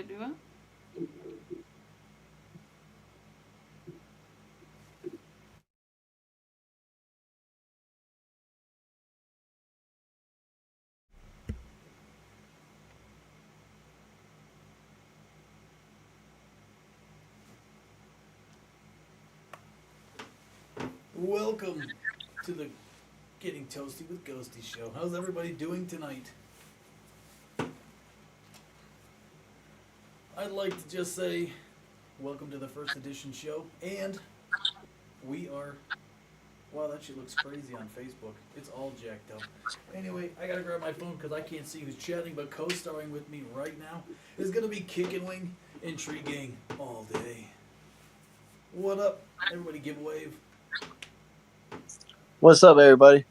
to do it. Welcome to the Getting Toasty with Ghosty show. How's everybody doing tonight? I'd like to just say welcome to the first edition show, and we are. Wow, that shit looks crazy on Facebook. It's all jacked up. Anyway, I gotta grab my phone because I can't see who's chatting, but co-starring with me right now is gonna be Kickin' Wing and Tree Gang all day. What up? Everybody give a wave. What's up, everybody?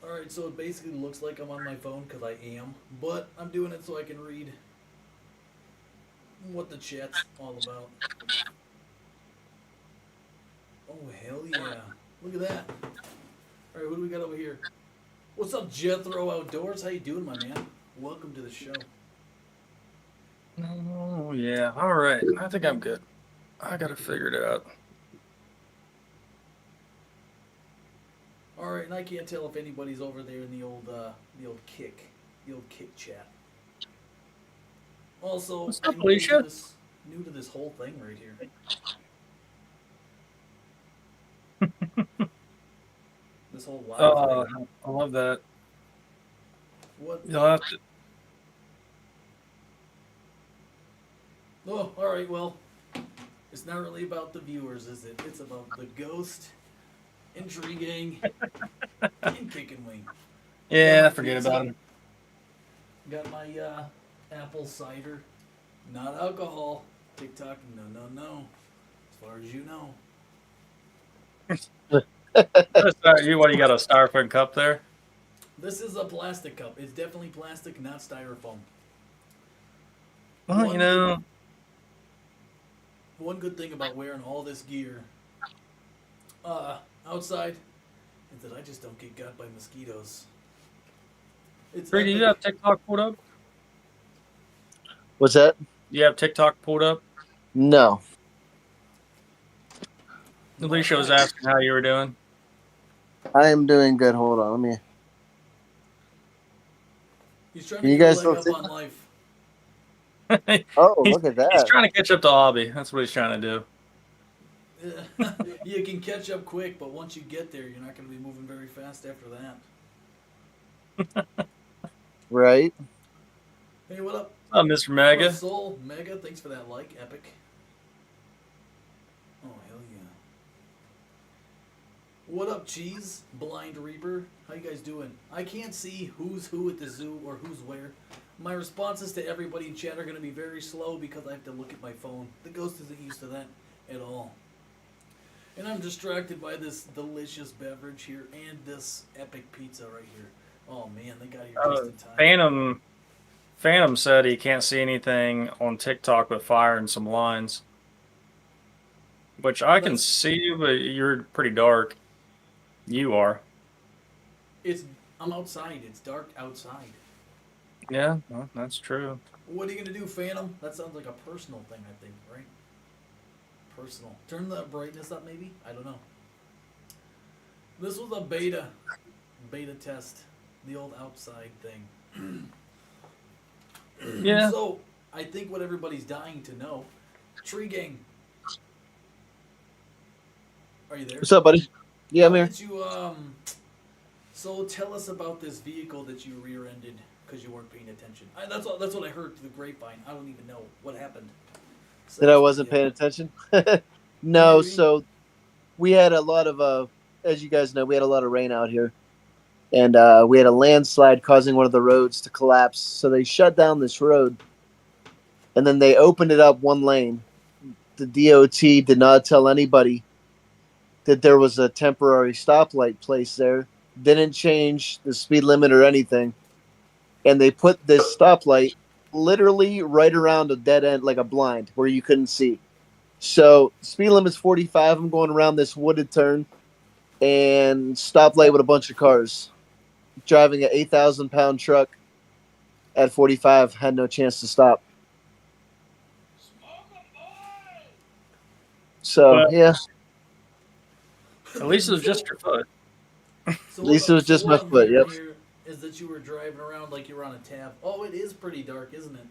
Alright, so it basically looks like I'm on my phone because I am, but I'm doing it so I can read what the chat's all about. Oh, hell yeah. Look at that. Alright, who do we got over here? What's up, Jethro Outdoors? How you doing, my man? Welcome to the show. Oh, yeah. All right. I think I'm good. I got to figure it out. Alright, and I can't tell if anybody's over there in the old kick chat. Also, What's up, I'm Alicia? new to this whole thing right here. This whole live Oh, thing. I love that. What? You'll have to. Oh, alright, well, it's not really about the viewers, is it? It's about the ghost, intriguing, and Kickin' Wing. Yeah, forget about it. Got my apple cider, not alcohol. TikTok, no. As far as you know. You got a styrofoam cup there? This is a plastic cup. It's definitely plastic, not styrofoam. Well, One good thing about wearing all this gear outside is that I just don't get got by mosquitoes. It's Bree, do you have TikTok pulled up? What's that? Do you have TikTok pulled up? No. Alicia was asking how you were doing. I am doing good. Hold on. Let me. He's trying Can to you get guys a leg still up see? on life. Oh, He's look at He's that. trying to catch up to Hobby. That's what he's trying to do. You can catch up quick, but once you get there, you're not going to be moving very fast after that. Right. Hey, what up? Oh, Mr. Mega. What up, Soul Mega, thanks for that like, epic. Oh, hell yeah. What up, Cheese? Blind Reaper. How you guys doing? I can't see who's who at the zoo or who's where. My responses to everybody in chat are going to be very slow because I have to look at my phone. The ghost isn't used to that at all. And I'm distracted by this delicious beverage here and this epic pizza right here. Oh man, they got here just in time. Phantom said he can't see anything on TikTok but fire and some lines. Which I can see, but you're pretty dark. You are. I'm outside. It's dark outside. Yeah, well, that's true. What are you gonna do, Phantom? That sounds like a personal thing, I think, right? Personal. Turn the brightness up, maybe? I don't know. This was a beta test. The old outside thing. Yeah. So, I think what everybody's dying to know, Tree Gang. Are you there? What's up, buddy? Yeah, I'm here. So tell us about this vehicle that you rear-ended because you weren't paying attention. That's what I heard through the grapevine. I don't even know what happened. That I wasn't paying attention? No, maybe. So we had a lot of, as you guys know, we had a lot of rain out here. And we had a landslide causing one of the roads to collapse. So they shut down this road. And then they opened it up one lane. The DOT did not tell anybody that there was a temporary stoplight placed there. Didn't change the speed limit or anything. And they put this stoplight literally right around a dead end, like a blind, where you couldn't see. So speed limit's 45. I'm going around this wooded turn. And stoplight with a bunch of cars. Driving an 8,000-pound truck at 45, had no chance to stop. So Well, yeah, at least it was just your foot. So at least it was so just what my I'm foot. hearing Yep. here is that you were driving around like you were on a tab. Oh, it is pretty dark, isn't it?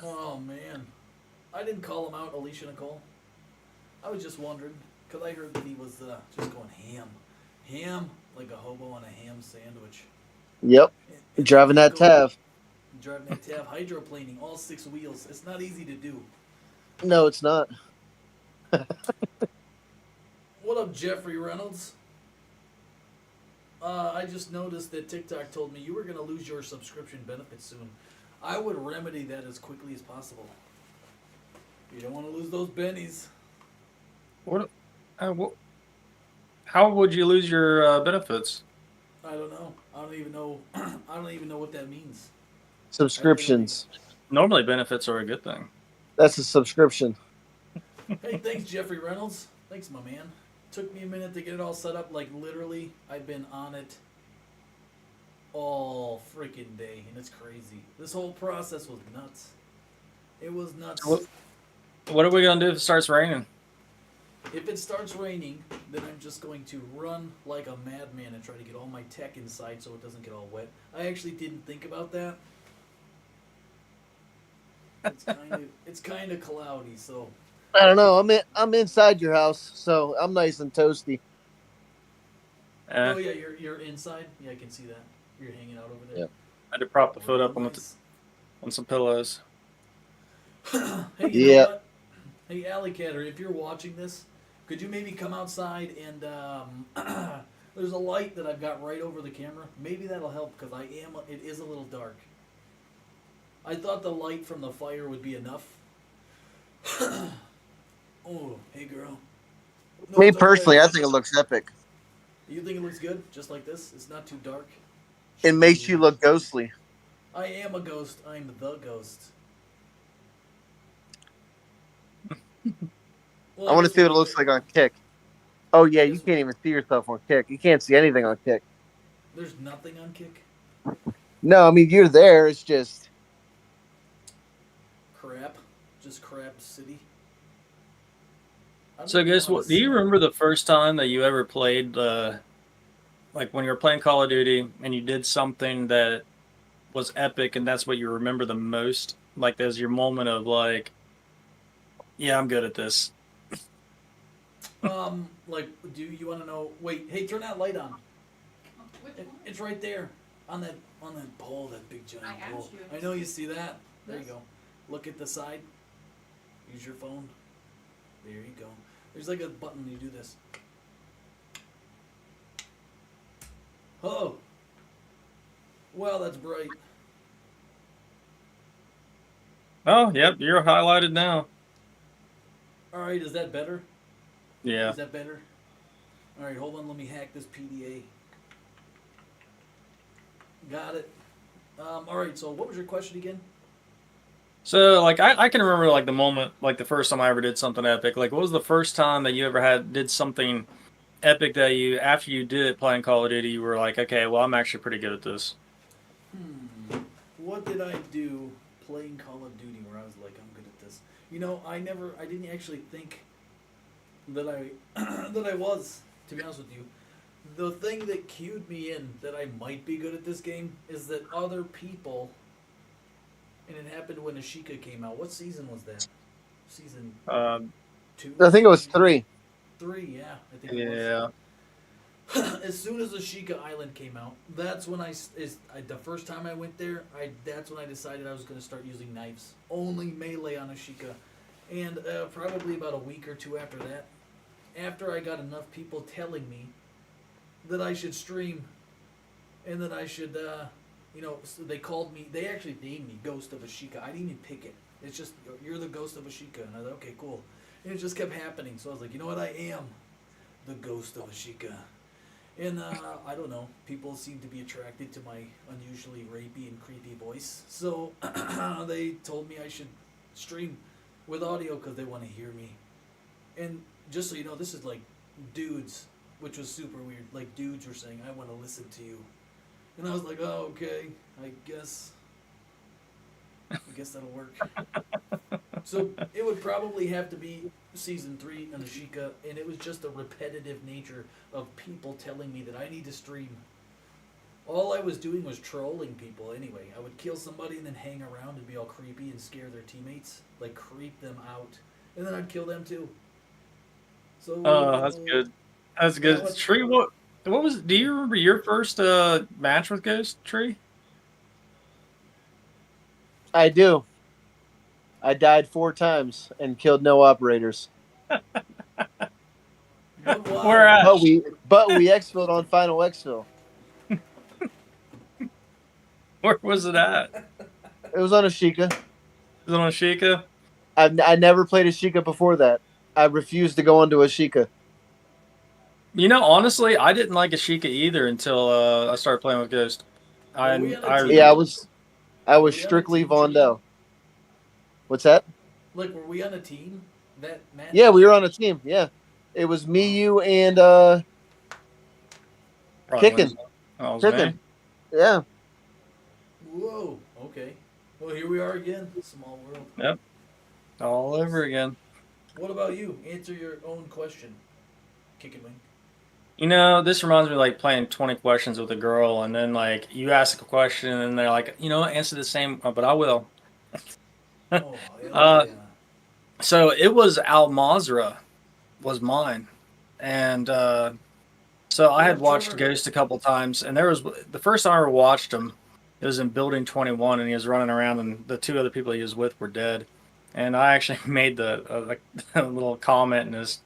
Oh man, I didn't call him out, Alicia Nicole. I was just wondering because I heard that he was just going ham like a hobo on a ham sandwich. Yep. And then Driving that Nico Tav. driving that tab, hydroplaning, all 6 wheels. It's not easy to do. No, it's not. What up, Jeffrey Reynolds? I just noticed that TikTok told me you were going to lose your subscription benefits soon. I would remedy that as quickly as possible. You don't want to lose those bennies. What? How would you lose your benefits? I don't know. I don't even know. I don't even know what that means. I literally. Subscriptions. Normally, benefits are a good thing. That's a subscription. Hey, thanks, Jeffrey Reynolds. Thanks, my man. Took me a minute to get it all set up. Like literally, I've been on it all freaking day, and it's crazy. This whole process was nuts. It was nuts. What are we gonna do if it starts raining? If it starts raining, then I'm just going to run like a madman and try to get all my tech inside so it doesn't get all wet. I actually didn't think about that. It's kind of cloudy, so I don't know. I'm inside your house, so I'm nice and toasty. oh yeah, you're inside. Yeah, I can see that. You're hanging out over there. Yep. I had to prop the foot Real up on nice. on some pillows. Hey, you Yeah. know what? Hey, Alley Catter, if you're watching this, could you maybe come outside and there's a light that I've got right over the camera. Maybe that'll help because it is a little dark. I thought the light from the fire would be enough. Oh, hey girl. No, Me it's personally, okay. I think it looks epic. You think it looks good, just like this? It's not too dark. It makes you look ghostly. I am a ghost. I'm the ghost. Well, I want to guess see we'll what it leave looks like on Kick. Oh yeah, you can't even see yourself on Kick. You can't see anything on Kick. There's nothing on Kick. No, I mean you're there. It's just Crap. Just crap city. I don't So, even know guess how to what? Do you say- remember the first time that you ever played, like when you were playing Call of Duty and you did something that was epic, and that's what you remember the most? Like, there's your moment of like, yeah, I'm good at this. Like, do you want to know? Wait, hey, turn that light on. Which one? It's right there on that pole, that big giant I pole. asked you. I know you see that. There you Yes. go. Look at the side. Use your phone. There you go. There's like a button when you do this. Oh. Well, that's bright. Oh, yep, you're highlighted now. All right, is that better? Yeah. Is that better? All right, hold on. Let me hack this PDA. Got it. All right. So, what was your question again? So, like, I can remember like the moment, like the first time I ever did something epic. Like, what was the first time that you ever did something epic that you, after you did it playing Call of Duty, you were like, okay, well, I'm actually pretty good at this. What did I do playing Call of Duty where I was like, I'm good at this? You know, I didn't actually think that that I was, to be honest with you. The thing that cued me in that I might be good at this game is that other people, and it happened when Ashika came out. What season was that? Season 2? I think it was 3. 3, yeah. I think it was. Yeah. As soon as Ashika Island came out, that's when the first time I went there, that's when I decided I was going to start using knives. Only melee on Ashika. And probably about a week or two after that, after I got enough people telling me that I should stream and that I should, so they called me, they actually named me Ghost of Ashika. I didn't even pick it. It's just, you're the Ghost of Ashika. And I was like, okay, cool. And it just kept happening. So I was like, you know what, I am the Ghost of Ashika. And I don't know, people seem to be attracted to my unusually rapey and creepy voice. So they told me I should stream with audio because they want to hear me. And just so you know, this is like dudes which was super weird. Like dudes were saying, "I want to listen to you," and I was like, "Oh, okay. I guess that'll work." So it would probably have to be season 3 on Ashika, and it was just the repetitive nature of people telling me that I need to stream. All I was doing was trolling people anyway. I would kill somebody and then hang around and be all creepy and scare their teammates, like creep them out, and then I'd kill them too. So Oh, that's good. That's that good. was Tree, what was? Do you remember your first match with Ghost Tree? I do. I died 4 times and killed no operators. but Where why? at? But we exfilled on final exfil. Where was it at? It was on Ashika. Was it on Sheikah? I never played Ashika before that. I refused to go onto Ashika. You know, honestly, I didn't like Ashika either until I started playing with Ghost. Were we on a I team? Yeah, I Were was we on a strictly team, Vondell. What's that? Like, were we on a team that match? Yeah, we were on a team. Yeah, it was me, you, and probably Kicking. Oh, it was Kicking. me. Yeah. Whoa. Okay. Well, here we are again. Small world. Yep. All over again. What about you? Answer your own question. Kicking wing. You know, this reminds me of like playing 20 questions with a girl, and then like you ask a question, and they're like, you know, answer the same, but I will. Oh, hell Uh, yeah. so it was Al Mazra was mine, and so I had Yeah, watched Trevor. Ghost a couple times, and there was the first time I ever watched him. It was in Building 21, and he was running around, and the 2 other people he was with were dead. And I actually made the like a little comment in his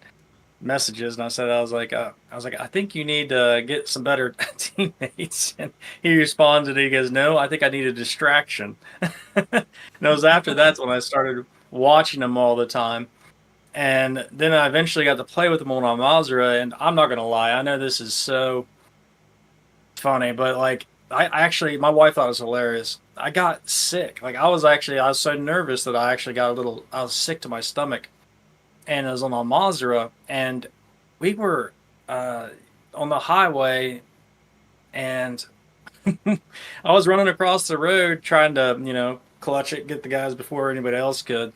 messages, and I said, I think you need to get some better teammates. And he responded, he goes, no, I think I need a distraction. And it was after that's when I started watching him all the time. And then I eventually got to play with him on Amazra, and I'm not gonna lie, I know this is so funny, but like I actually my wife thought it was hilarious. I got sick. Like I was so nervous that I was sick to my stomach. And I was on Amazra, and we were on the highway, and I was running across the road trying to, clutch it, get the guys before anybody else could.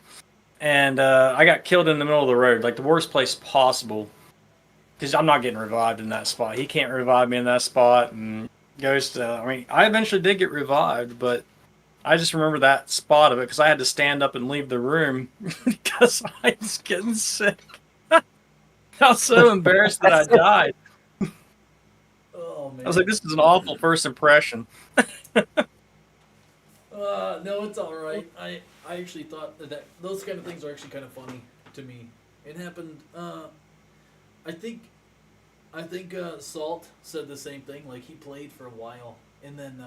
And I got killed in the middle of the road, like the worst place possible. Because I'm not getting revived in that spot. He can't revive me in that spot. And Ghost, I eventually did get revived, but I just remember that spot of it because I had to stand up and leave the room because I was getting sick. I was so embarrassed that I died. Oh, man. I was like, this is an awful first impression. No, it's all right. I actually thought that those kind of things are actually kind of funny to me. It happened. I think Salt said the same thing. Like he played for a while, and then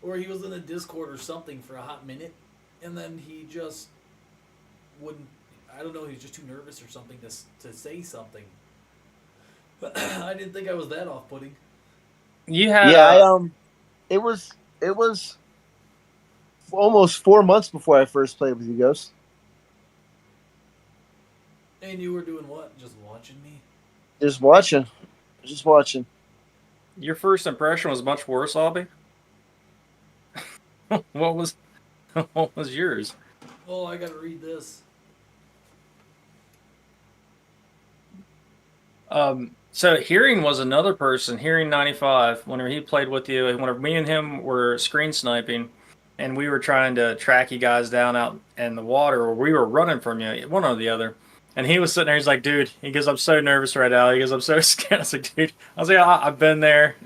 or he was in a Discord or something for a hot minute, and then he just wouldn't. I don't know. He was just too nervous or something to say something. But I didn't think I was that off-putting. You had It was almost 4 months before I first played with you, Ghost. And you were doing what? Just watching me? Just watching. your first impression was much worse, Albie. what was yours? Oh, I gotta read this. So Hearing was another person, Hearing 95, whenever he played with you, whenever me and him were screen sniping, and we were trying to track you guys down out in the water, or we were running from you, one or the other. And he was sitting there, he's like, dude, he goes, I'm so nervous right now. He goes, I'm so scared. I was like, dude, I've been there.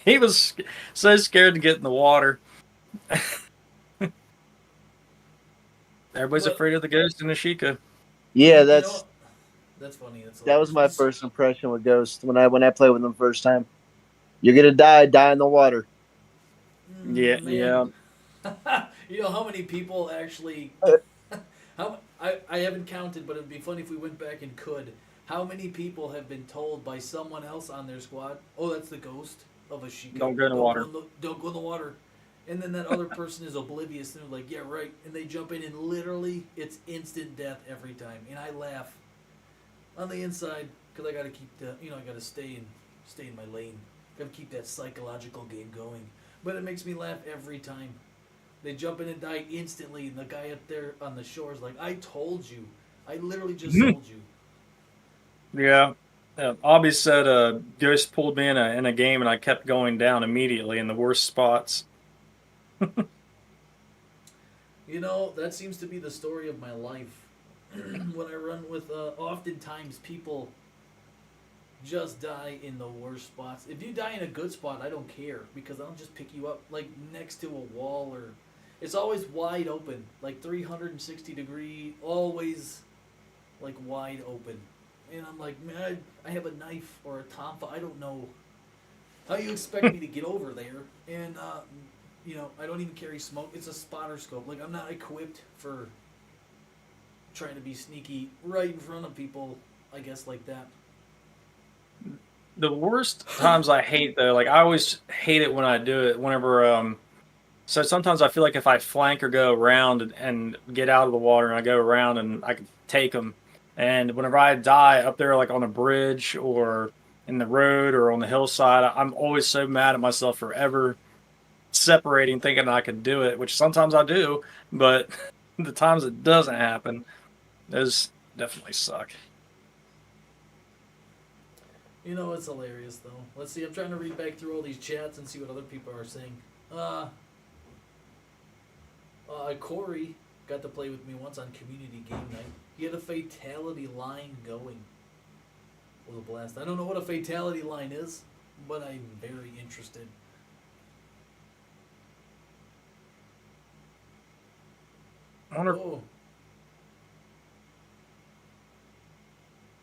He was so scared to get in the water. Everybody's afraid of the ghost in Ashika. Yeah, You that's know, that's funny. that was my first impression with Ghost when I played with him first time. You're gonna die in the water. Yeah, Man. You know how many people actually? I haven't counted, but it'd be funny if we went back and could. How many people have been told by someone else on their squad, "Oh, that's the ghost of a Sheikah. Don't go in the water. Don't go in the water." And then that other person is oblivious and they're like, "Yeah, right." And they jump in and literally it's instant death every time. And I laugh. On the inside, because I gotta keep the, I gotta stay in my lane. Gotta keep that psychological game going. But it makes me laugh every time. They jump in and die instantly, and the guy up there on the shore is like, "I told you. I literally just told you." Yeah. Obby said Ghost pulled me in a game and I kept going down immediately in the worst spots. That seems to be the story of my life. When I run with, oftentimes people just die in the worst spots. If you die in a good spot, I don't care because I'll just pick you up like next to a wall, or it's always wide open, like 360-degree, always like wide open. And I'm like, man, I have a knife or a tonfa. I don't know how you expect me to get over there. And I don't even carry smoke. It's a spotter scope. Like, I'm not equipped for trying to be sneaky right in front of people, I guess, like that. The worst times I hate though, like I always hate it when I do it. Whenever so sometimes I feel like if I flank or go around and get out of the water and I go around and I can take them, and whenever I die up there like on a bridge or in the road or on the hillside, I'm always so mad at myself for ever separating, thinking I could do it, which sometimes I do, but the times it doesn't happen, those definitely suck. It's hilarious, though. Let's see, I'm trying to read back through all these chats and see what other people are saying. Corey got to play with me once on community game night. He had a fatality line going. It was a blast. I don't know what a fatality line is, but I'm very interested. I wonder, Oh.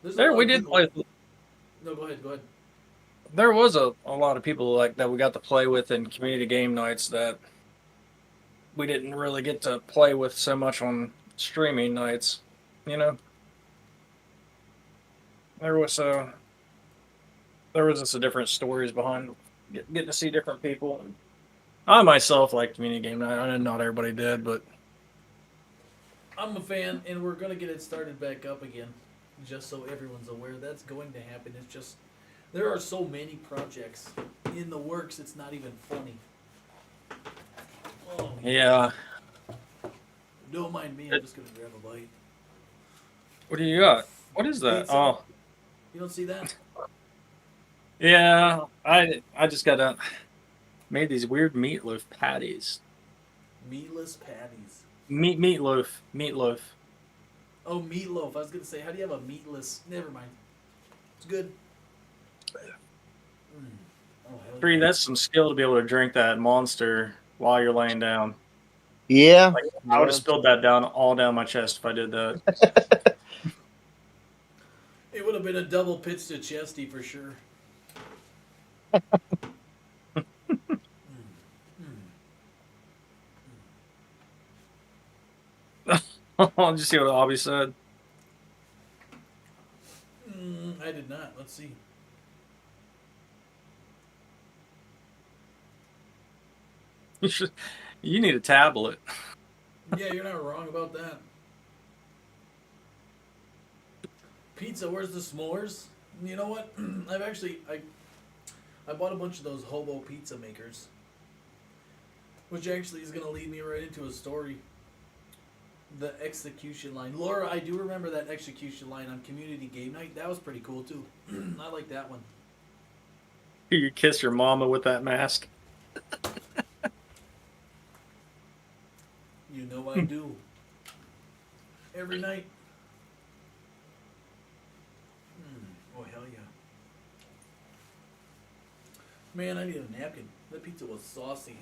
There's a there lot we of did people- play. No, go ahead, go ahead. There was a lot of people like that we got to play with in community game nights that we didn't really get to play with so much on streaming nights. You know, there was just a different stories behind getting to see different people. I myself like community game night. I know not everybody did, but I'm a fan, and we're going to get it started back up again. Just so everyone's aware, that's going to happen. It's just, there are so many projects in the works, it's not even funny. Oh, yeah. don't mind me, I'm just going to grab a bite. What do you got? What is that? Pizza. Oh, You don't see that? yeah. I just got made these weird meatloaf patties. Meatless patties. Meatloaf. Oh, meatloaf. I was going to say, how do you have a meatless? Never mind. It's good. Oh, hell Tree, yeah. that's some skill to be able to drink that monster while you're laying down. Yeah. Like, I would have spilled that all down my chest if I did that. It would have been a double pitch to Chesty for sure. Did you see what Obby said? I did not. Let's see. You need a tablet. Yeah, you're not wrong about that. Pizza, where's the s'mores? You know what? I bought a bunch of those hobo pizza makers, which actually is going to lead me right into a story. The execution line. Laura, I do remember that execution line on community game night. That was pretty cool too. I like that one. You kiss your mama with that mask. You know I do. Every night. Oh, hell yeah. Man, I need a napkin. That pizza was saucy.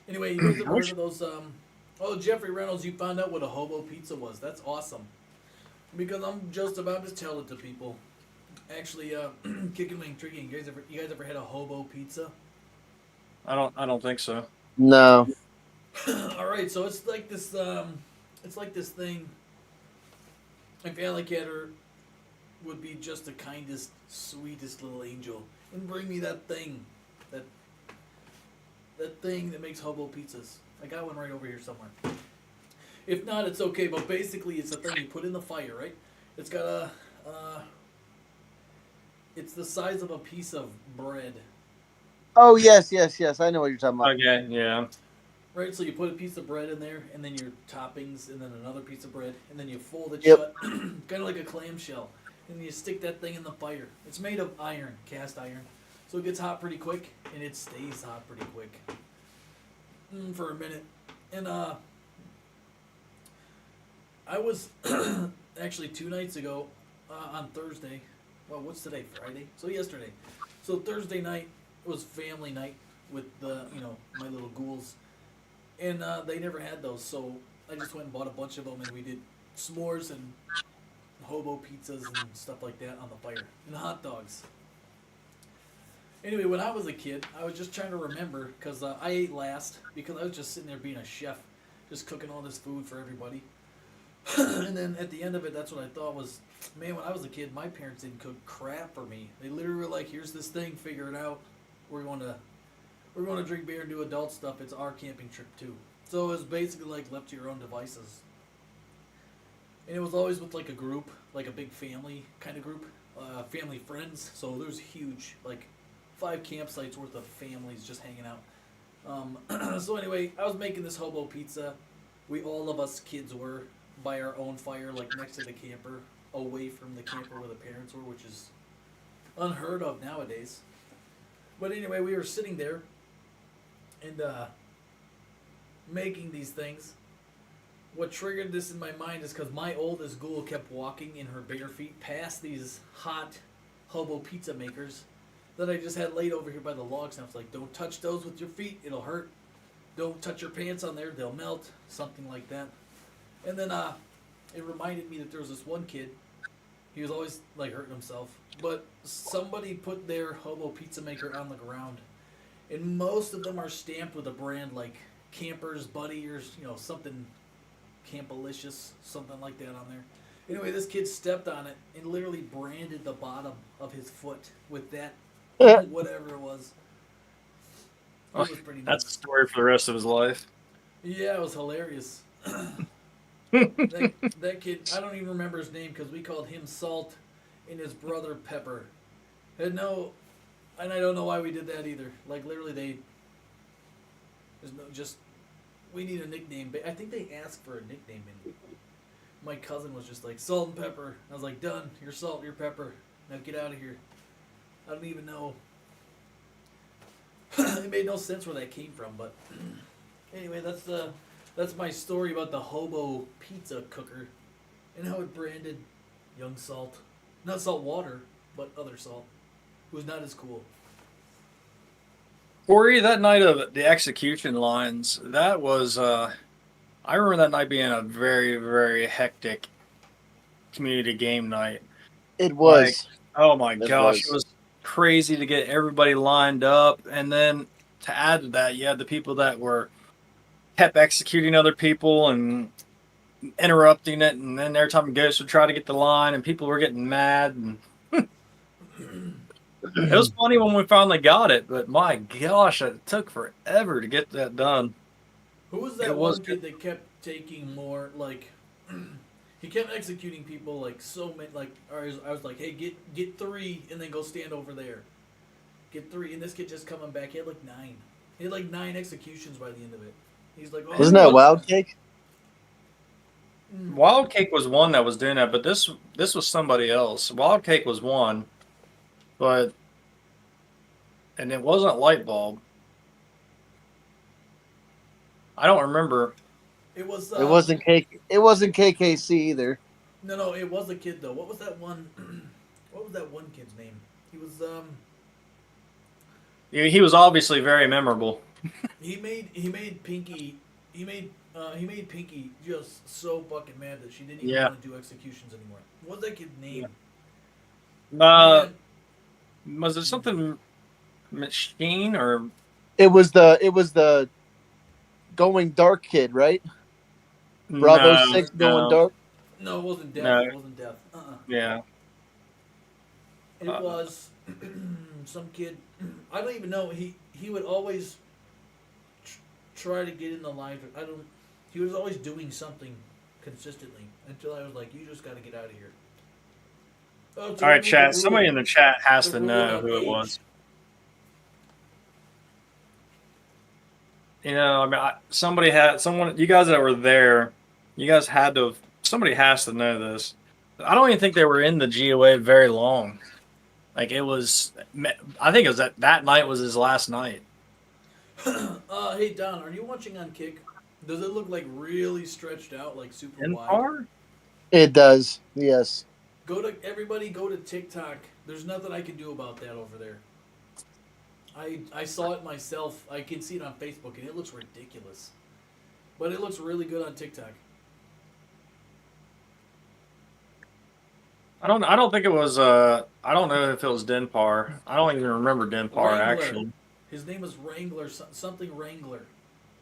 Anyway, you guys ever heard of those, oh, Jeffrey Reynolds, you found out what a hobo pizza was. That's awesome. Because I'm just about to tell it to people. Actually, Kicking Wing Tricky, you guys ever had a hobo pizza? I don't think so. No. Alright, so it's like this thing. If Alley Catter would be just the kindest, sweetest little angel and bring me that thing. That thing that makes hobo pizzas. I got one right over here somewhere. If not, it's okay. But basically, it's a thing you put in the fire, right? It's got a, it's the size of a piece of bread, Oh yes, yes, yes. I know what you're talking about. Okay, yeah. right? So you put a piece of bread in there, and then your toppings, and then another piece of bread, and then you fold it Yep. shut, kind of like a clamshell, and you stick that thing in the fire. It's made of iron, cast iron, so it gets hot pretty quick, and it stays hot pretty quick for a minute. And I was actually 2 nights ago on Thursday. Well, what's today? Friday. So yesterday. So Thursday night was family night with the my little ghouls, and they never had those. So I just went and bought a bunch of them, and we did s'mores and hobo pizzas and stuff like that on the fire and hot dogs. Anyway, when I was a kid, I was just trying to remember because I ate last because I was just sitting there being a chef, just cooking all this food for everybody. And then at the end of it, that's what I thought was, man, when I was a kid, my parents didn't cook crap for me. They literally were like, here's this thing, figure it out. We're going to drink beer and do adult stuff. It's our camping trip too. So it was basically like left to your own devices. And it was always with like a group, like a big family kind of group, family friends. So there's huge, like 5 campsites worth of families just hanging out. So anyway, I was making this hobo pizza. All of us kids were by our own fire, like next to the camper, away from the camper where the parents were, which is unheard of nowadays. But anyway, we were sitting there and making these things. What triggered this in my mind is because my oldest ghoul kept walking in her bare feet past these hot hobo pizza makers that I just had laid over here by the logs. And I was like, don't touch those with your feet, it'll hurt. Don't touch your pants on there, they'll melt. Something like that. And then it reminded me that there was this one kid. He was always like hurting himself. But somebody put their hobo pizza maker on the ground. And most of them are stamped with a brand like Campers, Buddy, or something Campalicious, something like that on there. Anyway, this kid stepped on it and literally branded the bottom of his foot with that whatever it was. It was pretty That's a nuts. story for the rest of his life. Yeah, it was hilarious. that kid, I don't even remember his name because we called him Salt and his brother Pepper. And I don't know why we did that either. Like literally, we need a nickname. I think they asked for a nickname, and my cousin was just like Salt and Pepper. I was like, done. You're Salt, you're Pepper. Now get out of here. I don't even know. It made no sense where that came from, but anyway, that's my story about the hobo pizza cooker and how it branded young Salt, not Salt Water, but other Salt, who's not as cool. Corey, that night of the execution lines, that was, I remember that night being a very, very hectic community game night. It Like, was. oh my It gosh, was. it was crazy to get everybody lined up. And then to add to that, you had the people that kept executing other people and interrupting it. And then every time Ghost would try to get the line, and people were getting mad. And it was funny when we finally got it, but my gosh, it took forever to get that done. Who was that It was one kid that kept taking more like? He kept executing people like so many. Like I was like, hey, get 3 and then go stand over there. Get 3, and this kid just coming back. He had like 9. He had like 9 executions by the end of it. He's like, oh, Isn't that Wild Cake? Wild Cake was one that was doing that, but this was somebody else. Wild Cake was one, and it wasn't Light Bulb. I don't remember. It was. It wasn't cake. It wasn't KKC either. No, it was a kid though. What was that one? What was that one kid's name? He was He was obviously very memorable. He made Pinky. He made Pinky just so fucking mad that she didn't even want to do executions anymore. What was that kid's name? Was it something Machine or? It was the Going Dark kid, right? Bravo 6 Going Dark. No, it wasn't Death. No. It wasn't Death. Yeah. It was some kid. I don't even know. He would always try to get in the line. He was always doing something consistently until I was like, you just got to get out of here. Oh, so All we right, made the chat. rule. Somebody in the chat has The to rule know on who it age. was. You know, I mean, somebody had someone. You guys that were there, you guys had to. Somebody has to know this. I don't even think they were in the GOA very long. Like it was. I think it was that night was his last night. Hey Don, are you watching on Kick? Does it look like really stretched out, like super In wide? par? It does. Yes. Go to TikTok. There's nothing I can do about that over there. I saw it myself. I can see it on Facebook, and it looks ridiculous. But it looks really good on TikTok. I don't think it was. I don't know if it was Denpar. I don't even remember Denpar Wrangler. actually. His name is Wrangler. Something Wrangler.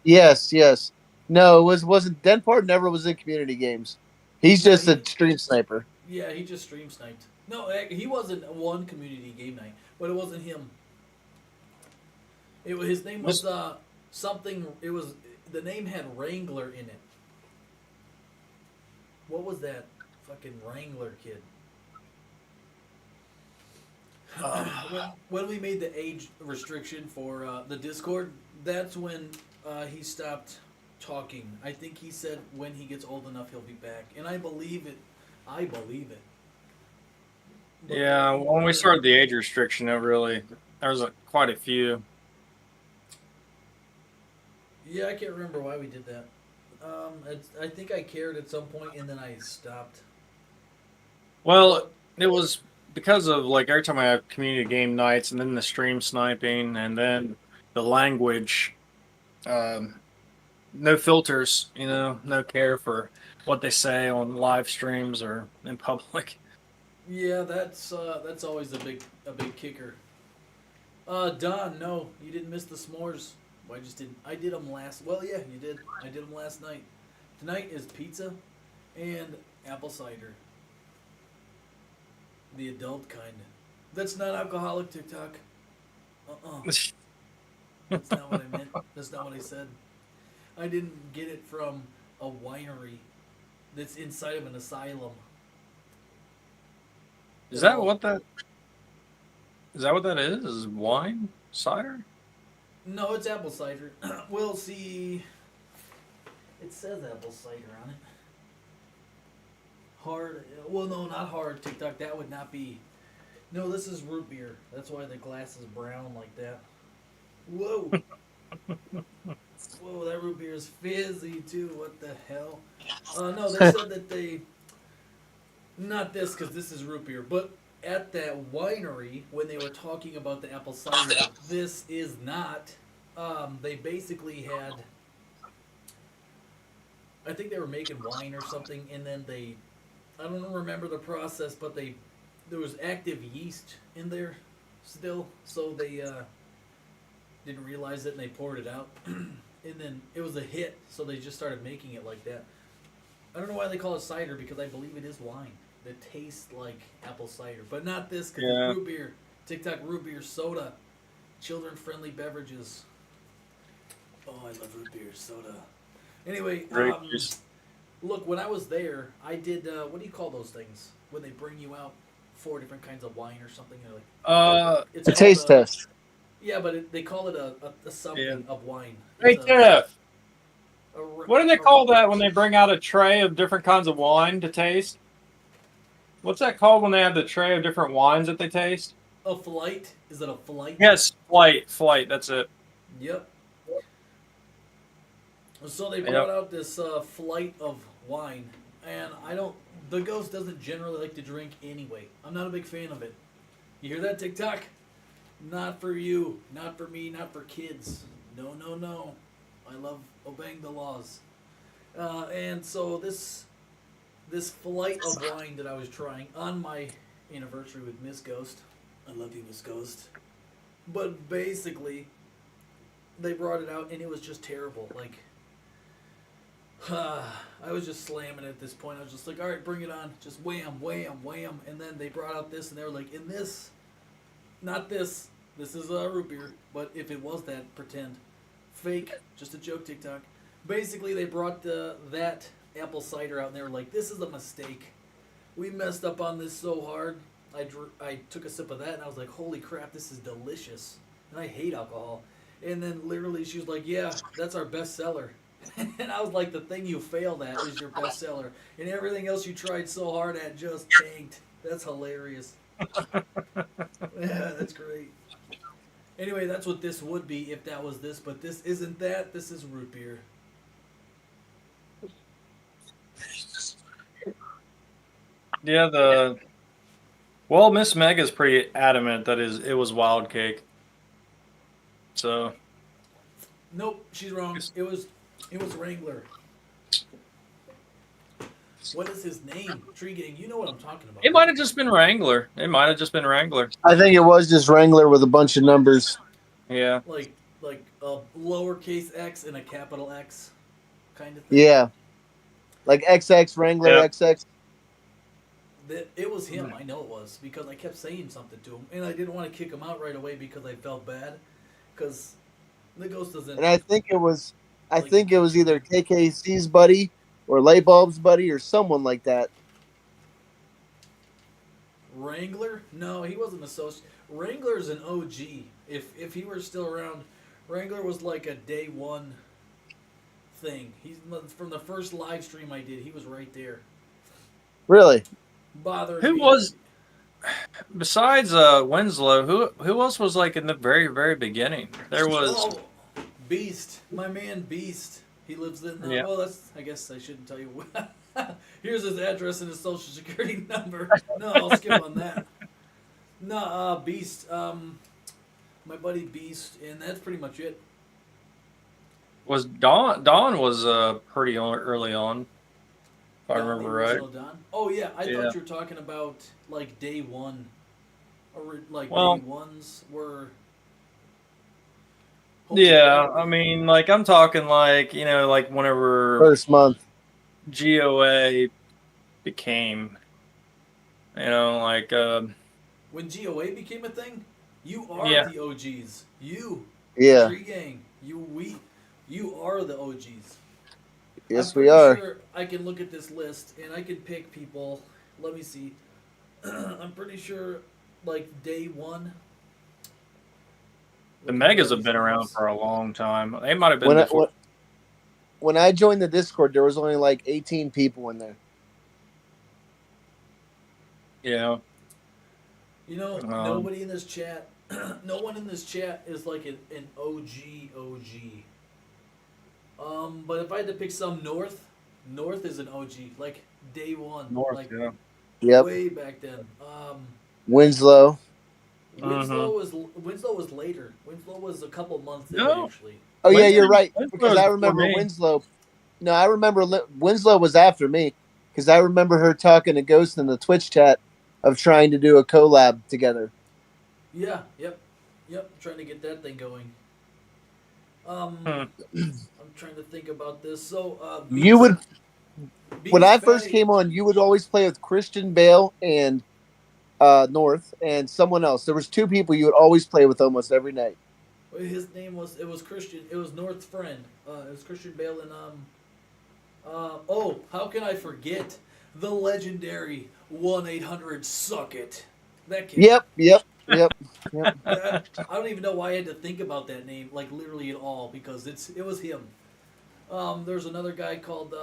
Yes. Yes. No, wasn't Denpart never was in community games. He's No, just a stream sniper. Yeah, he just stream sniped. No, he wasn't one community game night, but it wasn't him. His name was something. It was the name had Wrangler in it. What was that fucking Wrangler kid? When we made the age restriction for the Discord, that's when he stopped talking. I think he said when he gets old enough he'll be back, and I believe it. I believe it. But Yeah, when we started the age restriction, there was quite a few. Yeah, I can't remember why we did that. I think I cared at some point, and then I stopped. Well, it was because of like every time I have community game nights, and then the stream sniping, and then the language. No filters, no care for what they say on live streams or in public. Yeah, that's always a big kicker. Don, no, you didn't miss the s'mores. Well, I just didn't. I did them last. Well, yeah, you did. I did them last night. Tonight is pizza and apple cider. The adult kind. That's not alcoholic, TikTok. That's not what I meant. That's not what I said. I didn't get it from a winery that's inside of an asylum. Is that what that? Is that what that is? Is wine cider? No, it's apple cider. We'll see. It says apple cider on it. Hard. Well, no, not hard. TikTok. That would not be. No, this is root beer. That's why the glass is brown like that. Whoa. Whoa, that root beer is fizzy too. What the hell? No, they said that they. Not this, because this is root beer, but at that winery, when they were talking about the apple cider, this is not. They basically had. I think they were making wine or something, and then they. I don't remember the process, but there was active yeast in there still, so they didn't realize it and they poured it out. And then it was a hit, so they just started making it like that. I don't know why they call it cider, because I believe it is wine that tastes like apple cider, but not this, because it's root beer. TikTok root beer soda, children-friendly beverages. Oh, I love root beer soda. Anyway, look, when I was there, I did what do you call those things when they bring you out 4 different kinds of wine or something? It's a taste test. Yeah, but they call it a something of wine. Hey, Tiff. What do they call that when they bring out a tray of different kinds of wine to taste? What's that called when they have the tray of different wines that they taste? A flight? Is it a flight? Yes, flight. That's it. Yep. So they brought out this flight of wine, and the Ghost doesn't generally like to drink anyway. I'm not a big fan of it. You hear that, TikTok? Not for you, not for me, not for kids. No, no, no. I love obeying the laws. And so this flight of wine that I was trying on my anniversary with Miss Ghost. I love you, Miss Ghost. But basically, they brought it out, and it was just terrible. Like, I was just slamming it at this point. I was just like, all right, bring it on. Just wham, wham, wham. And then they brought out this, and they were like, in this, not this. This is a root beer. But if it was that, pretend. Fake. Just a joke, TikTok. basically they brought that apple cider out, and they were like, "This is a mistake. We messed up on this so hard." I took a sip of that, and I was like, "Holy crap, this is delicious." And I hate alcohol. And then literally she was like, "Yeah, that's our best seller." And I was like, "The thing you failed at is your best seller, and everything else you tried so hard at just tanked." That's hilarious. Yeah, that's great. Anyway, that's what this would be if that was this, but this isn't that. This is root beer. Yeah, well, Miss Meg is pretty adamant that it was wild cake. So Nope, she's wrong. It was Wrangler. What is his name? Tree Gang. You know what I'm talking about. it might have just been Wrangler. It might have just been Wrangler. I think it was just Wrangler with a bunch of numbers. Yeah. Like a lowercase x and a capital X kind of thing. Yeah, like XX Wrangler Yeah. XX. It was him. I know it was because I kept saying something to him, and I didn't want to kick him out right away because I felt bad, because the ghost doesn't. And I think it was either KKC's buddy or Lightbulb's buddy or someone like that. Wrangler? No, he wasn't associated. Wrangler's an OG. If he were still around, Wrangler was like a day one thing. He's from the first live stream I did. He was right there. Really? Bothering Who me. was besides Winslow? Who else was like in the very very beginning? There was Oh, Beast, my man Beast. He lives in. Yeah. Well, I guess I shouldn't tell you. Here's his address and his social security number. No, I'll skip on that. No, Beast. My buddy Beast, and that's pretty much it. was Dawn. Dawn was pretty early on, if I Don, remember the right. original Don. Oh yeah, I Yeah. thought you were talking about like day one, or like Well- day ones were. Yeah, I mean, like I'm talking like like whenever First month. GOA became, like When GOA became a thing, you are Yeah. the OGs. You, Yeah. Tree Gang, you are the OGs. Yes, I'm we pretty are. Sure I can look at this list and I can pick people. Let me see. I'm pretty sure, like day one. the Megas have been around for a long time. They might have been When I, before. when I joined the Discord, there was only like 18 people in there. Yeah. You know, nobody in this chat, no one in this chat is like an OG. But if I had to pick some North is an OG, like day one, North, like yeah. Yep. way back then. Winslow. Winslow was later. Winslow was a couple months in No. actually. Oh yeah, you're Winslow- right. Winslow Because was I before remember me. Winslow. No, I remember Winslow was after me because I remember her talking to Ghost in the Twitch chat of trying to do a collab together. Yeah, yep. Trying to get that thing going. Hmm. I'm trying to think about this. So, You would, when I first Fatty- came on, you would always play with Christian Bale and North and someone else. There was two people you would always play with almost every night. His name was Christian. It was North's friend. It was Christian Bale and oh, how can I forget the legendary 1-800-SUCK-IT? That kid. Yep. I don't even know why I had to think about that name, like literally at all, because it was him. There's another guy called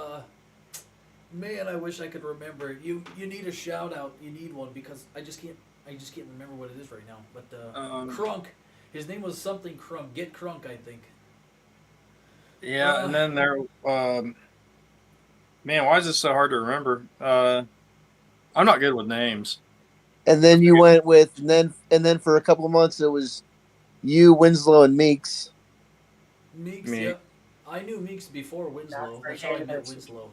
man, I wish I could remember it. You need a shout out. You need one because I just can't remember what it is right now. But Crunk, his name was something Crunk. Get Crunk, I think. Yeah, and then there man, why is this so hard to remember? I'm not good with names. And then you went with and then for a couple of months it was you, Winslow, and Meeks. Meeks, Me. yeah. I knew Meeks before Winslow. That's how I met Winslow.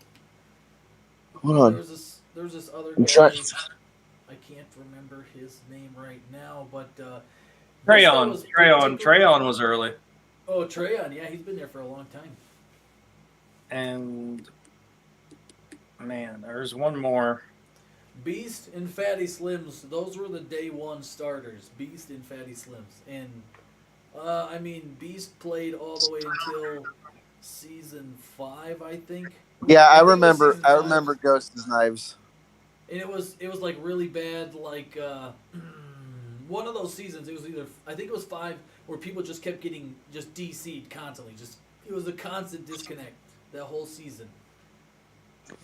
Hold on. There's this other I'm guy. trying. I can't remember his name right now, but Treyon was early. Oh, Treyon, yeah, he's been there for a long time. And man, there's one more. Beast and Fatty Slims, those were the day one starters. Beast and Fatty Slims. And, I mean, Beast played all the way until season 5, I think. Yeah, I think it was remember. season I 5. remember Ghost's knives. And it was like really bad, like one of those seasons. It was either, I think it was 5, where people just kept getting just DC'd constantly. Just it was a constant disconnect that whole season.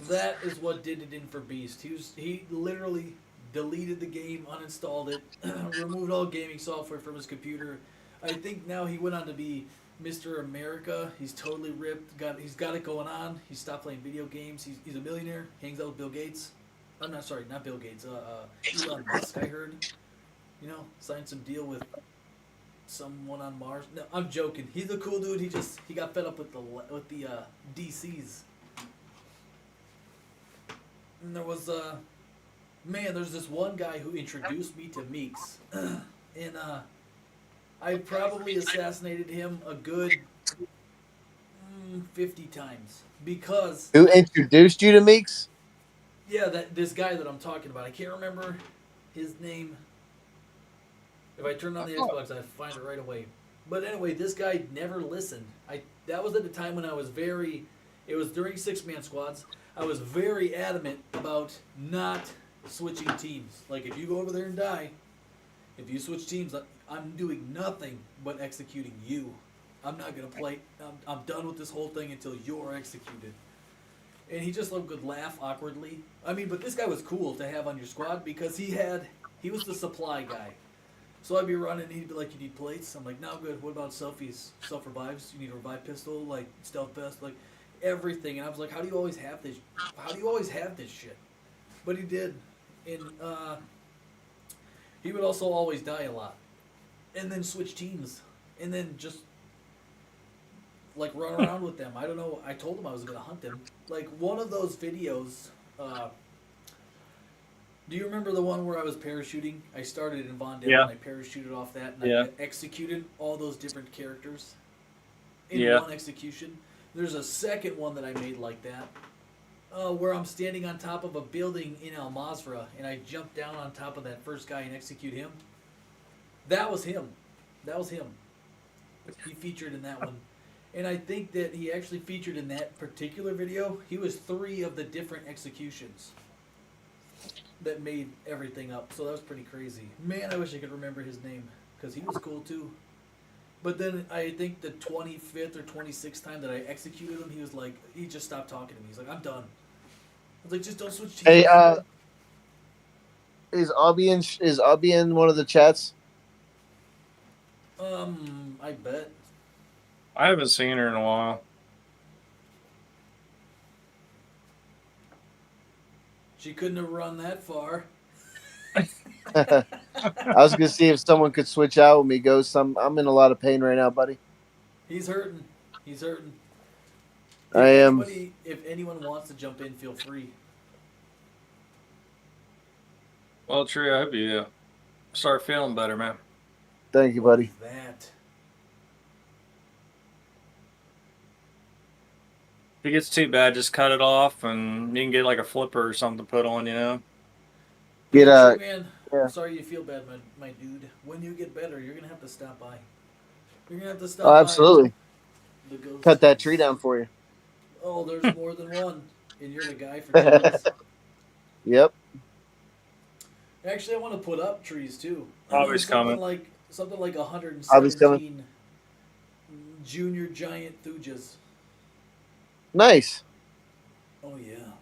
That is what did it in for Beast. He literally deleted the game, uninstalled it, removed all gaming software from his computer. I think now he went on to be Mr. America. He's totally ripped. He's got it going on. He stopped playing video games. He's a millionaire. Hangs out with Bill Gates. I'm not sorry, not Bill Gates. Elon Musk. I heard. Signed some deal with someone on Mars. No, I'm joking. He's a cool dude. He got fed up with the DCs. And there was there's this one guy who introduced me to Meeks, and I probably assassinated him a good 50 times because Who introduced you to Meeks? this guy that I'm talking about, I can't remember his name. If I turn on the Xbox, I find it right away. But anyway, this guy never listened. That was at the time when I was it was during 6-man squads. I was very adamant about not switching teams. Like, if you go over there and die, if you switch teams, I'm doing nothing but executing you. I'm not going to play. I'm done with this whole thing until you're executed. And he just would laugh awkwardly. I mean, but this guy was cool to have on your squad because he was the supply guy. So I'd be running, and he'd be like, "You need plates?" I'm like, "No, good. What about selfies? Self-revives? You need a revive pistol? Like, stealth vest? Like, everything." And I was like, "How do you always have this? How do you always have this shit?" But he did. And he would also always die a lot. And then switch teams. And then just, like, run around with them. I don't know. I told him I was going to hunt him. Like, one of those videos... do you remember the one where I was parachuting? I started in Vondale and I parachuted off that and I executed all those different characters in one execution. There's a second one that I made like that where I'm standing on top of a building in El Masra and I jump down on top of that first guy and execute him. That was him. He featured in that one. And I think that he actually featured in that particular video. He was 3 of the different executions that made everything up. So that was pretty crazy. Man, I wish I could remember his name because he was cool too. But then I think the 25th or 26th time that I executed him, he just stopped talking to me. He's like, "I'm done." I was like, "Just don't switch teams." Hey, is Abby in one of the chats? I bet. I haven't seen her in a while. She couldn't have run that far. I was gonna see if someone could switch out with me. Ghost, I'm in a lot of pain right now, buddy. He's hurting. I am. If anyone wants to jump in, feel free. Well, Tree, I hope you start feeling better, man. Thank you, buddy. That. If it gets too bad, just cut it off, and you can get like a flipper or something to put on, Man, yeah. I'm sorry you feel bad, my dude. When you get better, you're gonna have to stop by. You're gonna have to stop by. Oh, absolutely. The Ghost Cut that Trees. tree down for you. Oh, there's more than one, and you're the guy for trees. Yep. Actually, I want to put up trees too. Always coming. Something like Always 117 junior giant thujas. Nice. Oh yeah.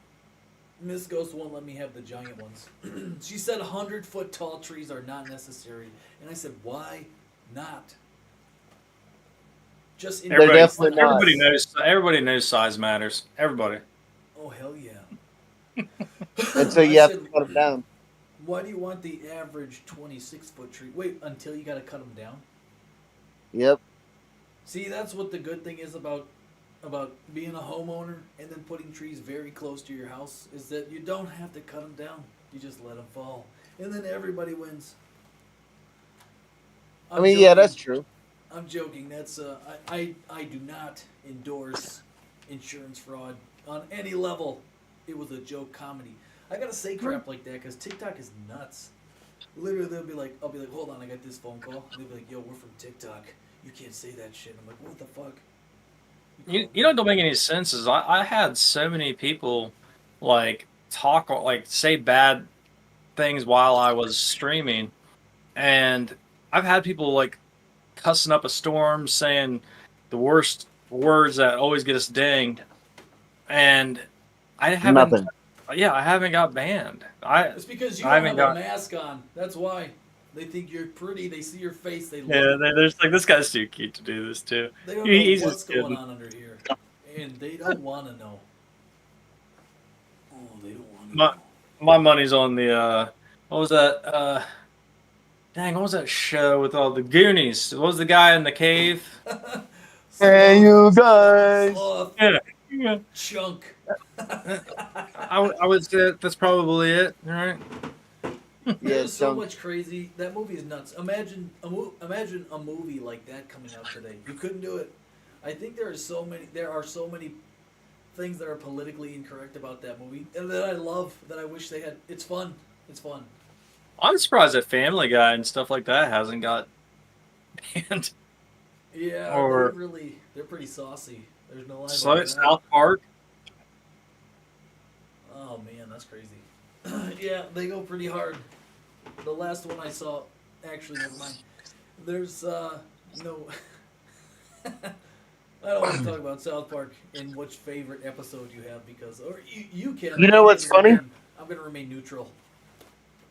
Miss Ghost won't let me have the giant ones. She said 100-foot tall trees are not necessary, and I said, "Why not?" Just in Everybody knows size matters. Everybody. Oh hell yeah. And so you have to cut them down. Why do you want the average 26-foot tree? Wait until you got to cut them down. Yep. See, that's what the good thing is about being a homeowner and then putting trees very close to your house is that you don't have to cut them down. You just let them fall, and then everybody wins. I mean, yeah, that's true. I'm joking. That's I do not endorse insurance fraud on any level. It was a joke comedy. I gotta say crap like that because TikTok is nuts. Literally, I'll be like, "Hold on, I got this phone call." And they'll be like, "Yo, we're from TikTok. You can't say that shit." I'm like, "What the fuck?" You know what don't make any sense is I had so many people like talk like say bad things while I was streaming, and I've had people like cussing up a storm, saying the worst words that always get us dinged, and I haven't. Nothing. Yeah, I haven't got banned. It's because you I don't haven't have a got. mask on. That's why. They think you're pretty. They see your face. They love Yeah, it. there's like this guy's too cute to do this too. They don't know He's what's just going kidding. on under here, and they don't want to know. Oh, they don't want to My know. my money's on the what was that? Dang, what was that show with all the Goonies? What was the guy in the cave? Hey, you guys. Sloth, Yeah, yeah. chunk. I would say that's probably it, right? Yeah, There's so Chunk. much crazy. That movie is nuts. Imagine a movie like that coming out today. You couldn't do it. I think there are so many. There are so many things that are politically incorrect about that movie, and that I love. That I wish they had. It's fun. It's fun. I'm surprised that Family Guy and stuff like that hasn't got banned. Yeah, Or they're pretty saucy. There's no lie So, about that. South Park. Oh man, that's crazy. Yeah, they go pretty hard. The last one I saw, actually, never mind. There's no. I don't want to talk about South Park and which favorite episode you have because, or you can. You know what's funny? I'm gonna remain neutral.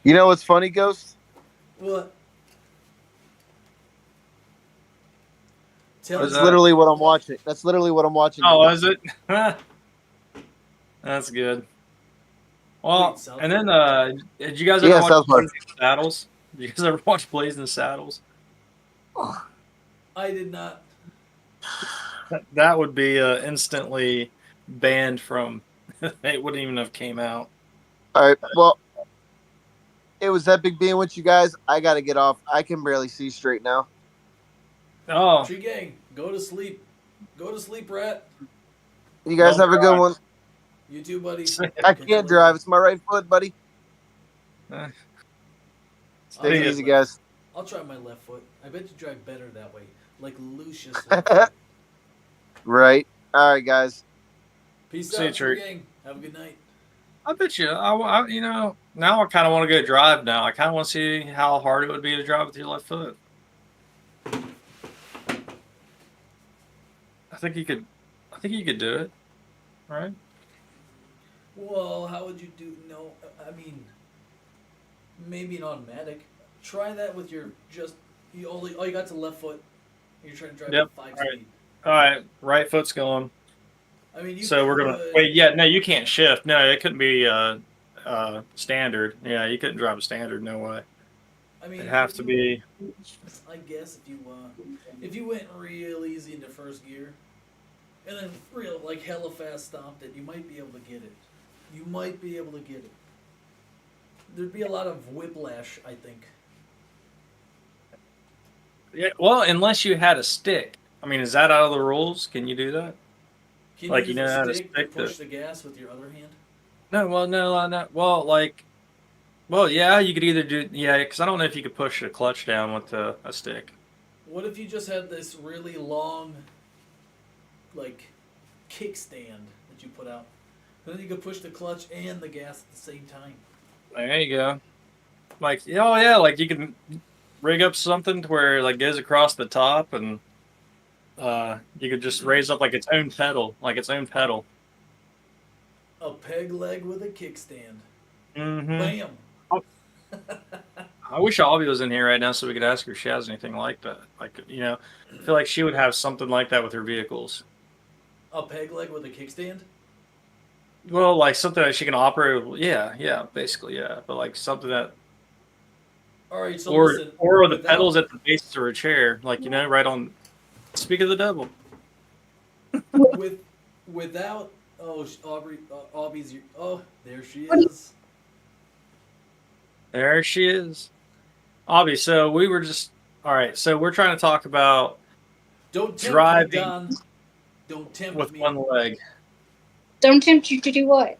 You know what's funny, Ghost? What? Tell What is That's me. that? literally what I'm watching. That's literally what I'm watching. Oh, is it? That's good. Well, Wait, South and then Park? did you guys ever Yeah, watch South Park. Blazing Saddles? Did you guys ever watch Blazing Saddles? I did not. That would be instantly banned from. It wouldn't even have came out. All right. Well, it was epic being with you guys. I got to get off. I can barely see straight now. Oh, Tree Gang, go to sleep. Go to sleep, Rat. You guys Don't have a good drive. one. You too, buddy. I can't drive. It's my right foot, buddy. Eh, Take it Yeah. easy, guys. I'll try my left foot. I bet you drive better that way. Like Lucius. left foot. Right. All right, guys. Peace See you, out, Tree Tree. Gang. Have a good night. I bet you. You know, now I kind of want to go drive. Now I kind of want to see how hard it would be to drive with your left foot. I think you could. I think you could do it. Right? Well, how would you do? No, I mean, maybe an automatic. Try that with your just. You only all you got's a left foot. You're trying to drive Yep. at 5 All right. speed. All right. Right foot's going. I mean, you So we're gonna could- wait. Yeah. No, you can't shift. No, it couldn't be standard. Yeah, you couldn't drive a standard. No way. I mean, It'd have if to you- be. I guess if you went real easy into first gear, and then real like hella fast stopped it, you might be able to get it. You might be able to get it. There'd be a lot of whiplash, I think. Yeah. Well, unless you had a stick. I mean, is that out of the rules? Can you do that? Can Like, you you use know how a to stick to stick the- push the gas with your other hand? No. Well, no. No. Well, like. Well, yeah, you could either do. Yeah, because I don't know if you could push a clutch down with a stick. What if you just had this really long, like, kickstand that you put out? Then you could push the clutch and the gas at the same time. There you go. Like, oh yeah, like you can rig up something to where it like goes across the top, and you could just raise up like its own pedal, A peg leg with a kickstand. Mm-hmm. Bam! I wish Albie was in here right now so we could ask her if she has anything like that. Like, you know, I feel like she would have something like that with her vehicles. A peg leg with a kickstand? Well, like something that she can operate. Yeah, basically, yeah. But like something that, Alright, so or listen. the without- pedals at the base of her chair, like you know, right on. Speak of the devil. Without Aubrey's there she is. There she is. Albie, so we were just all right. So we're trying to talk about Don't tempt driving me, Don. Don't tempt with me. one leg. Don't tempt you to do what?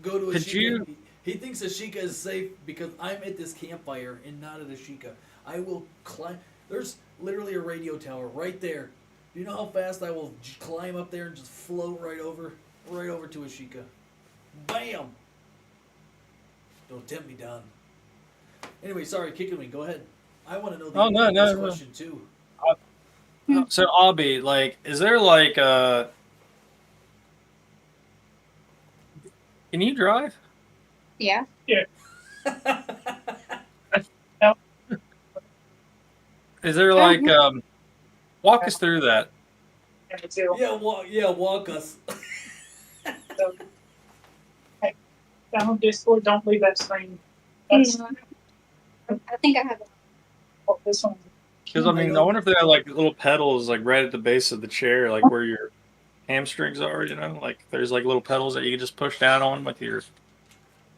Go to Could Ashika. you- He thinks Ashika is safe because I'm at this campfire and not at Ashika. I will climb. There's literally a radio tower right there. Do you know how fast I will climb up there and just float right over to Ashika? Bam! Don't tempt me, Don. Anyway, sorry, kicking me. Go ahead. I want to know the Oh, answer no, to this no, no. question too. So, Abby, like, is there like can you drive? Yeah. Is there like walk us through that? Walk us. So, hey, down Discord, don't leave that screen. That's I think I have. what this one. Because I mean, I wonder if they have like little pedals like right at the base of the chair, like where your hamstrings are. You know, like there's like little pedals that you can just push down on with your.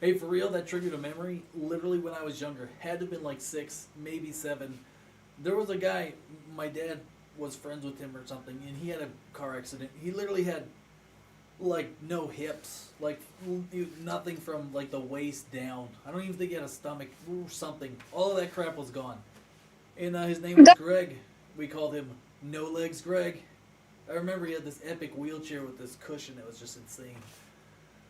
Hey, for real, that triggered a memory. Literally, when I was younger, had to have been like 6, maybe 7. There was a guy, my dad was friends with him or something, and he had a car accident. He literally had, like, no hips. Like, nothing from, like, the waist down. I don't even think he had a stomach or something. All of that crap was gone. And his name was Greg. We called him No Legs Greg. I remember he had this epic wheelchair with this cushion that was just insane.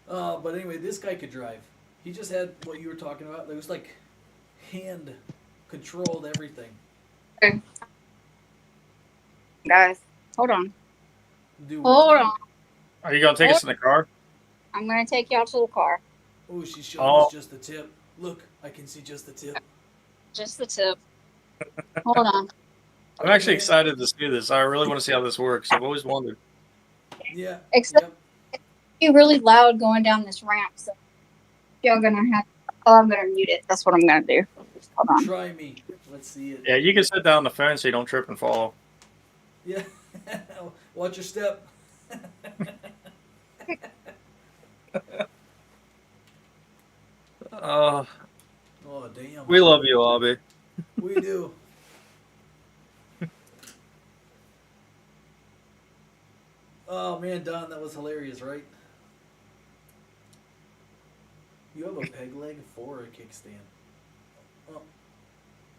But anyway, this guy could drive. He just had what you were talking about. It was like hand controlled everything. Guys, hold on. Do Hold on. Are you gonna take us in the car? I'm gonna take y'all to the car. Oh, she's showing us just the tip. Look, I can see just the tip. Just the tip. Hold on. I'm actually excited to see this. I really want to see how this works. I've always wondered. Yeah. Except be really loud going down this ramp, so y'all gonna have. Oh, I'm gonna mute it. That's what I'm gonna do. Hold on. Try me. Let's see it. Yeah, you can sit down on the phone so you don't trip and fall. Yeah. Watch your step. Oh, damn. we love you, Abby. We do. Oh man, Don, that was hilarious, right? You have a peg leg for a kickstand. Oh,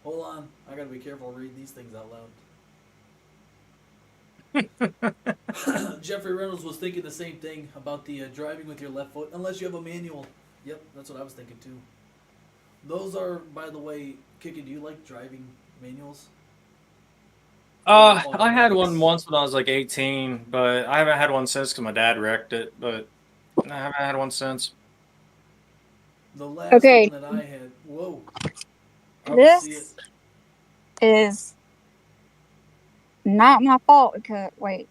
hold on. I gotta be careful reading these things out loud. Jeffrey Reynolds was thinking the same thing about the driving with your left foot, unless you have a manual. Yep, that's what I was thinking too. Those are, by the way, Kiki, do you like driving manuals? I had one once when I was like 18, but I haven't had one since because my dad wrecked it. But I haven't had one since. The last Okay. one that I had, whoa. This is not my fault because wait.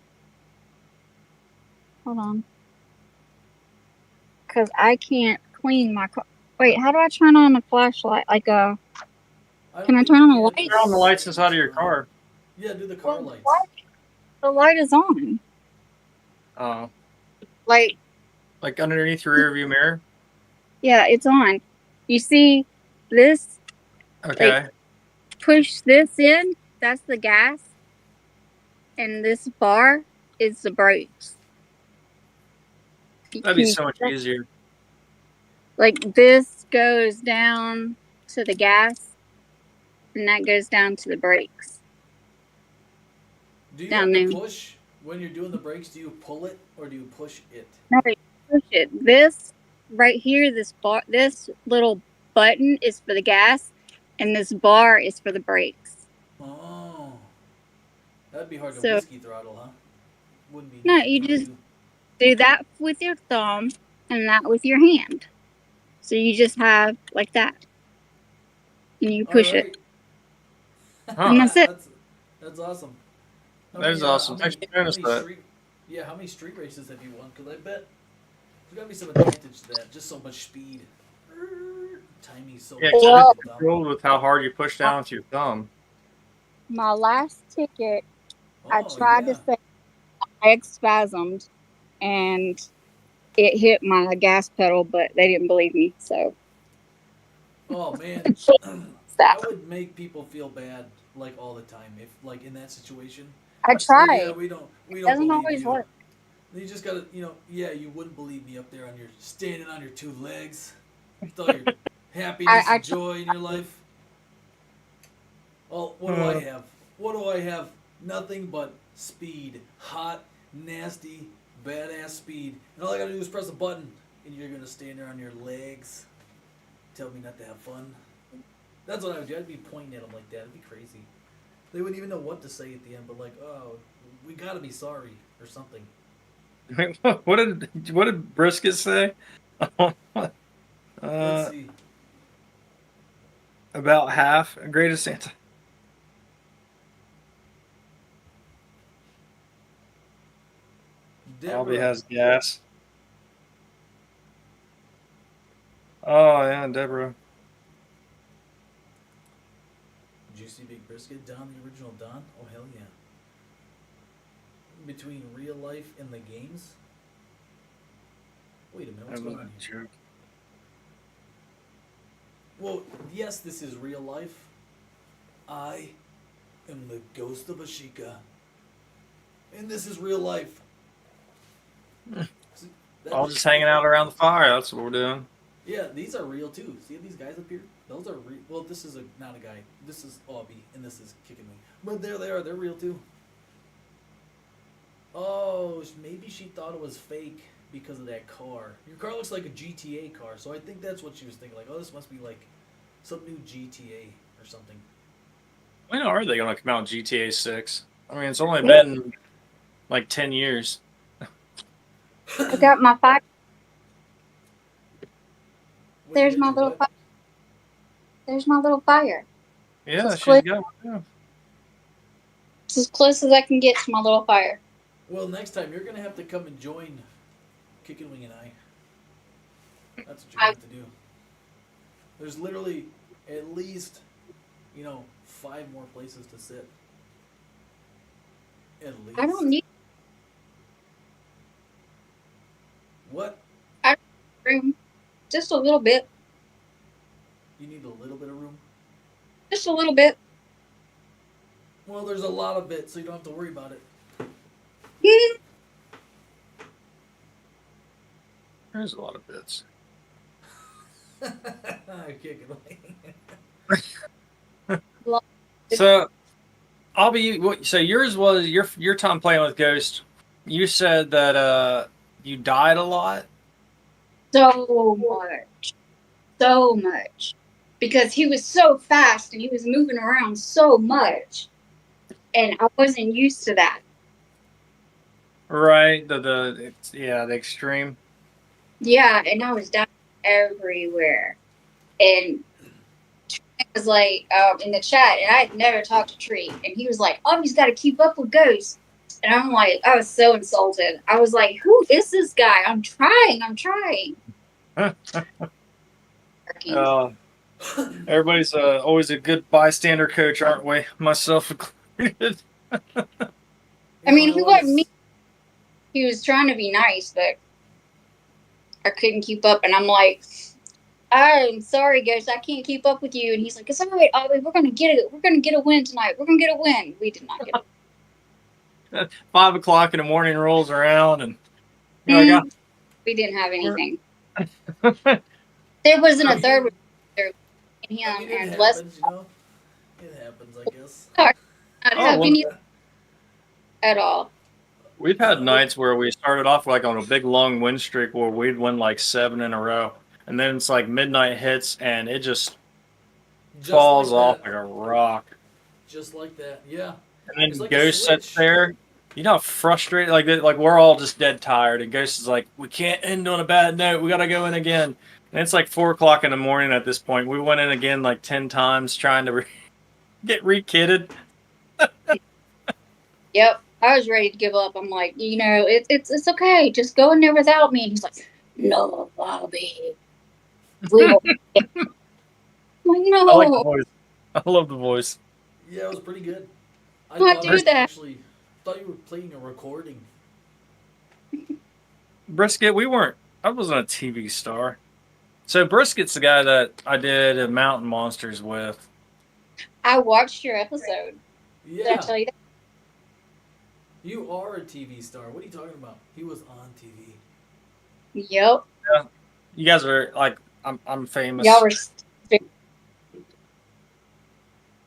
Hold on. Because I can't clean my car. Wait, how do I turn on a flashlight? Like can I turn on the lights? Turn on the lights inside of your car. Yeah, do the car lights. The light is on. Oh. Like underneath your rear view mirror? yeah, it's on. You see this? Okay. Like, push this in. That's the gas. And this bar is the brakes. That'd be so much easier. Like this goes down to the gas, and that goes down to the brakes. Do you Down have to there. push when you're doing the brakes? Do you pull it or do you push it? No, you push it. This right here, this little button is for the gas, and this bar is for the brakes. Oh, that'd be hard to So- whiskey throttle, huh? Wouldn't be. No, you just do that with your thumb and that with your hand. So you just have like that, and you push it. And that's it. That's awesome. That is awesome. Thanks for showing us that. How many street races have you won? Because I bet there's got to be some advantage to that. Just so much speed. Timing so Yeah, much. Well- controlled with how hard you push down with your thumb. My last ticket, I Oh, tried yeah. to say I spasmed, and it hit my gas pedal, but they didn't believe me. So Oh man, stop. that would make people feel bad like all the time if like in that situation. I tried. Yeah, we don't Doesn't believe always you. work. You just gotta, you wouldn't believe me up there on your standing on your 2 legs with all your happiness I and joy in your life. Oh, what do I have? What do I have? Nothing but speed, hot, nasty, badass speed. And all I gotta do is press a button, and you're gonna stand there on your legs, tell me not to have fun. That's what I would do. I'd be pointing at them like that. It'd be crazy. They wouldn't even know what to say at the end, but like, oh, we gotta be sorry or something. what did Brisket say? Let's see. About half. Greatest Santa. Albie has gas. Oh yeah, Deborah. Juicy Big Brisket, Don, the original Don? Oh, hell yeah. Between real life and the games? Wait a minute, what's going on here? Well, yes, this is real life. I am the ghost of Ashika. And this is real life. All just hanging out around the fire. That's what we're doing. Yeah, these are real too. See these guys up here? Those are real. Well, this is not a guy. This is Obby, and this is Kicking Me. But there they are. They're real too. Oh, maybe she thought it was fake because of that car. Your car looks like a GTA car, so I think that's what she was thinking. Like, oh, this must be like some new GTA or something. When are they going to come out with GTA 6? I mean, it's only been like 10 years. I got my fire. There's my little fire. There's my little fire. Yeah, she's got one too. It's as close as I can get to my little fire. Well, next time you're going to have to come and join Kicking Wing and I. That's what you're going to have to do. There's literally at least, 5 more places to sit. At least. I don't need What? room. Just a little bit. You need a little bit of room? Just a little bit. Well, there's a lot of it, so you don't have to worry about it. There's a lot of bits. Kicking Wing. So, so yours was your time playing with Ghost. You said that you died a lot. So much, because he was so fast and he was moving around so much, and I wasn't used to that. Right, the extreme. Yeah, and I was down everywhere, and Trey was like in the chat, and I had never talked to Tree, and he was like, "Oh, he's got to keep up with Ghost," and I'm like, I was so insulted. I was like, "Who is this guy? I'm trying." Everybody's always a good bystander coach, aren't we? Myself included. I mean, he wasn't me. He was trying to be nice, but I couldn't keep up. And I'm like, I'm sorry, Ghost, I can't keep up with you. And he's like, it's all right, Ollie, we're going to get it. We're going to get a win tonight. We're going to get a win. We did not get it. 5 o'clock in the morning rolls around, and we didn't have anything. There wasn't a third with him and Les. It happens, I guess. Not have any at all. We've had nights where we started off like on a big long win streak where we'd win like 7 in a row, and then it's like midnight hits and it just falls off like a rock. Just like that, yeah. And then like Ghost sits there. You know how frustrated, like we're all just dead tired, and Ghost is like, we can't end on a bad note. We got to go in again. And it's like 4 o'clock in the morning at this point. We went in again like 10 times trying to get re-kitted. Yep, I was ready to give up. I'm like, it's okay. Just go in there without me. And he's like, no, Bobby. We will. No. I like the voice. I love the voice. Yeah, it was pretty good. I thought you were playing a recording. Brisket, I wasn't a TV star. So Brisket's the guy that I did Mountain Monsters with. I watched your episode. Yeah. Did I tell you that? You are a TV star. What are you talking about? He was on TV. Yep. Yeah. You guys are like, I'm famous. Y'all were.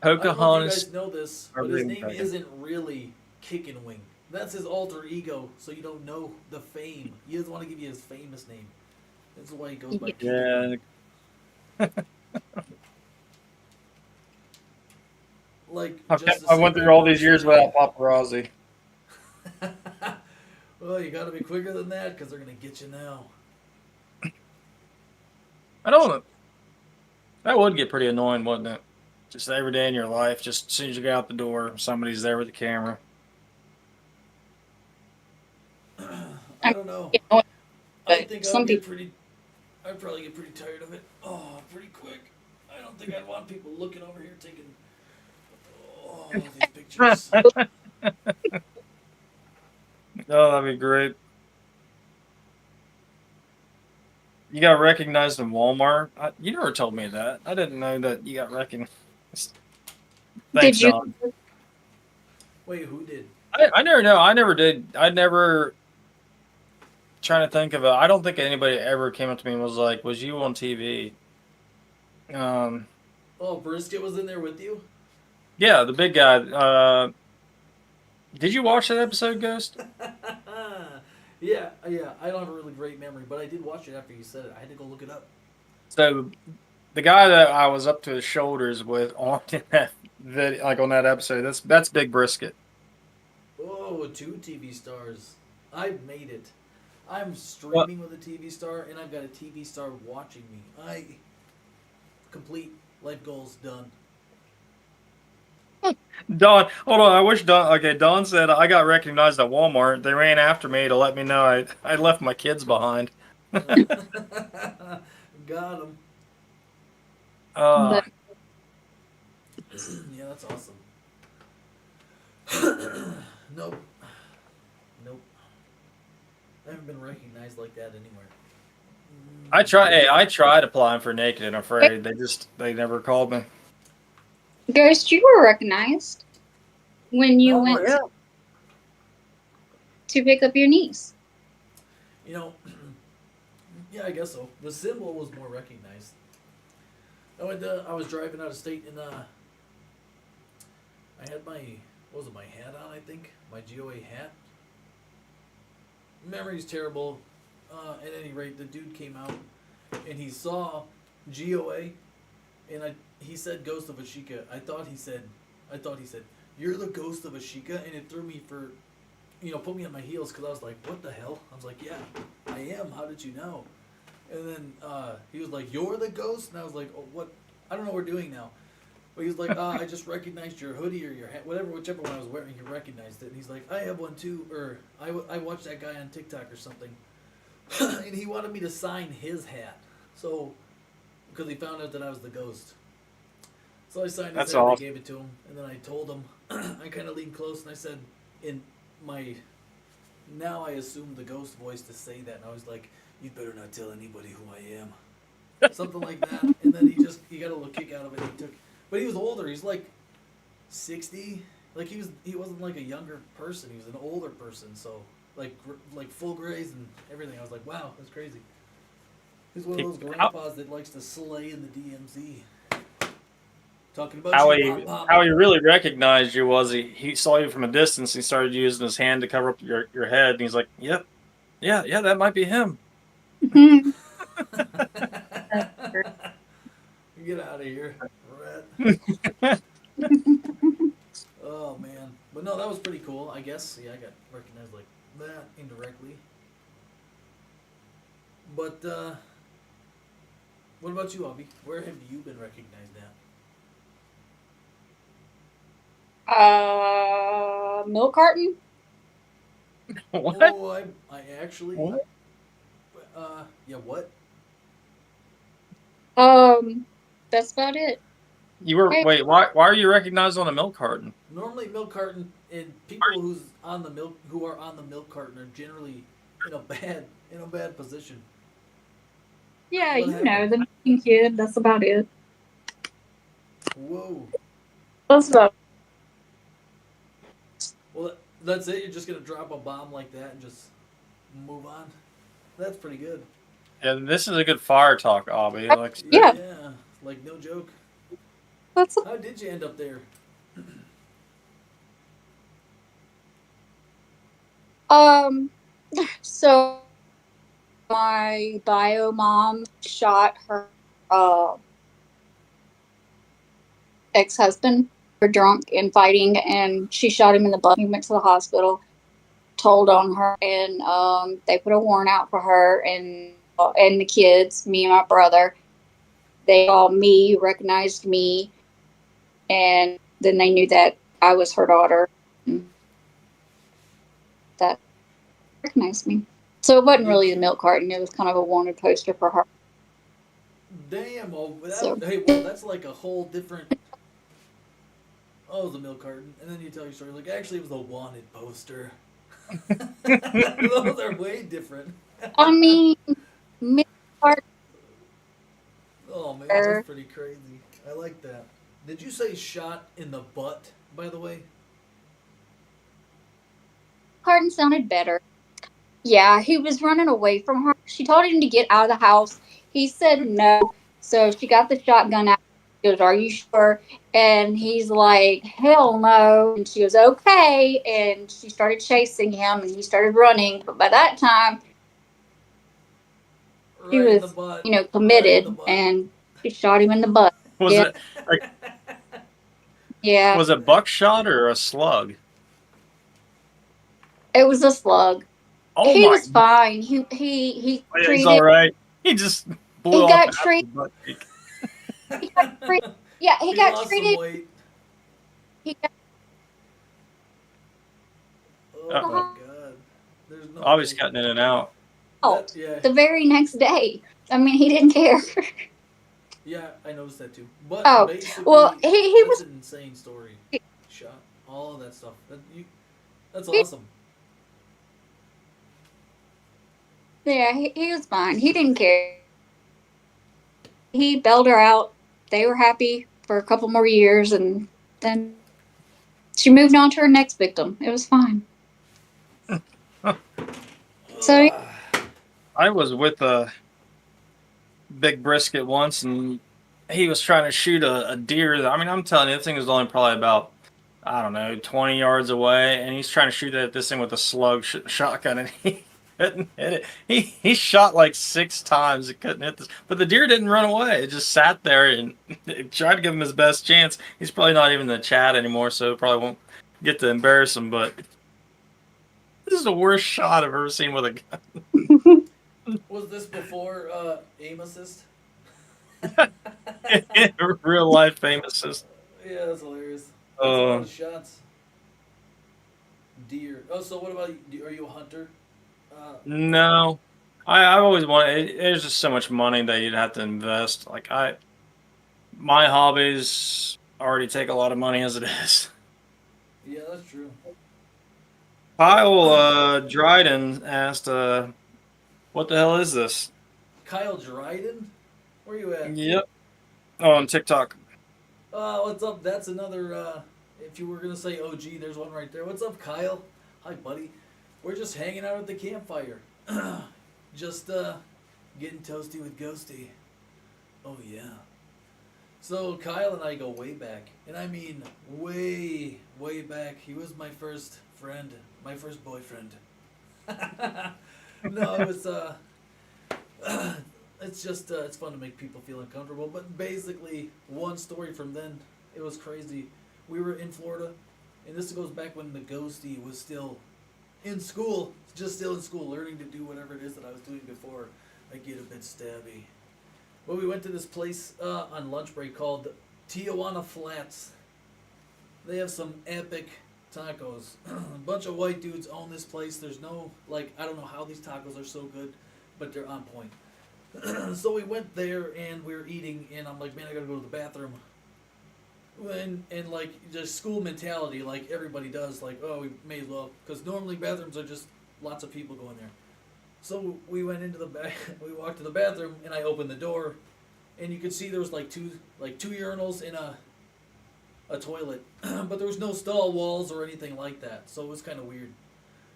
Pocahontas. You guys know this, but his name isn't really Kickin' Wing. That's his alter ego, so you don't know the fame. He doesn't want to give you his famous name. That's why he goes by Kickin' Yeah. Wing. Like, I went through all these years without paparazzi. Well, you gotta be quicker than that, because they're gonna get you now. I don't know. That would get pretty annoying, wouldn't it? Just every day in your life, just as soon as you get out the door, somebody's there with the camera. I don't know. You know, I but think some I'd probably get pretty tired of it. Oh, pretty quick. I don't think I'd want people looking over here taking these pictures. Oh, that'd be great. You got recognized in Walmart. You never told me that. I didn't know that you got recognized. Thanks, Did you? Don. Wait, who did? I never know. I never did. I never. Trying to think of it. I don't think anybody ever came up to me and was like, "Was you on TV?" Oh, Brisket was in there with you? Yeah, the big guy. Did you watch that episode, Ghost? Yeah. I don't have a really great memory, but I did watch it after you said it. I had to go look it up. So, the guy that I was up to his shoulders with on that video, like on that episode, that's Big Brisket. Oh, 2 TV stars. I've made it. I'm streaming with a TV star, and I've got a TV star watching me. Complete life goals done. Don, hold on. I wish Don. Okay, Don said I got recognized at Walmart. They ran after me to let me know I left my kids behind. Got him. Uh, Yeah, that's awesome. Nope. I haven't been recognized like that anywhere. I tried applying for Naked and Afraid. They never called me. Ghost, you were recognized when you went to pick up your niece. You know, yeah, I guess so. The symbol was more recognized. I was driving out of state and I had my hat on, I think, my GOA hat. Memory's terrible. At any rate, the dude came out and he saw GOA, and he said Ghost of Ashika. I thought he said, "You're the Ghost of Ashika," and it threw me for, put me on my heels, because I was like, "What the hell?" I was like, "Yeah, I am. How did you know?" And then he was like, "You're the ghost," and I was like, "Oh, what? I don't know what we're doing now." But he was like, "I just recognized your hoodie or your hat, whichever one I was wearing. He recognized it." And he's like, "I have one too," or I watched that guy on TikTok or something, and he wanted me to sign his hat, so because he found out that I was the ghost. So I signed his hat, and I gave it to him, and then I told him, I kind of leaned close and I said, in my, now I assume the ghost voice to say that, and I was like, "You better not tell anybody who I am." Something like that. And then he got a little kick out of it. But he was older. He's like 60. Like he wasn't like a younger person. He was an older person. So like full grays and everything. I was like, wow, that's crazy. He's one of those grandpas that likes to slay in the DMZ. Talking about how he really recognized you was he saw you from a distance. He started using his hand to cover up your head, and he's like, "Yep, yeah, that might be him." Get out of here, rat. Oh man, but no, that was pretty cool. I guess I got recognized like that indirectly. But what about you, Avi? Where have you been recognized at? Milk carton. What? Oh, I actually. What? Yeah, what? That's about it. You were wait. Why are you recognized on a milk carton? Normally, milk carton and people who are on the milk carton are generally in a bad position. Yeah, What happened? the mean kid. That's about it. Whoa. That's about. Well, that's it. You're just gonna drop a bomb like that and just move on. That's pretty good. Yeah, this is a good fire talk, Abby. Like, Yeah. Yeah, like no joke. That's. How did you end up there? Um, so my bio mom shot her ex-husband for drunk and fighting, and she shot him in the butt. He went to the hospital, told on her, and they put a warrant out for her and the kids, me and my brother. They all me recognized me, and then they knew that I was her daughter. That recognized me. So it wasn't really the milk carton. It was kind of a wanted poster for her. Damn. Oh, So hey, well, that's like a whole different. Oh, it was a milk carton, and then you tell your story like actually it was a wanted poster. Those are way different. I mean, milk Oh man, that's carton pretty crazy. I like that. Did you say shot in the butt? By the way. carton sounded better. Yeah, he was running away from her. She told him to get out of the house. He said no. So she got the shotgun out. She goes, "Are you sure?" And he's like, "Hell no." And she goes, "Okay." And she started chasing him and he started running. But by that time, he Right in the was, butt. Right in the committed butt. and she shot him in the butt. Was Yeah. it like Yeah. was it buckshot or a slug? It was a slug. Oh He my! was fine. He Yeah, he's all treated. right. He just blew He off got half the treated. butt cheek. He got treated. Yeah, he He got lost some treated. weight. He got Oh Uh my oh. god. There's no Always way. cutting in and out. out Yeah. the very next day. I mean, he didn't care. Yeah, I noticed that too. But Oh, well, basically, he that's was. an insane story. Shot all of that stuff. That's He, awesome. yeah, he was fine. He didn't care. He bailed her out. They were happy for a couple more years, and then she moved on to her next victim. It was fine. So Ugh. I was with a big brisket once, and he was trying to shoot a deer. I mean, I'm telling you, this thing was only probably about, I don't know, 20 yards away, and he's trying to shoot at this thing with a slug shotgun, and he couldn't hit it. He shot like 6 times, it couldn't hit this, but the deer didn't run away. It just sat there and tried to give him his best chance. He's probably not even in the chat anymore, so probably won't get to embarrass him. But this is the worst shot I've ever seen with a Was this before aim assist? gun. Real life famous. Yeah, that's hilarious. That's a lot Uh, of shots. Deer. Oh, so what about you? Are you a hunter? no, I've always wanted. There's just so much money that you'd have to invest. Like my hobbies already take a lot of money as it is. Yeah, that's true. Kyle Dryden asked, "What the hell is this?" Kyle Dryden? Where you at? Yep. Oh, on TikTok. What's up? That's another, if you were going to say OG, there's one right there. What's up, Kyle? Hi, buddy. We're just hanging out at the campfire. Just, getting toasty with Ghosty. Oh, yeah. So, Kyle and I go way back. And I mean, way, way back. He was my first friend. My first boyfriend. No, it was, it's just it's fun to make people feel uncomfortable. But basically, one story from then, it was crazy. We were in Florida, and this goes back when the Ghosty was still in school, just still in school, learning to do whatever it is that I was doing before I get a bit stabby. But we went to this place on lunch break called Tijuana Flats. They have some epic tacos. A bunch of white dudes own this place. There's no, like, I don't know how these tacos are so good, but they're on point. So we went there and we were eating, and I'm like, man, I gotta go to the bathroom. And like, just school mentality, like everybody does, like, oh, we may as well, because normally bathrooms are just lots of people going there. So we went into the back, we walked to the bathroom, and I opened the door, and you could see there was like two urinals in a toilet, but there was no stall walls or anything like that, so it was kind of weird.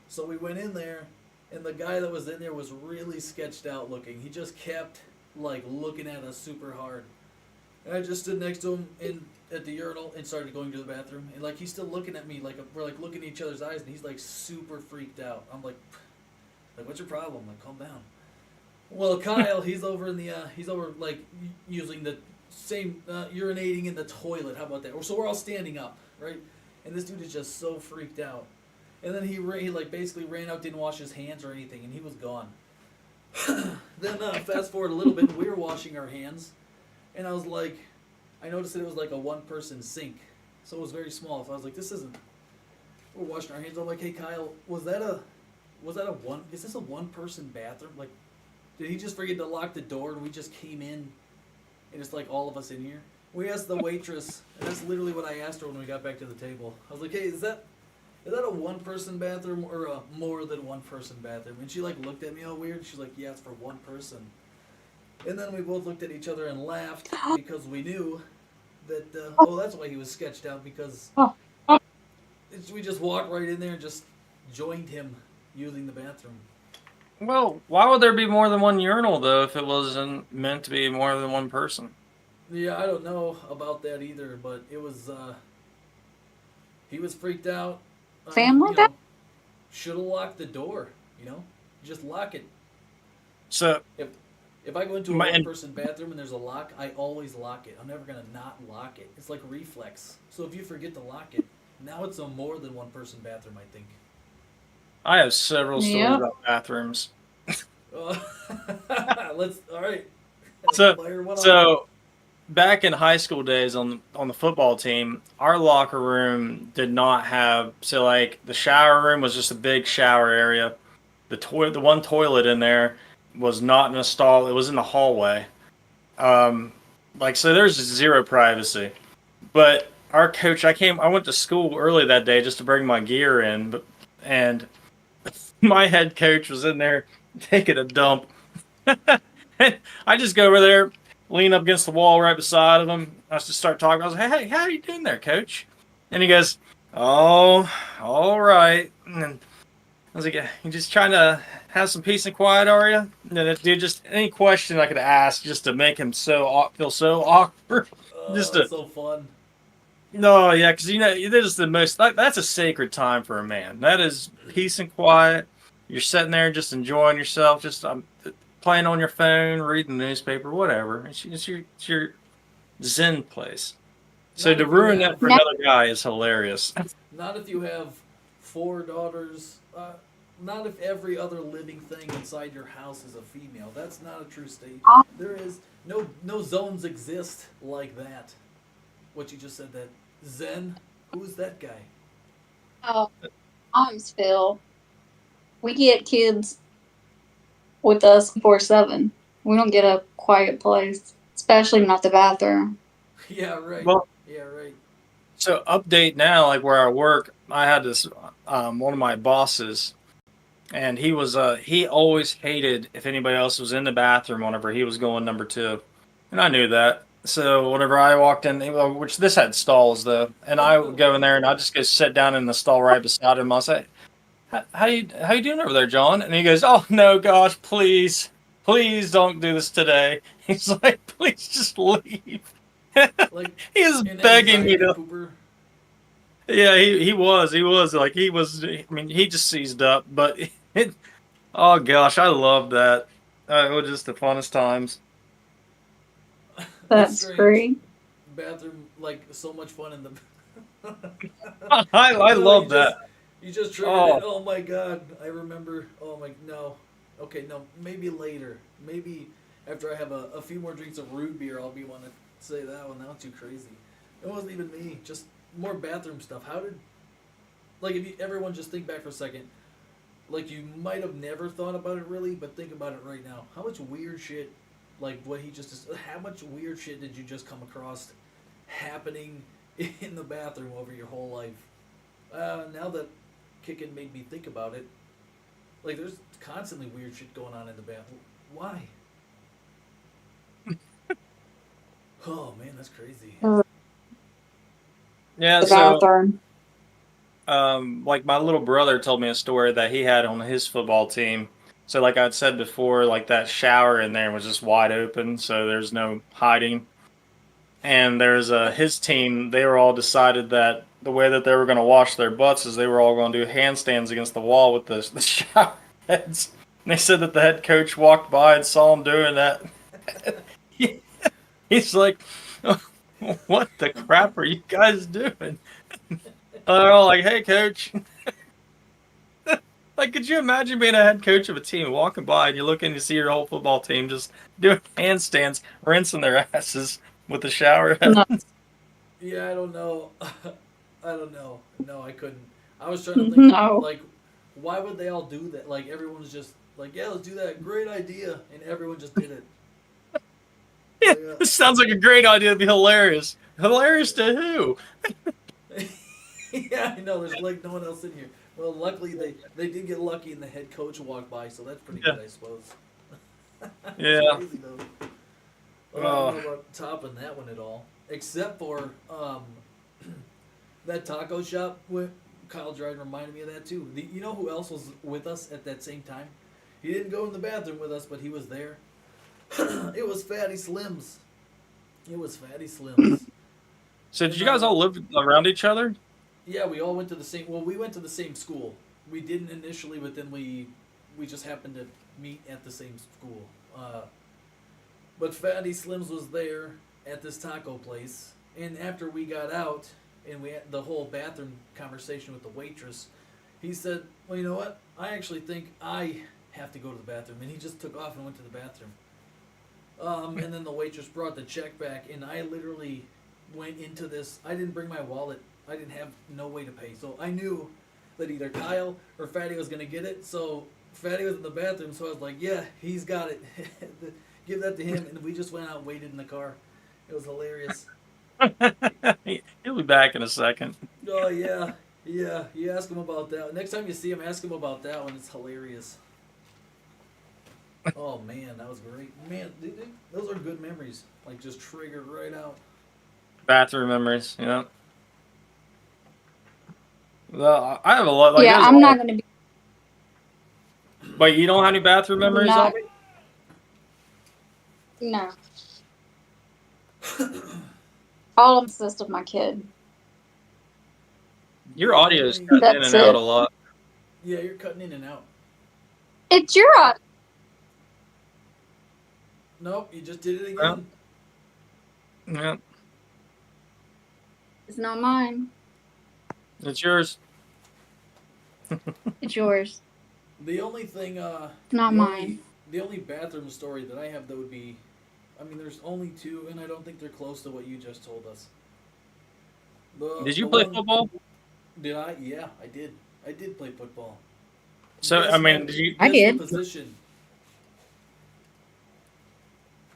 So we went in there, and the guy that was in there was really sketched out looking. He just kept like looking at us super hard. And I just stood next to him at the urinal and started going to the bathroom. And like he's still looking at me, like we're like looking at each other's eyes, and he's like super freaked out. I'm like, what's your problem? Like, calm down. Well, Kyle, he's over in the he's over like using the same urinating in the toilet. How about that? So we're all standing up, right? And this dude is just so freaked out. And then he like basically ran out, didn't wash his hands or anything, and he was gone. Then fast forward a little bit, we were washing our hands, and I was like, I noticed that it was like a one-person sink, so it was very small. So I was like, this isn't. We're washing our hands. I'm like, hey Kyle, was that a one? Is this a one-person bathroom? Like, did he just forget to lock the door and we just came in, and it's like all of us in here? We asked the waitress, and that's literally what I asked her when we got back to the table. I was like, hey, is that a one-person bathroom or a more than one-person bathroom? And she like looked at me all weird. She's like, yeah, it's for one person. And then we both looked at each other and laughed because we knew that, that's why he was sketched out, because we just walked right in there and just joined him using the bathroom. Well, why would there be more than one urinal, though, if it wasn't meant to be more than one person? Yeah, I don't know about that either, but it was, he was freaked out. Family bath? Should have locked the door, Just lock it. So, if I go into a one-person bathroom and there's a lock, I always lock it. I'm never going to not lock it. It's like reflex. So if you forget to lock it, now it's a more than one-person bathroom, I think. I have several stories about bathrooms. All right. So back in high school days on the football team, our locker room did not have, so like the shower room was just a big shower area. The one toilet in there was not in a stall. It was in the hallway. So there's zero privacy. But our coach, I went to school early that day just to bring my gear in, and my head coach was in there taking a dump. I just go over there, lean up against the wall right beside of him. I just start talking. I was like, hey, how are you doing there, coach? And he goes, oh, all right. And I was like, you just trying to have some peace and quiet, are you? And then, dude, just any question I could ask just to make him feel so awkward. That's so fun. No, yeah, because this is the most. That's a sacred time for a man. That is peace and quiet. You're sitting there just enjoying yourself, just playing on your phone, reading the newspaper, whatever. It's your Zen place. So to ruin that for another guy is hilarious. Not if you have 4 daughters. Not if every other living thing inside your house is a female. That's not a true state. There is no zones exist like that. What you just said, that Zen. Who's that guy? Oh, mom's Phil. We get kids with us 24/7. We don't get a quiet place, especially not the bathroom. Yeah, right. Well, yeah, right. So update now, like where I work, I had this one of my bosses, and he always hated if anybody else was in the bathroom whenever he was going number 2, and I knew that. So whenever I walked in, which this had stalls though, and I would go in there and I just go sit down in the stall right beside him. I'll say, how you doing over there, John? And he goes, oh no, gosh, please don't do this today. He's like, please just leave. Like, he was begging me to. Cooper. Yeah, he was like I mean, he just seized up, but oh gosh, I love that. It was just the funnest times. That's great. Bathroom, like so much fun in the. I love that. You just triggered it. Oh my god, I remember. Oh my no. Okay, no, maybe later. Maybe after I have a few more drinks of root beer, I'll be want to say that one. Now too crazy. It wasn't even me. Just more bathroom stuff. How did, like, if everyone just think back for a second. Like, you might have never thought about it really, but think about it right now. How much weird shit, like what he just, how much weird shit did you just come across happening in the bathroom over your whole life? Now that Kickin made me think about it, like, there's constantly weird shit going on in the bathroom. Why? Oh man, that's crazy. Yeah, the bathroom. Like my little brother told me a story that he had on his football team. So like I'd said before, like that shower in there was just wide open, so there's no hiding. and there's his team. They were all decided that the way that they were going to wash their butts is they were all going to do handstands against the wall with the shower heads. And they said that the head coach walked by and saw him doing that. He's like, "What the crap are you guys doing?" They're all like, "Hey, coach." Like, could you imagine being a head coach of a team, walking by and you look in, you see your whole football team just doing handstands, rinsing their asses with the shower head? No. Yeah, I don't know. I don't know. No, I couldn't. I was trying to think, No. like, why would they all do that? Like, everyone's just like, yeah, let's do that. Great idea. And everyone just did it. Yeah, Yeah. this sounds like a great idea. It'd be hilarious. Hilarious to who? Yeah, I know. There's like no one else in here. Well, luckily they did get lucky and the head coach walked by, so that's pretty Yeah. good, I suppose. It's Yeah. crazy though. Well, I don't know about topping that one at all, except for that taco shop. Kyle Dryden reminded me of that too. You know who else was with us at that same time? He didn't go in the bathroom with us, but he was there. It was Fatty Slims. It was Fatty Slims. So did you guys all live around each other? Yeah, we all went to the same. Well, we went to the same school. We didn't initially, but then we just happened to meet at the same school. But Fatty Slims was there at this taco place, and after we got out and we had the whole bathroom conversation with the waitress, he said, "Well, you know what? I actually think I have to go to the bathroom," and he just took off and went to the bathroom. And then the waitress brought the check back, and I literally went into this. I didn't bring my wallet. I didn't have no way to pay, so I knew that either Kyle or Fatty was gonna get it. So Fatty was in the bathroom, so I was like, "Yeah, he's got it. Give that to him." And we just went out and waited in the car. It was hilarious. He'll be back in a second. Oh yeah, yeah. You ask him about that. Next time you see him, ask him about that one. It's hilarious. Oh man, that was great. Man, those are good memories. Like just triggered right out. Bathroom memories, you know. Well, I have a lot. Like, Yeah, there's I'm a not lot. going to be. Wait, you don't have any bathroom memories, Not- Albie? No. All I'm obsessed with my kid. Your audio is cutting in That's and out it. a lot. Yeah, you're cutting in and out. It's your Nope, you just did it again. Yeah, It's not mine. it's yours. It's yours. The only thing, It's not the mine. only, the only bathroom story that I have that would be, I mean, there's only two, and I don't think they're close to what you just told us. Did you the play one- football? Did I? Yeah, I did. I did play football. So, Guess I mean, my- did you I guess did. The position.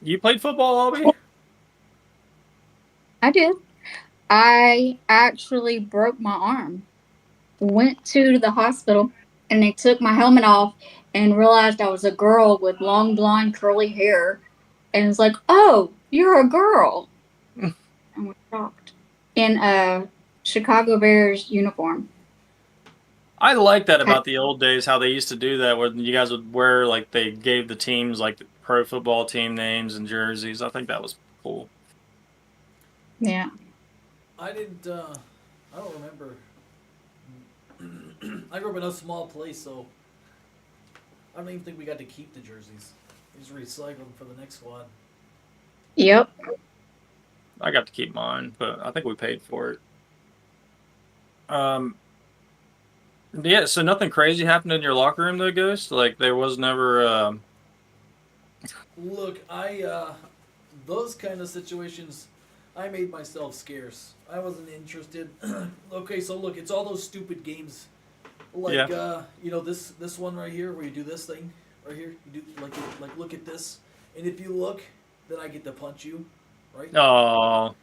you played football, Albie? I did. I actually broke my arm. Went to the hospital and they took my helmet off and realized I was a girl with long blonde curly hair. And it's like, "Oh, you're a girl." And we're shocked. In a Chicago Bears uniform. I like that about the old days, how they used to do that, where you guys would wear, like, they gave the teams, like, the pro football team names and jerseys. I think that was cool. Yeah. I didn't, I don't remember. I grew up in a small place, so I don't even think we got to keep the jerseys. We just recycled them for the next squad. Yep. I got to keep mine, but I think we paid for it. Yeah, so nothing crazy happened in your locker room, though, Ghost? Like, there was never, Look, those kind of situations, I made myself scarce. I wasn't interested. Okay, so look, it's all those stupid games, like you know this one right here where you do this thing right here. You do like look at this, and if you look, then I get to punch you, right? oh,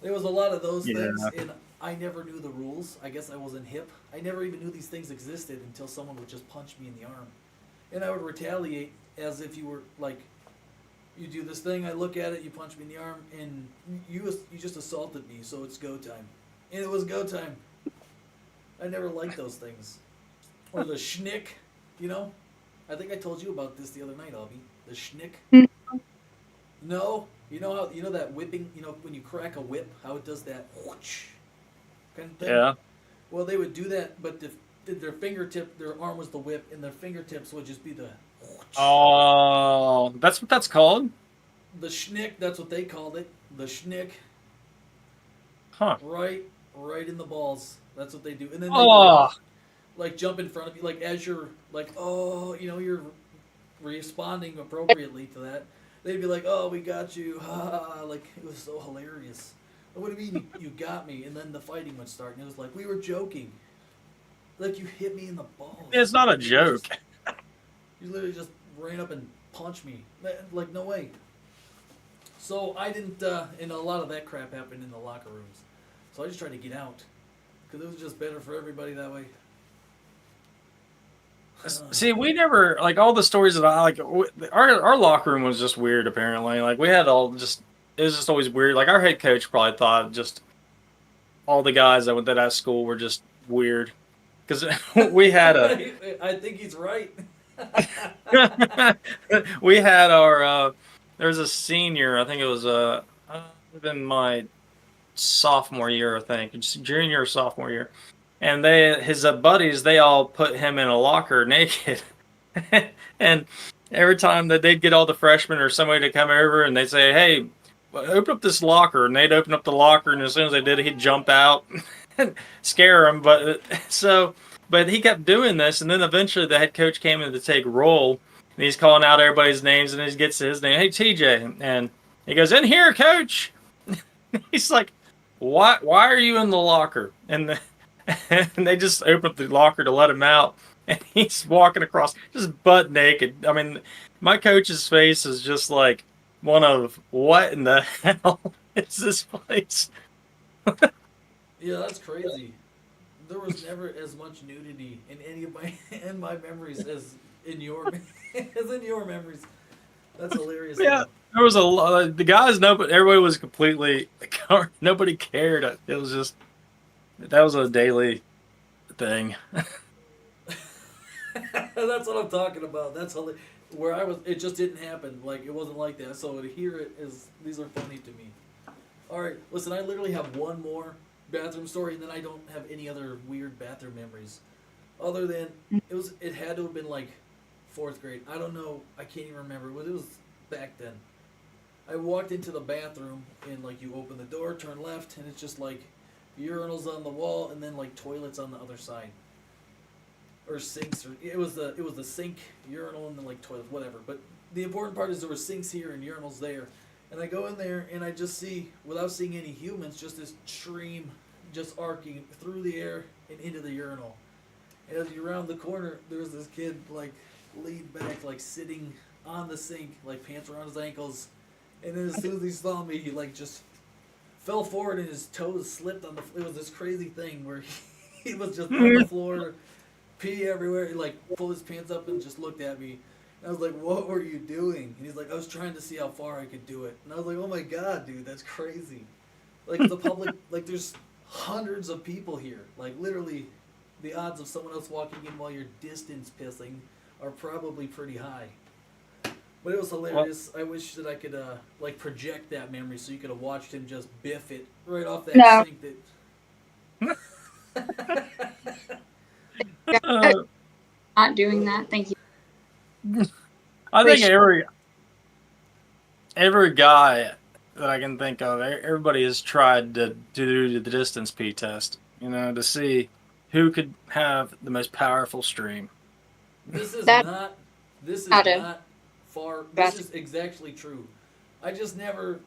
There was a lot of those Yeah. things, and I never knew the rules. I guess I wasn't hip. I never even knew these things existed until someone would just punch me in the arm, and I would retaliate as if you were like. You do this thing, I look at it, you punch me in the arm, and you just assaulted me, so it's go time. And it was go time. I never liked those things. Or the schnick, you know? I think I told you about this the other night, Albie. The schnick. No? You know how that whipping? You know when you crack a whip, how it does that whoosh kind of thing. Yeah. Well, they would do that, but their fingertip, their arm was the whip, and their fingertips would just be the whoosh. Oh, that's what that's called? The schnick. That's what they called it. The schnick. Huh. Right in the balls. That's what they do, and then they Oh. like jump in front of you, like as you're like, oh, you're responding appropriately to that. They'd be like, oh, we got you, like it was so hilarious. What do you mean you got me? And then the fighting would start, and it was like we were joking. Like you hit me in the balls. It's not a joke. You literally just ran up and punched me. Like no way. So I didn't, and a lot of that crap happened in the locker rooms. So I just tried to get out because it was just better for everybody that way. See, we never like all the stories that I like. Our locker room was just weird. Apparently, like we had all just it was just always weird. Like our head coach probably thought just all the guys that went to that school were just weird because we had a. I think he's right. We had our. There was a senior. I think it was in my sophomore year. I think just junior or sophomore year. And his buddies, they all put him in a locker naked. And every time that they'd get all the freshmen or somebody to come over and they'd say, hey, open up this locker. And they'd open up the locker. And as soon as they did, he'd jump out and scare him. But he kept doing this. And then eventually the head coach came in to take roll. And he's calling out everybody's names. And he gets to his name. Hey, TJ. And he goes, in here, coach. He's like, why are you in the locker? And they just opened up the locker to let him out, and he's walking across just butt naked. I mean, my coach's face is just like one of what in the hell is this place? Yeah, that's crazy. There was never as much nudity in any of my memories as in your memories. That's hilarious. Yeah, there was a lot. The guys know, but everybody was completely. Nobody cared. It was just. That was a daily thing. That's what I'm talking about. That's where I was. It just didn't happen. Like it wasn't like that. So to hear it these are funny to me. All right, listen. I literally have one more bathroom story, and then I don't have any other weird bathroom memories, other than it had to have been like 4th grade. I don't know. I can't even remember. But it was back then. I walked into the bathroom, and like you open the door, turn left, and it's just like. Urinals on the wall, and then like toilets on the other side, or sinks. Or it was the sink, urinal, and then like toilet, whatever. But the important part is there were sinks here and urinals there, and I go in there and I just see, without seeing any humans, just this stream just arcing through the air and into the urinal. And as you round the corner, there was this kid like leaned back, like sitting on the sink, like pants around his ankles, and then as soon as he saw me, he like just. Fell forward and his toes slipped on the. It was this crazy thing where he was just on the floor, pee everywhere. He like pulled his pants up and just looked at me. And I was like, "What were you doing?" And he's like, "I was trying to see how far I could do it." And I was like, "Oh my god, dude, that's crazy!" Like the public, like there's hundreds of people here. Like literally, the odds of someone else walking in while you're distance pissing are probably pretty high. But it was hilarious. I wish that I could like project that memory so you could have watched him just biff it right off that sink. Not doing that. Thank you. I think every guy that I can think of, everybody has tried to do the distance pee test. To see who could have the most powerful stream. This is not far. This is exactly true. I never,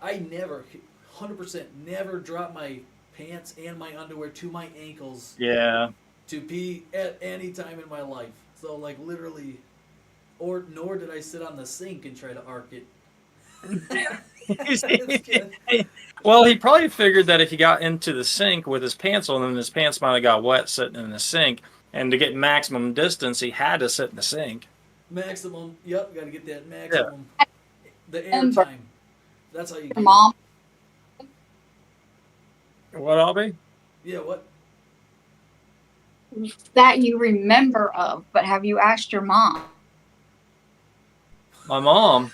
100% never dropped my pants and my underwear to my ankles. Yeah. To pee at any time in my life. So like literally, nor did I sit on the sink and try to arc it. Well, he probably figured that if he got into the sink with his pants on, then his pants might have got wet sitting in the sink. And to get maximum distance, he had to sit in the sink. Maximum. Yep, got to get that maximum. Yeah. The air time. That's how you get it. Mom. What, Albie? Yeah, what? That you remember of, but have you asked your mom? My mom?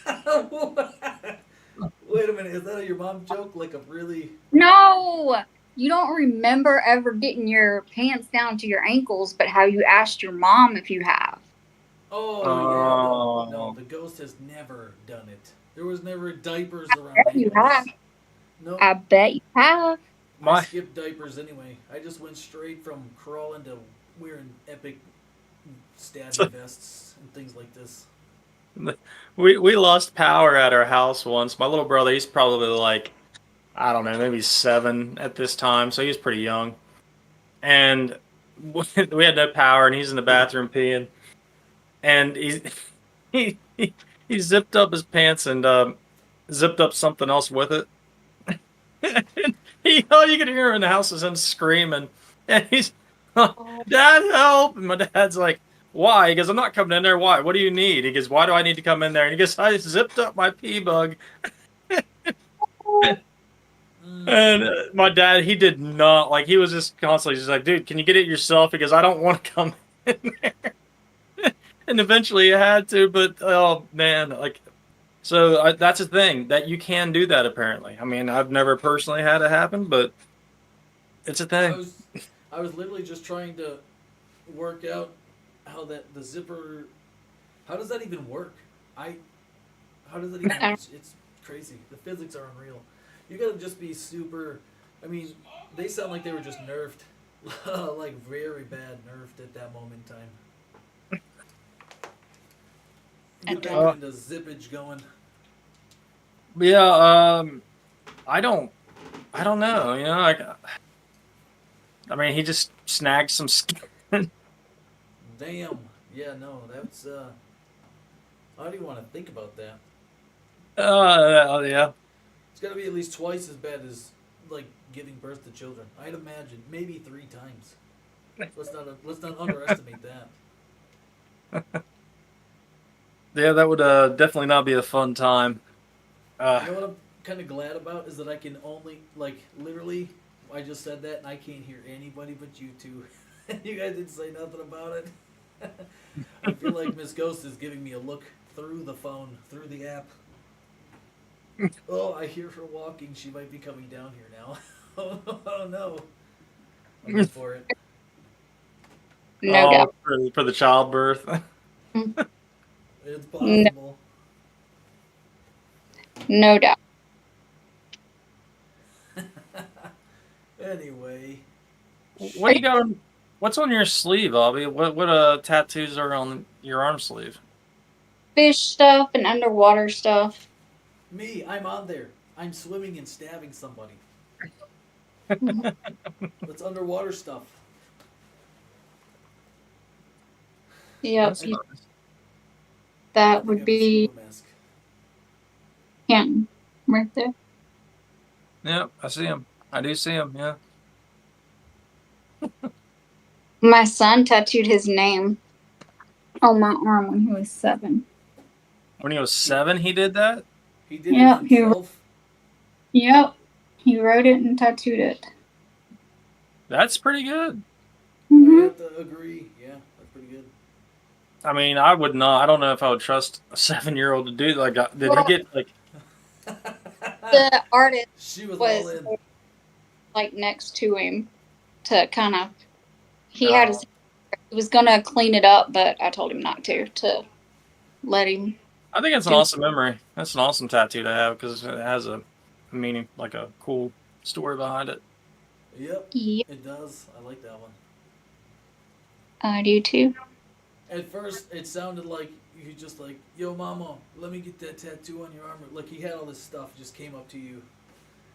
What Wait a minute, is that a your mom joke? Like a really? No, you don't remember ever getting your pants down to your ankles, but how you asked your mom if you have. Oh yeah, no, Oh, the ghost has never done it. There was never diapers Bet around you have. anyways. Nope. I bet you have. I my skipped diapers anyway. I just went straight from crawling to wearing epic stabby vests and things like this. we lost power at our house once. My little brother, he's probably like, I don't know, maybe 7 at this time, so he's pretty young. And we had no power, and he's in the bathroom peeing, and he zipped up his pants and zipped up something else with it. All you could hear in the house is him screaming, and he's, "Dad, help!" And my dad's like, "Why?" He goes, "I'm not coming in there. Why? What do you need?" He goes, "Why do I need to come in there?" And he goes, "I zipped up my pee bug." And my dad, he did not like. He was just constantly just like, "Dude, can you get it yourself?" Because I don't want to come in there. And eventually, he had to, but oh man, like, so that's a thing that you can do that. Apparently, I mean, I've never personally had it happen, but it's a I thing. was, I was literally just trying to work out how the zipper. How does that even work? I. How does that even? It's crazy. The physics are unreal. You gotta just be super. I mean, they sound like they were just nerfed, like very bad nerfed at that moment in time. Get that Uh, kind of zippage going. yeah, I don't, I don't know. I mean, he just snagged some skin. Damn. Yeah, no, that's I don't even want to think about that. Yeah. It's got to be at least twice as bad as like giving birth to children. I'd imagine maybe 3 times. Let's not underestimate that. Yeah, that would definitely not be a fun time. You know what I'm kind of glad about is that I can only like literally. I just said that and I can't hear anybody but you two. You guys didn't say nothing about it. I feel like Miss Ghost is giving me a look through the phone, through the app. Oh, I hear her walking. She might be coming down here now. Oh no. I'm good for it. No Oh, doubt. for the childbirth. It's No, possible. no doubt. Anyway, What you got on? What's on your sleeve, Abby? What tattoos are on your arm sleeve? Fish stuff and underwater stuff. me, I'm on there. I'm swimming and stabbing somebody. That's underwater stuff. Yep, That's And nice. I that think I would have a be scuba mask. him right there. Yeah, I see him. I do see him. Yeah. My son tattooed his name on my arm when he was 7. When he was He, 7, he did that. he did it Yep, himself. he wrote it and tattooed it. That's pretty good. I Hmm. have to agree. Yeah, that's pretty good. I mean, I would not. I don't know if I would trust a 7-year-old to do like. Did he Well, get like? the artist She was all was in. like next to him to kind of. He had Uh, his. He was gonna clean it up, but I told him not to let him I think it's an do. awesome memory. That's an awesome tattoo to have because it has a meaning, like a cool story behind it. Yep, Yeah, it does. I like that one. I do too. At first, it sounded like you just like, yo, mama, let me get that tattoo on your arm. Like he had all this stuff, just came up to you.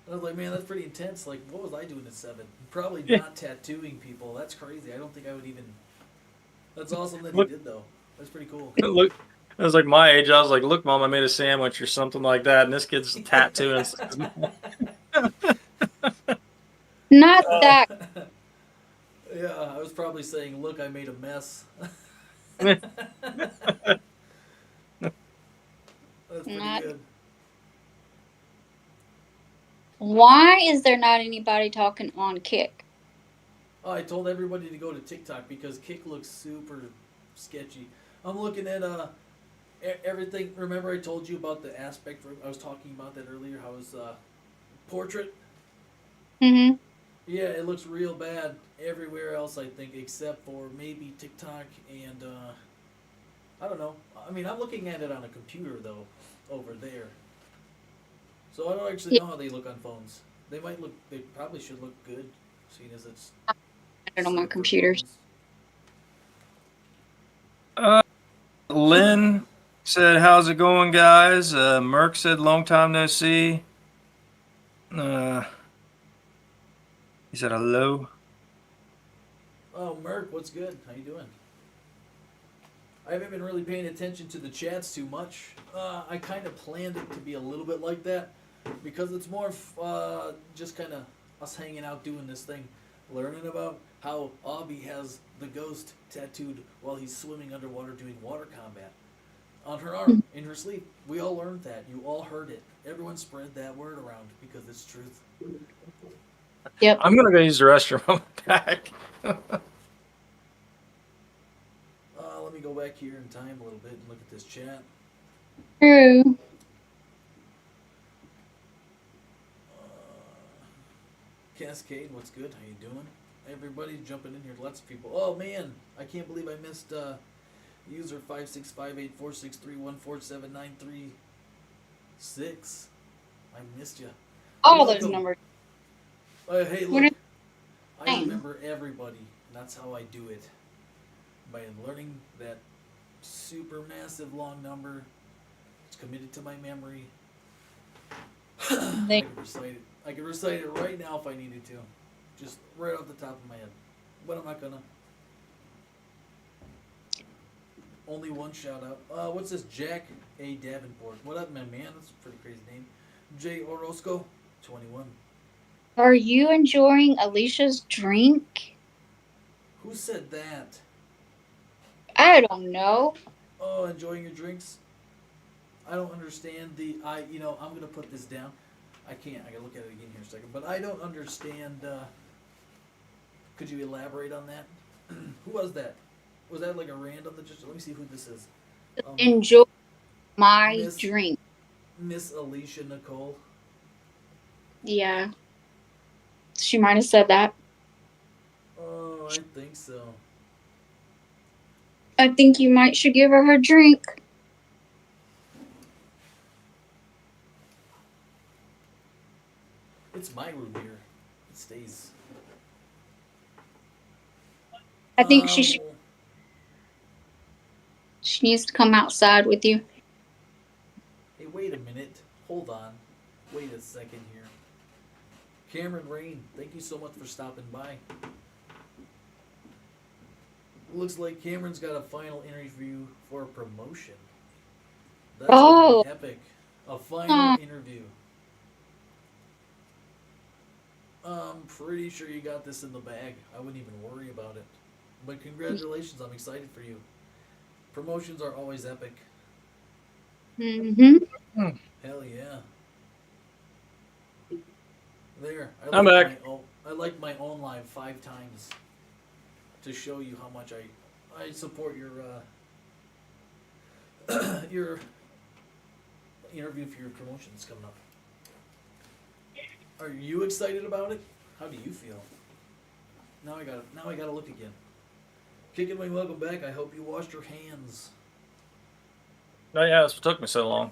And I was like, man, that's pretty intense. Like, what was I doing at 7? Probably Yeah. not tattooing people. That's crazy. I don't think I would even. That's awesome that he Look, did, though. That's pretty cool. look. It was like my age. I was like, "Look, mom, I made a sandwich or something like that," and this kid's tattooing. Not that. Yeah, I was probably saying, look, I made a mess. That's pretty Not. good. Why is there not anybody talking on Kick? Oh, I told everybody to go to TikTok because Kick looks super sketchy. I'm looking at everything. Remember, I told you about the aspect. I was talking about that earlier. How his portrait. Mm-hmm. Yeah, it looks real bad everywhere else. I think, except for maybe TikTok and I don't know. I mean, I'm looking at it on a computer though, over there. So I don't actually Yeah, know how they look on phones. They might look. They probably should look good, seeing as it's I don't know set my up for computers. phones. Uh, Lynn said, "How's it going, guys?" Merc said, "Long time no see." Uh, he said, "Hello." Oh, Merc, what's good? How you doing? I haven't been really paying attention to the chats too much. I kind of planned it to be a little bit like that because it's more just kind of us hanging out doing this thing, learning about how Abby has the ghost tattooed while he's swimming underwater doing water combat on her arm, in her sleep. We all learned that. You all heard it. Everyone spread that word around because it's truth. Yep. I'm gonna go use the restroom. I'm back. Let me go back here in time a little bit and look at this chat. True. Cascade, what's good? How you doing? Everybody's jumping in here. Lots of people. Oh man, I can't believe I missed user 5658463147936. I missed you. All those Welcome. numbers. Hey, What look. are I they? remember everybody. That's how I do it. By learning that super massive long number. It's committed to my memory. I They can recite it. I can recite it right now if I needed to. Just right off the top of my head. But I'm not gonna. Only one shout out. What's this? Jack A. Davenport. What up, my man? That's a pretty crazy name. J. Orozco, 21. Are you enjoying Alicia's drink? Who said that? I don't know. Oh, enjoying your drinks? I don't understand I'm gonna put this down. I can't. I gotta look at it again here in a second. But I don't understand. Could you elaborate on that? Who was that? Was that like a random that just? Let me see who this is. Enjoy my Miss drink. Miss Alicia Nicole. Yeah, she might have said that. Oh, I think so. I think you might should give her drink. It's my room here. It stays. I think she needs to come outside with you. Hey, wait a minute. Hold on. Wait a second here. Cameron Rain, thank you so much for stopping by. Looks like Cameron's got a final interview for a promotion. That's gonna be epic. A final interview. I'm pretty sure you got this in the bag. I wouldn't even worry about it. But congratulations, I'm excited for you. Promotions are always epic. Mm-hmm. Hell yeah. There. I'm back. I like my own live 5 times to show you how much I support your your interview for your promotions coming up. Are you excited about it? How do you feel? Now I gotta look again. Kicking Wing, welcome back. I hope you washed your hands. Oh yeah, that's what took me so long.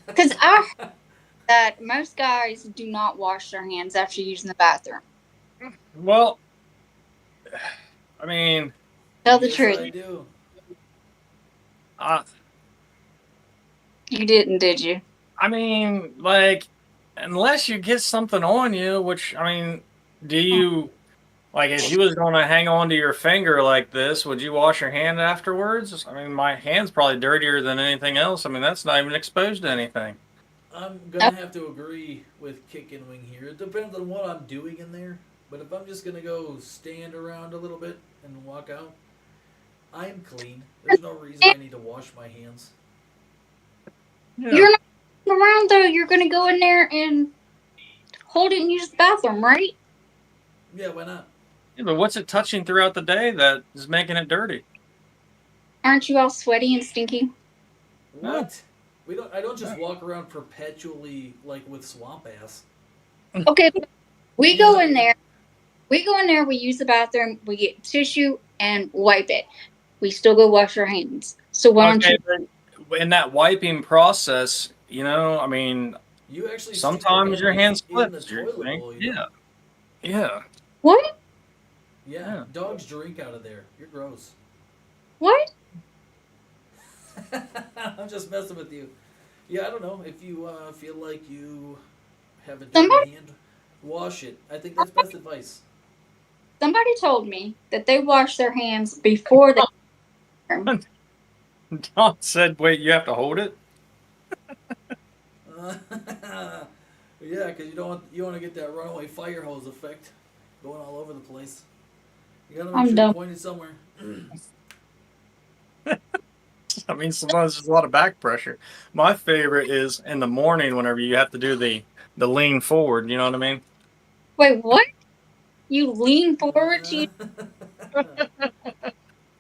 Because I heard that most guys do not wash their hands after using the bathroom. Well, I mean, Tell the Yes, truth. I do. You didn't, did you? I mean, like, unless you get something on you, which I mean, do you like if you was going to hang on to your finger like this, would you wash your hand afterwards? I mean, my hand's probably dirtier than anything else. I mean, that's not even exposed to anything. I'm gonna have to agree with Kick and Wing here. It depends on what I'm doing in there. But if I'm just gonna go stand around a little bit and walk out, I'm clean. There's no reason I need to wash my hands. Yeah. You're not around though. You're gonna go in there and hold it and use the bathroom, right? Yeah, why not? Yeah, but what's it touching throughout the day that is making it dirty? Aren't you all sweaty and stinky? What? We don't. I don't just walk around perpetually like with swamp ass. Okay, we You know go what I in mean? there. We go in there. We use the bathroom. We get tissue and wipe it. We still go wash our hands. So why don't Okay, you? but in that wiping process, you know, I mean, You actually stick your sometimes hand your like hand in the slips. You toilet think? bowl, you know? Yeah, yeah, What? Yeah. yeah. Dogs drink out of there. You're gross. What? I'm just messing with you. Yeah, I don't know if you feel like you have a dirty Somebody, hand, wash it. I think that's best advice. somebody told me that they wash their hands before they. Don said, "Wait, you have to hold it." Uh, yeah, because you want to get that runaway fire hose effect going all over the place. You gotta make I'm sure you're done. pointed somewhere. I mean, sometimes there's a lot of back pressure. My favorite is in the morning whenever you have to do the lean forward. You know what I mean? Wait, what? You lean forward to you? Uh,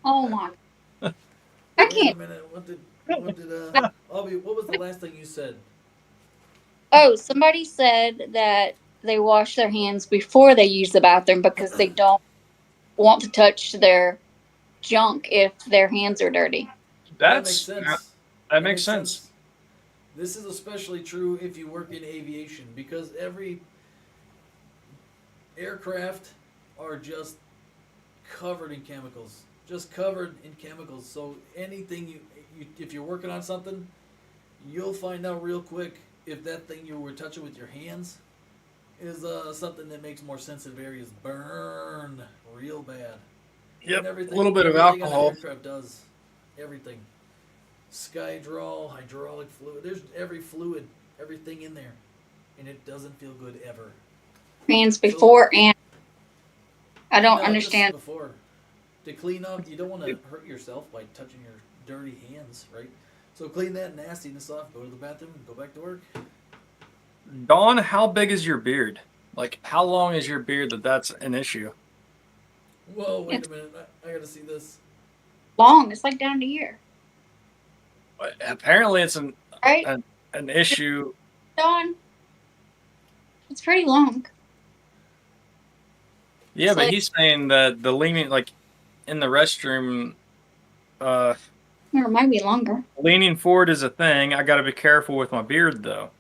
Oh my! I wait a can't. minute. Albie, what was the last thing you said? Oh, somebody said that they wash their hands before they use the bathroom because they don't want to touch their junk if their hands are dirty. Well, that makes That's sense. that That makes makes sense. sense. This is especially true if you work in aviation because every aircraft are just covered in chemicals. Just covered in chemicals. So anything if you're working on something, you'll find out real quick if that thing you were touching with your hands is something that makes more sensitive areas burn real bad. And Yep, a little bit of everything on an alcohol. aircraft does. Everything. Skydraw, hydraulic fluid. There's every fluid, everything in there. And it doesn't feel good ever. Hands So, before and I don't no, just understand. before. To clean up, you don't want to hurt yourself by touching your dirty hands, right? So clean that nastiness off, go to the bathroom, and go back to work. Dawn, how big is your beard? Like, how long is your beard that's an issue? Whoa, wait It's a minute. I gotta see this. long. It's like down to here, Apparently, it's right? an issue. Dawn, it's pretty long. Yeah, It's but like, he's saying that the leaning, like in the restroom, uh, or it might be longer. leaning forward is a thing. I got to be careful with my beard, though.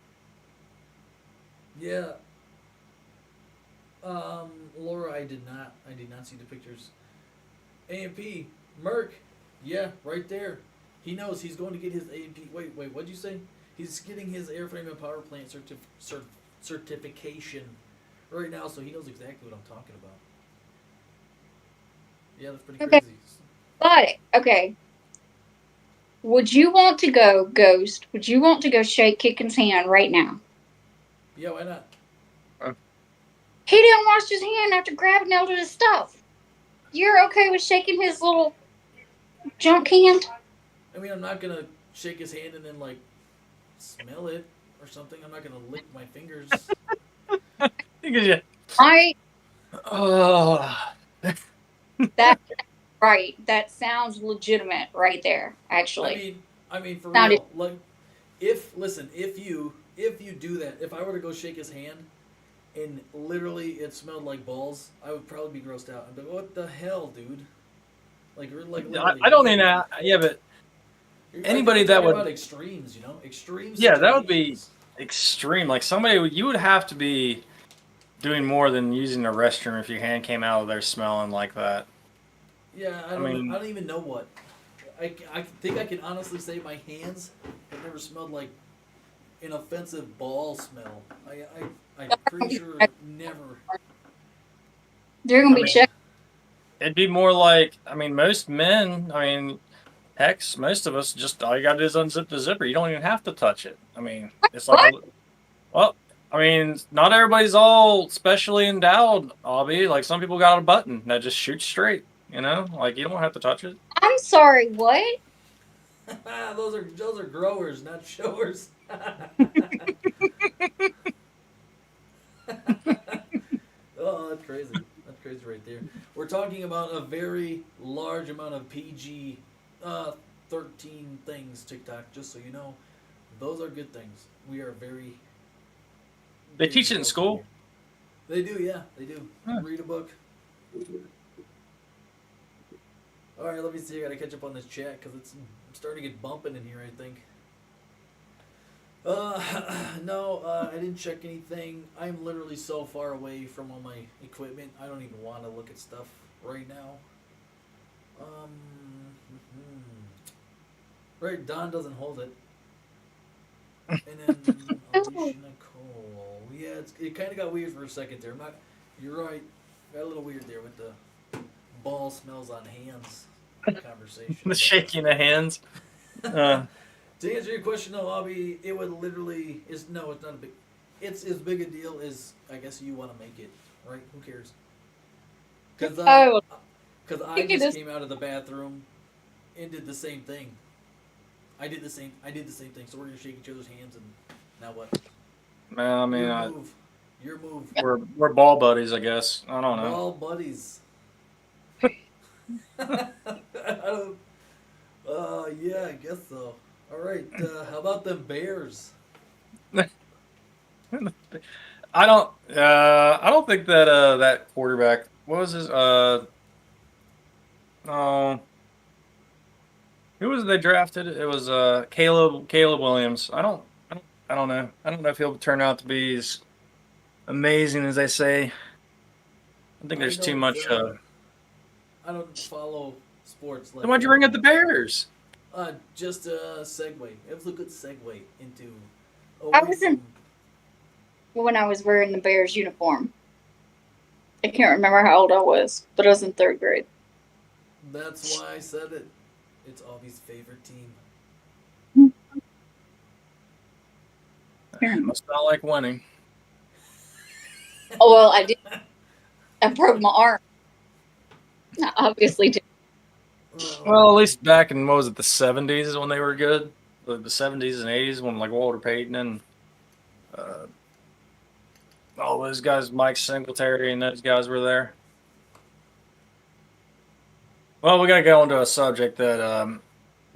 Yeah. Laura, I did not see the pictures. A&P, Merc, yeah, right there. He knows he's going to get his A&P. Wait, what'd you say? He's getting his airframe and power plant certification right now, so he knows exactly what I'm talking about. Yeah, that's pretty Okay, crazy. got it. Okay. Would you want to go, Ghost? Would you want to go shake Kicken's hand right now? Yeah, why not? He didn't wash his hand after grabbing all of his stuff. You're okay with shaking his little junk hand? I mean, I'm not gonna shake his hand and then like smell it or something. I'm not gonna lick my fingers. Because you, I oh, that right. That sounds legitimate right there. I Actually, mean, for sounded real. Like, if you do that, if I were to go shake his hand and literally it smelled like balls, I would probably be grossed out. I'd be like, what the hell, dude? Like literally. I don't even. Yeah, but I think anybody we're that talking would, about extremes, you know, extreme yeah, that would be situations. extreme. Like you would have to be doing more than using the restroom if your hand came out of there smelling like that. Yeah, I I mean, don't even know what. I think I can honestly say my hands have never smelled like an offensive ball smell. I'm pretty sure never. they're gonna I be mean, checked. it'd be more like, I mean, most men, I mean, heck, most of us just all you got to do is unzip the zipper. You don't even have to touch it. I mean, it's like What? well, I mean, not everybody's all specially endowed, Obby. Like some people got a button that just shoots straight. You know, like you don't have to touch it. I'm sorry. What? Those are growers, not showers. Oh, that's crazy. That's crazy right there. We're talking about a very large amount of PG 13 things TikTok. Just so you know, those are good things. We are very. They very teach it in healthy school. here. They do, yeah, they do. Huh. Read a book. All right, let me see. I gotta catch up on this chat because it's starting to get bumping in here. I think. No, I didn't check anything. I'm literally so far away from all my equipment. I don't even want to look at stuff right now. Right, Don doesn't hold it. And then Alicia Nicole. Yeah, it kind of got weird for a second there. You're right. Got a little weird there with the ball smells on hands conversation. The shaking of hands. To answer your question, though, Abby, it would literally it's not a big. It's as big a deal as I guess you want to make it, right? Who cares? Because Oh, I think it just is- came out of the bathroom and did the same thing. I did the same thing. So we're gonna shake each other's hands, and now what? Man, I mean, Your move. we're ball buddies, I guess. I don't know. Ball buddies. I don't. Yeah, I guess so. All right. How about them Bears? I don't think that that quarterback. What was his? Oh, who was it they drafted? It was Caleb Williams. I don't know. I don't know if he'll turn out to be as amazing as they say. I think there's too much. I don't follow sports like. Then why'd you bring up the Bears? Just a segue. It was a good segue into. I was in when I was wearing the Bears uniform. I can't remember how old I was, but I was in 3rd grade. That's why I said it. It's Aubie's favorite team. Must not like winning. Oh well, I did. I broke my arm. I obviously did. Well, at least back in what was it, the 70s is when they were good. The 70s and 80s when like Walter Payton and all those guys, Mike Singletary and those guys were there. Well, we gotta go into a subject that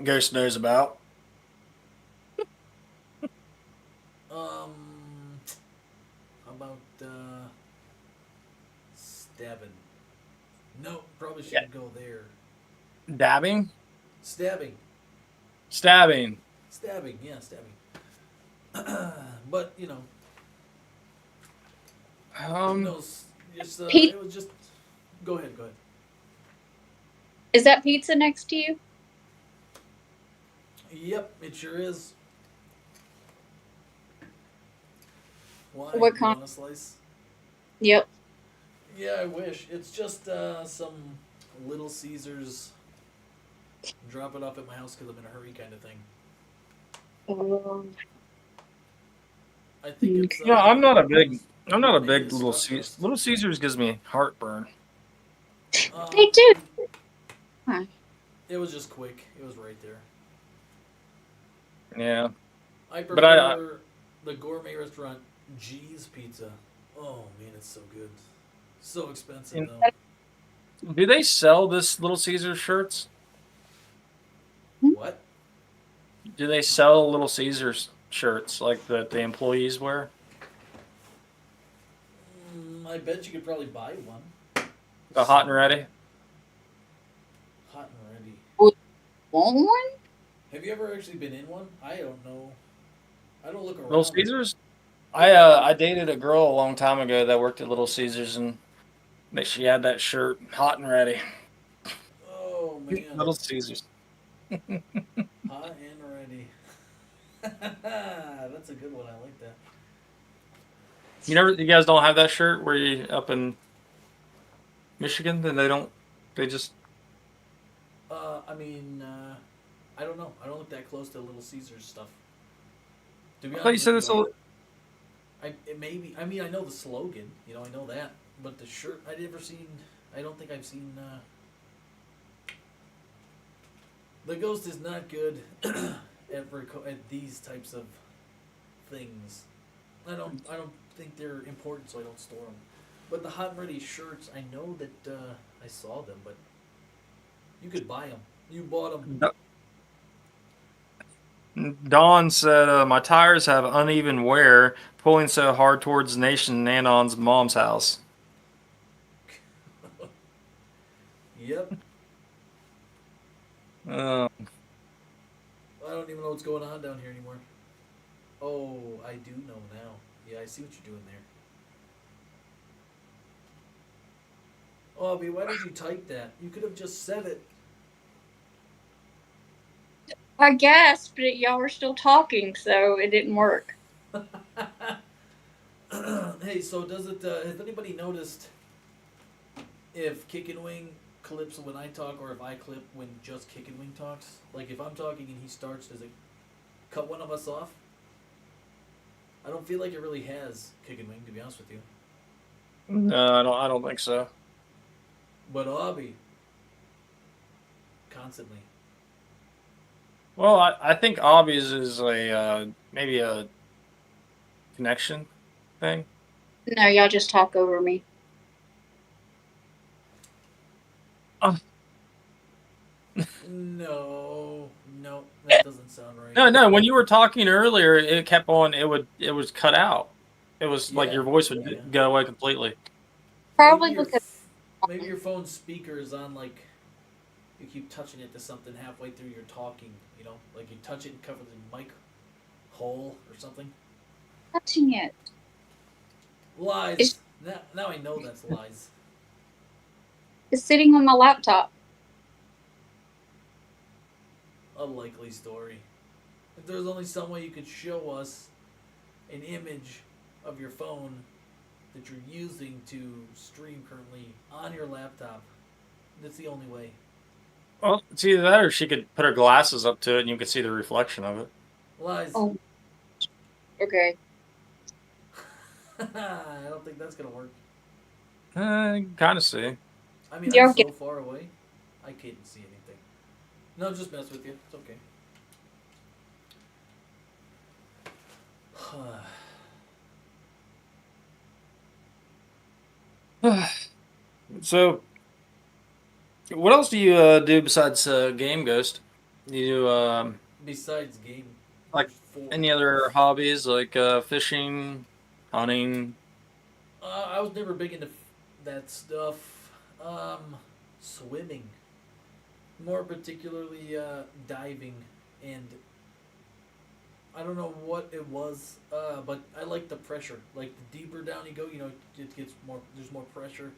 Ghost knows about. How about stabbing? No, probably shouldn't go there. Dabbing? Stabbing. Stabbing. Stabbing, yeah, stabbing. But you know, just Pete- it was just. Go ahead. Is that pizza next to you? Yep, it sure is. Why? What You kind? want a slice? Yep. Yeah, I wish. It's just some Little Caesars. Drop it off at my house because I'm in a hurry, kind of thing. I think it's. Yeah, I'm not a big maybe Little stuffed Caesars. crust. Little Caesars gives me heartburn. They do. It was just quick. It was right there. Yeah. I But prefer the gourmet restaurant G's Pizza. Oh man, it's so good. So expensive though. Do they sell this Little Caesars shirts? What? Do they sell Little Caesars shirts like that the employees wear? I bet you could probably buy one. The hot and ready? Hot and ready. Want one? Have you ever actually been in one? I don't know. I don't look around. Little Caesars? I dated a girl a long time ago that worked at Little Caesars and she had that shirt, hot and ready. Oh man. Little Caesars. Hot and ready. That's a good one. I like that. You guys don't have that shirt where you up in Michigan? Then they just. I don't know. I don't look that close to Little Caesars stuff. To be I thought you said it's a. It may be. I mean, I know the slogan. You know, I know that. But the shirt, I don't think I've seen. The Ghost is not good at these types of things. I don't think they're important, so I don't store them. But the hot and ready shirts, I know that I saw them, but you could buy them. You bought them. Dawn said, my tires have uneven wear, pulling so hard towards Nation Nanon's mom's house. Yep. Uh, I don't even know what's going on down here anymore. Oh, I do know now. Yeah, I see what you're doing there. Obby, why did you type that? You could have just said it. I guess, but y'all were still talking, so it didn't work. Hey, so does it? Has anybody noticed if Kick and Wing clips when I talk, or if I clip when just Kick and Wing talks? Like if I'm talking and he starts, does it cut one of us off? I don't feel like it really has Kick and Wing, to be honest with you. no, I don't think so. But Obby, constantly. Well, I think Obby's is a maybe a connection thing. No, y'all just talk over me. No, that doesn't sound right. No. When you were talking earlier, it kept on. It was cut out. It was like your voice would go away completely. Probably maybe because maybe your phone's speaker is on, like you keep touching it to something halfway through your talking. You know, like you touch it and cover the mic hole or something. touching it. Lies. Now I know that's lies. It's sitting on my laptop. A likely story. If there's only some way you could show us an image of your phone that you're using to stream currently on your laptop, that's the only way. Well, it's either that or she could put her glasses up to it and you could see the reflection of it. Lies. Oh. Okay. I don't think that's gonna work. Kind of see. I mean, Yeah, I'm okay. so far away, I can't see anything. No, just mess with you. It's okay. So, what else do you do besides game Ghost? You Besides game, like there's four. any other hobbies like fishing, hunting? I was never big into that stuff. Swimming, more particularly diving, and I don't know what it was, but I like the pressure. Like the deeper down you go, it gets more. There's more pressure.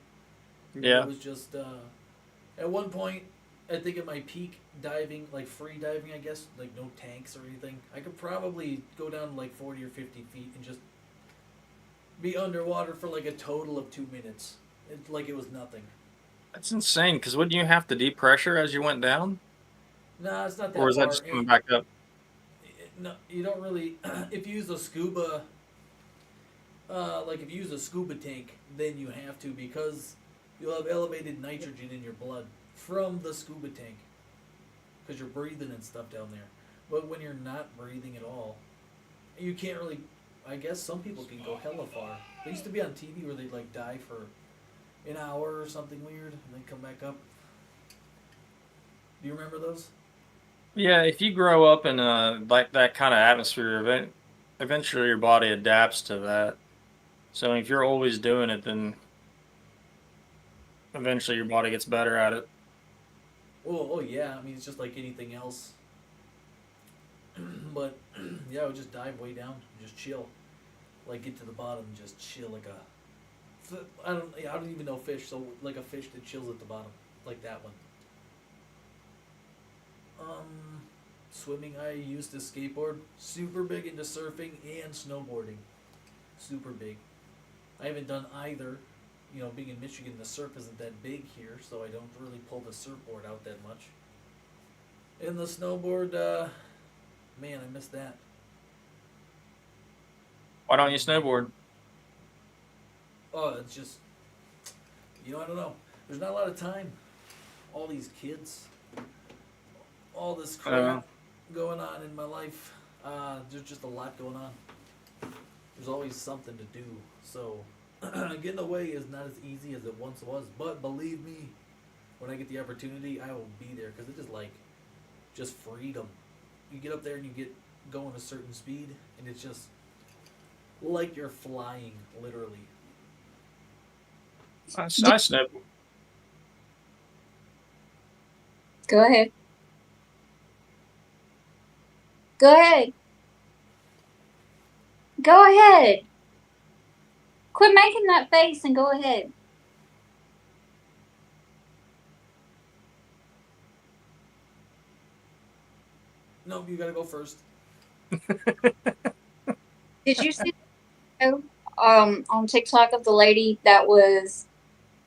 Yeah. It was just at one point, I think at my peak diving, like free diving, I guess, like no tanks or anything, I could probably go down to like 40 or 50 feet and just be underwater for like a total of 2 minutes. Like it was nothing. That's insane. Because wouldn't you have to depressure as you went down, Nah, it's not or that is that far. just coming back up? No, you don't really. If you use a scuba, like if you use a scuba tank, then you have to, because you'll have elevated nitrogen in your blood from the scuba tank, because you're breathing and stuff down there. But when you're not breathing at all, you can't really. I guess some people can go hella far. They used to be on TV where they'd like dive for an hour or something weird and then come back up. Do you remember those? Yeah, if you grow up in like that kind of atmosphere, eventually your body adapts to that. So if you're always doing it, then eventually your body gets better at it. Oh yeah. I mean, it's just like anything else. But yeah, I would just dive way down and just chill, like get to the bottom, and just chill like a. I don't even know fish, so like a fish that chills at the bottom, like that one. Swimming. I used to skateboard. Super big into surfing and snowboarding. Super big. I haven't done either. You know, being in Michigan, the surf isn't that big here, so I don't really pull the surfboard out that much. And the snowboard, man, I missed that. Why don't you snowboard? Oh, it's just, I don't know. There's not a lot of time. All these kids, all this crap going on in my life. There's just a lot going on. There's always something to do. So, getting away is not as easy as it once was. But believe me, when I get the opportunity, I will be there, because it is like just freedom. You get up there and you get going a certain speed, and it's just like you're flying, literally. I snowboard. Go ahead. Go ahead. Go ahead. Quit making that face and go ahead. No, you gotta go first. Did you see the on TikTok of the lady that was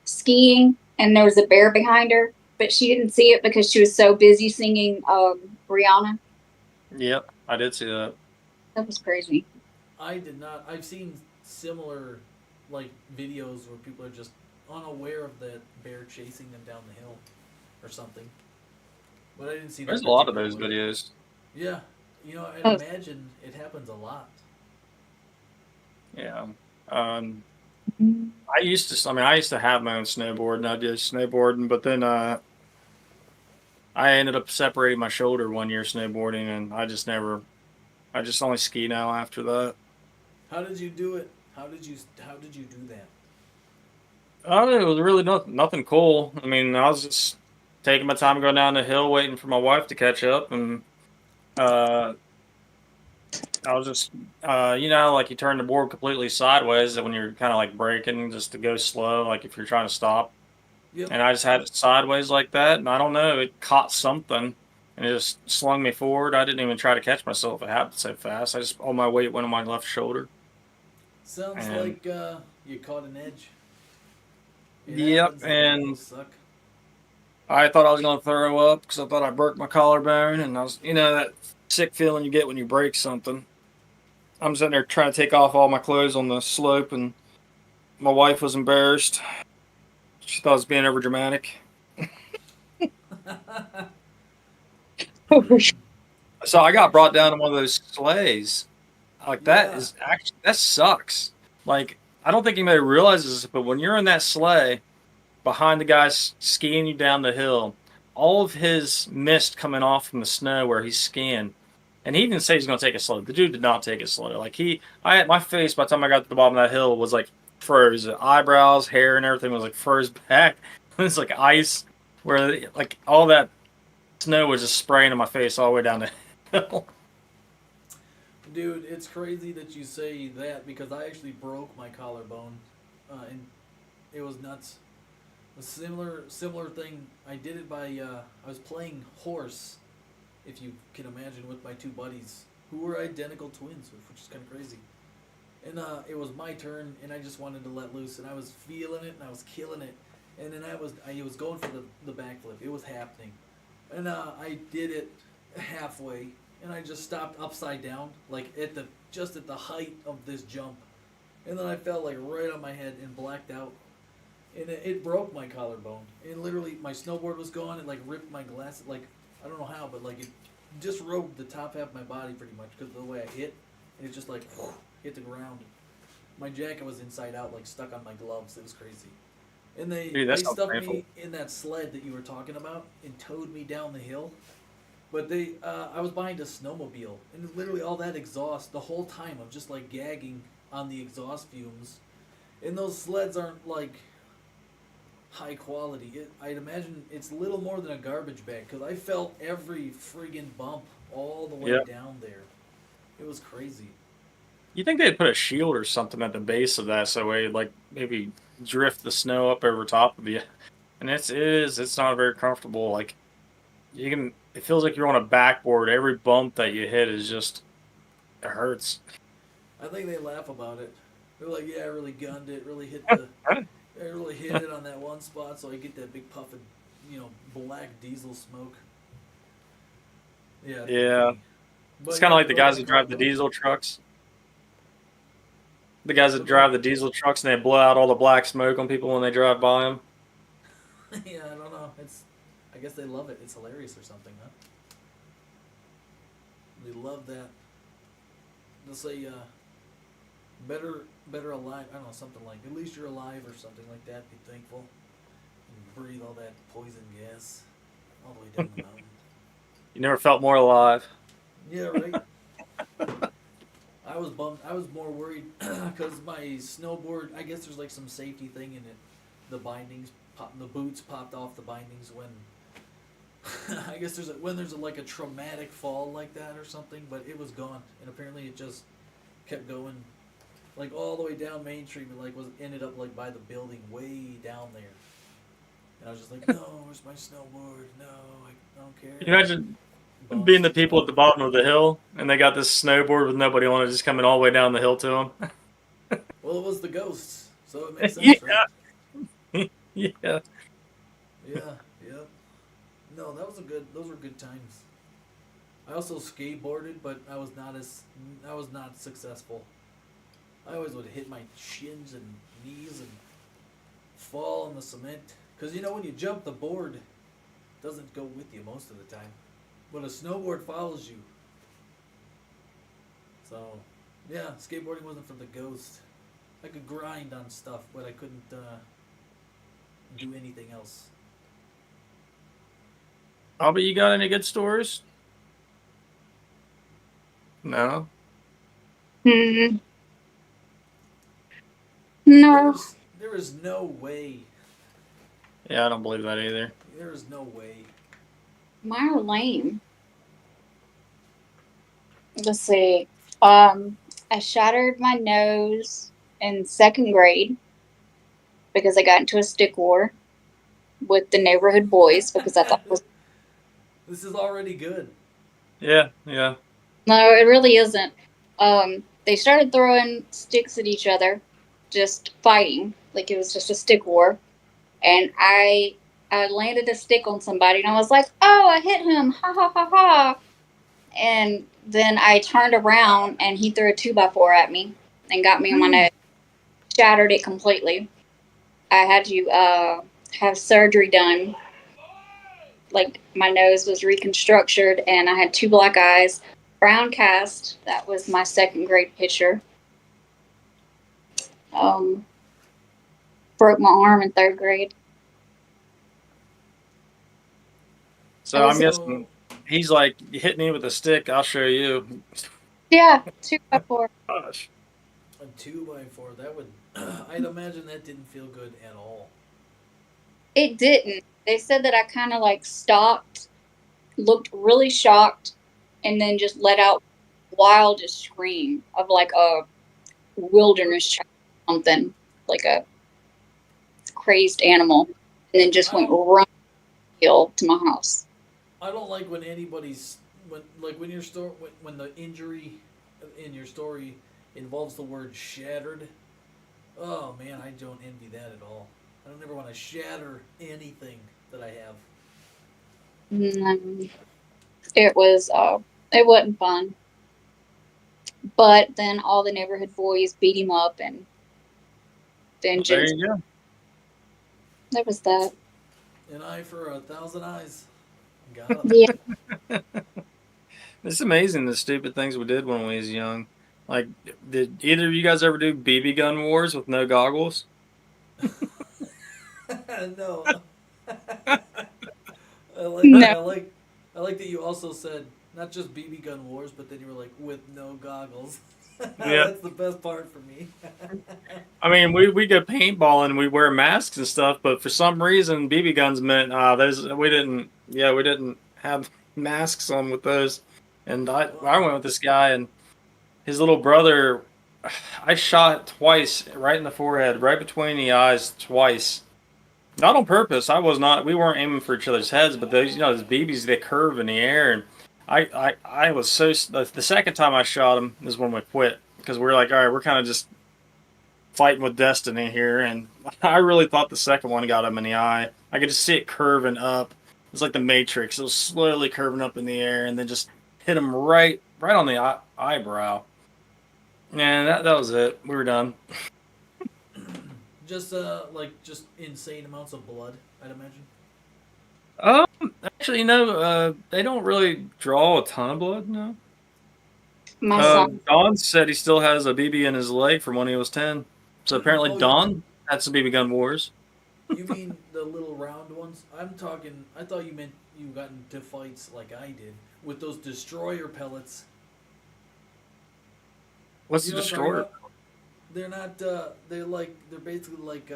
skiing and there was a bear behind her, but she didn't see it because she was so busy singing Rihanna? Yep, I did see that. That was crazy. I did not. I've seen similar, like, videos where people are just unaware of that bear chasing them down the hill or something. But I didn't see that. There's a lot of particular those one. videos. Yeah, I'd Oh. imagine it happens a lot. Yeah. I used to have my own snowboard and I did snowboarding, but then I ended up separating my shoulder one year snowboarding, and I just only ski now after that. How did you do it? How did you do that? It was really nothing cool. I mean, I was just taking my time going down the hill, waiting for my wife to catch up, and uh, I was just, like you turn the board completely sideways when you're kind of like braking just to go slow, like if you're trying to stop. Yep. And I just had it sideways like that, and I don't know, it caught something, and it just slung me forward. I didn't even try to catch myself. It happened so fast. I just all my weight went on my left shoulder. Sounds And like you caught an edge. It yep, happens. Those and suck. I thought I was gonna throw up because I thought I broke my collarbone, and I was, that sick feeling you get when you break something. I'm sitting there trying to take off all my clothes on the slope, and my wife was embarrassed. She thought I was being over dramatic. So I got brought down to one of those sleighs. Like that Yeah. is actually that sucks. Like I don't think anybody realizes this, but when you're in that sleigh behind the guy skiing you down the hill, all of his mist coming off from the snow where he's skiing, and he didn't say he's going to take it slow. The dude did not take it slow. Like I had my face by the time I got to the bottom of that hill was like froze. Eyebrows, hair, and everything was like froze back. It's like ice, where like all that snow was just spraying in my face all the way down the hill. Dude, it's crazy that you say that because I actually broke my collarbone, and it was nuts. A similar thing. I did it by I was playing horse, if you can imagine, with my two buddies who were identical twins, which is kind of crazy. And it was my turn, and I just wanted to let loose, and I was feeling it, and I was killing it, and then I was going for the backflip. It was happening, and I did it halfway, and I just stopped upside down, like at the height of this jump, and then I fell like right on my head and blacked out, and it broke my collarbone, and literally my snowboard was gone. It like ripped my glass, like I don't know how, but like it disrobed the top half of my body pretty much because of the way I hit, and it just like hit the ground. My jacket was inside out, like stuck on my gloves. It was crazy. And Dude, they that sounds stuffed painful. me in that sled that you were talking about and towed me down the hill. But I was behind a snowmobile, and literally all that exhaust the whole time. I'm just like gagging on the exhaust fumes, and those sleds aren't like high quality. I'd imagine it's little more than a garbage bag because I felt every friggin' bump all the way Yep. down there. It was crazy. You think they'd put a shield or something at the base of that so way like maybe drift the snow up over top of you. And it's not very comfortable. Like it feels like you're on a backboard. Every bump that you hit is just it hurts. I think they laugh about it. They're like, "Yeah, I really gunned it. Really hit I really hit it on that one spot, so I get that big puff of, black diesel smoke." Yeah. Yeah. But It's kind of like the broke guys my that drive the collarbone. diesel trucks. The guys that But no, drive the diesel trucks and they blow out all the black smoke on people when they drive by them. yeah, I don't know. I guess they love it. It's hilarious or something, huh? They love that. They'll say, better alive. I don't know, something like, at least you're alive or something like that. Be thankful. And breathe all that poison gas all the way down the mountain. You never felt more alive. Yeah, right. I was bummed. I was more worried because my snowboard. I guess there's like some safety thing in it. The bindings, the boots popped off the bindings when. I guess when there's like a traumatic fall like that or something, but it was gone, and apparently it just kept going, like all the way down Main Street, but like ended up like by the building way down there. And I was just like, no, where's my snowboard? No, I don't care. Can you imagine being the Bummed. people at the bottom of the hill and they got this snowboard with nobody on it just coming all the way down the hill to them? Well, it was the ghosts, so it makes Yeah. sense, right? Yeah. Yeah, yeah. No, those were good times. I also skateboarded, but I was not successful. I always would hit my shins and knees and fall on the cement. Cause you know when you jump, the board doesn't go with you most of the time, but a snowboard follows you. So, yeah, skateboarding wasn't for the ghost. I could grind on stuff, but I couldn't do anything else. Albie, you got any good stories? No. Hmm. No. There is no way. Yeah, I don't believe that either. There is no way. Mine are lame. Let's see. I shattered my nose in 2nd grade because I got into a stick war with the neighborhood boys because I thought it was. This is already good. Yeah, yeah. No, it really isn't. They started throwing sticks at each other, just fighting, like it was just a stick war. And I landed a stick on somebody, and I was like, "Oh, I hit him! Ha ha ha ha!" And then I turned around, and he threw a 2x4 at me and got me on my nose, shattered it completely. I had to have surgery done. Like my nose was reconstructed, and I had 2 black eyes, brown cast. That was my 2nd grade picture. Broke my arm in 3rd grade. So I'm guessing he's like, hit me with a stick, I'll show you. Yeah, 2x4. Gosh. A 2x4. That would. I'd imagine that didn't feel good at all. It didn't. They said that I kind of like stopped, looked really shocked, and then just let out wildest scream of like a wilderness child, something like a crazed animal, and then just went run to my house. I don't like when anybody's when your when the injury in your story involves the word shattered. Oh man, I don't envy that at all. I don't ever want to shatter anything that I have. It wasn't fun. But then all the neighborhood boys beat him up, and vengeance. There you go. There was that. An eye for 1,000 eyes. Got him. Yeah. It's amazing the stupid things we did when we was young. Like, did either of you guys ever do BB gun wars with no goggles? No. No. I like that you also said not just BB gun wars, but then you were like with no goggles. Yeah. That's the best part for me. I mean, we go paintballing and we wear masks and stuff, but for some reason BB guns meant we didn't have masks on with those. And I went with this guy and his little brother. I shot twice, right in the forehead, right between the eyes, twice. Not on purpose. We weren't aiming for each other's heads, but those BBs, they curve in the air, and I was so. The second time I shot him is when we quit because we were like, all right, we're kind of just fighting with destiny here, and I really thought the second one got him in the eye. I could just see it curving up. It was like the Matrix. It was slowly curving up in the air, and then just hit him right on the eyebrow. And that was it. We were done. Just insane amounts of blood, I'd imagine. Actually, they don't really draw a ton of blood. No. My son. Don said he still has a BB in his leg from when he was 10. So apparently Don had some BB gun wars. You mean the little round ones? I'm talking. I thought you meant you got into fights like I did with those destroyer pellets. What's You the know what I'm talking destroyer? about? They're not. They're basically like.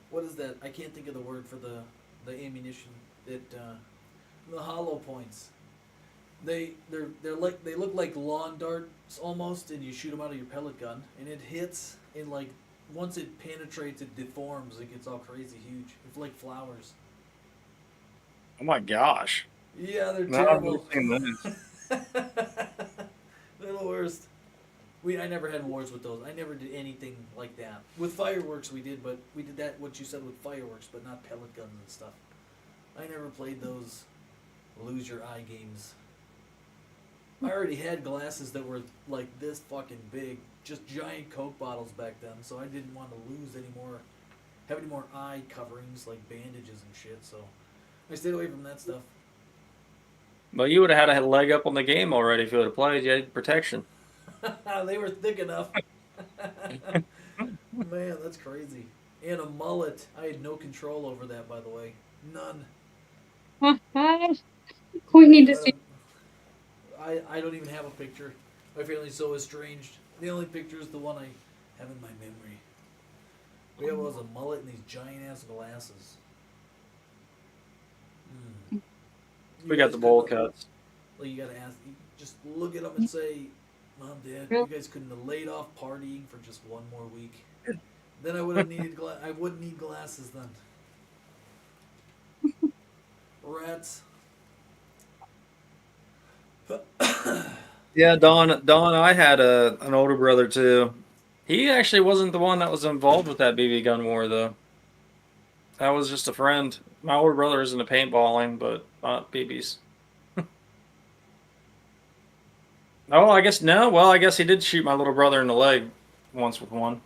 What is that? I can't think of the word for the ammunition that the hollow points. They look like lawn darts almost, and you shoot them out of your pellet gun, and it hits, and like once it penetrates, it deforms. It gets all crazy huge. It's like flowers. Oh my gosh! Yeah, they're No, I've never terrible. seen those. They're the worst. I never had wars with those. I never did anything like that. With fireworks we did, but we did that what you said with fireworks, but not pellet guns and stuff. I never played those lose your eye games. I already had glasses that were like this fucking big, just giant Coke bottles back then, so I didn't want to lose any more, have any more eye coverings like bandages and shit, so I stayed away from that stuff. Well, you would have had a leg up on the game already if you would have played. You had protection. They were thick enough. Man, that's crazy. And a mullet. I had no control over that, by the way. None. We need to see. I don't even have a picture. My family's so estranged. The only picture is the one I have in my memory. We have was a mullet and these giant ass glasses. Mm. We got the bowl cuts. Well, you gotta ask. You just look at them and say, "Mom, Dad, you guys couldn't have laid off partying for just one more week. Then I would have needed. I wouldn't need glasses then." Rats. Yeah, Don, I had an older brother too. He actually wasn't the one that was involved with that BB gun war though. That was just a friend. My older brother is into paintballing, but not BBs. Oh, I guess no. Well, I guess he did shoot my little brother in the leg once with one.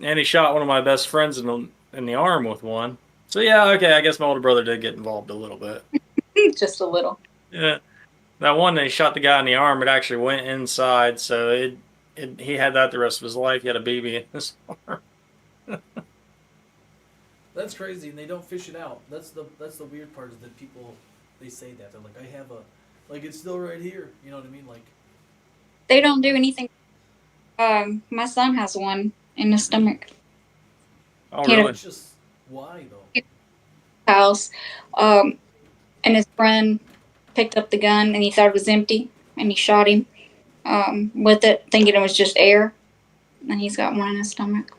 And he shot one of my best friends in the arm with one. So yeah, okay, I guess my older brother did get involved a little bit. Just a little. Yeah. That one that he shot the guy in the arm, it actually went inside, so he had that the rest of his life. He had a BB in his arm. That's crazy, and they don't fish it out. That's the weird part is that people they say that they're like, I have a, like it's still right here. You know what I mean? Like They don't do anything. My son has one in his stomach. Oh, He had a really? it's just why though? house, and his friend picked up the gun and he thought it was empty and he shot him with it, thinking it was just air, and he's got one in his stomach.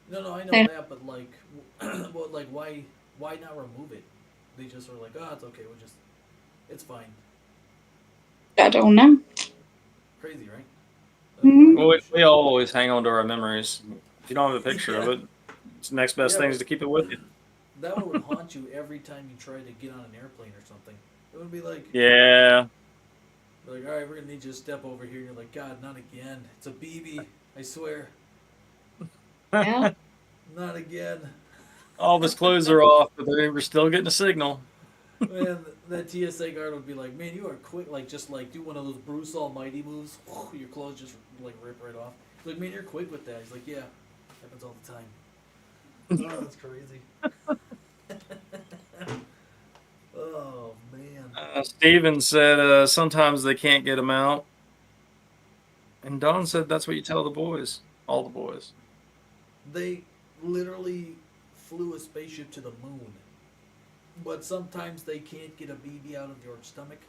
No, I know And that, but like, well, like why not remove it? They just are like, oh, it's okay. It's fine. I don't know. Crazy, right? Mhm. Well, we always hang on to our memories. If you don't have a picture of Yeah. it, it's the next best Yeah, thing is but to keep it with you. that one would haunt you every time you try to get on an airplane or something. It would be like, Yeah. all right, we're gonna need you to step over here. You're like, God, not again. It's a BB. I swear, Yeah. not again. All of his clothes are off, but they were still getting a signal. Man, that TSA guard would be like, man, you are quick. Like, just like do one of those Bruce Almighty moves. Your clothes just like rip right off. He's like, man, you're quick with that. He's like, yeah, happens all the time. Oh, that's crazy. Oh man. Steven said sometimes they can't get him out. And Don said that's what you tell the boys. All the boys. They literally flew a spaceship to the moon, but sometimes they can't get a BB out of your stomach.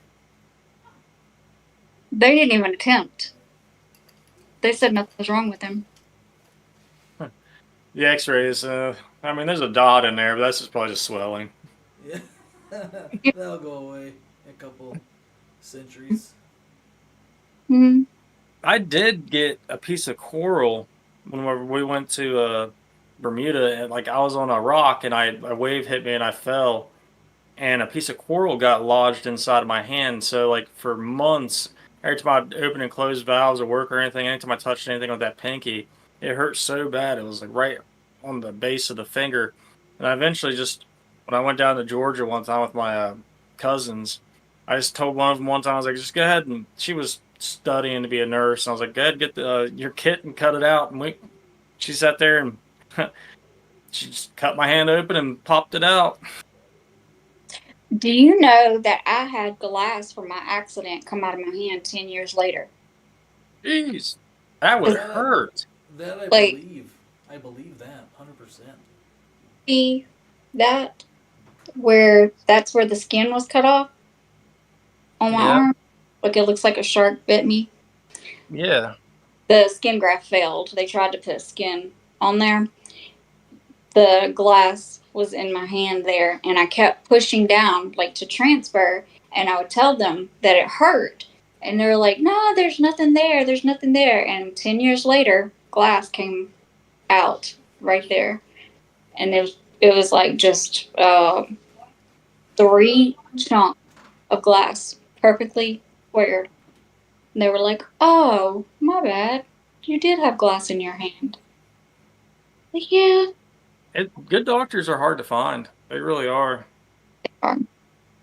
They didn't even attempt. They said nothing was wrong with him. The x-rays, I mean, there's a dot in there, but that's just probably just swelling. Yeah, that'll go away in a couple centuries. Hmm. I did get a piece of coral when we went to Bermuda, and like I was on a rock and a wave hit me and I fell, and a piece of coral got lodged inside of my hand. So like for months, every time I open and close valves or work or anything, anytime I touched anything with that pinky, it hurt so bad. It was like right on the base of the finger, and I eventually just when I went down to Georgia one time with my cousins, I just told one of them one time I was like, just go ahead, and she was studying to be a nurse. And I was like, go ahead, get your kit and cut it out. And she sat there and she just cut my hand open and popped it out. Do you know that I had glass from my accident come out of my hand 10 years later? Jeez, that would That hurt. that I Like, believe. I believe that 100%. see that that's where the skin was cut off on my Yeah, arm? Like, it looks like a shark bit me. yeah. The skin graft failed. They tried to put skin on there. The glass was in my hand there, and I kept pushing down, like to transfer, and I would tell them that it hurt. And they were like, no, there's nothing there. There's nothing there. And 10 years later, glass came out right there. And it was like just 3 chunks of glass, perfectly squared. And they were like, oh, my bad. You did have glass in your hand. Like, yeah. Good doctors are hard to find. They really are. There's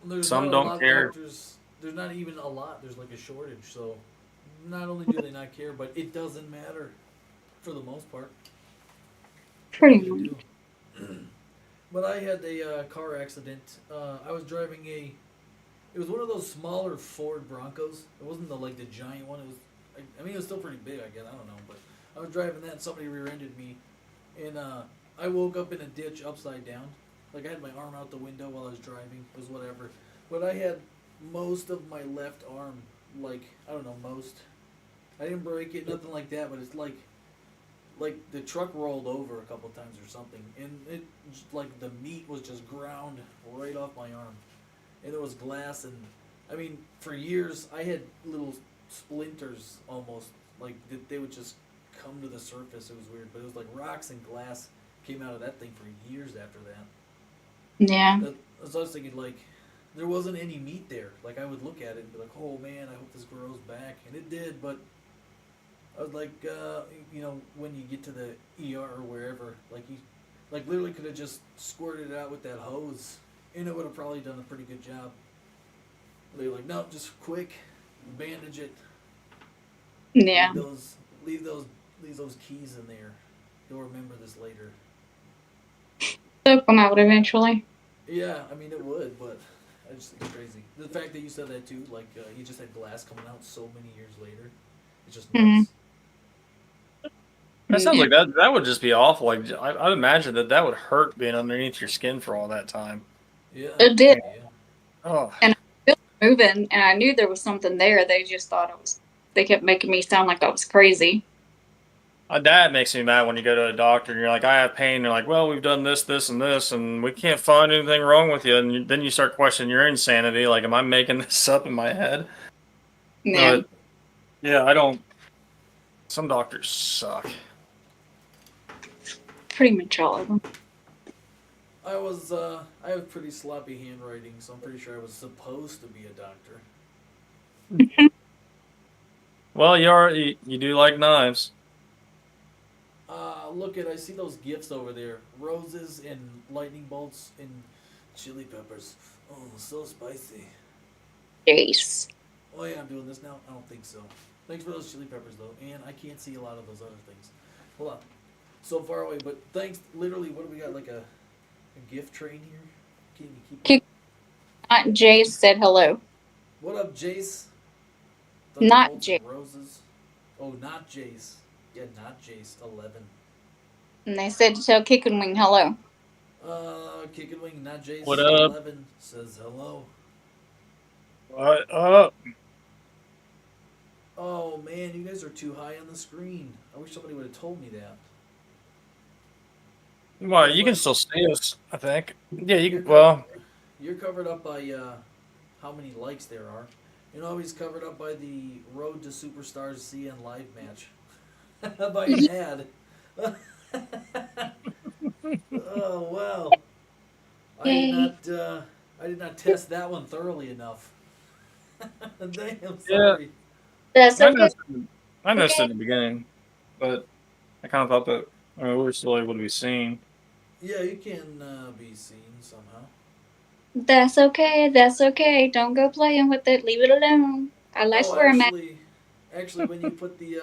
not Some a don't lot of care. doctors. There's not even a lot. There's like a shortage. So not only do they not care, but it doesn't matter for the most part. What are Pretty you gonna much. do? But I had a car accident. I was driving a. It was one of those smaller Ford Broncos. It wasn't the giant one. It was. I mean, it was still pretty big. I guess I don't know, but I was driving that. And somebody rear-ended me, and I woke up in a ditch upside down. Like I had my arm out the window while I was driving. It was whatever. But I had most of my left arm. Like I don't know most. I didn't break it, nothing like that. But it's like the truck rolled over a couple times or something, and it like the meat was just ground right off my arm, and there was glass, and I mean for years I had little splinters almost like they would just come to the surface. It was weird, but it was like rocks and glass came out of that thing for years after that. Yeah. So I was thinking like there wasn't any meat there. Like I would look at it and be like, oh man, I hope this grows back, and it did, but I was like, when you get to the ER or wherever, like you, like literally could have just squirted it out with that hose, and it would have probably done a pretty good job. They're like, no, just quick, bandage it. Yeah. Leave those, leave those keys in there. You'll remember this later. They'll come out eventually. Yeah, I mean it would, but I just think it's crazy. The fact that you said that too, like you just had glass coming out so many years later, it's just Hmm. nuts. That sounds Yeah. like that would just be awful. Like I'd imagine that would hurt being underneath your skin for all that time. Yeah, It did. yeah. Oh, And I was moving, and I knew there was something there. They just thought it was. They kept making me sound like I was crazy. that makes me mad when you go to a doctor and you're like, I have pain. They're like, well, we've done this, this, and this, and we can't find anything wrong with you. And then you start questioning your insanity. Like, am I making this up in my head? Yeah. But yeah, I don't. Some doctors suck. Pretty much all of them. I have pretty sloppy handwriting, so I'm pretty sure I was supposed to be a doctor. Well, you do like knives. I see those gifts over there. Roses and lightning bolts and chili peppers. Oh, so spicy. Jace. Oh yeah, I'm doing this now? I don't think so. Thanks for those chili peppers though, and I can't see a lot of those other things. Hold on. So far away, but thanks, literally, what do we got, like a gift train here? Can you keep... Jace said hello. What up, Jace? Not Thunderbolts Jace. and roses. Oh, not Jace. Yeah, not Jace. 11. And they said to tell Kick and Wing hello. Kick and Wing, not Jace. What up? 11 says hello. What up? Oh man, you guys are too high on the screen. I wish somebody would have told me that. Well, you can still see us, I think. Yeah, you can. Well, You're covered up by how many likes there are. You're always covered up by the Road to Superstars CN live match. By an ad. Oh wow. Yay. I did not test that one thoroughly enough. Damn, yeah, sorry. That's I okay. noticed. I noticed it in the beginning, but I kind of thought that we were still able to be seen. Yeah, you can be seen somehow. That's okay. That's okay. Don't go playing with it. Leave it alone. I Oh, swear, I'm actually, when you put the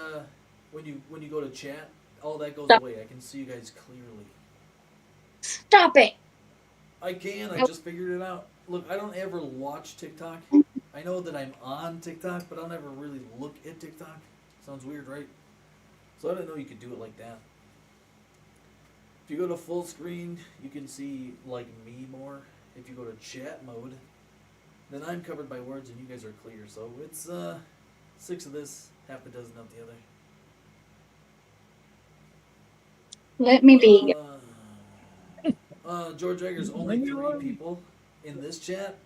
when you go to chat, all that goes Stop. away. I can see you guys clearly. Stop it. I can. I Nope. just figured it out. look, I don't ever watch TikTok. I know that I'm on TikTok, but I'll never really look at TikTok. Sounds weird, right? So I didn't know you could do it like that. If you go to full screen, you can see like me more. If you go to chat mode, then I'm covered by words and you guys are clear. So it's 6 of this, half a dozen of the other. Let me be. George Egger's only 3 people in this chat.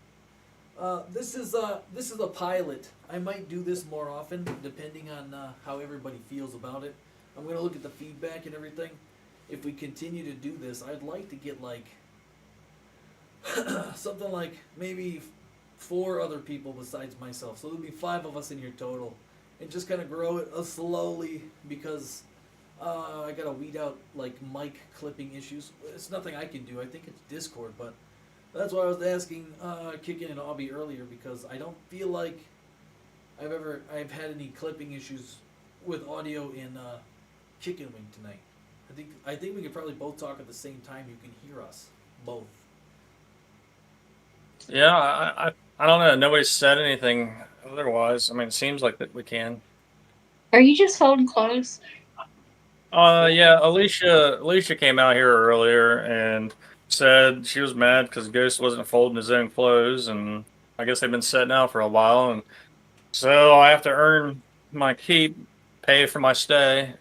This is a pilot. I might do this more often, depending on how everybody feels about it. I'm gonna look at the feedback and everything. If we continue to do this, I'd like to get like something like maybe 4 other people besides myself. So there'll be 5 of us in here total, and just kind of grow it slowly because I gotta weed out like mic clipping issues. It's nothing I can do. I think it's Discord, but that's why I was asking Kickin and Obby earlier, because I don't feel like I've had any clipping issues with audio in Kickin Wing tonight. I think we could probably both talk at the same time. You can hear us both. Yeah, I don't know. Nobody said anything otherwise. I mean, it seems like that we can. Are you just folding clothes? Yeah, Alicia came out here earlier and said she was mad because Ghost wasn't folding his own clothes, and I guess they've been setting out for a while, and so I have to earn my keep, pay for my stay,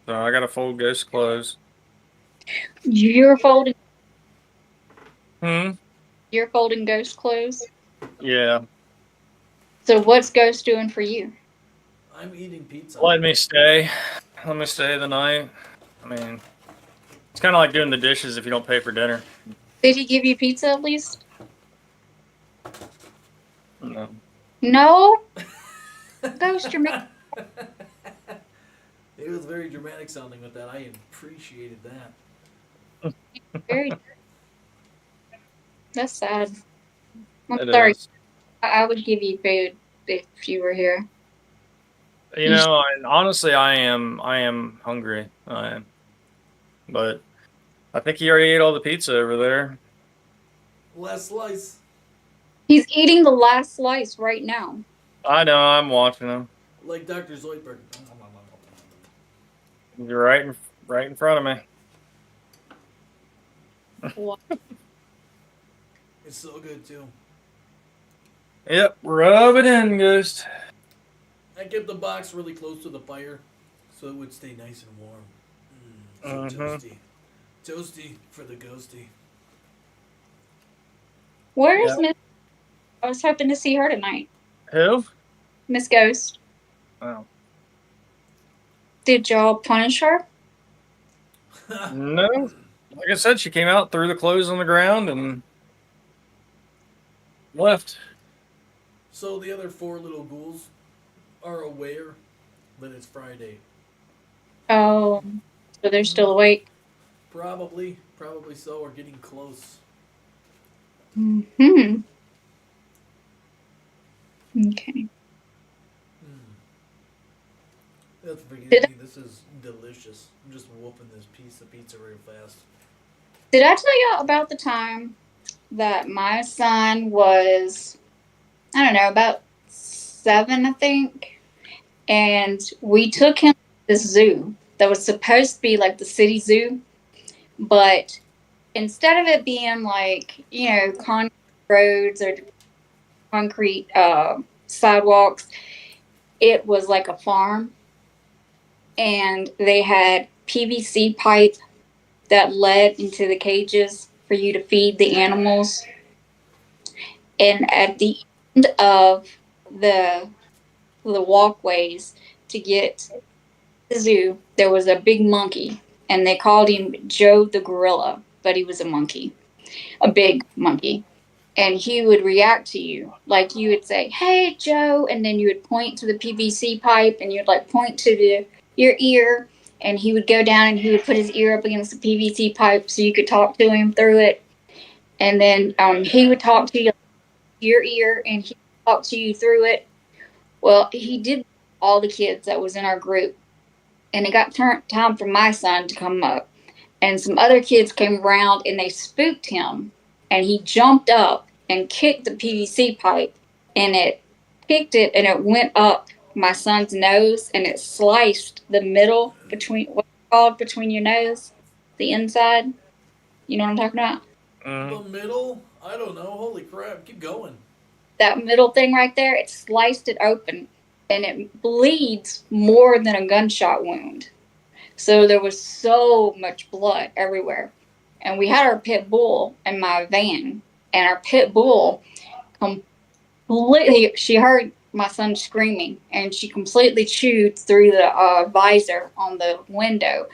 so I got to fold Ghost clothes. You're folding. Hmm. You're folding Ghost clothes. Yeah. So what's Ghost doing for you? I'm eating pizza. Let me stay. Let me stay the night. I mean, it's kind of like doing the dishes if you don't pay for dinner. Did he give you pizza at least? No. No. Ghost, you're making. It was very dramatic sounding with that. I appreciated that. Very. That's sad. I'm It sorry. is. I would give you food if you were here. You know, and honestly, I am hungry. I am, but I think he already ate all the pizza over there. Last slice. He's eating the last slice right now. I know. I'm watching him. Like Dr. Zoidberg. You're right in front of me. It's so good too. Yep, rub it in, Ghost. I kept the box really close to the fire so it would stay nice and warm. So toasty. Toasty for the ghosty. Where's Miss? I was hoping to see her tonight. Who? Miss Ghost. Oh. Did y'all punish her? No. Like I said, she came out, threw the clothes on the ground, and left. So the other 4 little ghouls are aware that it's Friday. Oh, so they're still awake. Probably so, or getting close. Hmm. Okay. That's forgetting me. This is delicious. I'm just whooping this piece of pizza real fast. Did I tell you about the time that my son was, I don't know, about 7, I think, and we took him to this zoo that was supposed to be like the city zoo, but instead of it being like, concrete roads or concrete sidewalks, it was like a farm, and they had PVC pipe that led into the cages for you to feed the animals. And at the end of the walkways to get to the zoo, there was a big monkey, and they called him Joe the gorilla, but he was a monkey, a big monkey. And he would react to you. Like you would say, "Hey, Joe," and then you would point to the PVC pipe, and you'd like point to your ear, and he would go down and he would put his ear up against the PVC pipe so you could talk to him through it. And then he would talk to you your ear, and he would talk to you through it. Well, he did all the kids that was in our group, and it got time for my son to come up, and some other kids came around and they spooked him, and he jumped up and kicked the PVC pipe, and it kicked it and it went up my son's nose and it sliced the middle between what's called between your nose, the inside. You know what I'm talking about? The middle? I don't know. Holy crap. Keep going. That middle thing right there, it sliced it open and it bleeds more than a gunshot wound. So there was so much blood everywhere. And we had our pit bull in my van, and our pit bull completely, she heard my son screaming, and she completely chewed through the visor on the window,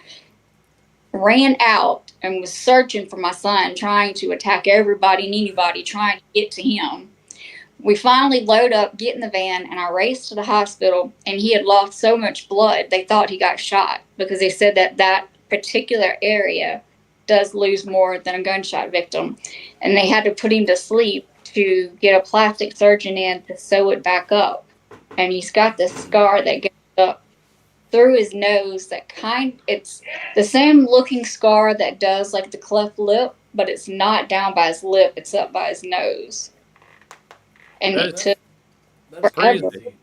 ran out, and was searching for my son, trying to attack everybody and anybody, trying to get to him. We finally load up, get in the van, and I raced to the hospital, and he had lost so much blood, they thought he got shot because they said that that particular area does lose more than a gunshot victim. And they had to put him to sleep to get a plastic surgeon in to sew it back up. And he's got this scar that goes up through his nose it's the same looking scar that does like the cleft lip, but it's not down by his lip, it's up by his nose. And it took That's forever. crazy.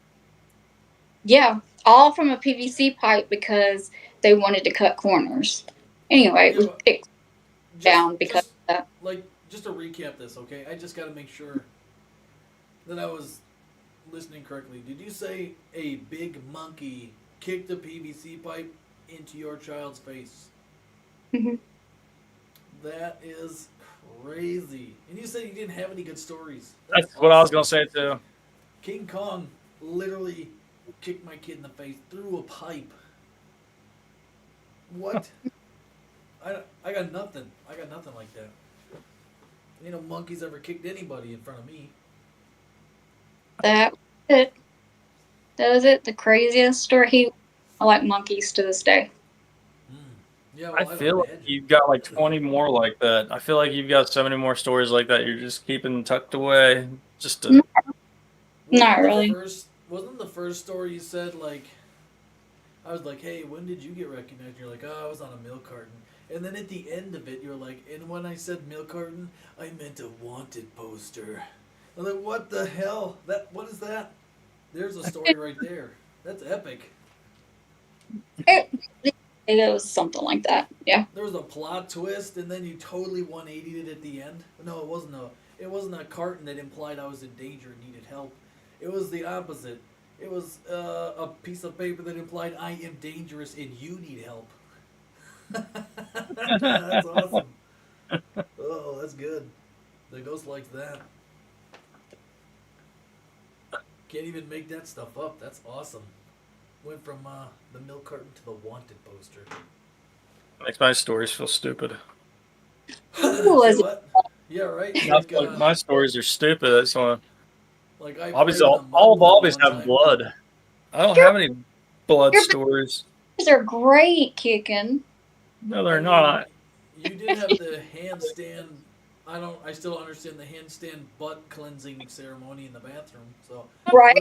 Yeah, all from a PVC pipe because they wanted to cut corners. Anyway, Yeah, we fixed it down because just, of that. like, just to recap this, okay? I just got to make sure that I was listening correctly. Did you say a big monkey kicked a PVC pipe into your child's face? Mm-hmm. That is crazy. And you said you didn't have any good stories. That's what I was gonna say too. King Kong literally kicked my kid in the face through a pipe. What? I got nothing. I got nothing like that. You know, monkeys ever kicked anybody in front of me. That was it. That was it. The craziest story. I like monkeys to this day. Yeah, I well, feel like you've got like 20 more like that. I feel like you've got so many more stories like that. You're just keeping tucked away. Just to Not really. Wasn't the first story you said, like, I was like, hey, when did you get recognized? You're like, oh, I was on a milk carton. And then at the end of it, you're like, and when I said milk carton, I meant a wanted poster. I'm like, what the hell? What is that? There's a story right there. That's epic. It was something like that. Yeah. There was a plot twist, and then you totally 180'd it at the end. No, it wasn't a carton that implied I was in danger and needed help. It was the opposite. It was a piece of paper that implied I am dangerous and you need help. That's awesome. Oh, that's good. The ghost likes that. Can't even make that stuff up. That's awesome. Went from the milk carton to the wanted poster. makes my stories feel stupid. Say what? Yeah, right. My stories are stupid. That's why. Like I Obbies, played in a all mud puddle Bobbies one have time. blood. I don't have any blood Your stories. These are great kicking. No, they're not. You did have the handstand. I still don't understand the handstand butt cleansing ceremony in the bathroom. So Right.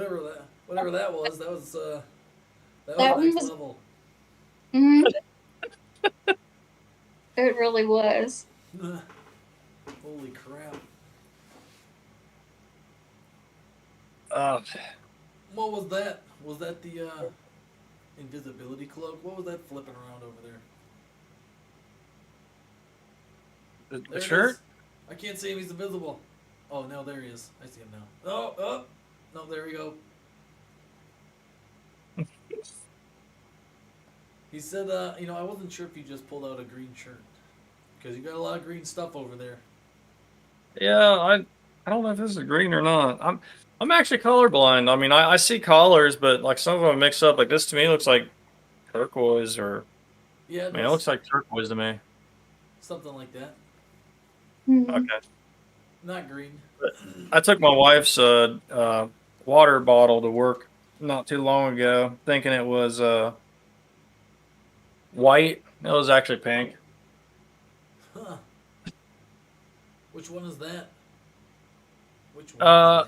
whatever that was That next one was- level. Mm-hmm. It really was. Holy crap! What was that? Was that the invisibility cloak? What was that flipping around over there? The shirt? Is. I can't see him. He's invisible. Oh no, there he is. I see him now. Oh, no, there we go. He said, I wasn't sure if you just pulled out a green shirt because you got a lot of green stuff over there. Yeah, I don't know if this is green or not. I'm actually colorblind. I mean, I see colors, but like some of them mix up. Like this to me looks like turquoise, or Yeah, I mean, it looks like turquoise to me. something like that. Mm-hmm. Okay. Not green. I took my wife's water bottle to work not too long ago, thinking it was white. It was actually pink. Huh. Which one is that? Which one is that?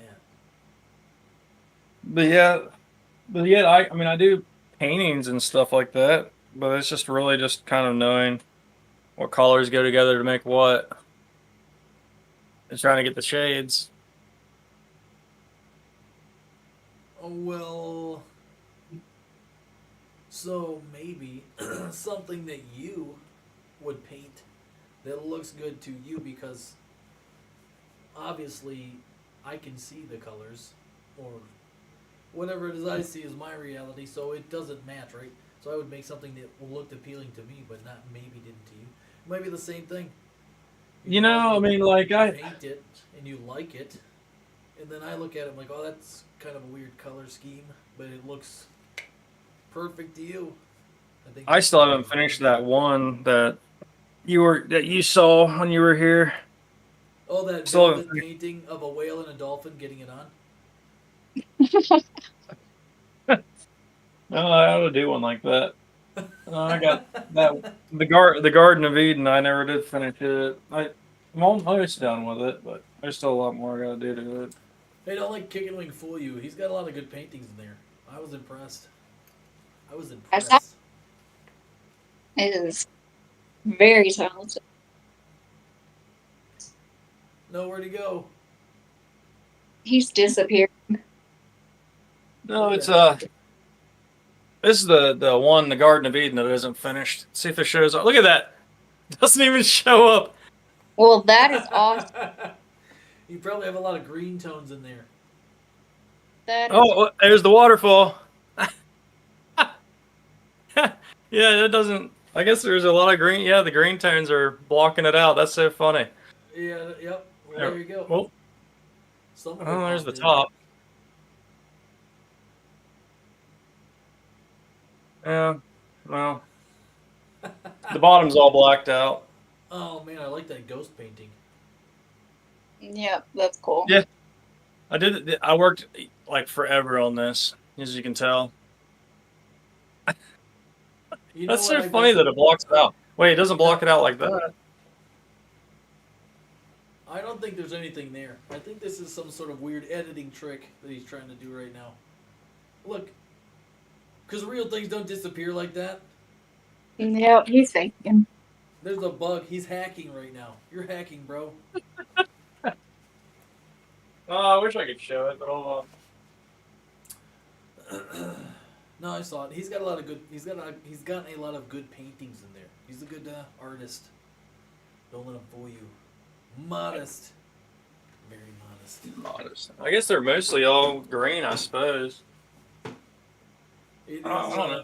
But yeah, I mean, I do paintings and stuff like that, but it's just really just kind of knowing what colors go together to make what. And trying to get the shades. Oh, well, so maybe something that you would paint that looks good to you, because obviously I can see the colors, or whatever it is I see is my reality, so it doesn't match, right? So I would make something that looked appealing to me, but not maybe didn't to you. It might be the same thing. You know, I mean, like paint it and you like it, and then I look at it and I'm like, oh, that's kind of a weird color scheme, but it looks perfect to you. think I that's still what haven't I finished do. that one that you saw when you were here. Oh, that Still velvet haven't finished. painting of a whale and a dolphin getting it on. No, I ought to do one like that. I got that the Garden of Eden. I never did finish it. I'm almost done with it, but there's still a lot more I gotta do to it. Hey, don't let Kicking Wing fool you. He's got a lot of good paintings in there. I was impressed. I saw it is very talented. No, where'd he go? He's disappeared. No, it's this is the one, the Garden of Eden, that isn't finished. See if it shows up. Look at that. It doesn't even show up. Well, that is awesome. You probably have a lot of green tones in there. That is Oh, there's the waterfall. Yeah, it doesn't. I guess there's a lot of green. Yeah, the green tones are blocking it out. That's so funny. Yeah, yep. Well, there you go. Well, Some of it oh, there's the popped in. top. Yeah, well, the bottom's all blacked out. Oh man, I like that ghost painting. yeah, that's cool. Yeah. I worked like forever on this, as you can tell. You know That's what so I funny bet- that it blocks it out. Wait, it doesn't block it out like that. I don't think there's anything there. I think this is some sort of weird editing trick that he's trying to do right now. Look, because real things don't disappear like that. Yeah, he's thinking. There's a bug. He's hacking right now. You're hacking, bro. Oh, I wish I could show it, but hold on. No, I saw it. He's got a lot of good. He's gotten a lot of good paintings in there. He's a good artist. Don't let him fool you. Modest, very modest. Modest. I guess they're mostly all green, I suppose. It is, I don't know.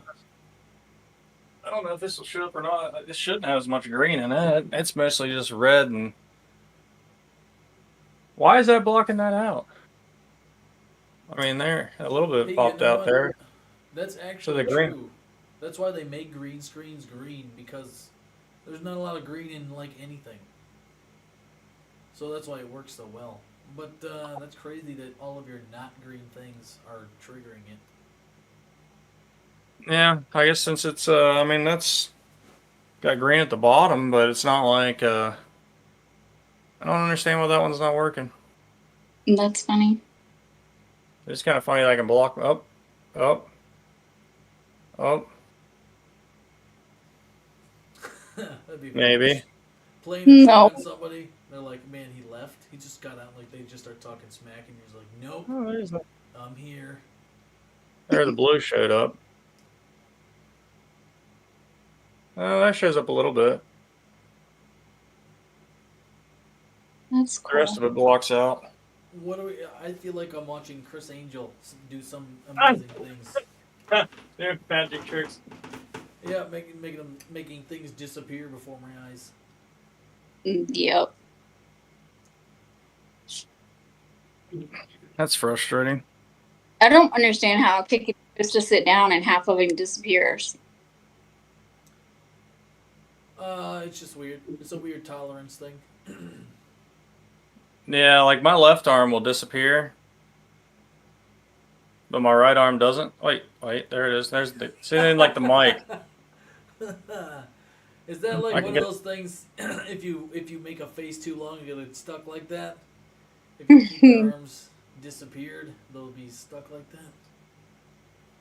I don't know if this will show up or not. This shouldn't have as much green in it. It's mostly just red and. Why is that blocking that out? I mean, there a little bit Hey, you popped know out what? there. That's actually the green- true. That's why they make green screens green, because there's not a lot of green in like anything. So that's why it works so well. But that's crazy that all of your not green things are triggering it. Yeah, I guess since it's I mean that's got green at the bottom, but it's not like I don't understand why that one's not working. That's funny. It's kind of funny that I can block up. That'd be Maybe. nice. Playing a No. trick on somebody, they're like, man, he left. He just got out, like they just start talking smack, and you're just like, nope, Oh, there's the, I'm here. there the blue showed up. Oh, that shows up a little bit. That's The cool. rest of it blocks out. What do we? I feel like I'm watching Chris Angel do some amazing things. They're magic tricks. Yeah, making things disappear before my eyes. Yep. That's frustrating. I don't understand how a kid goes to sit down and half of him disappears. It's just weird. It's a weird tolerance thing. Yeah, like my left arm will disappear, but my right arm doesn't. Wait, there it is. There's the see in like the mic. Is that like I one can of get- those things? if you make a face too long, you get it stuck like that. If you keep your arms disappeared, they'll be stuck like that.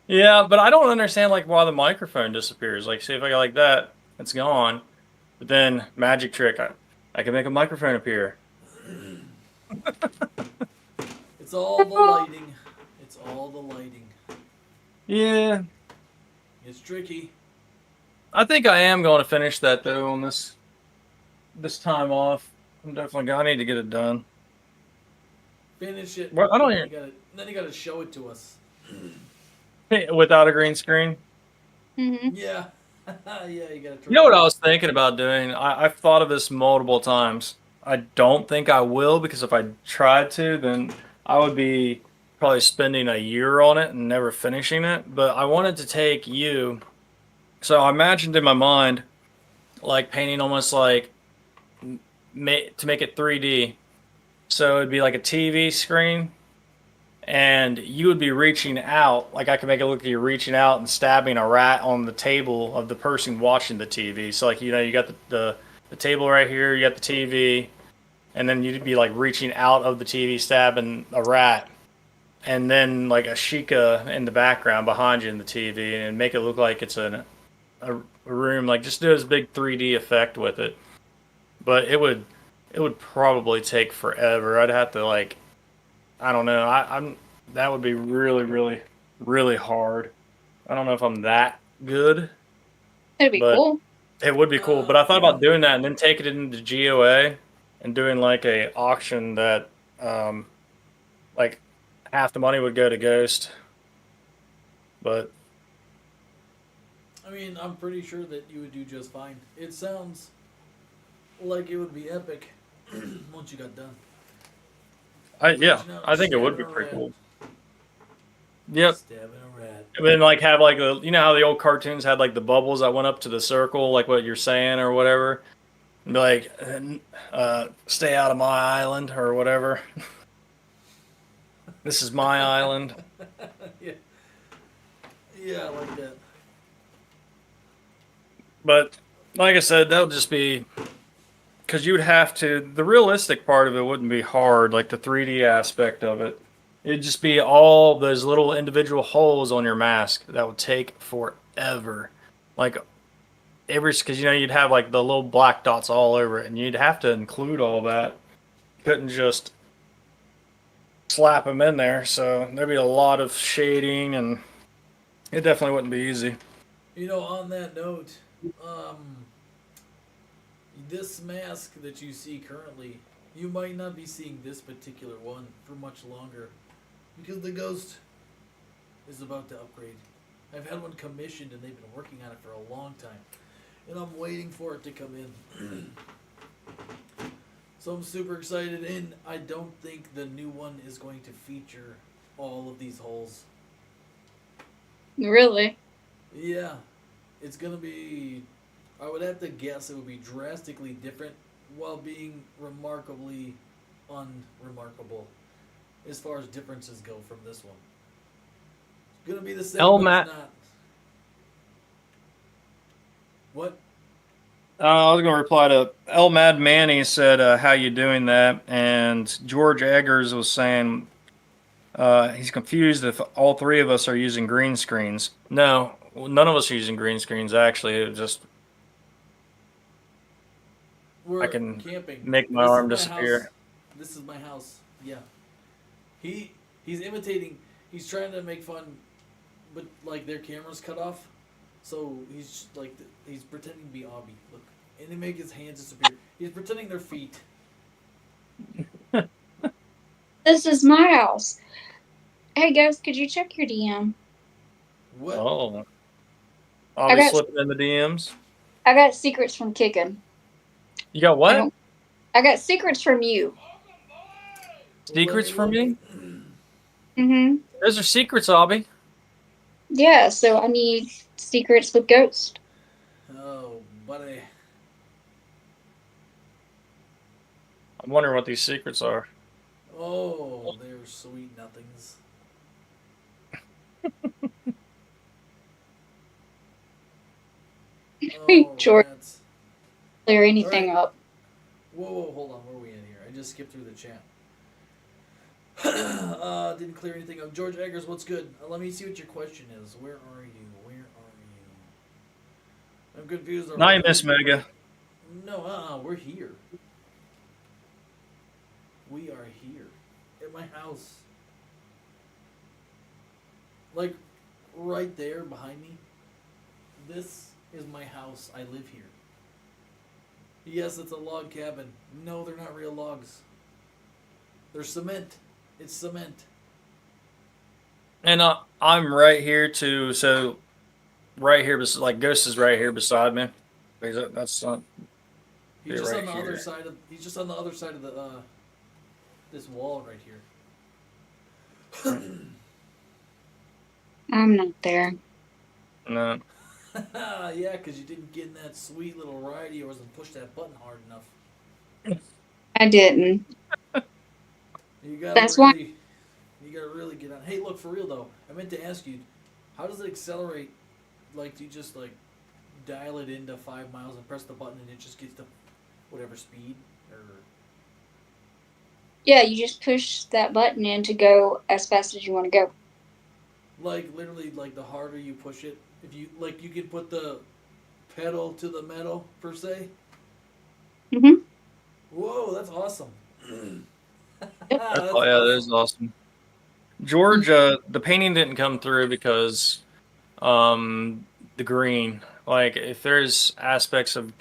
Yeah, but I don't understand like why the microphone disappears. Like, see if I go like that, it's gone. But then magic trick, I can make a microphone appear. It's all the lighting. It's all the lighting. Yeah, It's tricky. I think I am going to finish that though on this time off. I'm definitely. I need to get it done. Finish it. Well, I don't Then you gotta show it to us. even without a green screen. Hmm. Yeah. Yeah, you gotta try. You know what I was thinking about doing? I've thought of this multiple times. I don't think I will because if I tried to, then I would be probably spending a year on it and never finishing it. But I wanted to take you. So I imagined in my mind, like painting almost like to make it 3D. So it'd be like a TV screen, and you would be reaching out. Like I could make it look like you're reaching out and stabbing a rat on the table of the person watching the TV. So like you got the table right here, you got the TV, and then you'd be like reaching out of the TV, stabbing a rat, and then like a Sheikah in the background behind you in the TV, and make it look like it's a room. Like just do this big 3D effect with it. But it would probably take forever. I'd have to like I don't know. I'm that would be really really hard. I don't know if I'm that good, It'd be but cool. it would be cool. But I thought about doing that and then taking it into GOA and doing like a auction that like half the money would go to Ghost. But I mean, I'm pretty sure that you would do just fine. It sounds like it would be epic once you got done. I think it would be pretty cool. Yep. Stabbing a rat. And then like have like the how the old cartoons had like the bubbles that went up to the circle, like what you're saying or whatever. And be like, stay out of my island or whatever. This is my island. Yeah. Yeah, I like that. But like I said, that would just be because you would have to. The realistic part of it wouldn't be hard, like the 3D aspect of it. It'd just be all those little individual holes on your mask that would take forever. Like because you'd have like the little black dots all over it, and you'd have to include all that. Couldn't just slap them in there, so there'd be a lot of shading, and it definitely wouldn't be easy. On that note, this mask that you see currently, you might not be seeing this particular one for much longer because the Ghost is about to upgrade. I've had one commissioned and they've been working on it for a long time, and I'm waiting for it to come in. So I'm super excited, and I don't think the new one is going to feature all of these holes. Really? Yeah, it's gonna be. I would have to guess it would be drastically different while being remarkably unremarkable as far as differences go from this one. It's gonna be the same, but it's not. What? I was going to reply to El Mad Manny said, "How you doing that?" And George Eggers was saying he's confused if all three of us are using green screens. No, none of us are using green screens. Actually, it just We're I can camping. make my This arm is disappear. house. This is my house. Yeah. He's imitating. He's trying to make fun, but like their camera's cut off, so he's like he's pretending to be Obby. Look, and they make his hands disappear. He's pretending they're feet. This is my house. Hey, Ghost, could you check your DM? What? Oh, I'll be slipping in the DMs. I got secrets from Kickin'. You got what? I got secrets from you. Secrets from me? Mm-hmm. Those are secrets, Obby. Yeah, so I need secrets with Ghost. Oh, buddy. I'm wondering what these secrets are. Oh, they're sweet nothings. Oh, George, rats. clear anything All right. up. Whoa, hold on. Where are we in here? I just skipped through the chat. Didn't clear anything up. George Eggers, what's good? Let me see what your question is. Where are you? Where are you? I'm confused. Night, Miss Mega. No, we're here. We are here. At my house. Like right there behind me. This is my house. I live here. Yes, it's a log cabin. No, they're not real logs. They're cement. It's cement. And I'm right here too. So right here, like Ghost is right here beside me. That's not. He's Be just right on the here. other side of. He's just on the other side of the this wall right here. I'm not there. No. Yeah, because you didn't get in that sweet little ride of yours and push that button hard enough. I didn't. You gotta That's why. really, you gotta really get on. Hey, look, for real though, I meant to ask you, how does it accelerate? Like, do you just like dial it into 5 miles and press the button and it just gets to whatever speed? Or Yeah, you just push that button in to go as fast as you want to go. like literally, like the harder you push it, if you like, you can put the pedal to the metal per se. Mm-hmm. Whoa, that's awesome. Oh That's yeah, that awesome. is awesome. George, the painting didn't come through because the green. Like if there's aspects of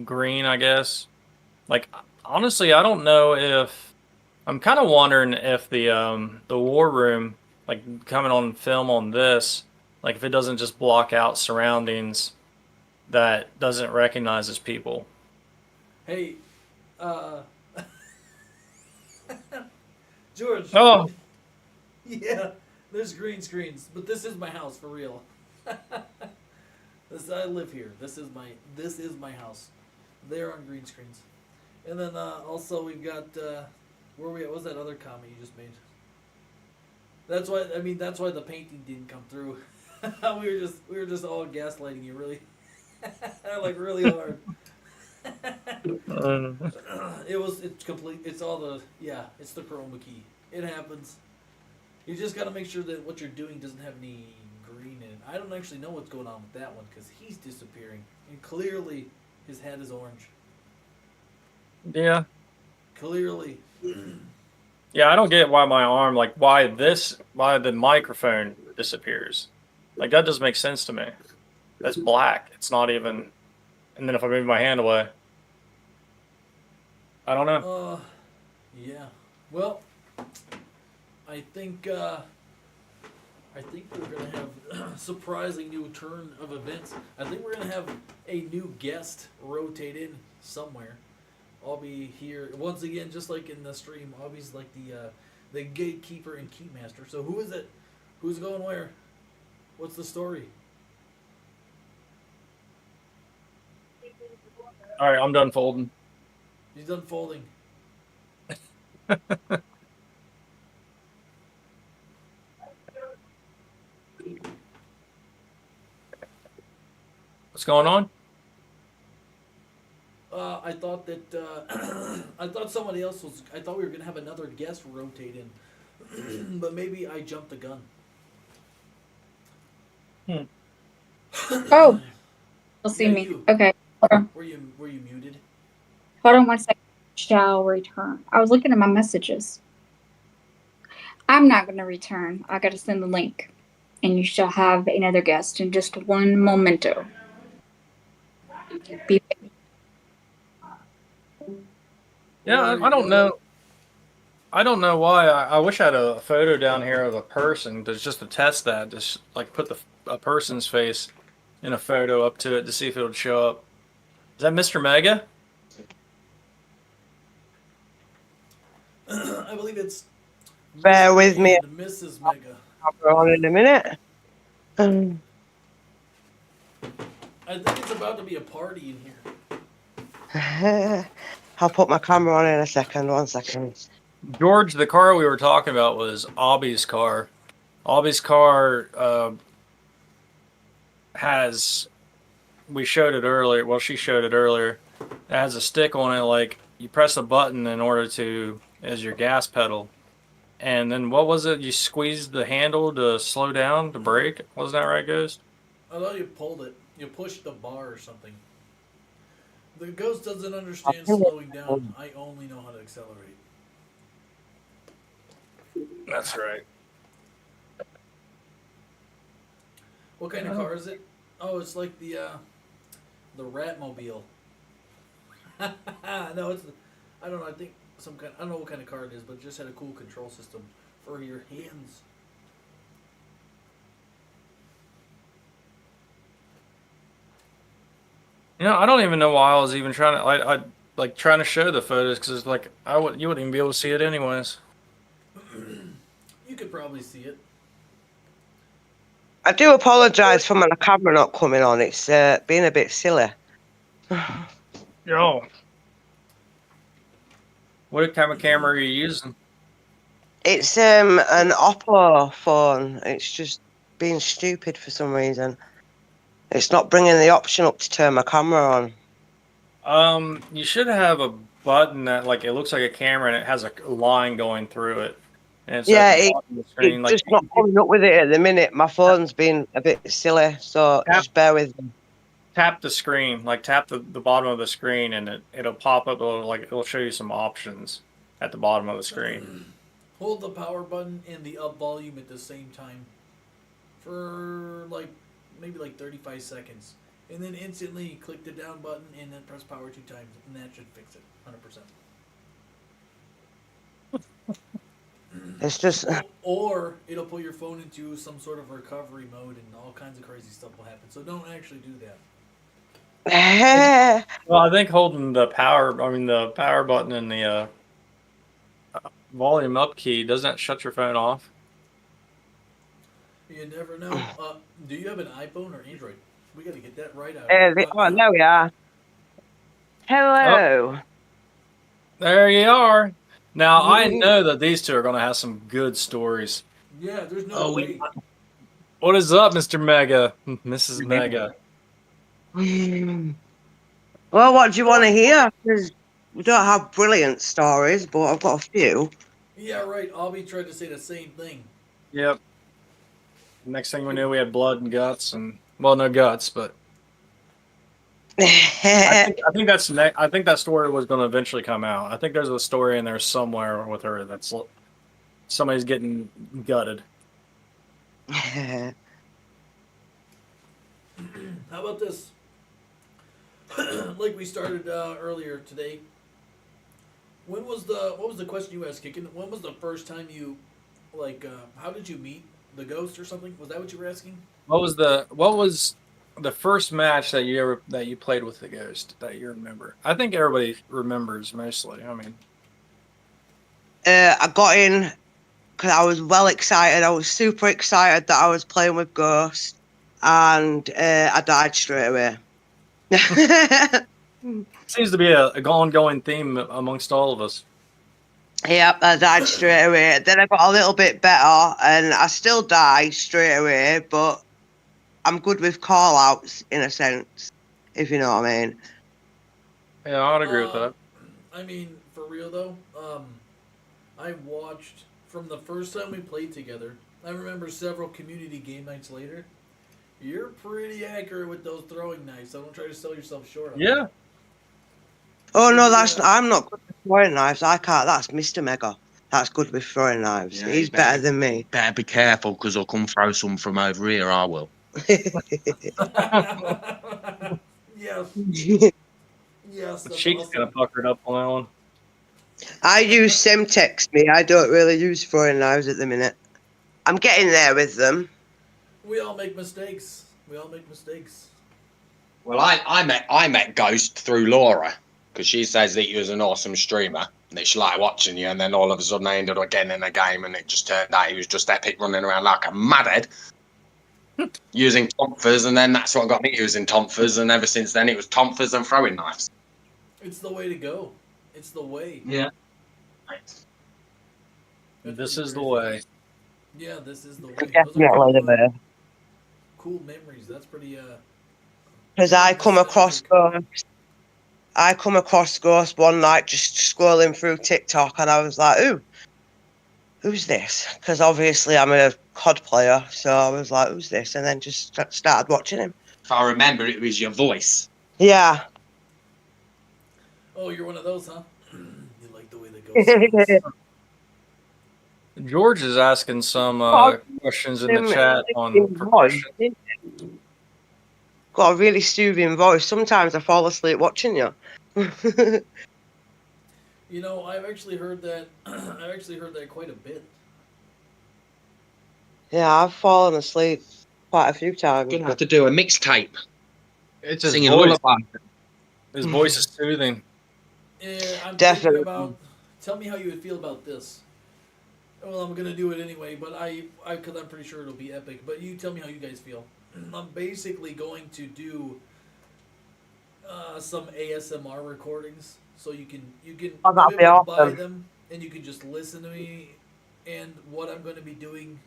green, I guess. Like honestly, I don't know if I'm kind of wondering if the war room, like coming on film on this, like if it doesn't just block out surroundings that doesn't recognize as people. Hey, uh, George. Oh, Yeah, there's green screens, but this is my house for real. I live here. This is my house. They're on green screens, and then also we've got where we at? What was that other comment you just made? That's why that's why the painting didn't come through. we were just all gaslighting you really, like really hard. It's complete. It's all the it's the chroma key. It happens. You just got to make sure that what you're doing doesn't have any green in it. I don't actually know what's going on with that one because he's disappearing, and clearly his head is orange. yeah. Clearly. Yeah, I don't get why my arm, like why the microphone disappears. Like that doesn't make sense to me. That's black. It's not even. And then if I move my hand away, I don't know. Yeah. Well, I think we're gonna have a surprising new turn of events. I think we're gonna have a new guest rotate in somewhere. I'll be here once again, just like in the stream. Obby's like the gatekeeper and keymaster. So who is it? Who's going where? What's the story? All right, I'm done folding. He's done folding. What's going on? I thought that I thought somebody else was. I thought we were gonna have another guest rotate in, but maybe I jumped the gun. Oh, you'll see Yeah, me. you. Okay. Were you muted? Hold on one second. Shall return. I was looking at my messages. I'm not going to return. I got to send the link. And you shall have another guest in just one momento. Be Yeah, I don't know. I don't know why. I wish I had a photo down here of a person just to test that. Just like put a person's face in a photo up to it to see if it would show up. Is that Mr. Mega? I believe it's. Bear with me. and Mrs. Mega. I'll go on in a minute. I think it's about to be a party in here. I'll put my camera on in a second. 1 second. George, the car we were talking about was Obby's car. Obby's car has. We showed it earlier. Well, she showed it earlier. It has a stick on it, like you press a button in order to, as your gas pedal. And then what was it? You squeezed the handle to slow down, to brake? Wasn't that right, Ghost? I thought you pulled it. You pushed the bar or something. The ghost doesn't understand slowing down. I only know how to accelerate. That's right. What kind of car is it? Oh, it's like the Ratmobile. No, it's I don't know. I think some kind. I don't know what kind of car it is, but it just had a cool control system for your hands. You know, I don't even know why I was even trying to. I like trying to show the photos because it's like you wouldn't even be able to see it anyways. You could probably see it. I do apologise for my camera not coming on. It's being a bit silly. Yo. What kind of camera are you using? It's an Oppo phone. It's just being stupid for some reason. It's not bringing the option up to turn my camera on. You should have a button that like it looks like a camera and it has a line going through it, and it's Yeah, at the bottom of the screen. it's Like just not coming up with it at the minute. My phone's been a bit silly, so just bear with me. tap the screen, like tap the bottom of the screen, and it'll pop up. It'll show you some options at the bottom of the screen. Hold the power button and the up volume at the same time for maybe 35 seconds. And then instantly click the down button and then press power 2 times, and that should fix it 100%. It's just Or it'll put your phone into some sort of recovery mode and all kinds of crazy stuff will happen. So don't actually do that. Well, I think holding the power button and the volume up key, doesn't that shut your phone off? You never know. Do you have an iPhone or Android? We got to get that right out. there we are. Hello. Oh, there you are. Now, I know that these two are going to have some good stories. Yeah, there's no way. What is up, Mr. Mega? Mrs. Mega. Well, what do you want to hear? 'Cause we don't have brilliant stories, but I've got a few. Yeah, right. Albie tried to say the same thing. Yep. Next thing we knew, we had blood and guts, and well, no guts, but I think that's I think that story was going to eventually come out. I think there's a story in there somewhere with her that's somebody's getting gutted. How about this? Like we started earlier today. What was the question you asked, Kicken? When was the first time you how did you meet the ghost or something? Was that what you were asking? What was the first match that you played with the ghost that you remember? I think everybody remembers mostly. I mean, I got in because I was well excited. I was super excited that I was playing with Ghost, and I died straight away. seems to be an ongoing theme amongst all of us. Yep, I died straight away. Then I got a little bit better, and I still die straight away, but I'm good with call-outs, in a sense, if you know what I mean. Yeah, I'd agree with that. I mean, for real though, I watched from the first time we played together. I remember several community game nights later. You're pretty accurate with those throwing knives, so don't try to sell yourself short on Yeah. that. Oh, no, I'm not good with throwing knives. I can't. That's Mr. Mega. That's good with throwing knives. Yeah, He's better than me. Better be careful, because I'll come throw some from over here, I will. Yes. Yes. The That's cheek's awesome. kind of puckered up on that one. I use Semtex me. I don't really use throwing knives at the minute. I'm getting there with them. We all make mistakes. Well, I met Ghost through Laura, because she says that you was an awesome streamer, and that she liked watching you, and then all of a sudden I ended up getting in a game, and it just turned out he was just epic, running around like a madhead, using tonfas, and then that's what got me using tonfas, and ever since then it was tonfas and throwing knives. It's the way to go. It's the way. Yeah. This is the way. Yeah, this is the way. Definitely the way. Cool memories. That's pretty. Because I come across Ghost one night just scrolling through TikTok, and I was like, ooh, who's this? Because obviously I'm a COD player, so I was like, who's this? And then just started watching him. If I remember, it was your voice. Yeah. Oh, you're one of those, huh? You like the way the ghost sounds. George is asking some questions in the chat on voice. progression. Got a really soothing voice. Sometimes I fall asleep watching you. You know, I've actually heard that. I've actually heard that quite a bit. Yeah, I've fallen asleep quite a few times. Gonna have to do a mixtape It's his singing voice. lullaby. His voice is soothing. Yeah, I'm thinking Definitely. about. Tell me how you would feel about this. Well, I'm gonna do it anyway, but because I'm pretty sure it'll be epic. But you tell me how you guys feel. I'm basically going to do some ASMR recordings, so you can Oh, that'd be be able to buy awesome. them, and you can just listen to me. And what I'm going to be doing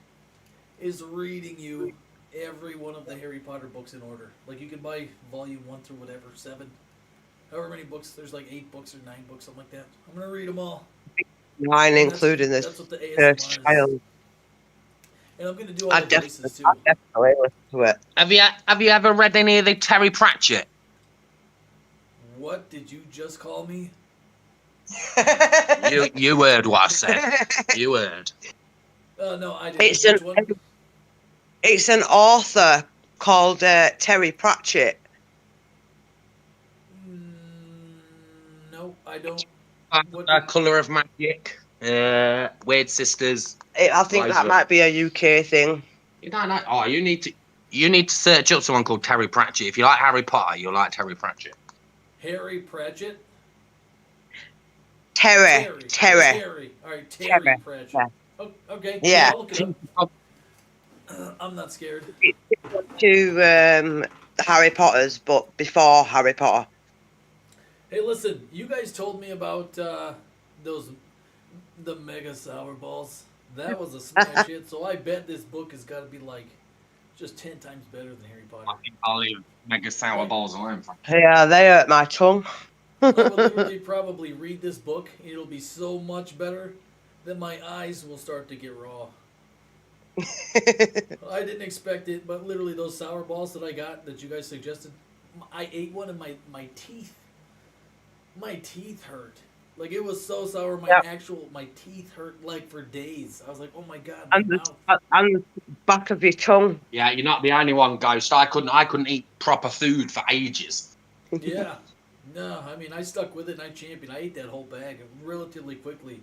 is reading you every one of the Harry Potter books in order. Like you can buy volume 1 through whatever 7, however many books. There's like 8 books or 9 books, something like that. I'm gonna read them all. Mine, And including that's this what the first ASMR is. child. And I'm gonna do all I the voices too. definitely listen to it. Have you ever read any of the Terry Pratchett? What did you just call me? You heard what I said. You heard. No, I didn't. Which one? It's an author called Terry Pratchett. No, I don't. Colour of Magic. Weird Sisters. I think that might be a UK thing. You don't know. Oh, you need to search up someone called Terry Pratchett. If you like Harry Potter, you'll like Terry Pratchett. Harry Pratchett. Terry. All right, Terry Pratchett. Yeah. Oh, okay. Yeah. I'll look it up. I'm not scared. To Harry Potter's, but before Harry Potter. Hey, listen. You guys told me about the mega sour balls. That was a smash hit. So I bet this book has got to be like just 10 times better than Harry Potter. I'll leave Mega Sour Balls alone. Yeah, they hurt my tongue. I would literally probably read this book. It'll be so much better that my eyes will start to get raw. I didn't expect it, but literally those sour balls that I got that you guys suggested, I ate one and my teeth hurt. Like it was so sour, my teeth hurt like for days. I was like, oh my god, my mouth. And the back of your tongue. Yeah, you're not the only one, Ghost. I couldn't eat proper food for ages. Yeah. No, I mean I stuck with it and I championed. I ate that whole bag relatively quickly.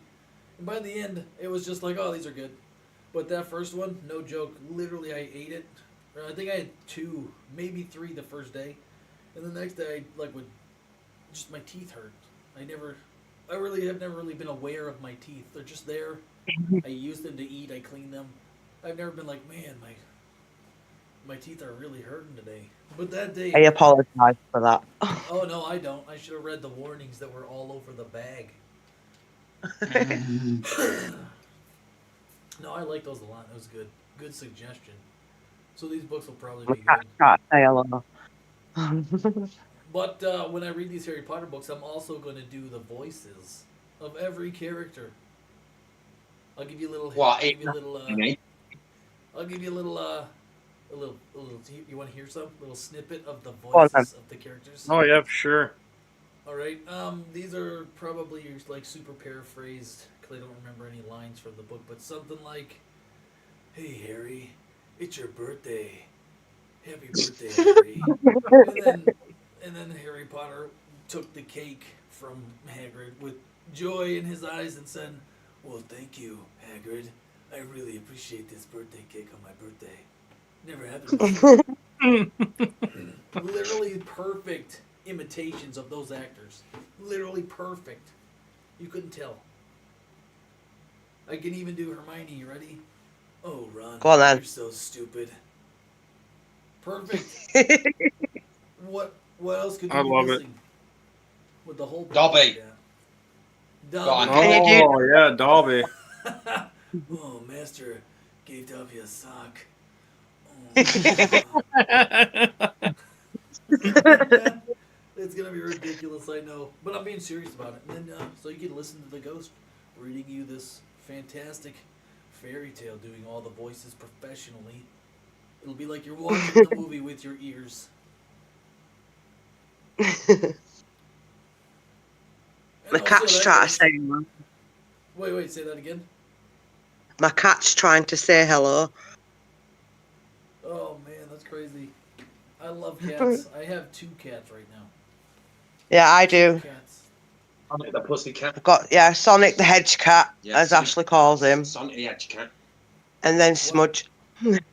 And by the end, it was just like, oh, these are good. But that first one, no joke, literally I ate it. I think I had 2, maybe 3 the first day. And the next day I just my teeth hurt. I really have never really been aware of my teeth. They're just there. I use them to eat, I clean them. I've never been like, man, my teeth are really hurting today. But that day I apologize for that. Oh no, I don't. I should have read the warnings that were all over the bag. No, I like those a lot. That was good. Good suggestion. So these books will probably be good. Can't say hello. But when I read these Harry Potter books, I'm also going to do the voices of every character. I'll give you a little. What? I'll give you a little. I'll give you a little. A little. You want to hear some? A little snippet of the voices of the characters. Oh yeah, for sure. All right. These are probably like super paraphrased because I don't remember any lines from the book, but something like, "Hey Harry, it's your birthday. Happy birthday, Harry." and then Harry Potter took the cake from Hagrid with joy in his eyes and said, "Well, thank you, Hagrid. I really appreciate this birthday cake on my birthday. Never happened before." Literally perfect imitations of those actors. Literally perfect. You couldn't tell. I can even do Hermione. You ready? Oh, Ron, Go on, then. you're so stupid. Perfect. What else could you I be love it. missing? With the whole Dobby. Dobby. Go on. Oh yeah, Dobby. Oh, Master gave Dobby a sock. It's gonna be ridiculous, I know, but I'm being serious about it. And then, so you can listen to the ghost reading you this fantastic fairy tale, doing all the voices professionally. It'll be like you're watching the movie with your ears. My cat's trying to say hello. Wait, say that again. My cat's trying to say hello. Oh man, that's crazy. I love cats. I have 2 cats right now. Yeah, I 2 do. cats. Sonic the pussy cat. I've got, yeah, Sonic the Hedge Cat, Yeah, as Sonic- Ashley calls him. Sonic the Edge cat. And then Smudge.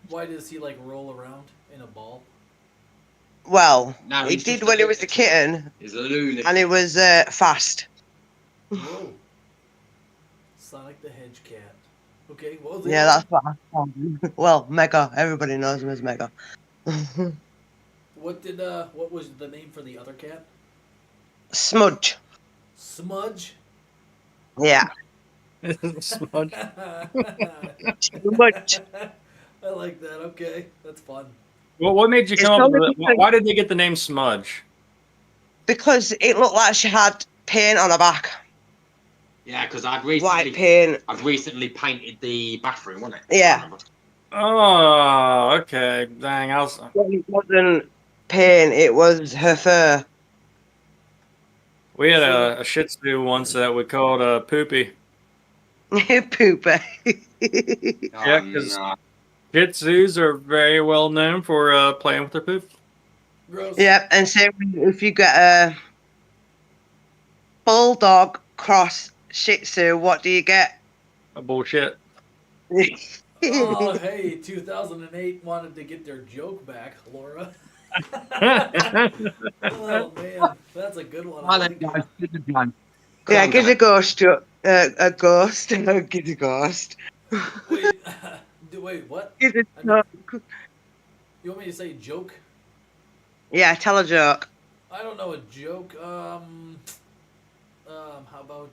Why does he like roll around in a ball? Well, No, he he's did just when a he was a kitten, He's a lunatic. and he was fast. Whoa. Sonic the Hedge Cat. Okay, what was the Yeah, other that's what I called him. Well, Mega. Everybody knows him as Mega. one? What was the name for the other cat? Smudge. Smudge? Yeah. Smudge. Smudge. I like that. Okay, that's fun. Well, what made you It's come up with only it? because- Why did they get the name Smudge? Because it looked like she had paint on her back. Yeah, because I'd White paint. recently painted the bathroom, wasn't it? Yeah. Oh, okay. Dang, I was. It wasn't paint, it was her fur. We had a Shih Tzu once that we called Poopy. Pooper. Yeah, 'cause- Shih Tzus are very well known for playing with their poop. Gross. Yep, and same if you get a bulldog cross Shih Tzu, what do you get? A bullshit. Oh, hey, 2008 wanted to get their joke back, Laura. Oh, man, that's a good one. I like it. Yeah, give a ghost a ghost. Give a ghost. Wait, wait, what? Give a I mean- joke. You want me to say joke? Yeah, tell a joke. I don't know a joke. How about,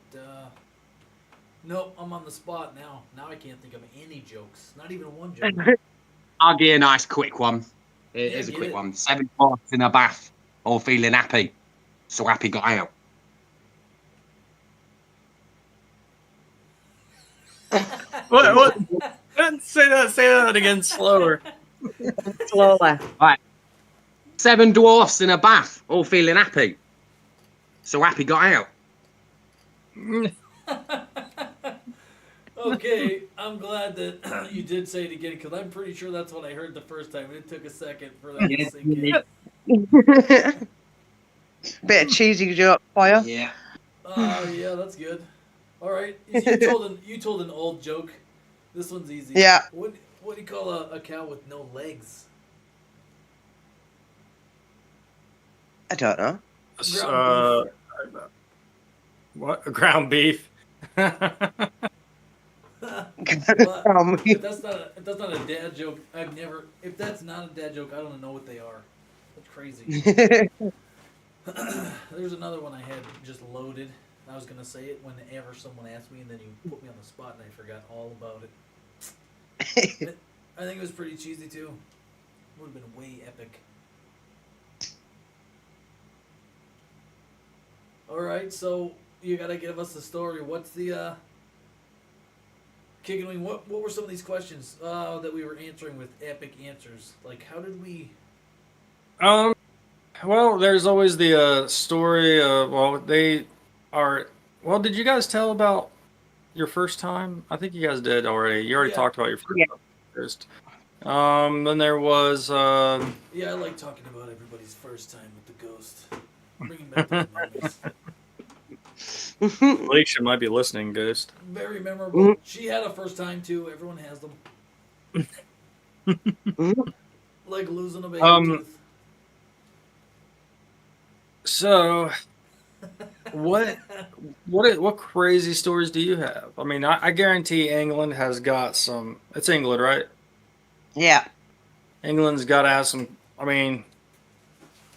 nope, I'm on the spot now. Now I can't think of any jokes. Not even one joke. I'll give you a nice quick one. Here's a get quick it. one. 7 dwarfs in a bath, all feeling happy. So happy got out. What? Say that again slower. Slowly. 7 dwarfs in a bath, all feeling happy. So happy got out. Okay, I'm glad that you did say it again because I'm pretty sure that's what I heard the first time. It took a second for that to sink in. Bit of cheesy joke for you. Yeah. Oh, yeah, that's good. All right, you told an old joke. This one's easy. Yeah. What do you call a cow with no legs? I don't know. Ground What? Ground beef. Well, Um, if that's not a dad joke, I've never. If that's not a dad joke, I don't know what they are. That's crazy. There's another one I had just loaded. I was gonna say it whenever someone asked me, and then you put me on the spot, and I forgot all about it. I think it was pretty cheesy too. Would have been way epic. All right, so you gotta give us the story. What's the Kicking Wing? What were some of these questions that we were answering with epic answers? Like, how did we? Well, there's always the story of, well, did you guys tell about your first time? I think you guys did already. You already Yeah. talked about your first Yeah. time first. Then there was, Yeah, I like talking about everybody's first time with the ghost. Bringing back those memories. Alicia might be listening, Ghost. Very memorable. She had a first time too. Everyone has them. Like losing a baby tooth. So, what crazy stories do you have? I mean, I guarantee England has got some. It's England, right? Yeah. England's got to have some. I mean,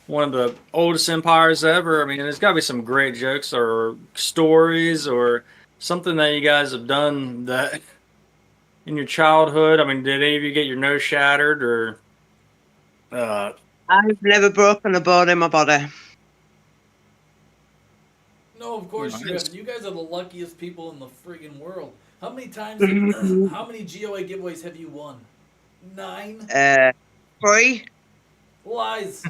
one of the oldest empires ever. I mean, there's got to be some great jokes or stories or something that you guys have done that in your childhood. I mean, did any of you get your nose shattered or? I've never broken a bone in my body. No, of course you Nice. haven't. You guys are the luckiest people in the friggin' world. How many times? How many GOA giveaways have you won? 9? 3. Lies.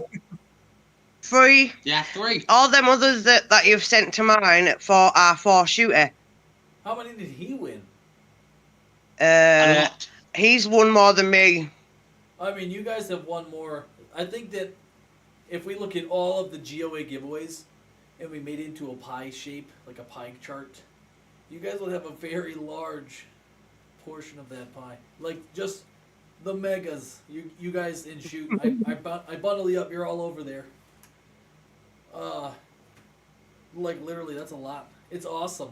3. Yeah, 3. All them others that you've sent to mine are for shooter. How many did he win? He's won more than me. I mean, you guys have won more. I think that if we look at all of the GOA giveaways and we made it into a pie shape, like a pie chart, you guys would have a very large portion of that pie. Like just the megas. You guys in shoot. I bundle you up. You're all over there. Like literally, that's a lot. It's awesome.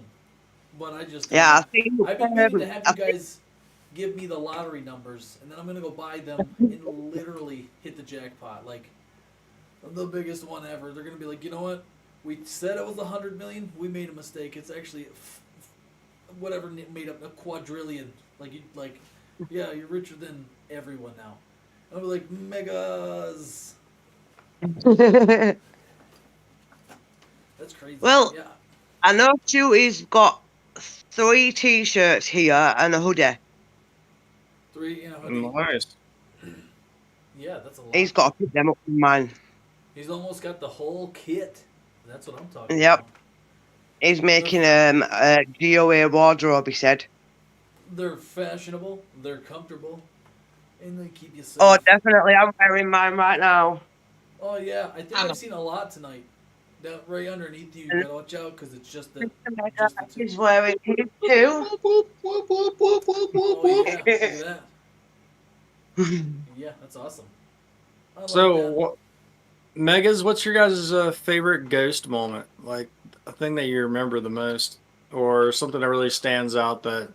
But I just Yeah, I've been meaning to have you guys give me the lottery numbers, and then I'm gonna go buy them and literally hit the jackpot. Like the biggest one ever. They're gonna be like, you know what? We said it was 100 million. We made a mistake. It's actually whatever made up a quadrillion. Yeah, you're richer than everyone now. I'll be like megas. That's crazy. Well, yeah. I know Shooty's got 3 t-shirts here and a hoodie. 3 in a hoodie. Nice. Yeah, that's a lot. He's got to pick them up from mine. He's almost got the whole kit. That's what I'm talking Yep. about. He's making a GOA wardrobe, he said. They're fashionable, they're comfortable, and they keep you safe. Oh, definitely. I'm wearing mine right now. Oh yeah, I think I've seen a lot tonight. Down right underneath you, you gotta watch out because it's just the. He's wearing his too. Oh yeah, look at that. Yeah, that's awesome. I like that. Megas, what's your guys' favorite ghost moment? Like a thing that you remember the most, or something that really stands out that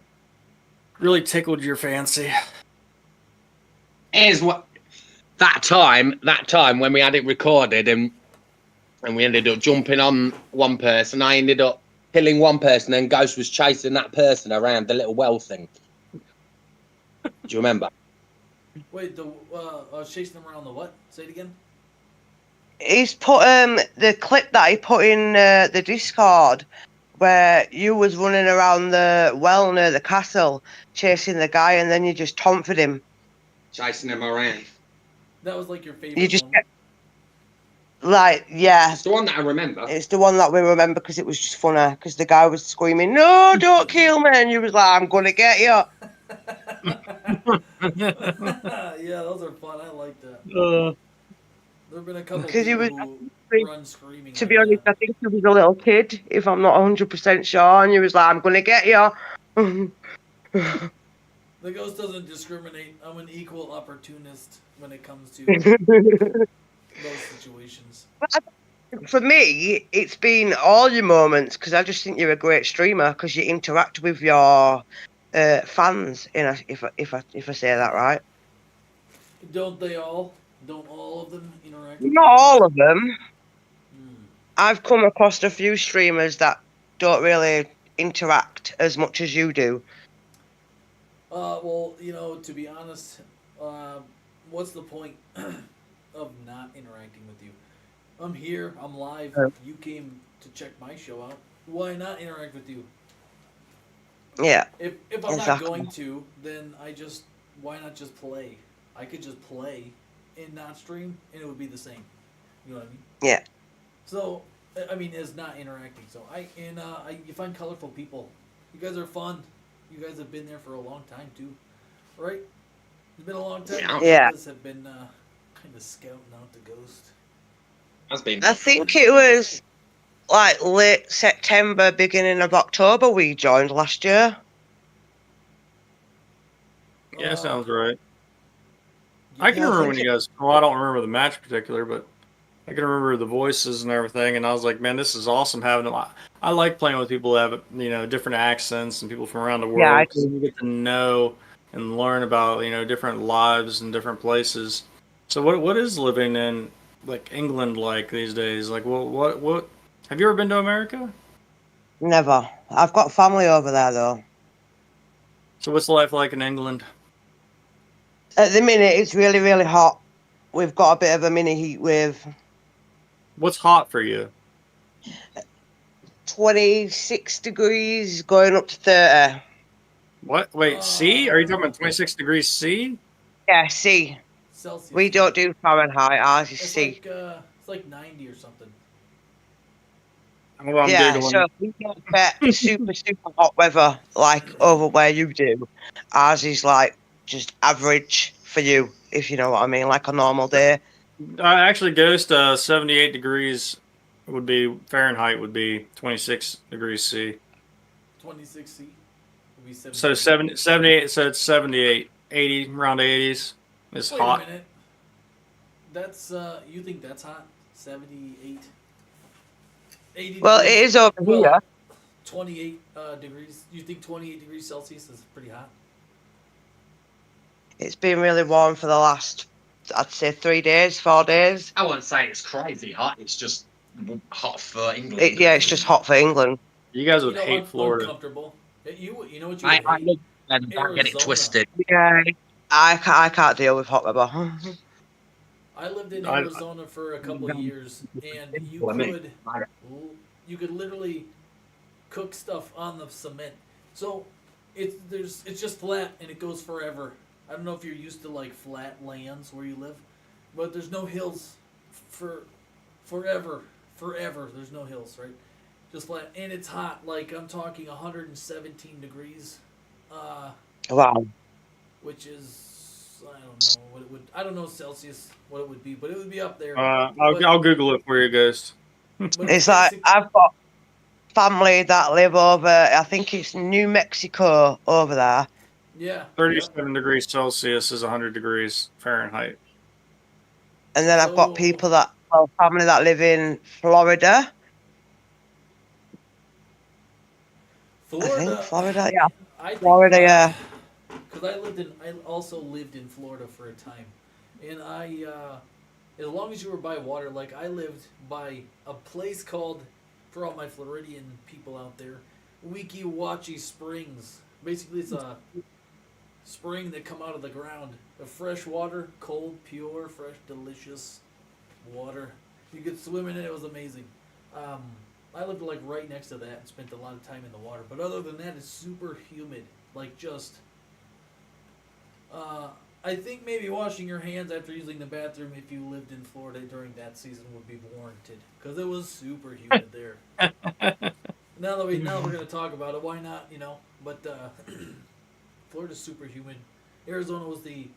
really tickled your fancy? Here's what that time when we had it recorded and we ended up jumping on one person. I ended up killing one person, and Ghost was chasing that person around the little well thing. Do you remember? Wait, I was chasing them around the what? Say it again. He's put the clip that he put in the Discord where you was running around the well near the castle chasing the guy, and then you just taunted him. Chasing him around. That was like your favorite You just one. kept, like, yeah. It's the one that I remember. It's the one that we remember because it was just funny. Because the guy was screaming, "No, don't kill me!" And you was like, "I'm gonna get you." Yeah, those are fun. I like that. There have been a couple Because he people was, who run screaming. to like be honest, that. I think he was a little kid, if I'm not 100% sure. And you was like, "I'm gonna get you." The ghost doesn't discriminate. I'm an equal opportunist when it comes to those situations. For me, it's been all your moments because I just think you're a great streamer because you interact with your fans. If I say that right. Don't they all? Don't all of them interact? Not all of them. Hmm. I've come across a few streamers that don't really interact as much as you do. Well, to be honest, what's the point of not interacting with you? I'm here. I'm live. You came to check my show out. Why not interact with you? Yeah. If I'm not Exactly. going to, then why not just play? I could just play and not stream, and it would be the same. You know what I mean? Yeah. So, I mean, it's not interacting. So you find colorful people. You guys are fun. You guys have been there for a long time too, right? It's been a long time. Yeah. You guys have been kind of scouting out the ghost. Has been. I think it was like late September, beginning of October we joined last year. Yeah, sounds right. Yeah, I can I remember think when you guys. Well, I don't remember the match in particular, but I can remember the voices and everything. And I was like, man, this is awesome having them. I like playing with people that have different accents and people from around the world. Yeah, I 'Cause you get to know and learn about different lives and different places. So what is living in like England like these days? Like what have you ever been to America? Never. I've got family over there though. So what's life like in England? At the minute, it's really, really hot. We've got a bit of a mini heat wave. What's hot for you? 26 degrees going up to 30. What? Wait, C? Are you talking about 26 degrees C? Yeah, C. Celsius. We don't do Fahrenheit. Ours is It's C. like 90 or something. Hold on, I'm Yeah, Googling. so we don't get super, super hot weather like over where you do. Ours is like just average for you, if you know what I mean, like a normal day. Actually, Ghost, 78 degrees would be Fahrenheit would be 26 degrees C. 26C would be So 78. 78, so it's 78, 80, around 80s. It's Wait a hot. minute. That's you think that's hot? 78, 80 Well, it degrees. is over Well, here. 28 degrees. You think 28 degrees Celsius is pretty hot? It's been really warm for the last, I'd say, 3 days, 4 days. I wouldn't say it's crazy hot. It's just hot for England. Yeah, it's just hot for England. You guys You would know, hate Florida. uncomfortable. You know what you I, would I hate? live and don't get it Arizona. twisted. Yeah, I can't deal with hot weather. I lived in I- Arizona for a couple of years, and you could literally cook stuff on the cement. So it's just flat and it goes forever. I don't know if you're used to like flat lands where you live, but there's no hills for forever. Forever, there's no hills, right? Just flat, and it's hot. Like I'm talking 117 degrees, Wow. which is I don't know what it would. I don't know Celsius what it would be, but it would be up there. I'll Google it for you, Ghost. But It's like I've got family that live over, I think it's New Mexico over there. yeah, 37 degrees Celsius is 100 degrees Fahrenheit. And then I've got So- people family that live in Florida. Florida. I think Florida, yeah. I think, Florida, yeah. Because I also lived in Florida for a time, and as long as you were by water, like I lived by a place called, for all my Floridian people out there, Weeki Springs. Basically, it's a spring that come out of the ground of fresh water, cold, pure, fresh, delicious water. You could swim in it. It was amazing. I lived like right next to that and spent a lot of time in the water. But other than that, it's super humid. Like just, I think maybe washing your hands after using the bathroom if you lived in Florida during that season would be warranted because it was super humid there. Now that we're gonna talk about it, why not? You know, but Florida's super humid. Arizona was the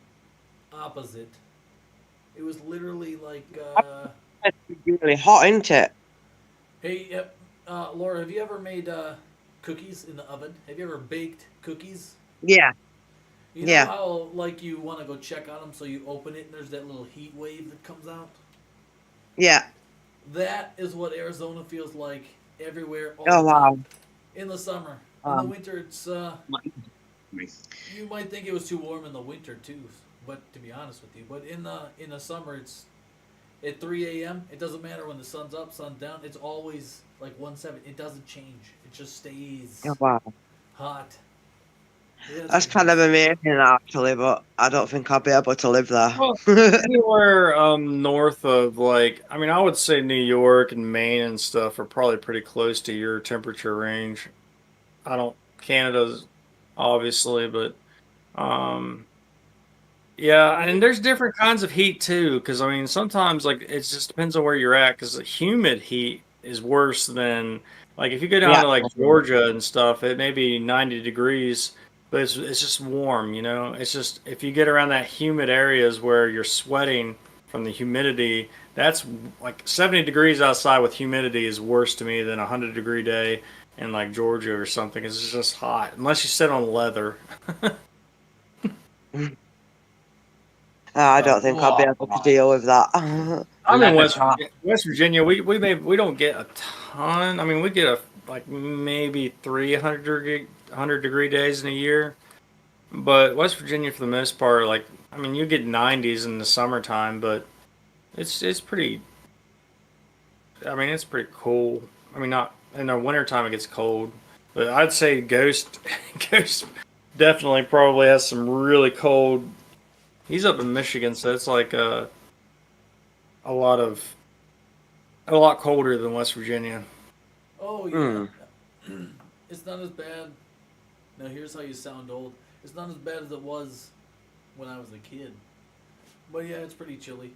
opposite. It was literally like. It's really hot, isn't it? Hey, yep. Laura, have you ever made cookies in the oven? Have you ever baked cookies? Yeah. You know Yeah. how like you want to go check on them, so you open it and there's that little heat wave that comes out. Yeah. That is what Arizona feels like everywhere. All Oh, the wow. time. In the summer, in the winter, it's you might think it was too warm in the winter too, but to be honest with you, but in the summer it's at 3 a.m. It doesn't matter when the sun's up, sun's down. It's always like 17. It doesn't change. It just stays Oh, wow. hot. Yeah, That's kind of amazing, actually, but I don't think I'll be able to live there. Well, anywhere north of like, I mean, I would say New York and Maine and stuff are probably pretty close to your temperature range. Canada's obviously, but yeah, and there's different kinds of heat too, because I mean, sometimes like it just depends on where you're at, because the humid heat is worse than like if you go down Yeah. to like Georgia and stuff, it may be 90 degrees, but it's just warm, you know. It's just if you get around that humid areas where you're sweating from the humidity, that's like 70 degrees outside with humidity is worse to me than a 100-degree day in like Georgia or something. It's just hot unless you sit on leather. I don't think I'll be able to deal with that. I'm in Leather West Virginia. We don't get a ton. I mean, we get like maybe 100-degree days in a year. But West Virginia, for the most part, like I mean, you get 90s in the summertime, but it's pretty. I mean, it's pretty cool. I mean, not in the wintertime it gets cold, but I'd say Ghost Ghost definitely probably has some really cold. He's up in Michigan, so it's like a lot colder than West Virginia. Oh yeah. It's not as bad. Now here's how you sound old. It's not as bad as it was when I was a kid. But yeah, it's pretty chilly.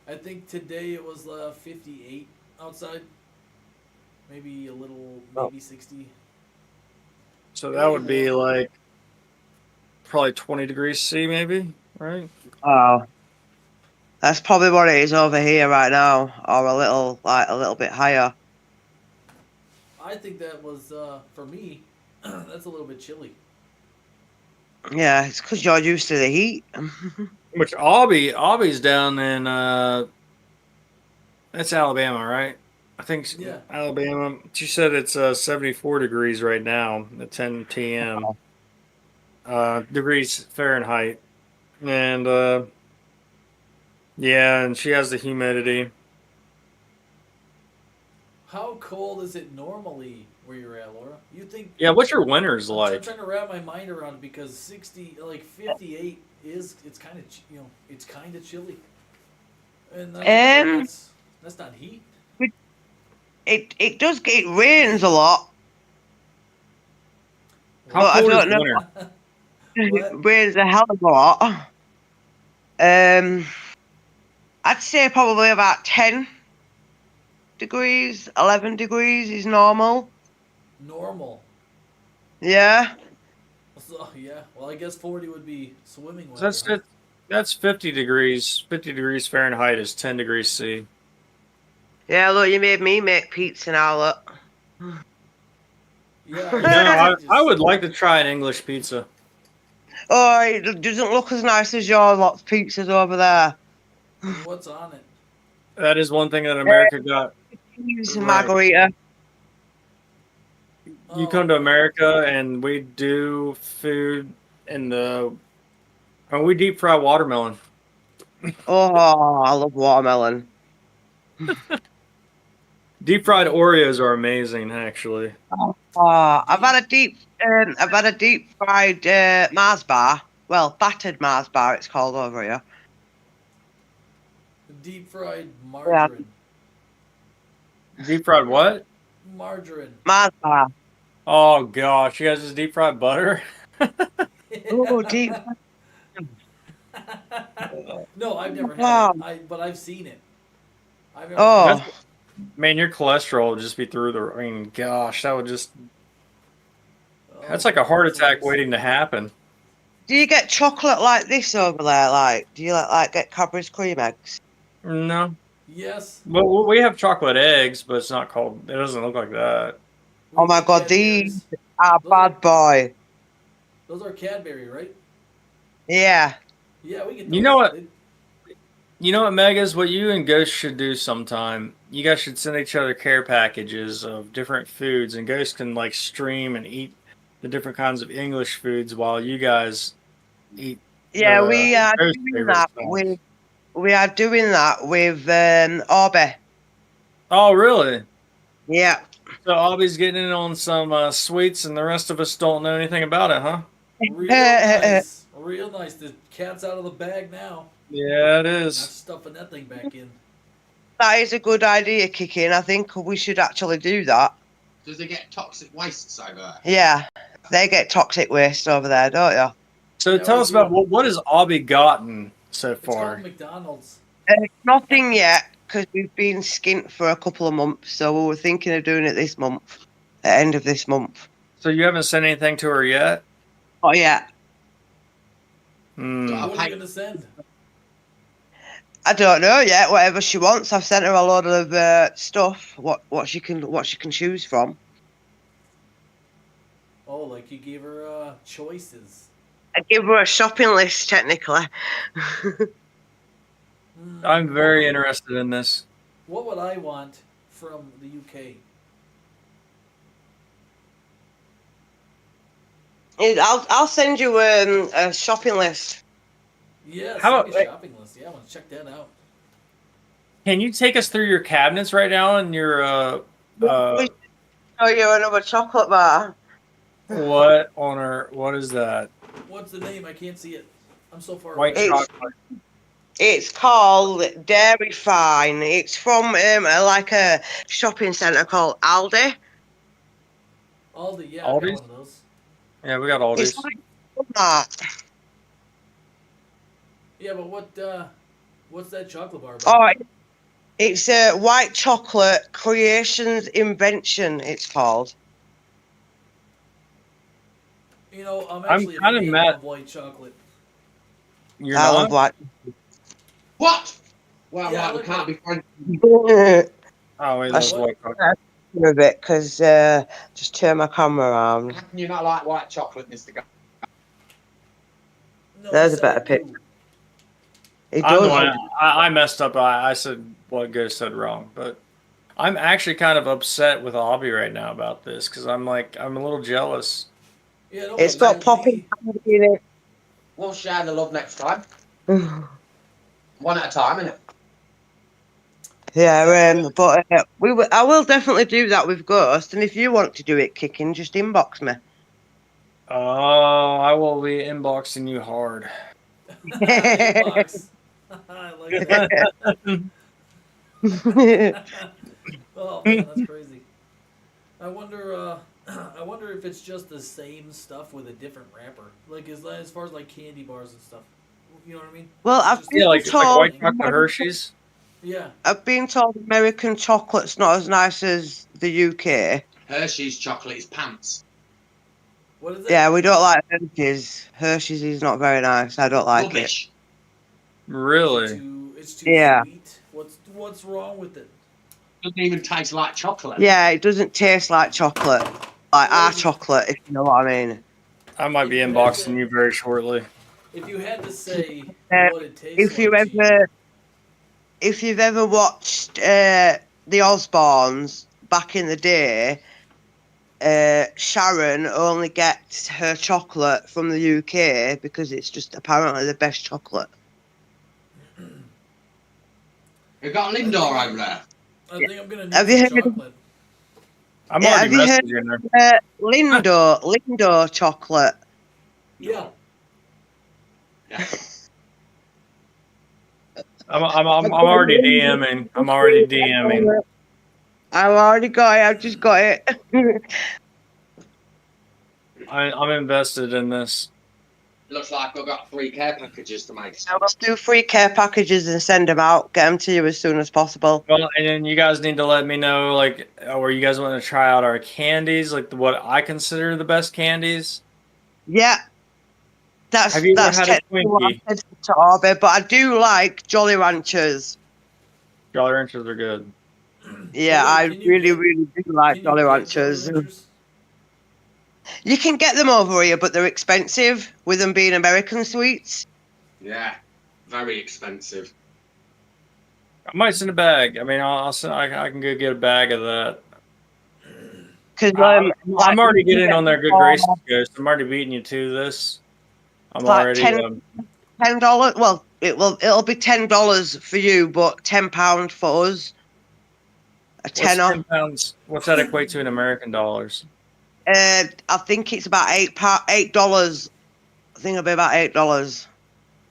I think today it was 58 outside. maybe a little, Oh. maybe 60. So that would be like probably 20 degrees C, maybe, right? Oh, that's probably what it is over here right now, or a little bit higher. I think that was for me. That's a little bit chilly. Yeah, it's because you're used to the heat. Which Aubie's down in that's Alabama, right? I think Yeah. Alabama. She said it's 74 degrees right now at 10 p.m. Degrees Fahrenheit, and yeah, and she has the humidity. How cold is it normally where you're at, Laura? You think? Yeah, what's your winters I'm like? trying to wrap my mind around it because 60, like 58 is it's kind of it's kind of chilly, and Um, that's not heat. it rains a lot, How but I cold is don't know. winter? What? It rains a hell of a lot. I'd say probably about 10 degrees, 11 degrees is normal. Normal. Yeah. So yeah, well I guess 40 would be swimming So weather. Huh? that's 50 degrees. 50 degrees Fahrenheit is 10 degrees C. Yeah, look, you made me make pizza now, look. Yeah, You know, I just, would like to try an English pizza. Oh, it doesn't look as nice as your lot's pizzas over there. what's on it? That is one thing that America got Cheese right. margarita. You Oh, come to America and we do food in the. And we deep fry watermelon. Oh, I love watermelon. Deep fried Oreos are amazing, actually. Oh, I've had a deep fried Mars bar. Well, battered Mars bar, it's called over here. deep fried Yeah, margarine. Deep fried what? Margarine. Mars bar. Oh gosh, you guys just deep fried butter? Oh, deep. No, I've never had it. Wow. But I've seen it. I've never had That's Oh, man, your cholesterol would just be through the. I mean, gosh, that would just. it. That's like a heart attack folks. waiting to happen. do you get chocolate like this over there? Like, do you like get Cadbury's cream eggs? No, Yes. well, we have chocolate eggs, but it's not called. It doesn't look like that. Oh We my get God, these Cadbury's. are Those are bad boy. those are Cadbury, right? Yeah. Yeah, we get those. You know what? You know what, Megas? What you and Ghost should do sometime. You guys should send each other care packages of different foods, and Ghost can like stream and eat the different kinds of English foods while you guys eat Yeah, we are Ghost's doing favorite that stuff. with Orbe. Oh, really? Yeah. So Aubie's getting in on some sweets, and the rest of us don't know anything about it, huh? Real nice. Real nice. The cat's out of the bag now. Yeah, it Not is. stuffing that thing back in. That is a good idea, Kicking. I think we should actually do that. Does it get toxic wastes over there? Yeah. They get toxic waste over there, don't you? So Yeah, tell we us do. about what has Aubie gotten so It's called far? McDonald's. Nothing yet, because we've been skint for a couple of months, so we were thinking of doing it this month, at the end of this month. So you haven't sent anything to her yet? Oh, yeah. Hmm. What are you gonna send? I don't know yet. Whatever she wants, I've sent her a load of stuff. What she can choose from. Oh, like you gave her choices. I give her a shopping list, technically. I'm very interested in this. What would I want from the UK? I'll send you a shopping list. Yeah, How send me about- a shopping list. Yeah, I want to check that out. Can you take us through your cabinets right now and your Oh, you're another chocolate bar. what on earth? What is that? What's the name? I can't see it. I'm so far White away. chocolate. It's called Dairy Fine. It's from like a shopping centre called Aldi. Aldi, yeah, I got Aldi's? one of those. Yeah, we got all It's these. like that. Yeah, but what's that chocolate bar? Oh, It's a white chocolate creations invention. It's called. You know, I'm I'm actually a kind of fan mad. of white chocolate. You're I love not? white. What? Well, Yeah, I right, we like can't white. be friends. Oh, he I loves should white chocolate. a bit because just turn my camera around. How can you not like white chocolate, Mr. Guy? No, I There's a said I better picture. do. It I'm the does. one. I messed up. I said what Ghost said wrong, but I'm actually kind of upset with Avi right now about this because I'm a little jealous. Yeah, no, It's but got we'll popping be. candy in We'll share the love next time. it. One at a time, innit? Yeah, but I will definitely do that with Ghost, and if you want to do it kicking, just inbox me. Oh, I will be inboxing you hard. Inbox. I like that. Oh man, that's crazy. I wonder. I wonder if it's just the same stuff with a different wrapper. Like as far as like candy bars and stuff. You know what I mean? Well, Is it I've just Yeah, been the like same told white thing? chocolate Hershey's. Yeah. I've been told American chocolate's not as nice as the UK. Hershey's chocolate is pants. What is it? Yeah, we don't like Hershey's. Hershey's is not very nice. I don't like it. Rubbish. Really? It's too Yeah. sweet. What's wrong with it? Doesn't even taste like chocolate. Yeah, it doesn't taste like chocolate. Like What our is it? chocolate, if you know what I mean. I might be If you had inboxing to, you very shortly. if you had to say Uh, what it tastes If you like to you, if you've ever watched the Osbournes back in the day, Sharon only gets her chocolate from the UK because it's just apparently the best chocolate. You got Lindor over there. I think I'm gonna need Have you some heard? chocolate. I'm Yeah, already have you heard messaging her. Lindo chocolate? Yeah. Yeah. I'm already DMing. I'm already DMing. I've already got it. I've just got it. I'm invested in this. Looks like we've got 3 care packages to make. I will do free care packages and send them out. Get them to you as soon as possible. Well, and then you guys need to let me know, like, or you guys want to try out our candies, like what I consider the best candies. Yeah, that's Have you ever had a technically what I Twinkie? said to Arby, but I do like Jolly Ranchers. Jolly Ranchers are good. Yeah, But wait, I really do like can you Jolly get Jolly Ranchers. Ranchers? You can get them over here, but they're expensive with them being American sweets. Yeah. Very expensive. I might send a bag. I mean, I can go get a bag of that. Because I'm already getting on their good graces, Ghost. I'm already beating you to this. I'm like already. $10. Well, it'll be $10 for you, but £10 for us. A What's tenner. 10 pounds? What's that equate to in American dollars? I think it's about $8. I think it'll be about $8.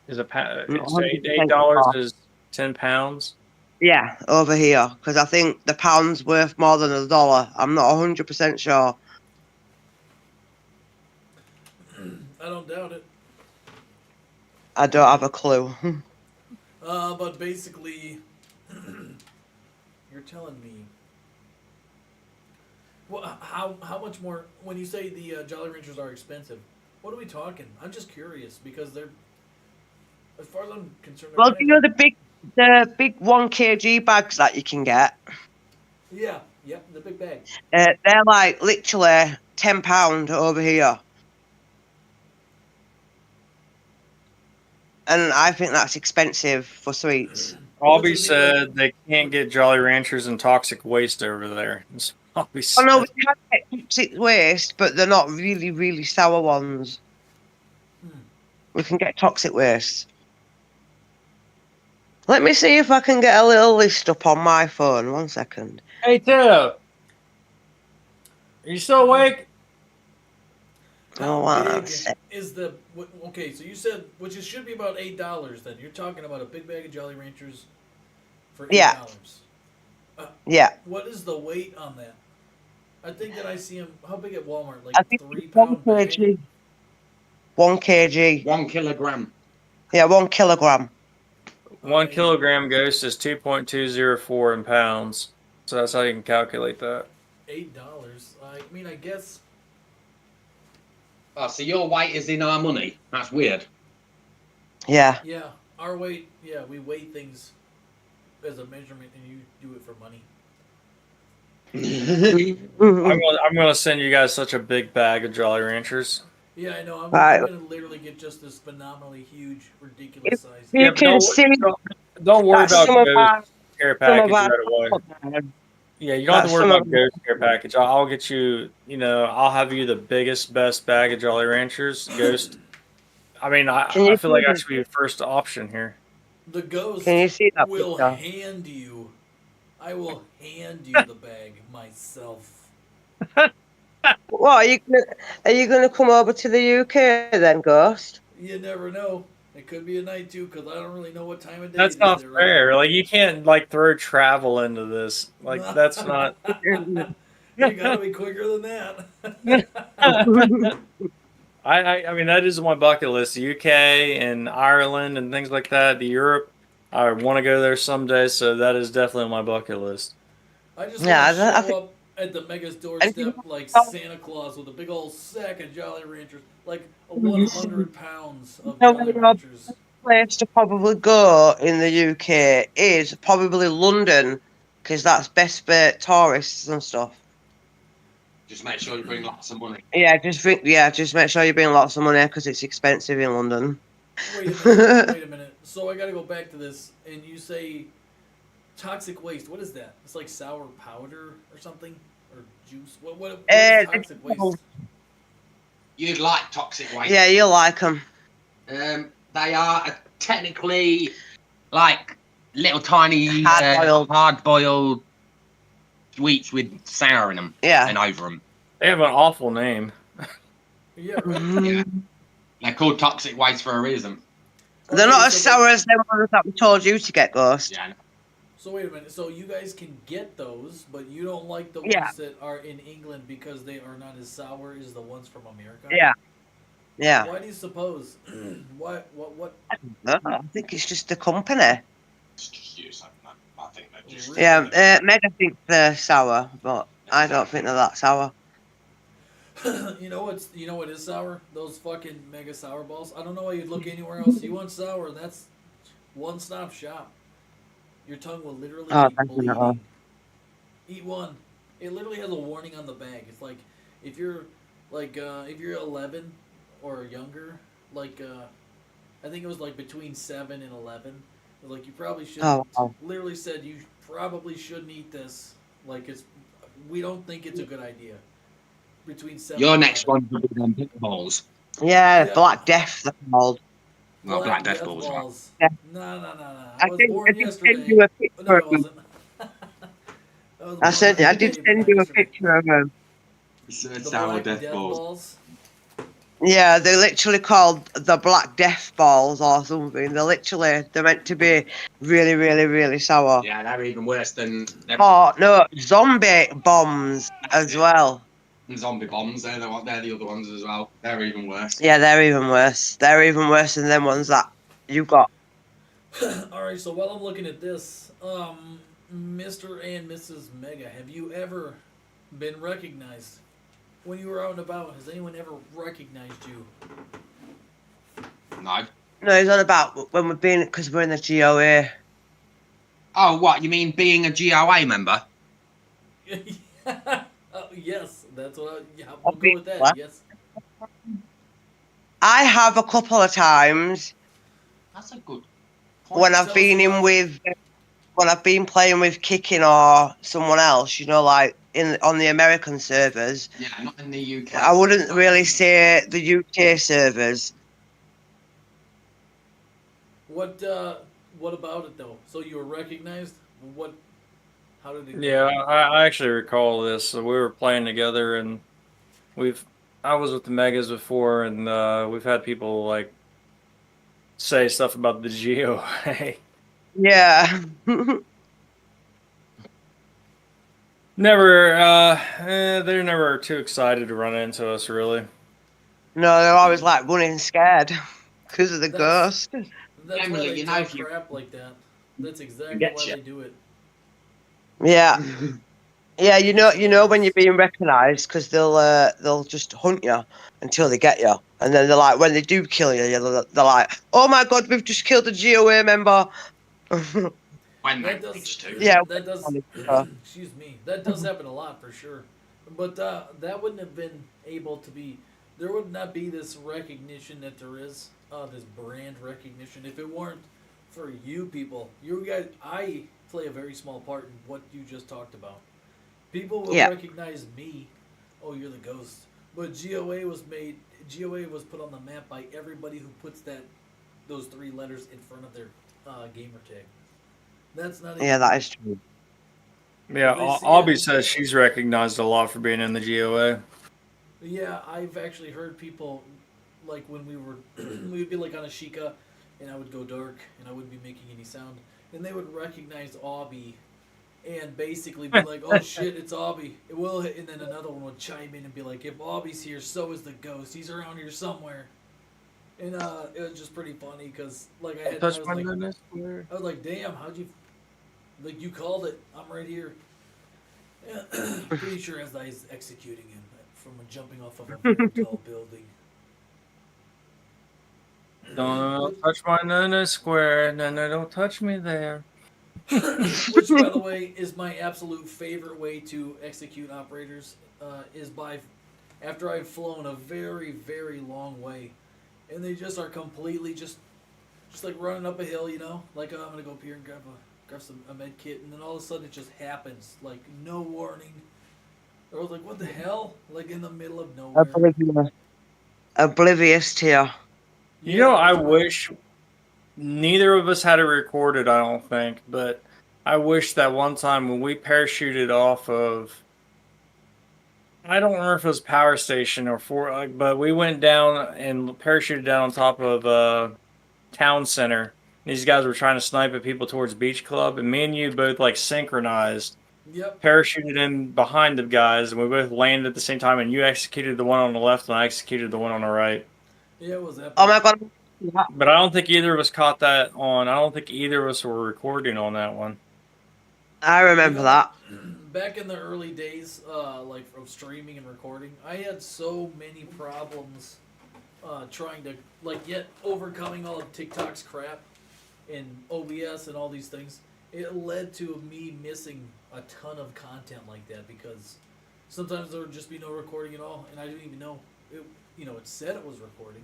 Is a Not it's 100% $8 sure. is 10 pounds. Yeah, over here, because I think the pound's worth more than $1. I'm not 100% sure. I don't doubt it. I don't have a clue. But basically, you're telling me. Well, how much more? When you say the Jolly Ranchers are expensive, what are we talking? I'm just curious because they're, as far as I'm concerned, they're Well, you kind know of, the big 1 kg bags that you can get? yeah, yep, the big bag. They're like literally £10 over here. And I think that's expensive for sweets. Albie said they can't get Jolly Ranchers and toxic waste over there. That's what Albie Oh said. no, we can get toxic waste, but they're not really sour ones. We can get toxic waste. Let me see if I can get a little list up on my phone. 1 second. Hey, Tiff. Are you still awake? How Oh, big is the? Okay, so you said which it should be about $8. Then you're talking about a big bag of Jolly Ranchers for $8. Yeah. Yeah. What is the weight on that? I think that I see them. How big at Walmart? Like I think 3 1 pound bag. kg. 1 kg. 1 kilogram. Yeah, 1 kilogram. 1 kilogram ghost is 2.204 in pounds. So that's how you can calculate that. $8. I mean, I guess. Oh, so your weight is in our money? That's weird. Yeah. Yeah, our weight. Yeah, we weigh things as a measurement, and you do it for money. I'm gonna send you guys such a big bag of Jolly Ranchers. Yeah, I know. I'm Right. gonna literally get just this phenomenally huge, ridiculous size. You Yeah, but can see don't worry that about some of Ghost our care some of package our right away. Yeah, you don't have That's to worry some about of Ghost care package. I'll get you. I'll have you the biggest, best bag of Jolly Ranchers. Ghost. I mean, Can I you feel like I see, should be your first option here. The ghost can you see that will picture? hand you. I will hand you the bag myself. What are you gonna come over to the UK then, Ghost? You never know. It could be a night too, because I don't really know what time of day That's it is not there right fair. Like you can't like throw travel into this. Like now. that's not. You gotta be quicker than that. I mean that is my bucket list. The UK and Ireland and things like that. The Europe. I want to go there someday, so that is definitely on my bucket list. I just Yeah, want to I show think. up at the Mega's I doorstep like Santa Claus with a big old sack of Jolly Ranchers, like 100 pounds of Jolly The Ranchers. place to probably go in the UK is probably London, because that's best for tourists and stuff. Just make sure you bring lots of money. Yeah, just make sure you bring lots of money because it's expensive in London. Wait a minute. Wait a minute. So I gotta go back to this, and you say toxic waste. What is that? It's like sour powder or something, or juice. What is toxic waste? You'd like toxic waste. Yeah, you like them. They are technically like little tiny Hard-boiled. sweets with sour in them Yeah. and over them. They have an awful name. Yeah, right. Yeah. They're called toxic waste for a reason. They're Okay, not as so sour as the ones that we told you to get, Ghost. Yeah. So wait a minute. So you guys can get those, but you don't like the Yeah. ones that are in England because they are not as sour as the ones from America. Yeah. Yeah. Why do you suppose? What? No, I think it's just the company. It's just use that. I think they're just. Really? Yeah, Mega thinks they're sour, but I don't think they're that sour. You know what is sour? Those fucking Mega sour balls. I don't know why you'd look anywhere else. You want sour? That's one-stop shop. Your tongue will literally Oh, be definitely. bleeding. Eat one. It literally has a warning on the bag. It's like if you're 11 or younger, like I think it was like between 7 and 11. It was like you probably shouldn't. Oh, wow. Literally said you probably shouldn't eat this. Like we don't think it's a good idea. Between 7. Your and next 11. one will be them pit balls. Yeah, Yeah. Black Death, they're called. Well, Black Death balls. Right. Yeah. No. I was did born send yesterday. you a picture No, I of them. wasn't. was I born did yesterday, send but you a yesterday. picture of them. The Sour Black Death Death balls. balls. Yeah, they're literally called the Black Death balls or something. They're meant to be really, really, really sour. Yeah, they're even worse than them Oh no, zombie bombs as well. zombie bombs. They're the other ones as well. They're even worse. Yeah, they're even worse. They're even worse than them ones that you got. All right. So while I'm looking at this, Mr. and Mrs. Mega, have you ever been recognized when you were out and about? Has anyone ever recognized you? No. No, he's on about when we've been, because we're in the GOA. Oh, what? You mean being a GOA member? Yes, that's what. We'll go with that. What? Yes. I have a couple of times That's a good when I've Tell been us in about with, when I've been playing with Kicking or someone else, like on the American servers. Yeah, not in the UK. I wouldn't really say the UK servers. What about it though? So you were recognized? What? How did it go? Yeah, I actually recall this. So we were playing together, and I was with the Megas before, and we've had people like say stuff about the GOA. Yeah. They're never too excited to run into us, really. No, they're always like running scared because of the That's- ghost. That's why Emily, they you know, talk if you crap like that. That's exactly get why you. they do it. Yeah, yeah. You It's know when you're hilarious. being recognised because they'll just hunt you until they get you, and then they're like, when they do kill you, they're like, "Oh my god, we've just killed a GOA member." when they That does. manage to. Yeah. That does. Uh, Excuse me. That does happen a lot for sure. But that wouldn't have been able to be. There would not be this recognition that there is. This brand recognition if it weren't for you people. You guys. I play a very small part in what you just talked about. People will yeah. recognize me. Oh, you're the ghost. But GOA was made. GOA was put on the map by everybody who puts those 3 letters in front of their gamer tag. That's not even Yeah, that is true. Yeah, They see Albie it. says she's recognized a lot for being in the GOA. Yeah, I've actually heard people like when we would be like on a Sheikah, and I would go dark, and I wouldn't be making any sound, and they would recognize Albie, and basically be like, "Oh shit, it's Albie." It will, and then another one would chime in and be like, "If Albie's here, so is the ghost. He's around here somewhere." And it was just pretty funny because like I Touch was my like, goodness. Where? I was like, "Damn, how'd you?" Like you called it. I'm right here. Yeah, pretty sure as I was executing him from jumping off of a very tall building. Don't touch my nana square. Nana, don't touch me there. Which, by the way, is my absolute favorite way to execute operators. Is by after I've flown a very, very long way, and they just are completely just like running up a hill, you know. Like oh, I'm gonna go up here and grab a med kit, and then all of a sudden it just happens, like no warning. I was like, what the hell? Like in the middle of nowhere. Oblivious to you. You know, I that's right. wish neither of us had it recorded, I don't think, but I wish that one time when we parachuted off of, I don't remember if it was Power Station or but we went down and parachuted down on top of Town Center. These guys were trying to snipe at people towards Beach Club, and me and you both like synchronized, Yep. parachuted in behind the guys, and we both landed at the same time. And you executed the one on the left, and I executed the one on the right. Yeah, it was epic. Oh my god. But I don't think either of us caught that on. I don't think either of us were recording on that one. I remember that. Back in the early days, like of streaming and recording, I had so many problems trying to yet overcoming all of TikTok's crap and OBS and all these things. It led to me missing a ton of content like that because sometimes there would just be no recording at all, and I didn't even know it. You know, it said it was recording.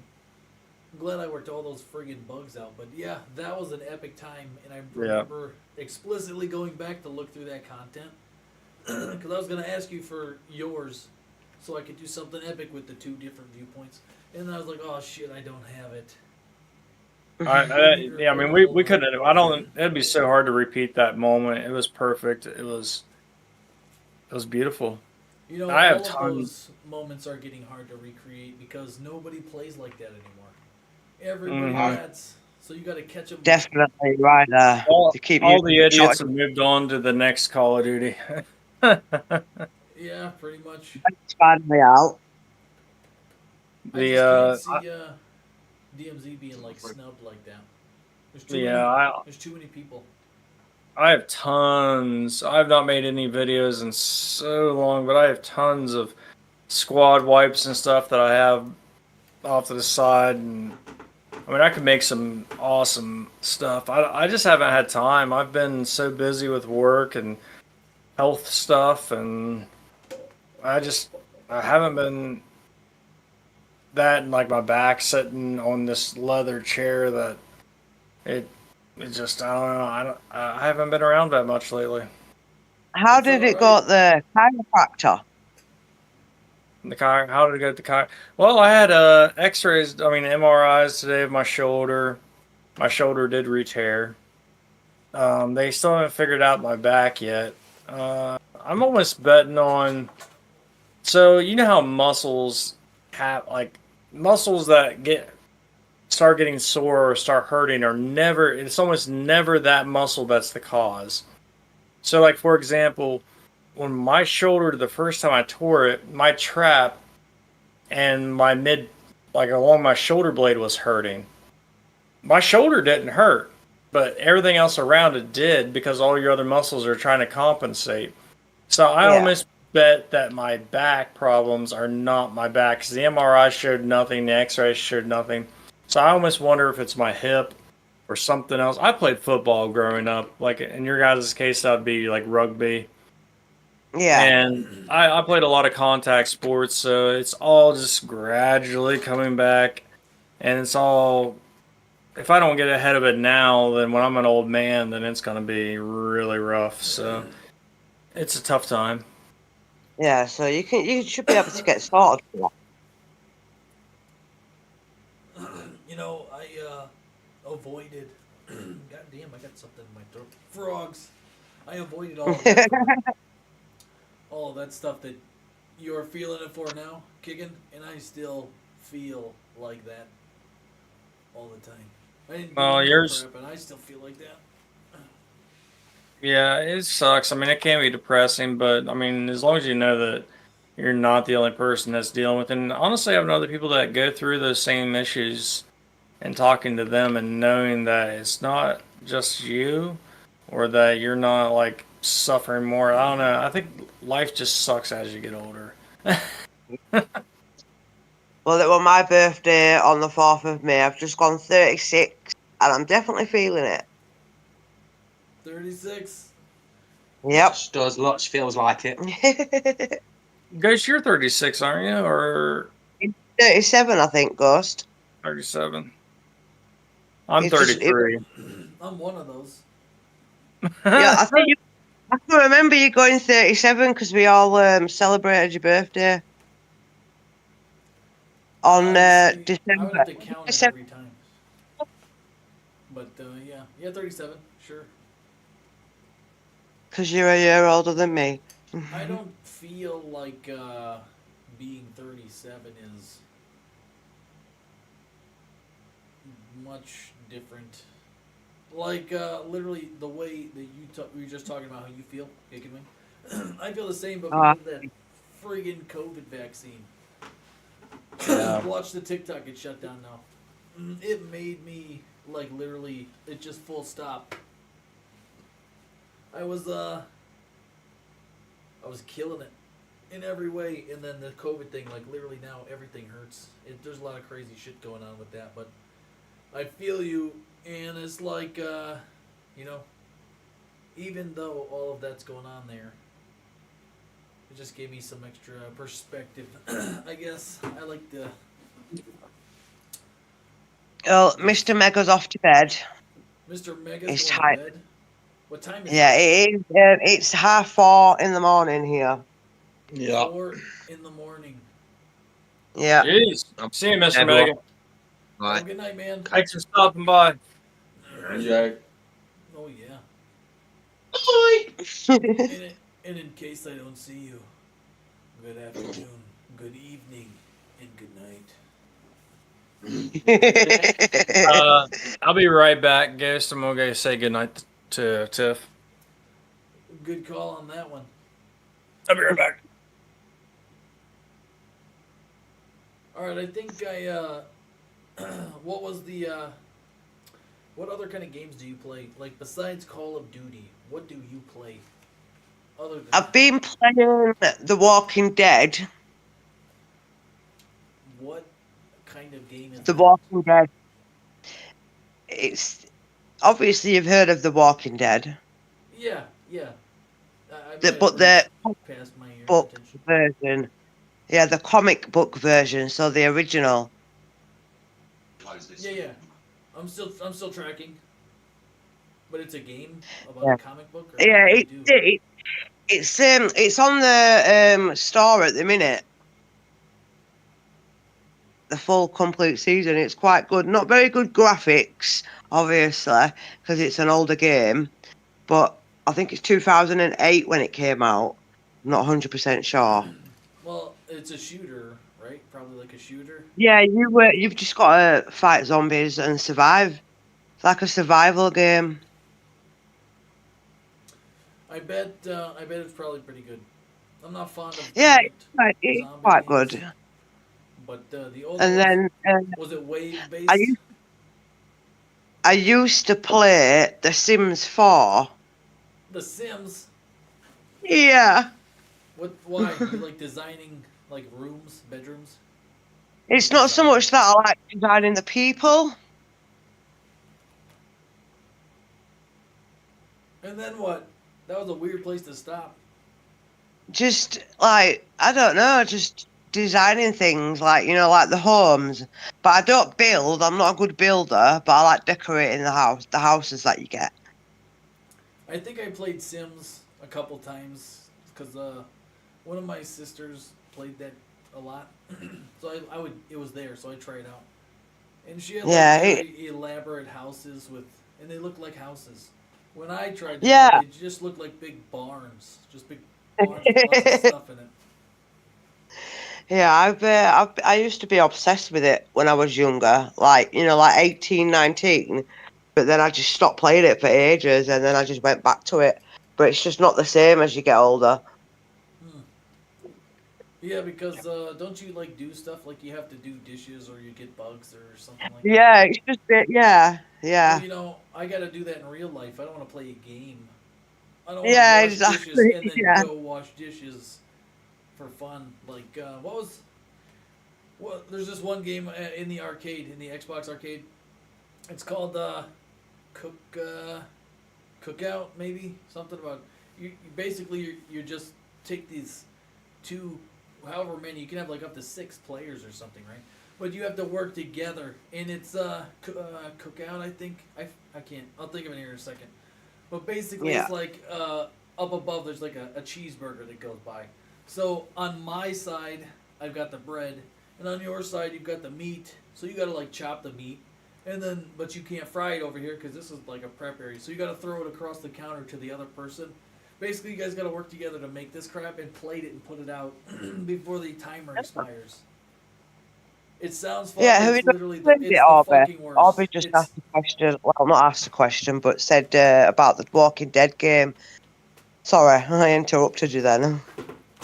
I'm glad I worked all those friggin' bugs out, but yeah, that was an epic time, and I remember explicitly going back to look through that content because I was going to ask you for yours so I could do something epic with the 2 different viewpoints, and then I was like, oh shit, I don't have it. Yeah, I mean, we couldn't. I don't. It'd be so hard to repeat that moment. It was perfect. It was beautiful. You know, I have all of tons. those moments are getting hard to recreate because nobody plays like that anymore. Everybody adds, so you got to catch them. Definitely right there. All To keep the idiots shot. have moved on to the next Call of Duty. Yeah, pretty much. Finally out. I just can't see DMZ being like snubbed like that. There's too many people. I have tons. I have not made any videos in so long, but I have tons of squad wipes and stuff that I have off to the side. And I mean, I could make some awesome stuff. I just haven't had time. I've been so busy with work and health stuff, and I haven't been that, and like my back sitting on this leather chair that it just, I don't know. I haven't been around that much lately. How did it go at the chiropractor? How did it go at the car? Well, I had X-rays. I mean, MRIs today of my shoulder. My shoulder did re-tear. They still haven't figured out my back yet. I'm almost betting on. So you know how muscles have muscles that start getting sore or start hurting are never. It's almost never that muscle that's the cause. So, like for example, when my shoulder, the first time I tore it, my trap and my along my shoulder blade was hurting. my shoulder didn't hurt, but everything else around it did because all your other muscles are trying to compensate. So I Yeah. almost bet that my back problems are not my back because the MRI showed nothing, the X-ray showed nothing. So I almost wonder if it's my hip or something else. I played football growing up. Like in your guys' case, that would be like rugby. Yeah. And I played a lot of contact sports, so it's all just gradually coming back. And it's all, if I don't get ahead of it now, then when I'm an old man, then it's going to be really rough. So it's a tough time. Yeah, so you should be able to get started for You know, I avoided. God damn, I got something in my throat. Frogs. I avoided all of that. that. All of that stuff that you're feeling it for now, kicking, and I still feel like that all the time. I didn't Well, get yours, prep, and I still feel like that. yeah, it sucks. I mean, it can be depressing, but I mean, as long as you know that you're not the only person that's dealing with it. And honestly, I've known other people that go through those same issues and talking to them and knowing that it's not just you or that you're not like suffering more. I don't know. I think life just sucks as you get older. Well, it was my birthday on the 4th of May. I've just gone 36, and I'm definitely feeling it. 36. Yep. Yes, does lots feels like it. Ghost, you're 36, aren't you? Or 37, I think, Ghost. 37? I'm It's just, 33. I'm one of those. yeah, I can remember you going 37 because we all celebrated your birthday on See, I would December. have to count it every time. But yeah, 37, sure. Because you're a year older than me. I don't feel like being 37 is much different. Like literally the way that you were just talking about how you feel, kicking me. I feel the same, but because of that friggin' COVID vaccine. Yeah. Watch the TikTok get shut down now. It made me like literally. It just full stop. I was killing it in every way, and then the COVID thing, like literally now everything hurts. There's a lot of crazy shit going on with that, but I feel you, and it's like you know, even though all of that's going on there, it just gave me some extra perspective. I guess I like the. Oh, Mr. Mega's off to bed. Mr. Mega's It's going tight. to bed. What time is Yeah, it? it is. It's 4:30 in the morning here. Yeah. 4 in the morning. Yeah. Jeez. See you, Mr. Everyone. Megan. Have a Right. good night, man. Thanks for stopping by. Yeah. Oh yeah. Bye. And in case I don't see you, good afternoon, good evening, and good night. I'll be right back, Ghost. I'm going to go say goodnight to Tiff. Good call on that one. I'll be right back. All right, I think what was the what other kind of games do you play? Like besides Call of Duty, what do you play? Other than I've been playing The Walking Dead. what kind of game is The that? Walking Dead. It's obviously you've heard of The Walking Dead. Yeah. But the past my book attention. version. Yeah, the comic book version, so the original. Yeah. I'm still tracking. But it's a game about Yeah. a comic book. Or Yeah, what do you do? it's on the store at the minute. The full complete season. It's quite good. Not very good graphics, obviously, because it's an older game. But I think it's 2008 when it came out. I'm not 100% sure. Well, it's a shooter, right? Probably like a shooter. Yeah, you've just got to fight zombies and survive. It's like a survival game. I bet it's probably pretty good. I'm not fond of Yeah, it's zombie quite games, good. but the older And ones, then was it wave I based? used I used to play The Sims 4. The Sims. Yeah. What? Why? You like designing like rooms, bedrooms? It's not so much that I like designing the people. And then what? That was a weird place to stop. Just like, I don't know, just designing things like, like the homes. But I don't build. I'm not a good builder, but I like decorating the houses that you get. I think I played Sims a couple times because one of my sisters played that a lot. So I would it was there, so I tried it out. And she had like Yeah, very elaborate houses and they looked like houses. When I tried to do yeah. it, they just looked like big barns, just big barns with lots of stuff in it. Yeah, I used to be obsessed with it when I was younger, like, like 18, 19. But then I just stopped playing it for ages, and then I just went back to it. But it's just not the same as you get older. Hmm. Yeah, because don't you like do stuff like you have to do dishes or you get bugs or something like that? Yeah, it's just yeah, Well, yeah, I got to do that in real life. I don't want to play a game. I don't want to yeah, wash dishes exactly. and then Yeah. go wash dishes for fun. Like what was? Well, there's this one game in the arcade, in the Xbox arcade. It's called Cook Cookout, maybe something about you basically you just take these two, however many you can have like up to 6 players or something, right? But you have to work together, and it's Cookout. I think I can't. I'll think of it here in a second. But basically, Yeah. it's like up above there's like a cheeseburger that goes by. So on my side, I've got the bread, and on your side, you've got the meat. So you got to like chop the meat, and then but you can't fry it over here because this is like a prep area. So you got to throw it across the counter to the other person. Basically, you guys got to work together to make this crap and plate it and put it out before the timer expires. It sounds fun, Yeah, but who it's you literally played it, it's the Arby? fucking worst. Arby just It's asked a question. Well, not asked a question, but said about the Walking Dead game. Sorry, I interrupted you then.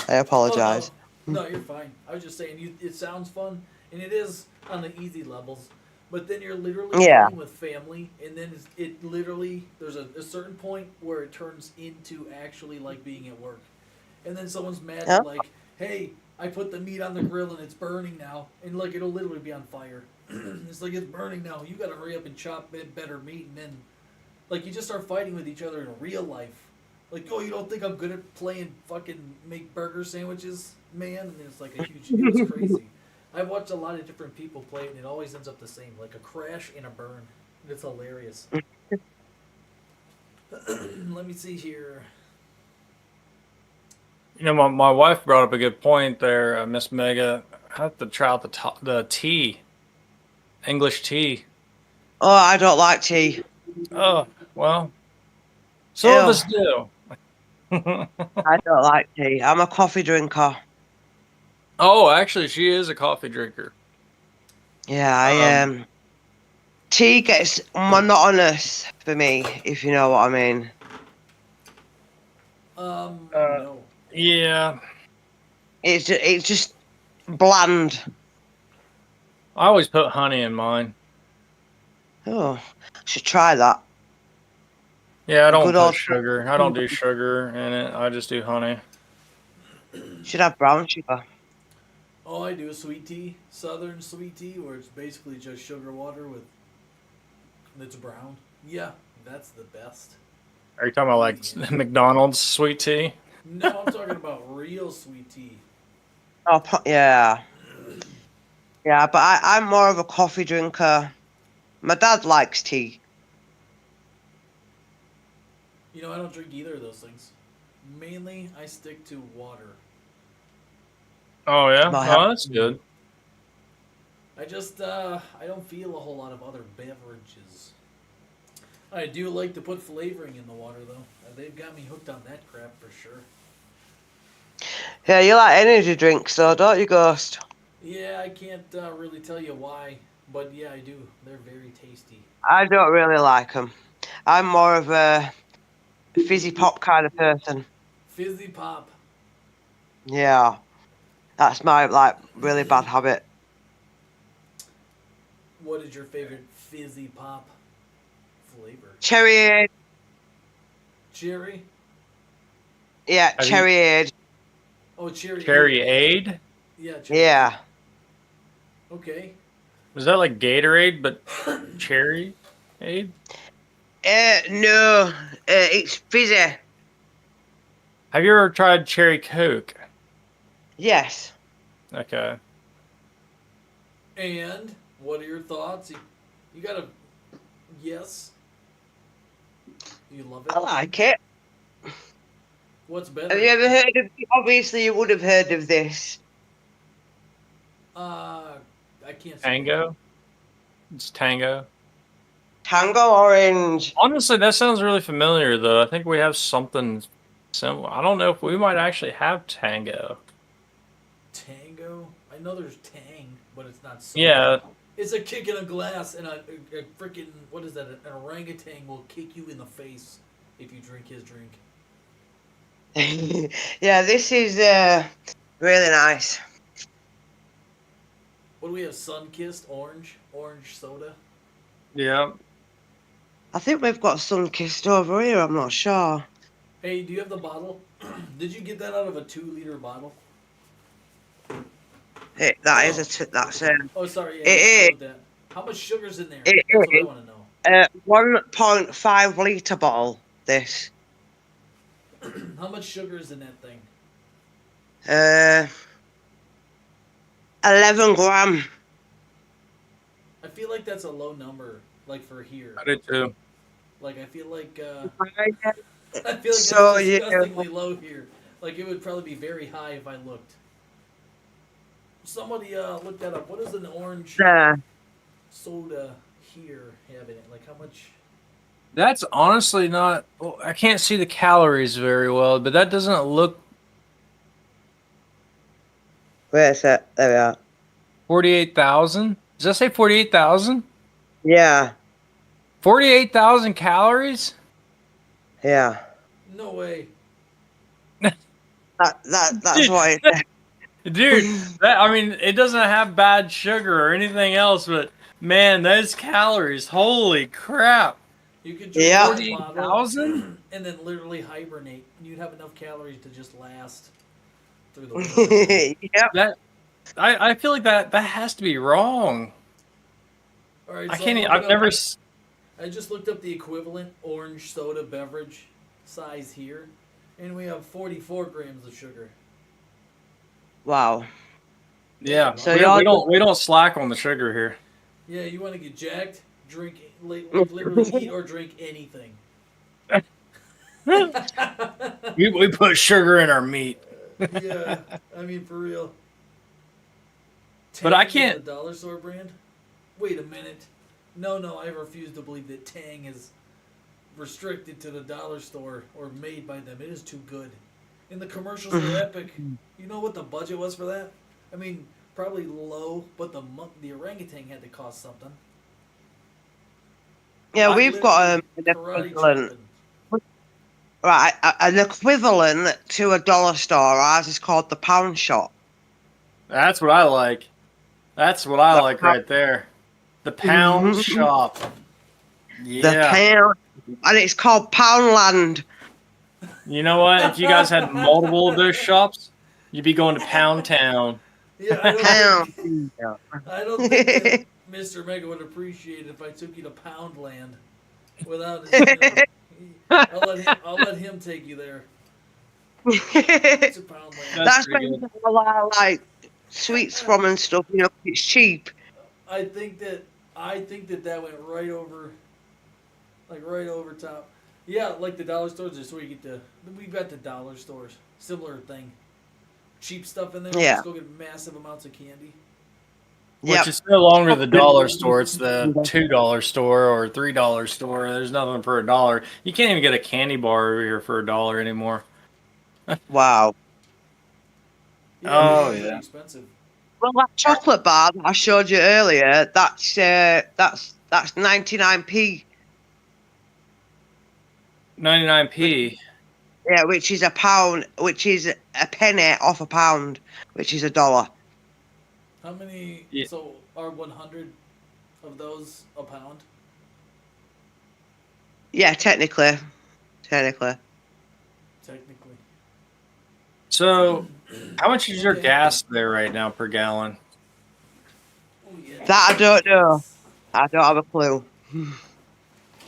I oh apologise. no, no, you're fine. I was just saying it sounds fun, and it is on the easy levels. But then you're literally Yeah. playing with family, and then it literally there's a certain point where it turns into actually like being at work, and then someone's mad. They're Yeah. like, "Hey, I put the meat on the grill and it's burning now," and like it'll literally be on fire. It's like it's burning now. You got to hurry up and chop better meat, and then like you just start fighting with each other in real life. Like, oh, you don't think I'm good at playing fucking make burger sandwiches, man? And it's like a huge. It was crazy. I've watched a lot of different people play it, and it always ends up the same, like a crash and a burn. It's hilarious. Let me see here. My wife brought up a good point there, Miss Mega. I have to try out the tea, English tea. Oh, I don't like tea. Oh, well, some of Ew, us do. I don't like tea. I'm a coffee drinker. Oh, actually, she is a coffee drinker. Yeah, I tea gets monotonous for me, if you know what I mean. No. Yeah, It's just bland. I always put honey in mine. Oh, I should try that. Yeah, I don't Good put old. sugar. I don't do sugar in it. I just do honey. Should have brown sugar. Oh, I do a sweet tea, southern sweet tea, where it's basically just sugar water with it's brown. Yeah, that's the best. Are you talking about like McDonald's sweet tea? No, I'm talking about real sweet tea. Oh, yeah. Yeah, but I'm more of a coffee drinker. My dad likes tea. I don't drink either of those things. Mainly, I stick to water. Oh yeah, My oh that's good. I just, I don't feel a whole lot of other beverages. I do like to put flavoring in the water, though. They've got me hooked on that crap for sure. Yeah, you like energy drinks, though, don't you, Ghost? Yeah, I can't really tell you why, but yeah, I do. They're very tasty. I don't really like them. I'm more of a fizzy pop kind of person. Fizzy pop. Yeah, that's my really bad habit. What is your favorite fizzy pop? flavor? Cherry. Cherry? Yeah, Have you- cherry. Oh, cherry. Cherry Aid? Yeah, cherry. Yeah. Okay. Was that like Gatorade, but cherry Aid? No, it's fizzy. Have you ever tried cherry Coke? Yes. Okay. And what are your thoughts? You got a yes? You love it? I like it. What's better? Have you ever heard of? Obviously, you would have heard of this. I can't. Tango? It's Tango. Tango orange. Honestly, that sounds really familiar, though. I think we have something similar. I don't know if we might actually have Tango. Tango? I know there's Tang, but it's not. Soda. Yeah. It's a kick in a glass, and a freaking what is that? An orangutan will kick you in the face if you drink his drink. Yeah, this is really nice. What do we have? Sun-kissed orange soda. Yeah. I think we've got sun-kissed over here. I'm not sure. Hey, do you have the bottle? Did you get that out of a 2-liter bottle? That's Oh, sorry. Yeah, It is. that. How much sugar's in there? It That's what I is. want to know. 1.5 litre bottle. This. How much sugar is in that thing? 11 gram. I feel like that's a low number, like for here. I did too. Like I feel like I feel like So, that's yeah. disgustingly low here. Like it would probably be very high if I looked. Somebody look that up. What is an orange soda here having it? Like how much? That's honestly not. Well, I can't see the calories very well, but that doesn't look. Where's it? There we are. 48,000? Does that say 48,000? Yeah. 48,000 calories? Yeah. No way. That's what it said. Dude, I mean, it doesn't have bad sugar or anything else, but man, those calories, holy crap. You could drink Yeah. one bottle 48,000? and then literally hibernate. You'd have enough calories to just last through the winter. Yep. I feel like that has to be wrong. All right, I so can't. I'm I've looking never. up- I just looked up the equivalent orange soda beverage size here, and we have 44 grams of sugar. Wow. Yeah, So we y'all- we don't slack on the sugar here. Yeah, you want to get jacked? Drink, literally eat or drink anything. We put sugar in our meat. Yeah, I mean for real. But I Tang is can't- a dollar store brand. Wait a minute. No, I refuse to believe that Tang is restricted to the dollar store or made by them. It is too good. And the commercials were epic. You know what the budget was for that? I mean, probably low, but the orangutan had to cost something. Yeah, we've got an Karate equivalent. chopping. Right, an equivalent to a dollar store. Ours is called the pound shop. That's what I like. That's what I like right there. The pound shop. The Yeah. pound, and it's called Poundland. You know what? If you guys had multiple of those shops, you'd be going to Pound Town. Yeah, Pound. I don't think that Mr. Mega would appreciate it if I took you to Poundland without his, I'll let him take you there to Poundland. That's pretty where a lot of like sweets from and stuff. You know, it's cheap. I think that went right over top. Yeah, like the dollar stores is where you get we've got the dollar stores. Similar thing. Cheap stuff in there. Yeah. Just go get massive amounts of candy. Which is no longer the dollar store. It's the $2 store or $3 store. There's nothing for $1. You can't even get a candy bar over here for $1 anymore. Wow. Oh, it's yeah. expensive. Well, that chocolate bar that I showed you earlier, that's 99p. 99p. Yeah, which is a pound, which is a penny off a pound, which is $1. How many? Yeah. So are 100 of those a pound? Yeah, technically. Technically. So, how much is your Okay. gas there right now per gallon? Oh, yeah. That I don't know. I don't have a clue.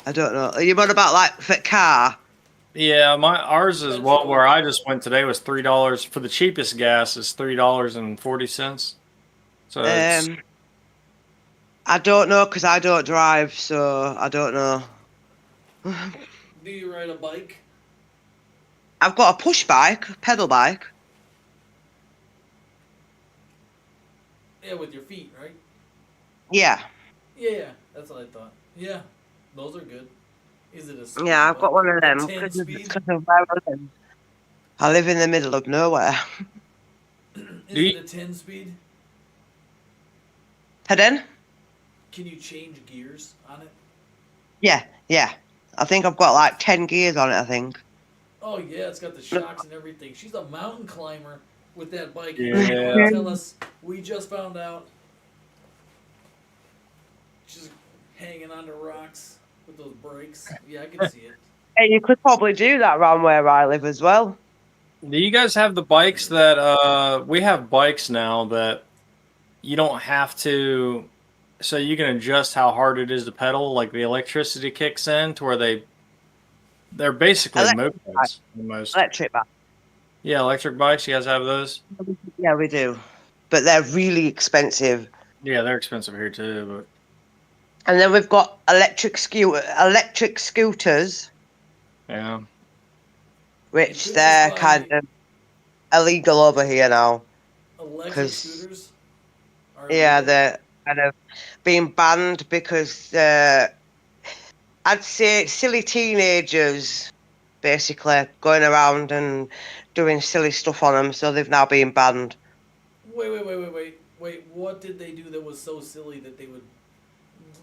I don't know. Are you on about like for car? Yeah, ours is Petrol. where I just went today was $3 for the cheapest gas is $3.40. So it's I don't know because I don't drive, so I don't know. Do you ride a bike? I've got a push bike, pedal bike. Yeah, with your feet, right? Yeah, Yeah, that's what I thought. Yeah, those are good. Is it a speed yeah, I've got bike? one of A them 10 speed? because of where I live. I live in the middle of nowhere. Is it a 10 speed? Pardon? Can you change gears on it? Yeah, yeah. I think I've got like 10 gears on it, I think. Oh yeah, it's got the shocks and everything. She's a mountain climber with that bike. You Yeah. don't tell us. We just found out. She's hanging onto rocks with those brakes. Yeah, I can see it. Hey, you could probably do that around where I live as well. do you guys have the bikes that we have bikes now that you don't have to so you can adjust how hard it is to pedal, like the electricity kicks in to where they're basically Electric mopeds almost. Electric bike. Yeah, electric bikes. You guys have those? Yeah, we do. But they're really expensive. Yeah, they're expensive here too, And then we've got electric scooters, but yeah. which You could they're just kind buy of illegal over here now. electric 'Cause- scooters. Are Yeah, illegal. they're kind of being banned because I'd say silly teenagers basically going around and doing silly stuff on them, so they've now been banned. Wait. What did they do that was so silly that they would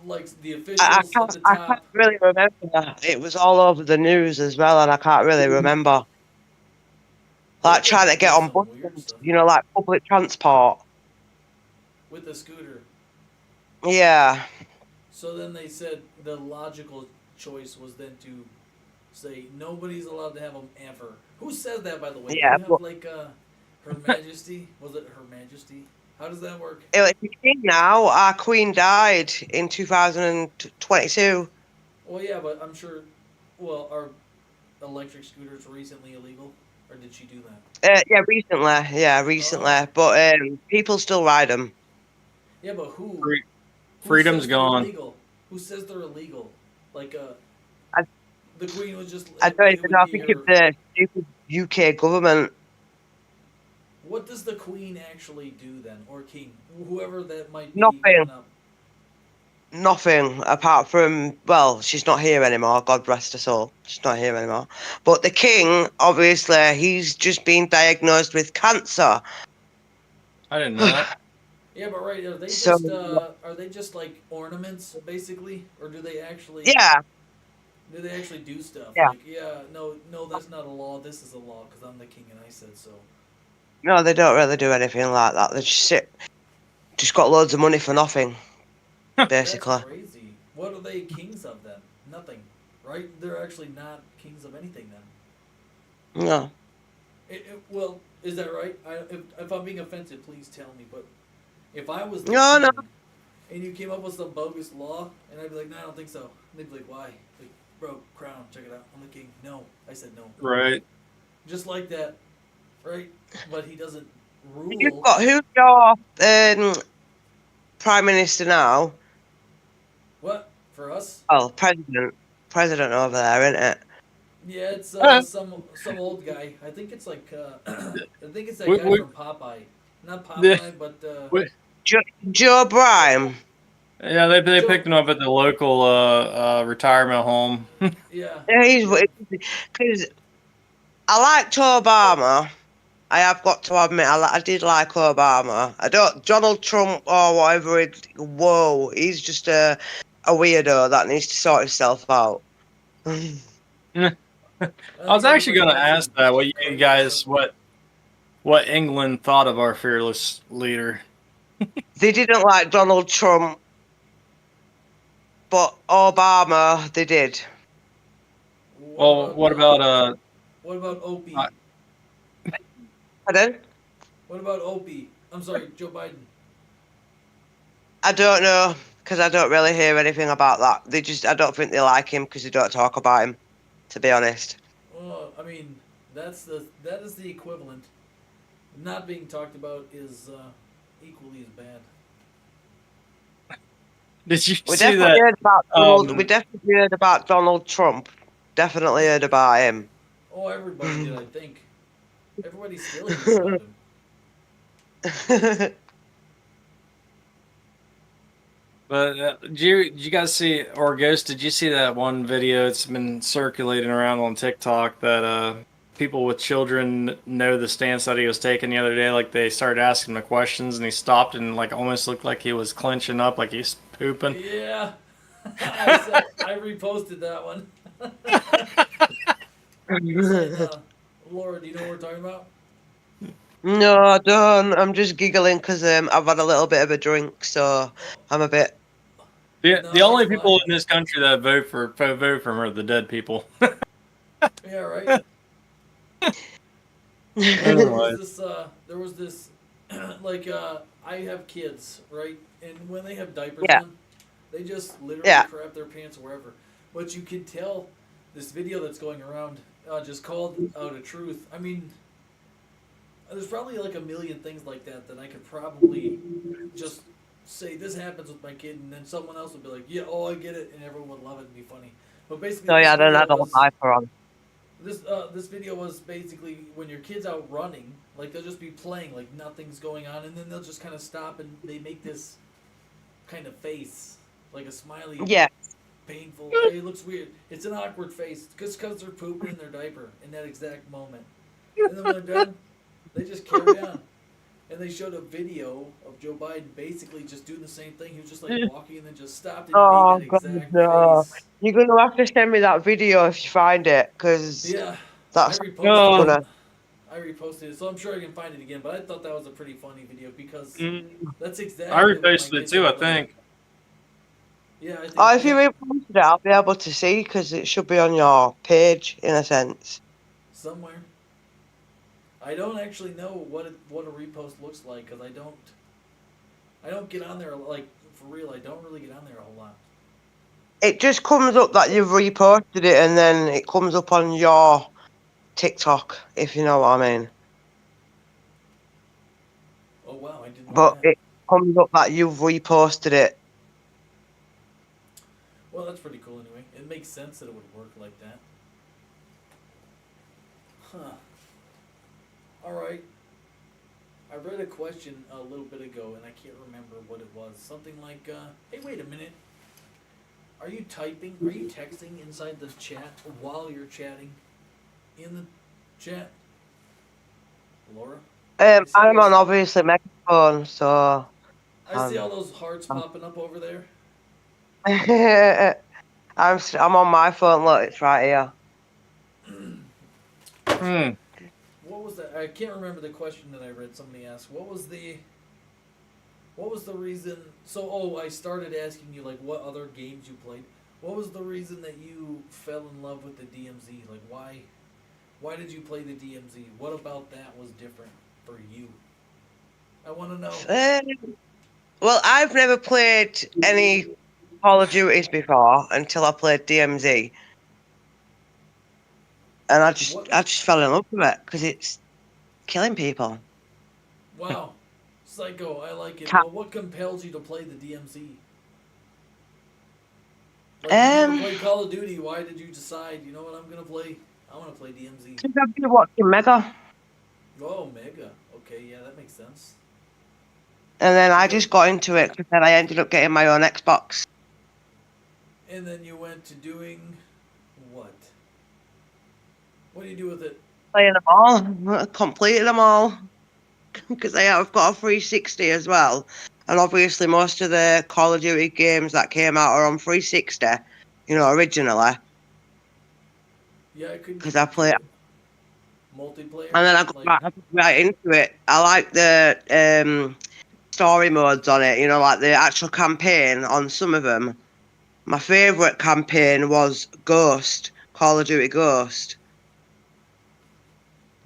like the I officials at can't, the I can't top? really remember. It was all over the news as well, and I can't really remember. Like They trying to get did on some weird buses, stuff. like public transport. With the scooter. Yeah. So then they said the logical choice was then to say nobody's allowed to have them ever. Who says that, by the way? Yeah, Do you but- have like Her Majesty? Was it Her Majesty? How does that work? It's the king now. Our queen died in 2022. Well, yeah, but I'm sure. Well, are electric scooters recently illegal, or did she do that? Yeah, recently. Yeah, recently. Oh. But people still ride them. Yeah, but who? Who Freedom's says they're gone. illegal? Who says they're illegal? Like I- the Queen was just. I don't it even would know. I be think her- it's the stupid UK government. What does the Queen actually do then, or King, whoever that might be? Nothing. coming up? Nothing apart from, well, she's not here anymore. God rest her soul. She's not here anymore. But the king, obviously, he's just been diagnosed with cancer. I didn't know that. Yeah, but right, are they So- just like ornaments basically, or do they actually? Yeah, Do they actually do stuff? Yeah. Like, no, that's not a law. This is a law because I'm the king and I said so. no, they don't really do anything like that. They just got loads of money for nothing, basically. That's crazy. What are they kings of then? Nothing, right? They're actually not kings of anything then. No. Well, is that right? If I'm being offensive, please tell me. But if I was the No, no. king and you came up with some bogus law, and I'd be like, no, I don't think so. And they'd be like, why? Like, bro, crown, check it out. I'm the king. No, I said no. Right. Just like that, right? But he doesn't rule. Who's your prime minister now? What for us? Oh, president over there, isn't it? Yeah, it's some old guy. I think it's like I think it's that Wait, guy wait. from Popeye. Not Yeah. Popeye, but Wait. Joe Bryan. Yeah, they picked him up at the local retirement home. yeah. Yeah, he's because I liked Obama. I have got to admit, I did like Obama. I don't Donald Trump or whatever. Whoa, he's just a weirdo that needs to sort himself out. I was actually going to ask that what you guys what England thought of our fearless leader. They didn't like Donald Trump, but Obama they did. Well, what about what about Opie? uh, Pardon? What about Opie? I'm sorry, Joe Biden. I don't know, because I don't really hear anything about that. I don't think they like him because they don't talk about him, to be honest. Well, I mean, that is the equivalent. Not being talked about is equally as bad. did you We see definitely that? heard about Donald. We Um, definitely heard about Donald Trump. Definitely heard about him. Oh, everybody did, I think. Everybody still hears about him. but did you guys see, or Ghost? Did you see that one video? It's been circulating around on TikTok that people with children know the stance that he was taking the other day. Like they started asking him the questions, and he stopped and like almost looked like he was clenching up, like he's pooping. Yeah, I reposted that one. Laura, do you know what we're talking about? No, I don't. I'm just giggling because I've had a little bit of a drink, so I'm a bit. The No, the only it's people fine. in this country that vote for him are the dead people. Yeah, right. Anyway. There was this, I have kids, right? And when they have diapers Yeah. on, they just literally Yeah. crap their pants wherever. But you can tell this video that's going around just called out a truth. I mean, there's probably like a million things like that I could probably just say this happens with my kid, and then someone else would be like, yeah, oh, I get it, and everyone would love it and be funny. But basically, So yeah, I don't have a diaper on. this video was basically when your kid's out running, like they'll just be playing like nothing's going on, and then they'll just kind of stop and they make this kind of face, like a smiley, Yeah. painful. It looks weird. It's an awkward face just because they're pooping in their diaper in that exact moment. And then when they're done, they just carry on. And they showed a video of Joe Biden basically just doing the same thing. He was just like walking and then just stopped and Oh made that God, exact no! face. You're gonna have to send me that video if you find it, because Yeah, that's I reposted gonna. it. I reposted it, so I'm sure I can find it again. But I thought that was a pretty funny video because that's exactly I what my reposted it kids too, are I like. think. Yeah, I think. Oh, if you reposted it, I'll be able to see because it should be on your page in a sense. Somewhere. I don't actually know what a repost looks like because I don't get on there like for real. I don't really get on there a whole lot. It just comes up that you've reposted it, and then it comes up on your TikTok, if you know what I mean. Oh wow, I didn't know But that. it comes up that you've reposted it. Well, that's pretty cool anyway. It makes sense that it would work like that. Huh. Alright. I read a question a little bit ago and I can't remember what it was. Something like, hey, wait a minute. Are you texting inside the chat while you're chatting in the chat? Laura? I'm on obviously microphone, so. I see all those hearts popping up over there. I'm on my phone. Look, it's right here. What was that? I can't remember the question that I read. Somebody asked, what was the reason? So, I started asking you like what other games you played. What was the reason that you fell in love with the DMZ? Like why did you play the DMZ? What about that was different for you? I want to know. Well, I've never played any Call of Duties before until I played DMZ, and I just fell in love with it because it's killing people. Wow, psycho! I like it. Well, what compels you to play the DMZ? Like, you need to play Call of Duty. Why did you decide? You know what I'm gonna play? I want to play DMZ. I've been watching Mega. Oh, Mega. Okay, yeah, that makes sense. And then I just got into it because then I ended up getting my own Xbox. And then you went to doing what? What do you do with it? Playing them all, completed them all, because I've got a 360 as well. And obviously most of the Call of Duty games that came out are on 360, originally. Yeah, I couldn't. Because I play it. Multiplayer? And then I got right into it. I like the story modes on it, like the actual campaign on some of them. My favourite campaign was Ghost, Call of Duty Ghost.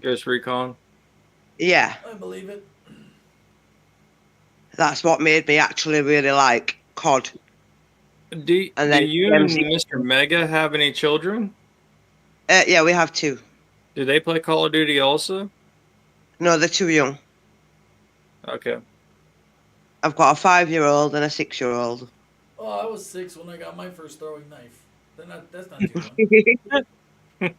Ghost Recon. Yeah, I believe it. that's what made me actually really like COD. Do And then you and DMZ. Mr. Mega have any children? Yeah, we have 2. Do they play Call of Duty also? No, they're too young. Okay. I've got a 5-year-old and a 6-year-old. Oh, I was 6 when I got my first throwing knife. That's not too young.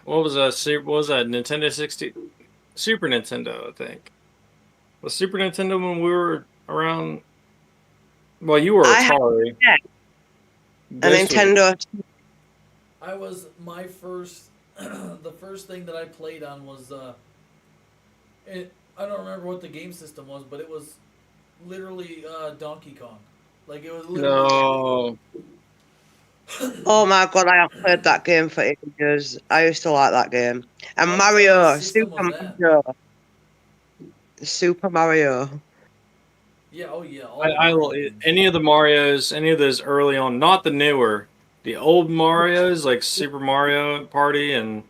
What was that? What was that? Nintendo 60, Super Nintendo, I think. Was Super Nintendo when we were around? Well, you were I had Atari. a Ghost was- Nintendo. I was my first. The first thing that I played on was I don't remember what the game system was, but it was literally Donkey Kong. Like it was literally. No. Oh my god, I have played that game for ages. I used to like that game. And What Mario, system Super was that? Mario. Super Mario. Yeah. Oh yeah. All I Mario games. any of the Marios, any of those early on, not the newer, the old Marios like Super Mario Party and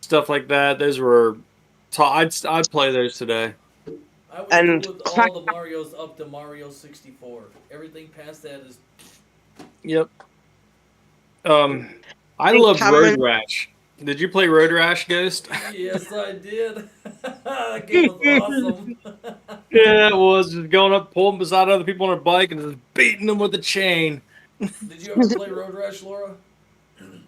stuff like that. Those were. I'd play those today. I was And cool with all the Marios up to Mario 64. Everything past that is. Yep. I think loved Cameron- Road Rash. Did you play Road Rash, Ghost? Yes, I did. That game was awesome. Yeah, it was just going up, pulling beside other people on a bike, and just beating them with a chain. Did you ever play Road Rash, Laura?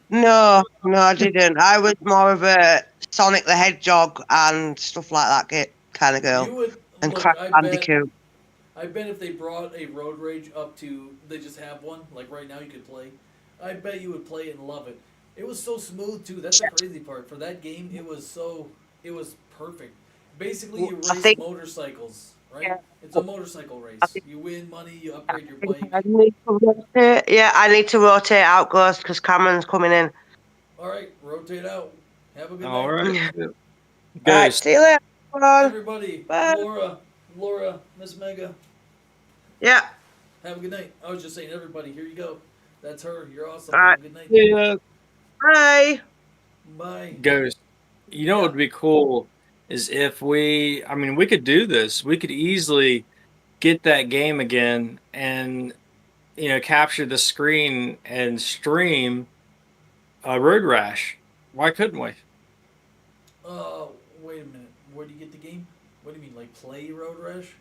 No, I didn't. I was more of a Sonic the Hedgehog and stuff like that kind of You girl. would And look. Crash I Bandicoot. bet if they brought a Road Rage up to, they just have one. Like right now, you could play. I bet you would play it and love it. It was so smooth too. That's the crazy part. For that game, it was perfect. Basically, you I race think- motorcycles, right? Yeah. It's a motorcycle race. I think- You win money, you upgrade your bike. I need to rotate out Ghost because Cameron's coming in. All right, rotate out. Have a good All night. right. Alright, Ghost. see you later. everyone. Everybody, Bye. Laura, Miss Mega, Yeah. have a good night. I was just saying, everybody, here you go. That's her. You're awesome. All right. Have a good night. Yeah. Bye. Bye. Ghost. You know what would be cool is if we could do this. We could easily get that game again and, capture the screen and stream Road Rash. Why couldn't we? Wait a minute. Where do you get the game? What do you mean, like play Road Rash?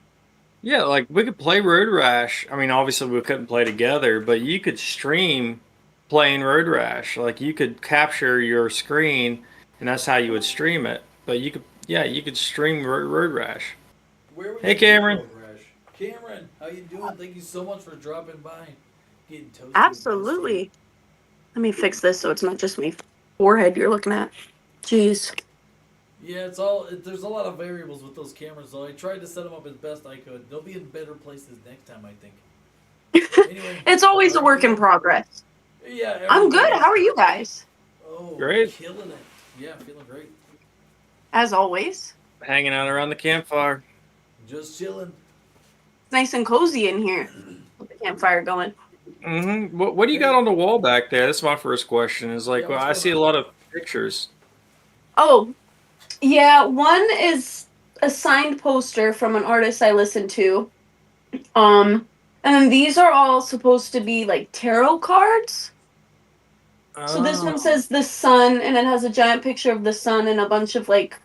Yeah, like we could play Road Rash. I mean, obviously we couldn't play together, but you could stream playing Road Rash. Like you could capture your screen, and that's how you would stream it. But you could stream Road Rash. Where would Hey, you get Cameron. Road Rash? Cameron, how you doing? Thank you so much for dropping by. Getting toasty. Absolutely. Let me fix this so it's not just my forehead you're looking at. Jeez. Yeah, there's a lot of variables with those cameras, though. I tried to set them up as best I could. They'll be in better places next time, I think. Anyway, It's always a how work you in doing? progress. Yeah, I'm good. everybody- How are you guys? Oh, Great. killing it. Yeah, feeling great. As always. Hanging out around the campfire. Just chilling. It's nice and cozy in here. With the campfire going. Mm-hmm. What do you got on the wall back there? That's my first question. Is like, Yeah, well, what's I going see a on? lot of pictures. Oh, yeah. One is a signed poster from an artist I listen to. And then these are all supposed to be like tarot cards. So this one says the sun, and it has a giant picture of the sun and a bunch of like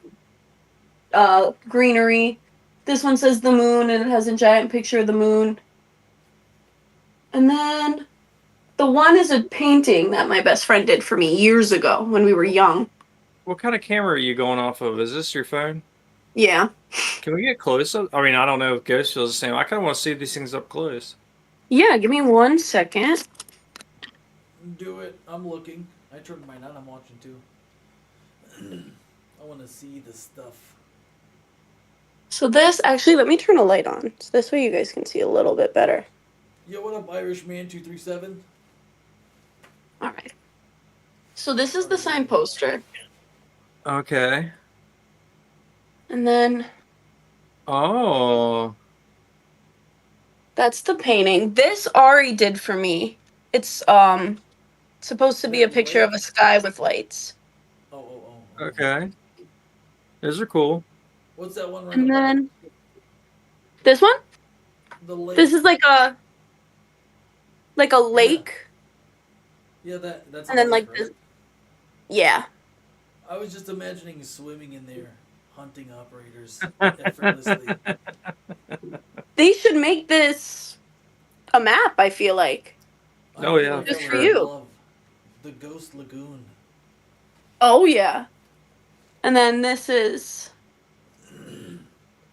greenery. This one says the moon, and it has a giant picture of the moon. And then the one is a painting that my best friend did for me years ago when we were young. What kind of camera are you going off of? Is this your phone? Yeah. Can we get close up? I mean, I don't know if Ghost feels the same. I kind of want to see these things up close. Yeah, give me 1 second. Do it. I'm looking. I turned mine on. I'm watching too. I want to see the stuff. So this, actually, let me turn a light on. So this way you guys can see a little bit better. Yo, what up, Irishman237? All right. So this is the signed poster. Okay. And then Oh. that's the painting. This Ari did for me It's supposed to be a picture of a sky with lights. Oh. Okay. Those are cool. What's that one right And above it? then this one? The lake. This is like a lake. Yeah, that's And a then lake, like right? this. Yeah. I was just imagining swimming in there, hunting operators effortlessly. They should make this a map, I feel like. Oh, I feel yeah, like Just I for would you. love the Ghost Lagoon. Oh yeah. And then this is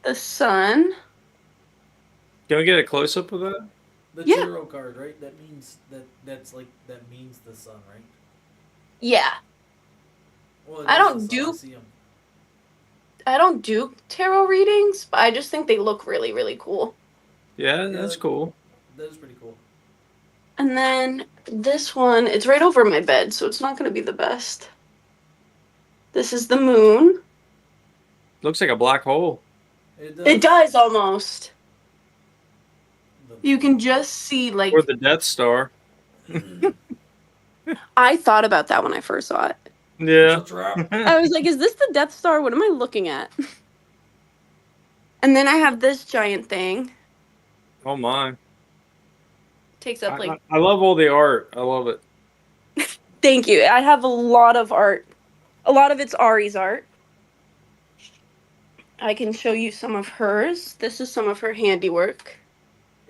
the sun. Can we get a close up of that? The Yeah. tarot card, right? That means that means the sun, right? Yeah. Well, it I is don't the sun. do I see 'em. I don't do tarot readings, but I just think they look really, really cool. Yeah, Yeah, that's cool. That is pretty cool. And then this one, it's right over my bed, so it's not going to be the best. This is the moon. Looks like a black hole. It does almost. The- You can just see, like, Or the Death Star. I thought about that when I first saw it. Yeah. It's a trap. I was like, is this the Death Star? What am I looking at? And then I have this giant thing. Oh my. Takes up like. I love all the art. I love it. Thank you. I have a lot of art. A lot of it's Ari's art. I can show you some of hers. This is some of her handiwork.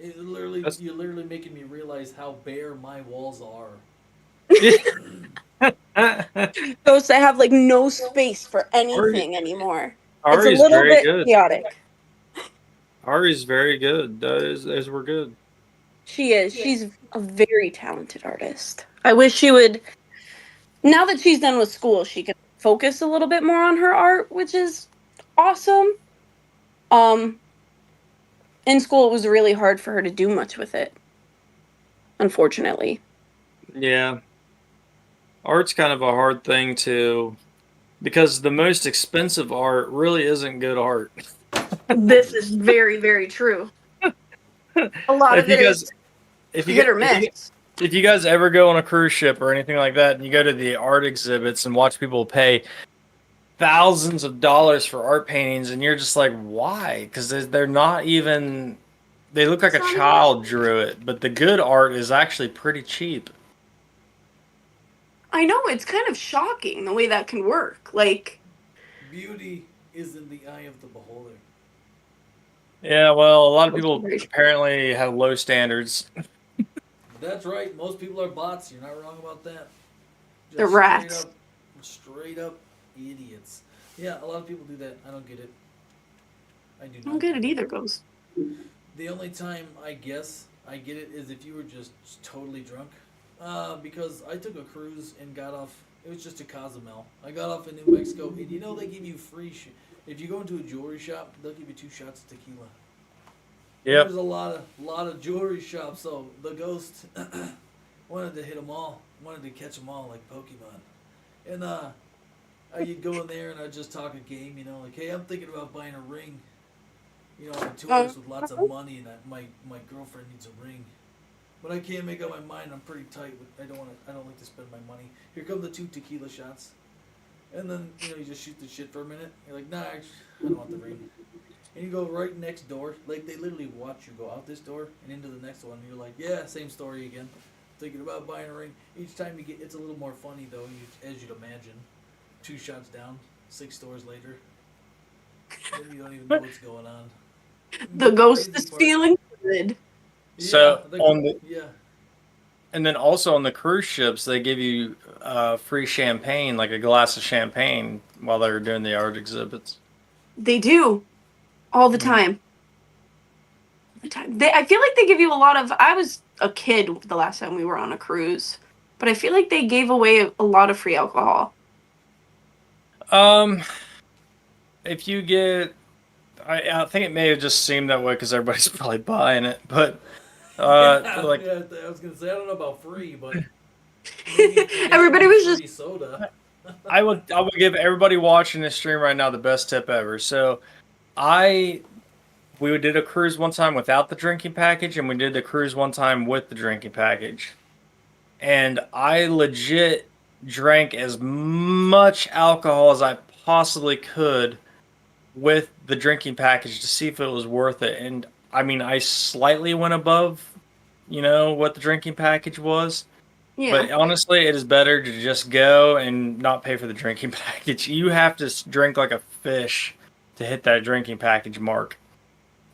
You're literally making me realize how bare my walls are. Ghost, I have like no space for anything anymore. It's a Ari's little very bit good. chaotic. Ari's very good. Those were good. She is. She's a very talented artist. I wish she would. Now that she's done with school, she can focus a little bit more on her art, which is awesome. In school, it was really hard for her to do much with it, unfortunately. Yeah. Art's kind of a hard thing to, because the most expensive art really isn't good art. This is very, very true. A lot of it is hit or miss. If you guys ever go on a cruise ship or anything like that, and you go to the art exhibits and watch people pay thousands of dollars for art paintings, and you're just like, why? Because they're not even. They look like a child drew it, but the good art is actually pretty cheap. I know, it's kind of shocking the way that can work. Like, Beauty is in the eye of the beholder. Yeah, well, a lot of people apparently have low standards. That's right. Most people are bots. You're not wrong about that. Just They're rats. Straight up idiots. Yeah, a lot of people do that. I don't get it. I do not. I don't get it either, Ghost. The only time I guess I get it is if you were just totally drunk. Because I took a cruise and got off. It was just to Cozumel. I got off in New Mexico, and you know they give you free. If you go into a jewelry shop, they'll give you 2 shots of tequila. Yep. There's a lot of jewelry shops, so the Ghost wanted to hit them all, wanted to catch them all like Pokemon. And you'd go in there and I'd just talk a game, you know, like, hey, I'm thinking about buying a ring. You know, I'm a tourist with lots of money, and my girlfriend needs a ring. But I can't make up my mind. I'm pretty tight. I don't like to spend my money. Here come the 2 tequila shots, and then you just shoot the shit for a minute. You're like, nah, I don't want the ring. And you go right next door. Like, they literally watch you go out this door and into the next one. And you're like, yeah, same story again. Thinking about buying a ring. Each time you get, it's a little more funny though, as you'd imagine. 2 shots down, 6 stores later. Then you don't even know what's going on. The Ghost is feeling good. So yeah. And then also on the cruise ships, they give you free champagne, like a glass of champagne, while they're doing the art exhibits. They do. All the time. All the time. I feel like they give you a lot of. I was a kid the last time we were on a cruise, but I feel like they gave away a lot of free alcohol. If you get, I think it may have just seemed that way because everybody's probably buying it, but like, yeah, I was gonna say I don't know about free, but everybody was free just soda. I would give everybody watching this stream right now the best tip ever. So, we did a cruise one time without the drinking package, and we did the cruise one time with the drinking package. and I legit drank as much alcohol as I possibly could with the drinking package to see if it was worth it. And I mean, I slightly went above, what the drinking package was. But Yeah. honestly, it is better to just go and not pay for the drinking package. You have to drink like a fish to hit that drinking package mark.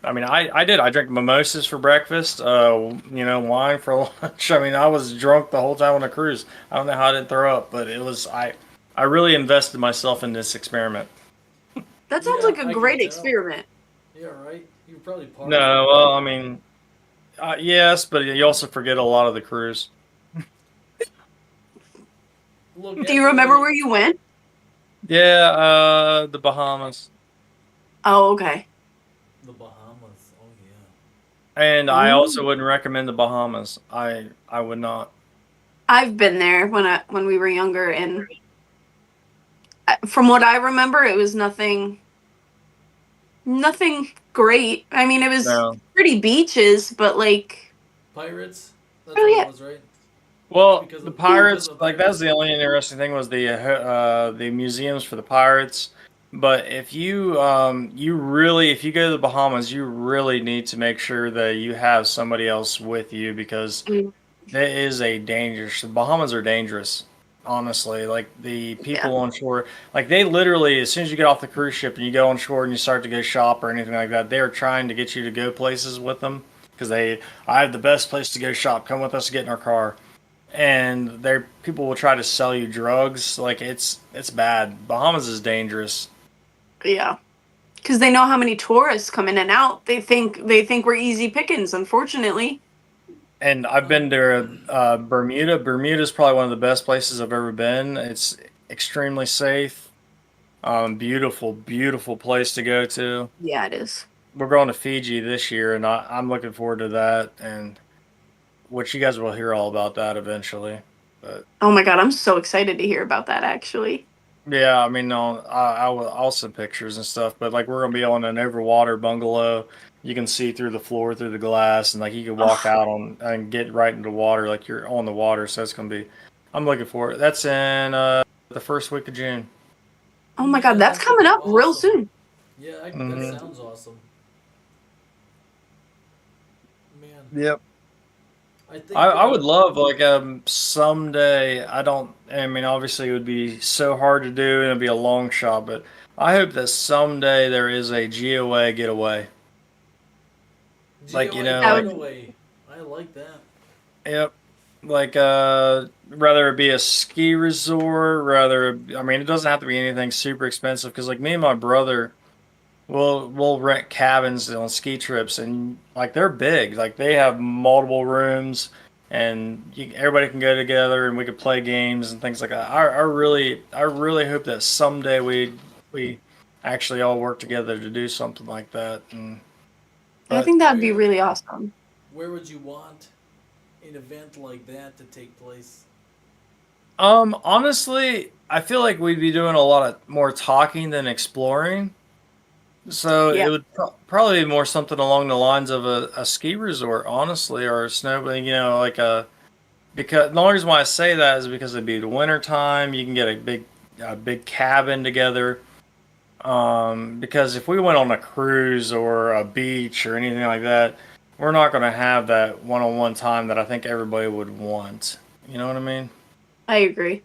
I mean, I did. I drank mimosas for breakfast, wine for lunch. I mean, I was drunk the whole time on the cruise. I don't know how I didn't throw up, but I really invested myself in this experiment. That sounds Yeah, like a I can great tell. experiment. Yeah, right. You probably partied. No, well, I mean, yes, but you also forget a lot of the cruise. Look, Do you remember where you went? Yeah, the Bahamas. Oh, okay. The Bahamas. Oh yeah. And I Ooh. also wouldn't recommend the Bahamas. I would not. I've been there when we were younger, and from what I remember, it was nothing great. I mean, it was No. pretty beaches, but like, Pirates. That's oh what yeah, it was, right? Well, Because the of- pirates, because of like that's pirates. the only interesting thing was the museums for the pirates. But if you really if you go to the Bahamas, you really need to make sure that you have somebody else with you because Mm, it is a dangerous. The Bahamas are dangerous, honestly. Like the yeah, people on shore, like they literally, as soon as you get off the cruise ship and you go on shore and you start to go shop or anything like that, they are trying to get you to go places with them because I have the best place to go shop. Come with us to get in our car. And there, people will try to sell you drugs. Like it's bad. Bahamas is dangerous. yeah. Because they know how many tourists come in and out. They think we're easy pickings. Unfortunately, And I've been to Bermuda. Bermuda is probably one of the best places I've ever been. It's extremely safe. Beautiful, beautiful place to go to. yeah, it is. We're going to Fiji this year, and I'm looking forward to that. And which you guys will hear all about that eventually. But Oh my god, I'm so excited to hear about that. Actually, yeah, I mean, no, I'll send pictures and stuff. But like, we're gonna be on an overwater bungalow. You can see through the floor, through the glass, and like you can walk oh, out on and get right into water, like you're on the water. So it's gonna be. I'm looking for it. That's in the first week of June. oh my god, Yeah, that's that's gonna coming be up real awesome. soon. Yeah, that Hmm. sounds awesome. Man, Yep. I think I would love like someday. I don't. I mean, obviously it would be so hard to do and it'd be a long shot, but I hope that someday there is a GOA getaway. Like That like would getaway. I like that. yep. Like rather it be a ski resort, rather I mean it doesn't have to be anything super expensive because like me and my brother we'll rent cabins on ski trips and like they're big. Like they have multiple rooms and everybody can go together and we could play games and things like that. I really hope that someday we actually all work together to do something like that. And I but think that would be Where really awesome. where would you want an event like that to take place? honestly, I feel like we'd be doing a lot of more talking than exploring. So Yeah, it would probably be more something along the lines of a ski resort, honestly, or a snow, like a because the only reason why I say that is because it'd be the winter time. You can get a big cabin together. Because if we went on a cruise or a beach or anything like that, we're not going to have that one-on-one time that I think everybody would want. You know what I mean? I agree.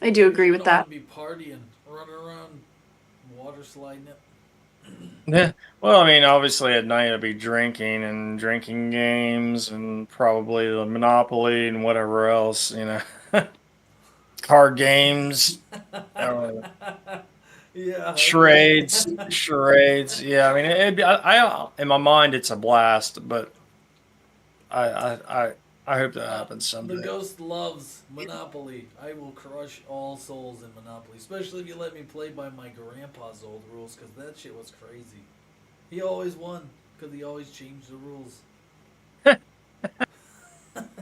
I do Yeah, agree you're with gonna want that. to be partying, running around, water sliding it. Yeah. Well, I mean, obviously at night I'd be drinking and drinking games and probably the Monopoly and whatever else, card games, uh, Yeah, okay. charades. Yeah, I mean, it'd be, in my mind, it's a blast, but I, I, I, I hope that happens The someday. ghost loves Monopoly. I will crush all souls in Monopoly, especially if you let me play by my grandpa's old rules, because that shit was crazy. He always won, because he always changed the rules.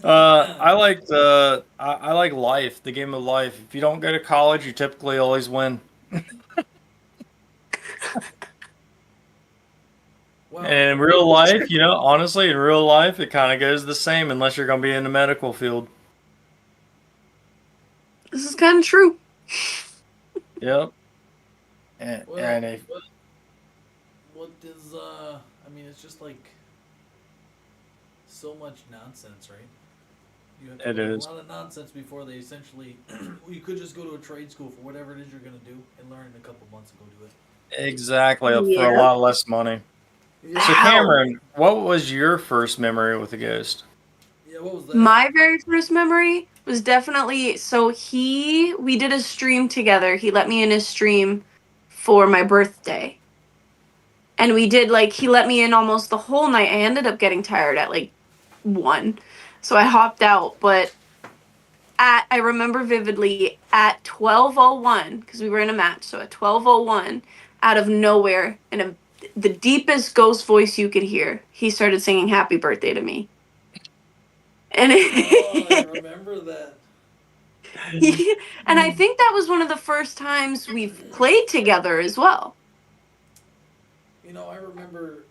I like life, the game of life. If you don't go to college, you typically always win. Well, And in real life, honestly, in real life, it kind of goes the same unless you're going to be in the medical field. This is kind of true. Yep. And well, if what does I mean, it's just like so much nonsense, right? You have to It learn is. a lot of nonsense before they essentially. You could just go to a trade school for whatever it is you're gonna do and learn in a couple months and go do it. Exactly, for a Yeah. lot less money. Yeah. So, How? Cameron, what was your first memory with a ghost? Yeah. What was that? My very first memory was definitely we did a stream together. He let me in his stream for my birthday. And we did he let me in almost the whole night. I ended up getting tired at 1. So I hopped out, but I remember vividly at 12:01 because we were in a match. So at 12:01 out of nowhere in the deepest ghost voice you could hear, he started singing happy birthday to me. And Oh, I remember that. and I think that was one of the first times we've played together as well. I remember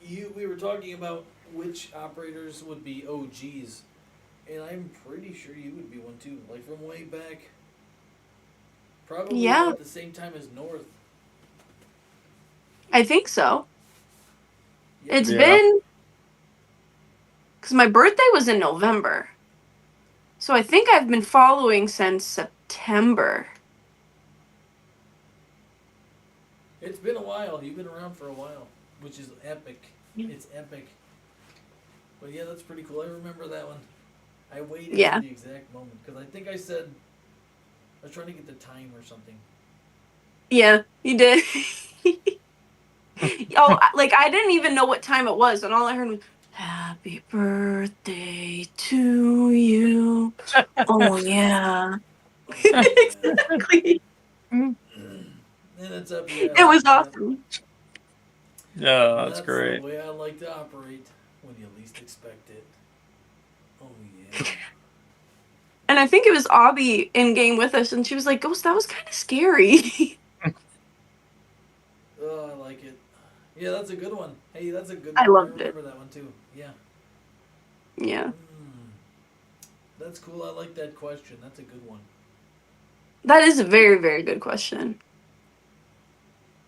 we were talking about which operators would be OGs, and I'm pretty sure you would be one too, like from way back. Probably Yeah, about the same time as North. I think so. Yeah. It's Yeah. been because my birthday was in November. So I think I've been following since September. It's been a while. You've been around for a while, which is epic. Yeah. It's epic. But yeah, that's pretty cool. I remember that one. I waited Yeah. for the exact moment because I think I said I was trying to get the time or something. Yeah, you did. Oh, I didn't even know what time it was, and all I heard was "Happy birthday to you." Oh yeah. Oh man. Exactly. And it's up. Yeah. It was Yeah. awesome. Yeah, that's That's great. the way I like to operate when you least expect it. Oh yeah. And I think it was Abby in game with us, and she was like, "Ghost, that was kind of scary." Oh, I like it. Yeah, that's a good one. Hey, that's a good I one. I loved it. remember that one too. Yeah. Yeah, Mm. That's cool. I like that question. That's a good one. that is a very, very good question.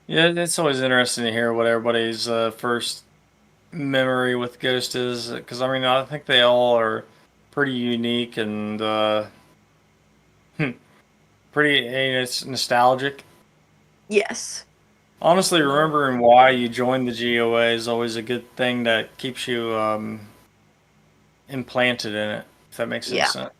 Yeah, it's always interesting to hear what everybody's first memory with Ghost is, because I think they all are pretty unique and pretty it's nostalgic. Yes. Honestly, remembering why you joined the GOA is always a good thing that keeps you implanted in it, if that makes any Yeah. sense.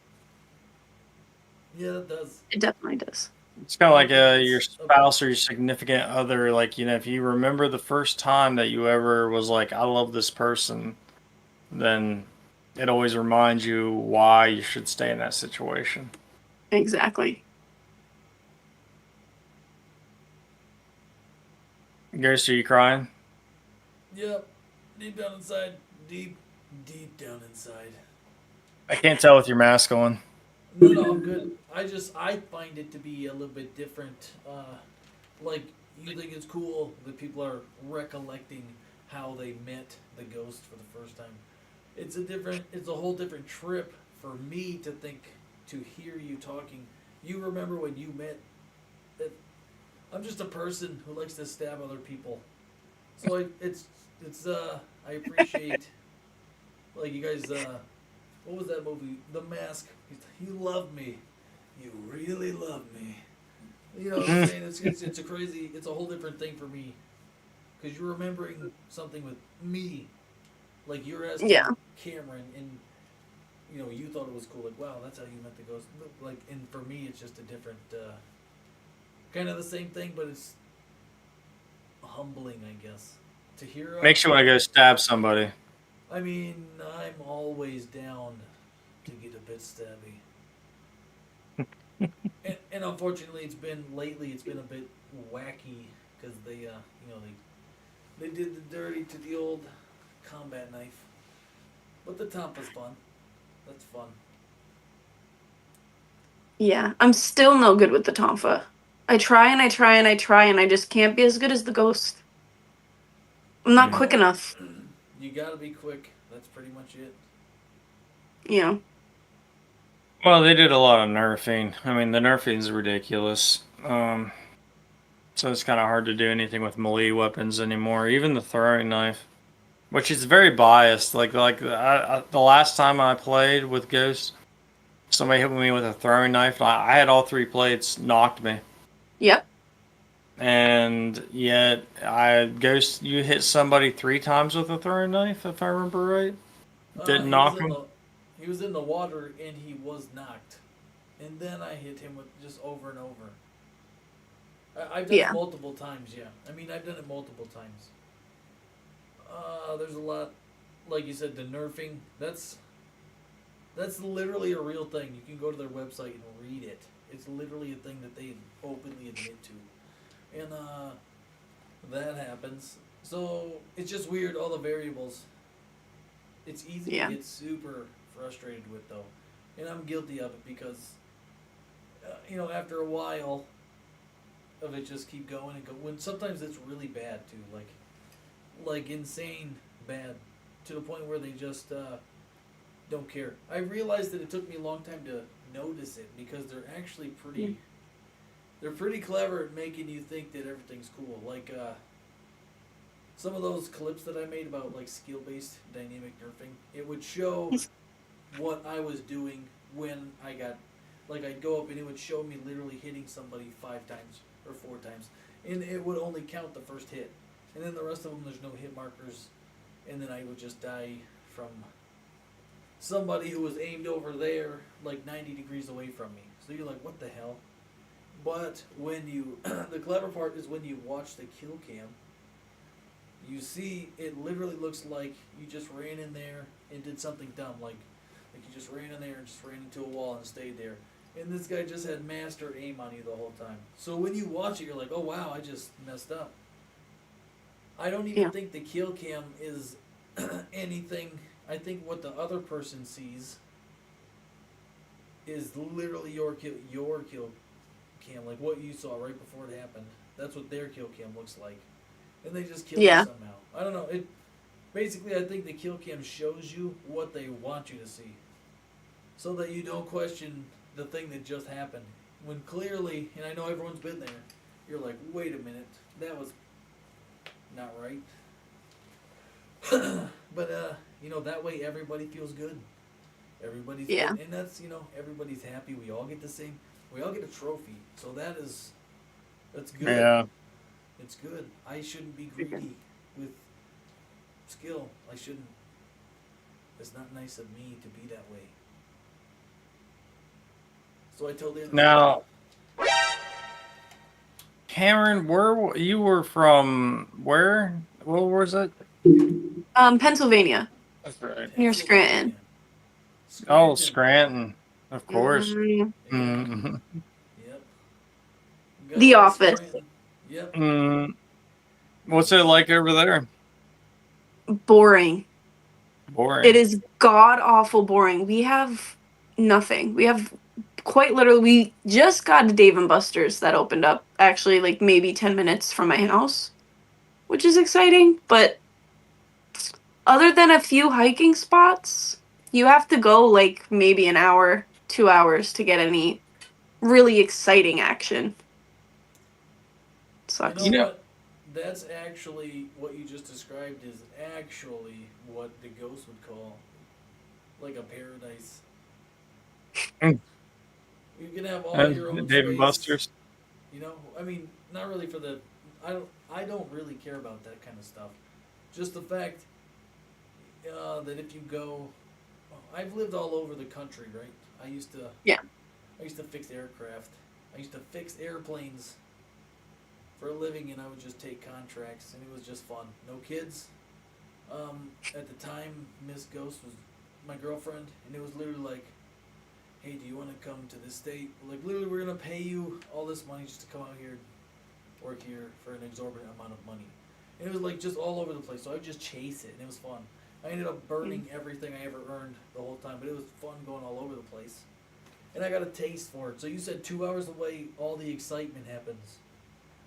Yeah, it does. It definitely does. It's kind of like think your it's spouse or your significant other. If you remember the first time that you ever was like, I love this person, then it always reminds you why you should stay in that situation. Exactly. Ghost, are you crying? Yep. Deep down inside. Deep down inside. I can't tell with your mask on. No, I'm good. I find it to be a little bit different. Like you think it's cool that people are recollecting how they met the ghost for the first time. It's a whole different trip for me to hear you talking. You remember when you met. I'm just a person who likes to stab other people. So I appreciate you guys. What was that movie? The Mask. You love me. You really love me. You know what I'm saying? It's a crazy. It's a whole different thing for me. Because you're remembering something with me. Like you're asking Cameron, and you thought it was cool. Like, wow, that's how you met the ghost. And for me, it's just a different, kind of the same thing, but it's humbling, I guess, to hear. Makes you want to go stab somebody. I mean, I'm always down to get a bit stabby. and unfortunately, it's been a bit wacky because they did the dirty to the old combat knife. But the top was fun. That's fun. Yeah, I'm still no good with the tonfa. I try and I try and I try and I just can't be as good as the ghost. I'm not You quick know, enough. you gotta be quick. That's pretty much it. Yeah. Well, they did a lot of nerfing. I mean, the nerfing is ridiculous. So it's kind of hard to do anything with melee weapons anymore. Even the throwing knife, which is very biased. The last time I played with Ghost, somebody hit me with a throwing knife. I had all 3 plates knocked me, Yep. and yet Ghost, you hit somebody 3 times with a throwing knife, if I remember right. Didn't He was knock in him. the water and he was knocked, and then I hit him with just over and over. I've done Yeah. it multiple times. Yeah, I mean I've done it multiple times. There's a lot, like you said, the nerfing. That's literally a real thing. You can go to their website and read it. It's literally a thing that they openly admit to, and that happens. So it's just weird. All the variables. It's easy Yeah. to get super frustrated with though, and I'm guilty of it because, after a while of it just keep going and go. When sometimes it's really bad too, like insane bad, to the point where they just don't care. I realized that it took me a long time to notice it because they're actually pretty. They're pretty clever at making you think that everything's cool. Like some of those clips that I made about like skill-based dynamic nerfing, it would show what I was doing when I got, like I'd go up and it would show me literally hitting somebody 5 times or 4 times, and it would only count the first hit, and then the rest of them there's no hit markers, and then I would just die from somebody who was aimed over there like 90 degrees away from me. So you're like, what the hell? But when you, the clever part is when you watch the kill cam, you see it literally looks like you just ran in there and did something dumb, like you just ran in there and just ran into a wall and stayed there. And this guy just had master aim on you the whole time. So when you watch it, you're like, oh wow, I just messed up. I don't even think the kill cam is anything. I think what the other person sees is literally your kill cam, like what you saw right before it happened. That's what their kill cam looks like, and they just kill you somehow. I don't know. It basically, I think the kill cam shows you what they want you to see, so that you don't question the thing that just happened. When clearly, and I know everyone's been there, you're like, wait a minute, that was not right. But that way everybody feels good. Everybody's good. And that's everybody's happy. We all get the same. We all get a trophy. So that's good. Yeah. It's good. I shouldn't be greedy with skill. I shouldn't. It's not nice of me to be that way. So I totally understand. Now, Cameron, where you were from? Where? What was it? Pennsylvania. That's right. Near Scranton. Oh, Scranton, of course. Mm-hmm. Yep. The Office. Yep. What's it like over there? Boring. Boring. It is god awful boring. We have nothing. We have quite literally. We just got a Dave and Buster's that opened up actually like maybe 10 minutes from my house, which is exciting. But other than a few hiking spots, you have to go like maybe an hour, 2 hours to get any really exciting action. Sucks. You know what? That's actually what you just described is actually what the ghost would call like a paradise. You can have all your own Dave space. and Buster's. I mean, not really for the. I don't really care about that kind of stuff. Just the fact that if you go, I've lived all over the country, right? I used to fix aircraft. I used to fix airplanes for a living, and I would just take contracts, and it was just fun. No kids. At the time, Miss Ghost was my girlfriend, and it was literally like, hey, do you want to come to this state? Like, literally, we're going to pay you all this money just to come out here and work here for an exorbitant amount of money. And it was like just all over the place, so I would just chase it, and it was fun. I ended up burning everything I ever earned the whole time, but it was fun going all over the place. And I got a taste for it. So you said 2 hours away, all the excitement happens.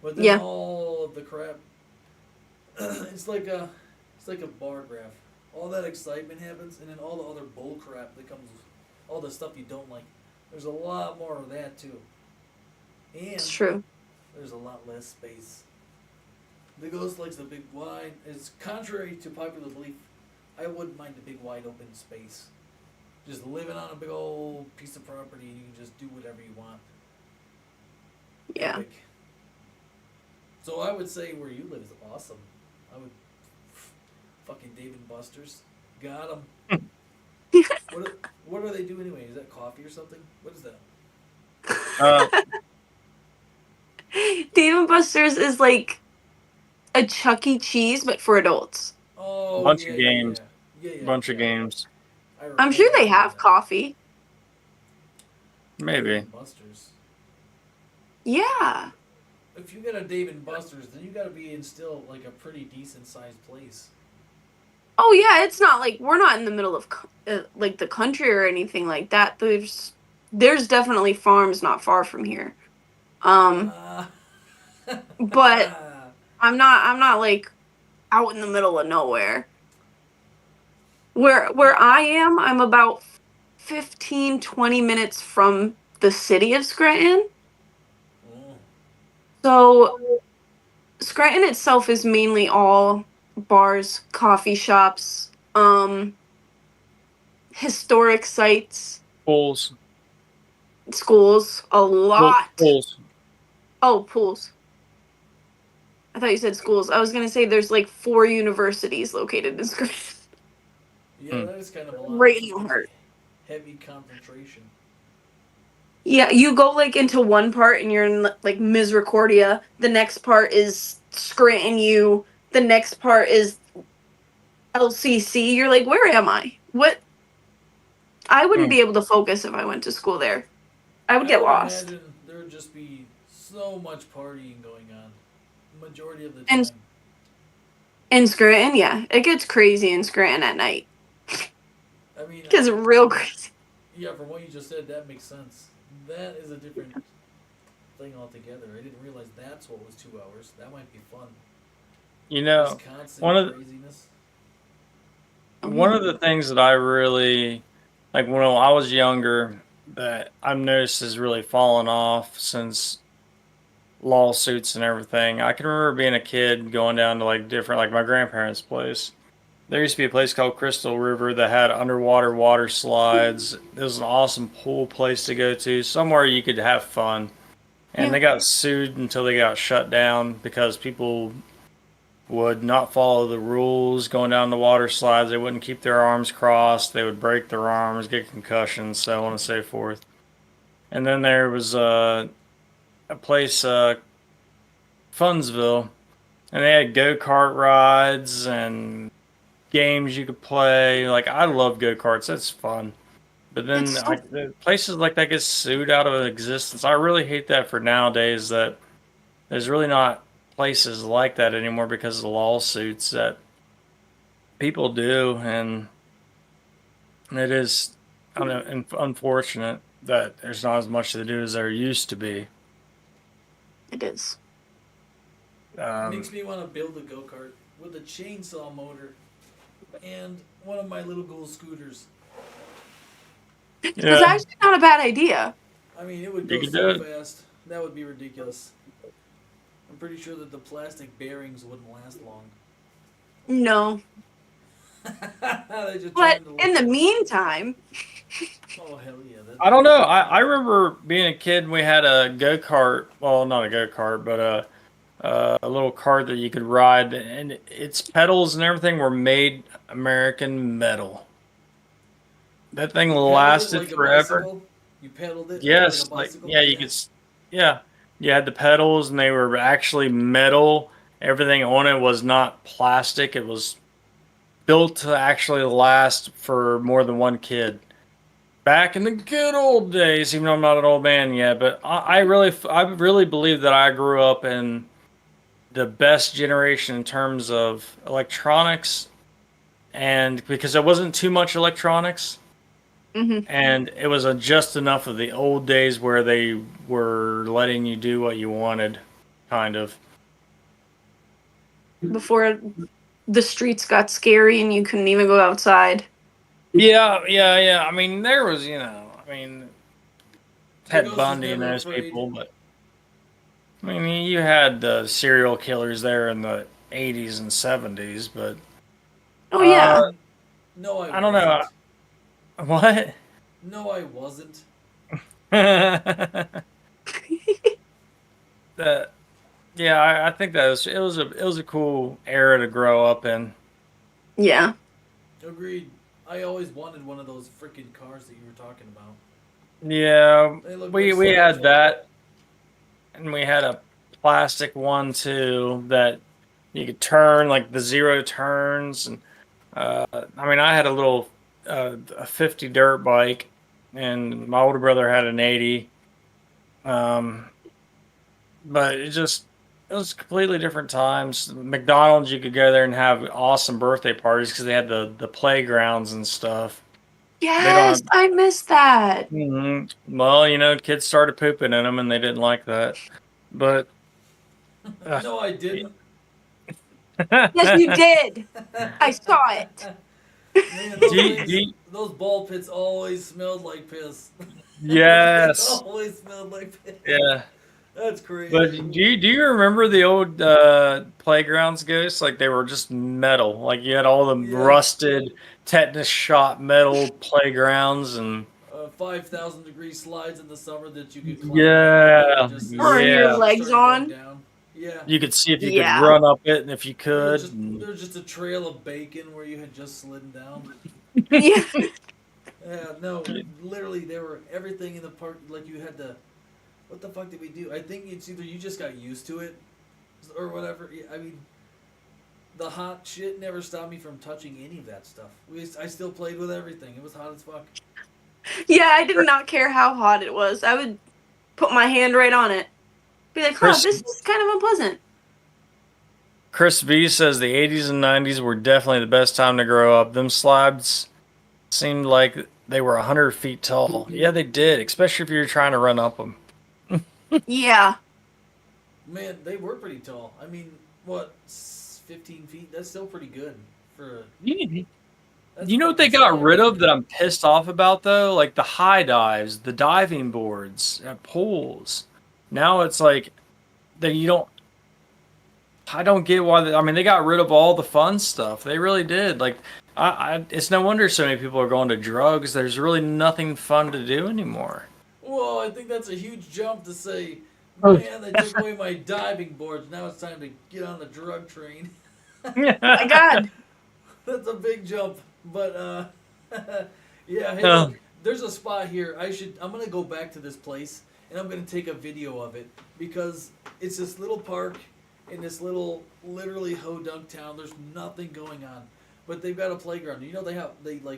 But then all of the crap it's like a bar graph. All that excitement happens, and then all the other bull crap that comes, all the stuff you don't like. There's a lot more of that too, and It's true. there's a lot less space. The ghost likes the big wide. It's contrary to popular belief. I wouldn't mind the big wide open space. Just living on a big old piece of property, and you can just do whatever you want. Yeah. Epic. So I would say where you live is awesome. I would fucking Dave and Buster's. Got them. What do they do anyway? Is that coffee or something? What is that? Uh, Dave and Buster's is like a Chuck E. Cheese, but for adults. Oh, bunch yeah, of yeah, games. yeah, yeah, Bunch of yeah. games. I'm sure they have coffee. Maybe. Dave and Buster's. Yeah. If you get a Dave and Buster's, then you got to be in still like a pretty decent sized place. Oh yeah, it's not like we're not in the middle of like the country or anything like that. There's definitely farms not far from here. But I'm not like out in the middle of nowhere. Where I am, I'm about 15, 20 minutes from the city of Scranton. Oh. So Scranton itself is mainly all bars, coffee shops, historic sites, Pools. schools, a lot. Pools. Oh, pools. I thought you said schools. I was gonna say there's like 4 universities located in Scranton. Yeah, that is kind of a lot. Right in the heart. Heavy concentration. Yeah, you go like into one part and you're in like Misericordia. The next part is Scranton U. The next part is LCC. You're like, where am I? What? I wouldn't be able to focus if I went to school there. I would get lost. Imagine there would just be so much partying going on. Majority of the time. And in Scranton, yeah, it gets crazy in Scranton at night. I mean, It gets real crazy. Yeah, from what you just said, that makes sense. That is a different thing altogether. I didn't realize that's what was 2 hours. That might be fun. You know, Just constant one of craziness. the things that I really like when I was younger that I've noticed has really fallen off since lawsuits and everything. I can remember being a kid going down to like different, like my grandparents' place. There used to be a place called Crystal River that had underwater water slides. It was an awesome pool place to go to, somewhere you could have fun. And they got sued until they got shut down because people would not follow the rules going down the water slides. They wouldn't keep their arms crossed. They would break their arms, get concussions, so on and so forth. And then there was a place, Funsville, and they had go-kart rides and games you could play. Like, I love go-karts. That's fun. But then places like that get sued out of existence. I really hate that for nowadays, that there's really not places like that anymore because of the lawsuits that people do. And it is unfortunate that there's not as much to do as there used to be. It is. Makes me want to build a go-kart with a chainsaw motor and one of my little gold scooters. It's actually not a bad idea. I mean, it would go so fast. That would be ridiculous. I'm pretty sure that the plastic bearings wouldn't last long. No. But in the meantime... Oh, hell yeah. I don't know. I remember being a kid and we had a go-kart. Well, not a go-kart, but a little cart that you could ride. And its pedals and everything were made American metal. That thing lasted like forever. You pedaled it? Yes. Like a bicycle? Yeah, you could... Yeah. You had the pedals and they were actually metal. Everything on it was not plastic. It was built to actually last for more than one kid. Back in the good old days, even though I'm not an old man yet, but I really believe that I grew up in the best generation in terms of electronics, and because there wasn't too much electronics, and it was just enough of the old days where they were letting you do what you wanted, kind of. before the streets got scary and you couldn't even go outside. Yeah. I mean, there was, I mean, Ted Ghost is Bundy and never those afraid. people, but I mean, you had the serial killers there in the 80s and 70s, but Oh yeah. No, I I don't know. wasn't. What? No, I wasn't. That Yeah, I think that it was a cool era to grow up in. Yeah. Agreed. I always wanted one of those freaking cars that you were talking about. Yeah, They look we like we so much had fun. that, and we had a plastic one too that you could turn like the zero turns, and I mean I had a 50 dirt bike, and my older brother had an 80. Um, but it was completely different times. McDonald's, you could go there and have awesome birthday parties because they had the playgrounds and stuff. They Yes, don't. I missed that. Well, kids started pooping in them, and they didn't like that. But No, I didn't. Yes, you did. I saw it. Man, do those you, do things, you- those ball pits always smelled like piss. They yes, always smelled like piss. yeah. That's crazy. But do you remember the old playgrounds, Ghosts? Like they were just metal. Like you had all the Yeah. rusted, tetanus shot metal playgrounds, and 5,000-degree slides in the summer that you could climb yeah, up. Just Turn your yeah. legs on. Down. Yeah. You could see if you could Yeah. run up it, and if you There was could. just a trail of bacon where you had just slidden down. Yeah. Yeah, no, literally, there were everything in the park. Like you had to. What the fuck did we do? I think it's either you just got used to it, or whatever. I mean, the hot shit never stopped me from touching any of that stuff. I still played with everything. It was hot as fuck. Yeah, I did not care how hot it was. I would put my hand right on it. Be like, huh, Chris, this is kind of unpleasant. Chris V says the 80s and 90s were definitely the best time to grow up. Them slabs seemed like they were 100 feet tall. Yeah, they did, especially if you were trying to run up them. Yeah. Man, they were pretty tall. I mean, what, 15 feet? That's still pretty good for. That's You know what they fucking got solid. rid of that I'm pissed off about though? Like the high dives, the diving boards at pools. Now it's like that you don't. I don't get why. I mean, they got rid of all the fun stuff. They really did. Like, it's no wonder so many people are going to drugs. There's really nothing fun to do anymore. Well, I think that's a huge jump to say, Oh. man, they took away my diving boards. Now it's time to get on the drug train. My God. That's a big jump, but yeah. Hey, No. look, there's a spot here. I'm gonna go back to this place and I'm gonna take a video of it because it's this little park in this little, literally ho-dunk town. There's nothing going on, but they've got a playground. You know they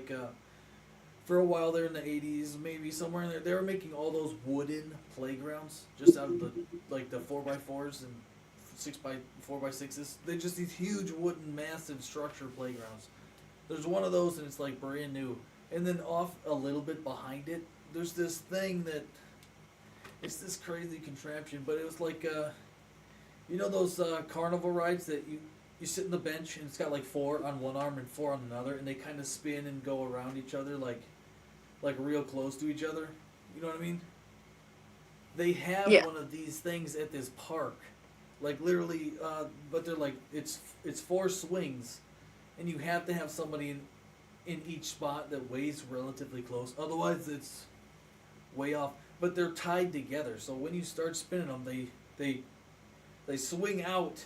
for a while there in the 80s, maybe somewhere in there, they were making all those wooden playgrounds just out of the 4x4s and 4x6s. They just these huge wooden, massive structure playgrounds. There's one of those and it's like brand new. And then off a little bit behind it, there's this thing that it's this crazy contraption, but it was like you know those carnival rides that you sit on the bench and it's got like 4 on one arm and 4 on another, and they kind of spin and go around each other like real close to each other. You know what I mean? They have one of these things at this park, like literally, but they're like it's 4 swings, and you have to have somebody in each spot that weighs relatively close. Otherwise, it's way off. But they're tied together, so when you start spinning them, they swing out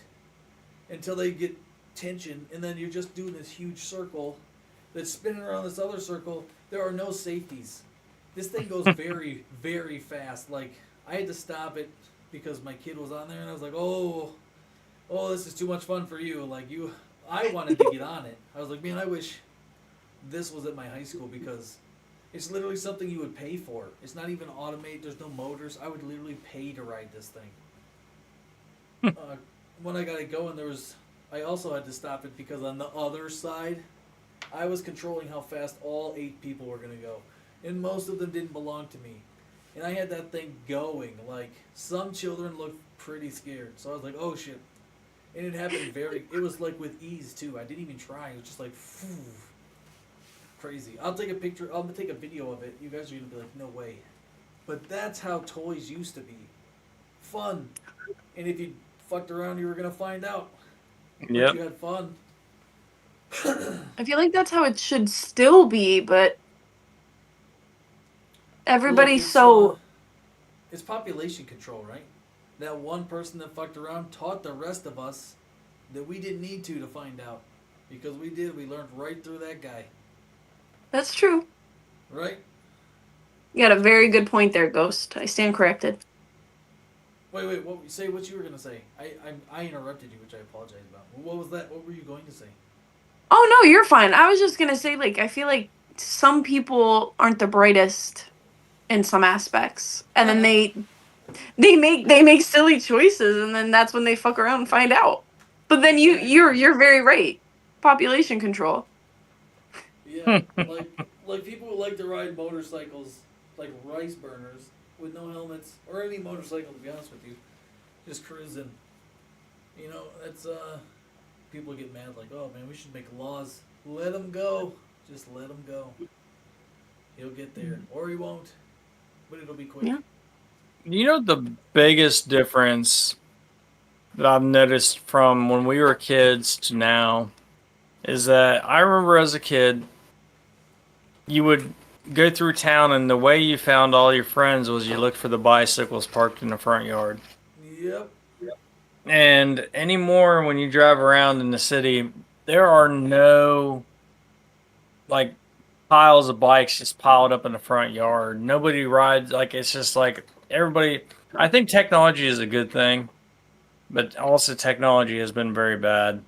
until they get tension, and then you're just doing this huge circle that's spinning around this other circle. There are no safeties. This thing goes very, very fast. Like, I had to stop it because my kid was on there, and I was like, oh, this is too much fun for you. Like, I wanted to get on it. I was like, man, I wish this was at my high school because it's literally something you would pay for. It's not even automated. There's no motors. I would literally pay to ride this thing. When I got it going, I also had to stop it because on the other side, I was controlling how fast all 8 people were going to go. And most of them didn't belong to me. And I had that thing going. Like, some children looked pretty scared. So I was like, oh shit. And it happened it was like with ease too. I didn't even try. It was just like, phew, crazy. I'll take a picture, I'll take a video of it. You guys are going to be like, no way. But that's how toys used to be. Fun. And if you fucked around, you were going to find out. But Yep. you had fun. I feel like that's how it should still be, but everybody's so. It's population control, right? That one person that fucked around taught the rest of us that we didn't need to find out. Because we did. We learned right through that guy. That's true. Right? You got a very good point there, Ghost. I stand corrected. Wait. Say what you were gonna say. I interrupted you, which I apologize about. What was that? What were you going to say? Oh no, you're fine. I was just gonna say, like, I feel like some people aren't the brightest in some aspects, and then they make silly choices, and then that's when they fuck around and find out. But then you're very right. Population control. Yeah, like people who like to ride motorcycles like rice burners with no helmets or any motorcycle, to be honest with you, just cruising. You know, that's people get mad like, oh man, we should make laws. Let him go. Just let him go. He'll get there, or he won't, but it'll be quick. Yeah. You know the biggest difference that I've noticed from when we were kids to now is that I remember as a kid, you would go through town and the way you found all your friends was you looked for the bicycles parked in the front yard. Yep. And anymore, when you drive around in the city, there are no like piles of bikes just piled up in the front yard. Nobody rides. Like, it's just like everybody. I think technology is a good thing, but also technology has been very bad.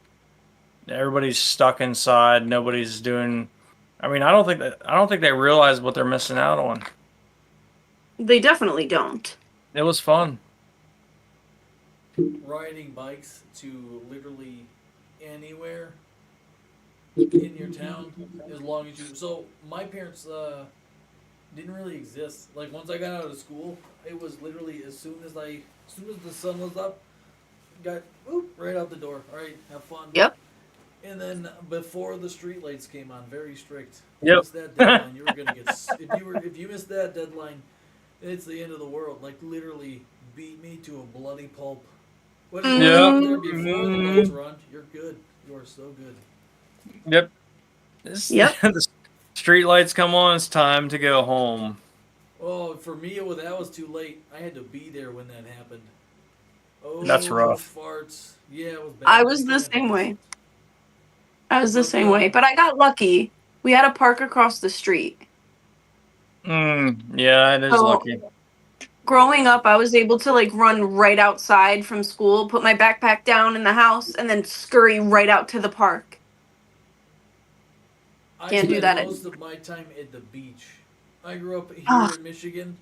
Everybody's stuck inside. Nobody's doing. I mean, I don't think they realize what they're missing out on. They definitely don't. It was fun. Riding bikes to literally anywhere in your town, as long as you. So my parents didn't really exist. Like once I got out of school, it was literally as soon as the sun was up, got right out the door. All right, have fun. Yep. And then before the street lights came on, very strict. Yep. Missed that deadline, you were gonna get. If you missed that deadline, it's the end of the world. Like literally beat me to a bloody pulp. What is there before the lights are on? You're good. You are so good. Yep. Yep. The street lights come on. It's time to go home. Oh, for me, that was too late. I had to be there when that happened. Oh, That's rough. Farts. Yeah, it was bad. I was the same way. But I got lucky. We had a park across the street. Yeah, it is lucky. Growing up, I was able to like run right outside from school, put my backpack down in the house, and then scurry right out to the park. Can't do that. I spent most of my time at the beach. I grew up here in Michigan,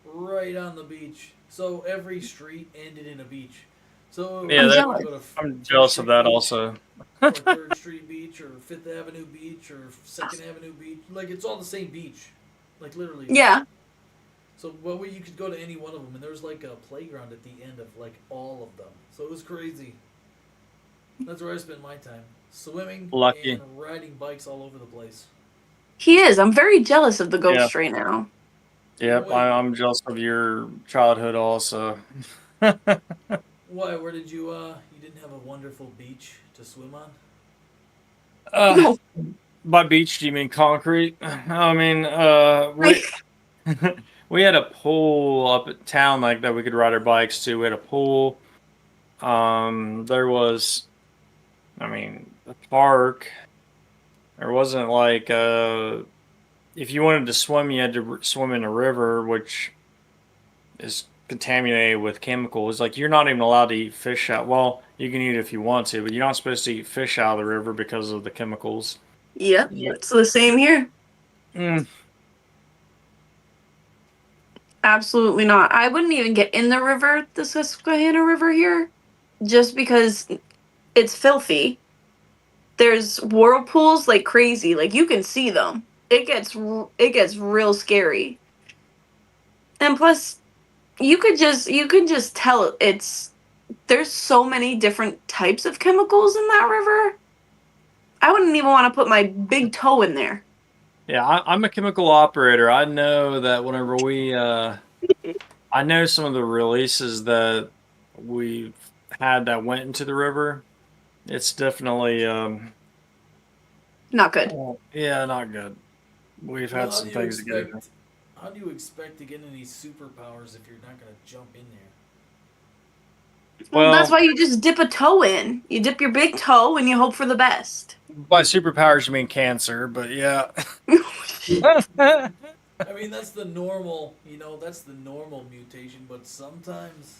right on the beach. So every street ended in a beach. So yeah, I'm jealous of that also. Or 3rd Street Beach, or 5th Avenue Beach, or 2nd Avenue Beach. Like, it's all the same beach. Like, literally. Yeah. So, you could go to any one of them, and there was, like, a playground at the end of, like, all of them. So, it was crazy. That's where I spent my time. Swimming and riding bikes all over the place. He is. I'm very jealous of the Ghost right now. Yep, I'm jealous of your childhood also. Why? Where did you didn't have a wonderful beach to swim on? By beach, do you mean concrete? I mean, we had a pool up at town like that we could ride our bikes to. We had a pool. There was, the park. There wasn't like, if you wanted to swim, you had to swim in a river, which is contaminated with chemicals. Like, you're not even allowed to eat fish out. Well, you can eat it if you want to, but you're not supposed to eat fish out of the river because of the chemicals. Yep, it's the same here. Absolutely not. I wouldn't even get in the river, the Susquehanna River here, just because it's filthy. There's whirlpools like crazy. Like, you can see them. It gets real scary. And plus, you could just tell it's there's so many different types of chemicals in that river. I wouldn't even want to put my big toe in there. Yeah, I'm a chemical operator. I know that whenever I know some of the releases that we've had that went into the river. It's definitely, Not good. yeah, not good. We've Well, had some things to get in. how do you expect to get any superpowers if you're not going to jump in there? Well, that's Well, why you just dip a toe in. You dip your big toe and you hope for the best. by superpowers you mean cancer, but yeah. I mean, that's the normal, that's the normal mutation, but sometimes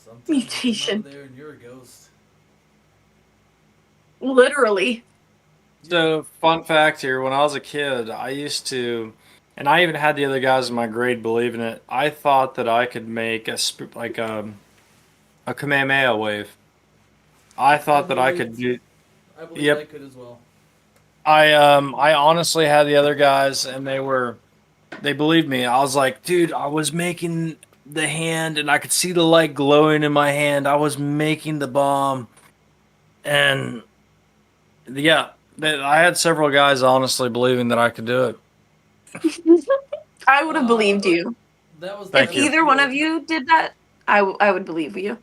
you come out Mutation. of there and you're a ghost. Literally. So, fun fact here: when I was a kid, I used to, and I even had the other guys in my grade believe in it. I thought that I could make a Kamehameha wave. I thought that I could do. I believe Yep. I could as well. I honestly had the other guys, and they believed me. I was like, dude, I was making the hand, and I could see the light glowing in my hand. I was making the bomb, and yeah, I had several guys honestly believing that I could do it. I would have believed you. That was Thank If you. either one of you did that, I would believe you.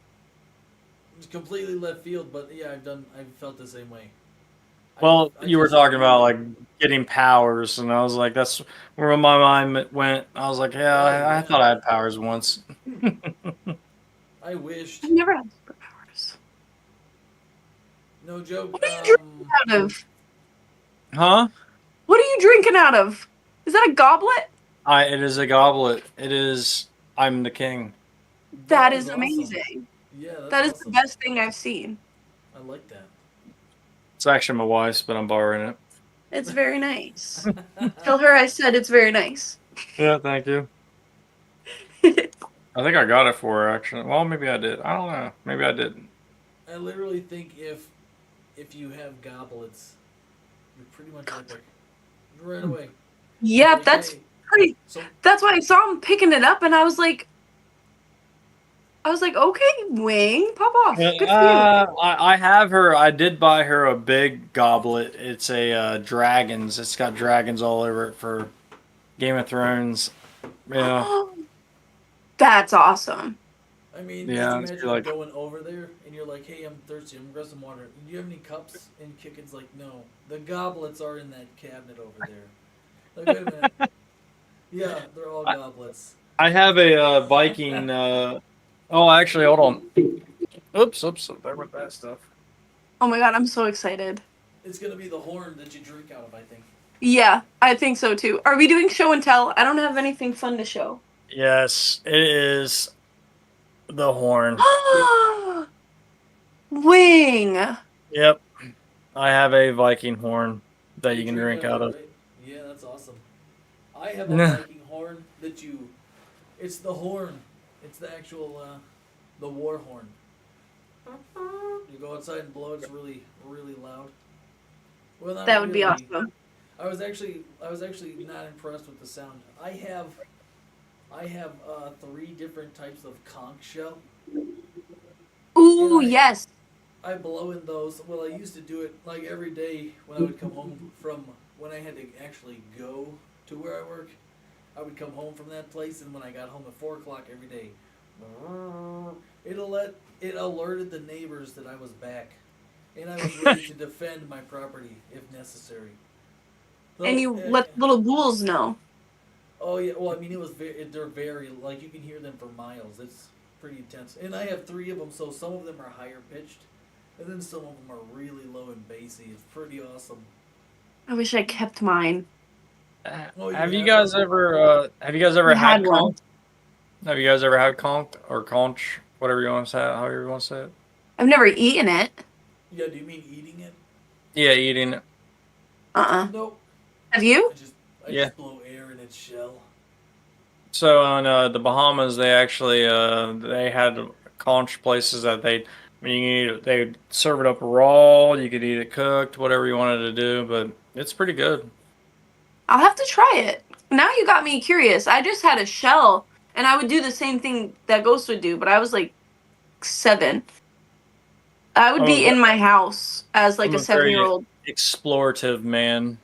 It's completely left field, but yeah, I've felt the same way. Well, I you were just talking about really- like getting powers, and I was like, that's where my mind went. I was like, yeah, I thought I had powers once. I wished. I've never had superpowers. No joke. What are you drinking out of? Huh? What are you drinking out of? Is that a goblet? It is a goblet. It is. I'm the king. That is is awesome. amazing. Yeah, that's That is awesome. the best thing I've seen. I like that. It's actually my wife's, but I'm borrowing it. It's very nice. Tell her I said it's very nice. Yeah, thank you. I think I got it for her actually. Well, maybe I did. I don't know. Maybe I didn't. I literally think if you have goblets, you're pretty much epic. Right away. Yep, Like, that's hey, pretty. so That's why I saw him picking it up, and I was like, okay, Wing, pop off. Good for you. I have her. I did buy her a big goblet. It's a dragons. It's got dragons all over it for Game of Thrones. Yeah. That's awesome. I mean, Yeah, just it's imagine like- going over there and you're like, "Hey, I'm thirsty. I'm gonna grab some water. Do you have any cups?" And Kicken's like, "No, the goblets are in that cabinet over there." Like, wait a minute. Yeah, they're all goblets. I have a Viking. Oh, actually, hold on. Oops. There went that stuff. Oh my god, I'm so excited. It's gonna be the horn that you drink out of, I think. Yeah, I think so too. Are we doing show and tell? I don't have anything fun to show. Yes, it is the horn. Wing. Yep. I have a Viking horn that you can drink drink out of. right? Yeah, that's awesome. I have a Nah. Viking horn that it's the horn. It's the actual, the war horn. You go outside and blow it, it's really, really loud. Well, not That would be really. awesome. I was actually not impressed with the sound. I have 3 different types of conch shell. Ooh, And yes. I blow in those. Well, I used to do it like every day when I would come home from when I had to actually go to where I work. I would come home from that place, and when I got home at 4:00 every day, it alerted the neighbors that I was back, and I was ready to defend my property if necessary. So, And you let little ghouls know. Oh yeah, well I mean they're very like you can hear them for miles. It's pretty intense, and I have 3 of them, so some of them are higher pitched, and then some of them are really low and bassy. It's pretty awesome. I wish I kept mine. Oh, you Have you have guys one? ever had I had one. conch? Have you guys ever had conch or conch, whatever you want to say, however you want to say it? I've never eaten it. Yeah, do you mean eating it? Yeah, eating it. Nope. Have you? I Yeah. just blow air in its shell. So on the Bahamas, they actually they had conch places that they they serve it up raw. You could eat it cooked, whatever you wanted to do, but it's pretty good. I'll have to try it. Now you got me curious. I just had a shell, and I would do the same thing that Ghost would do, but I was like 7. I would I'm be a, in my house as like I'm a a very 7-year-old. explorative man.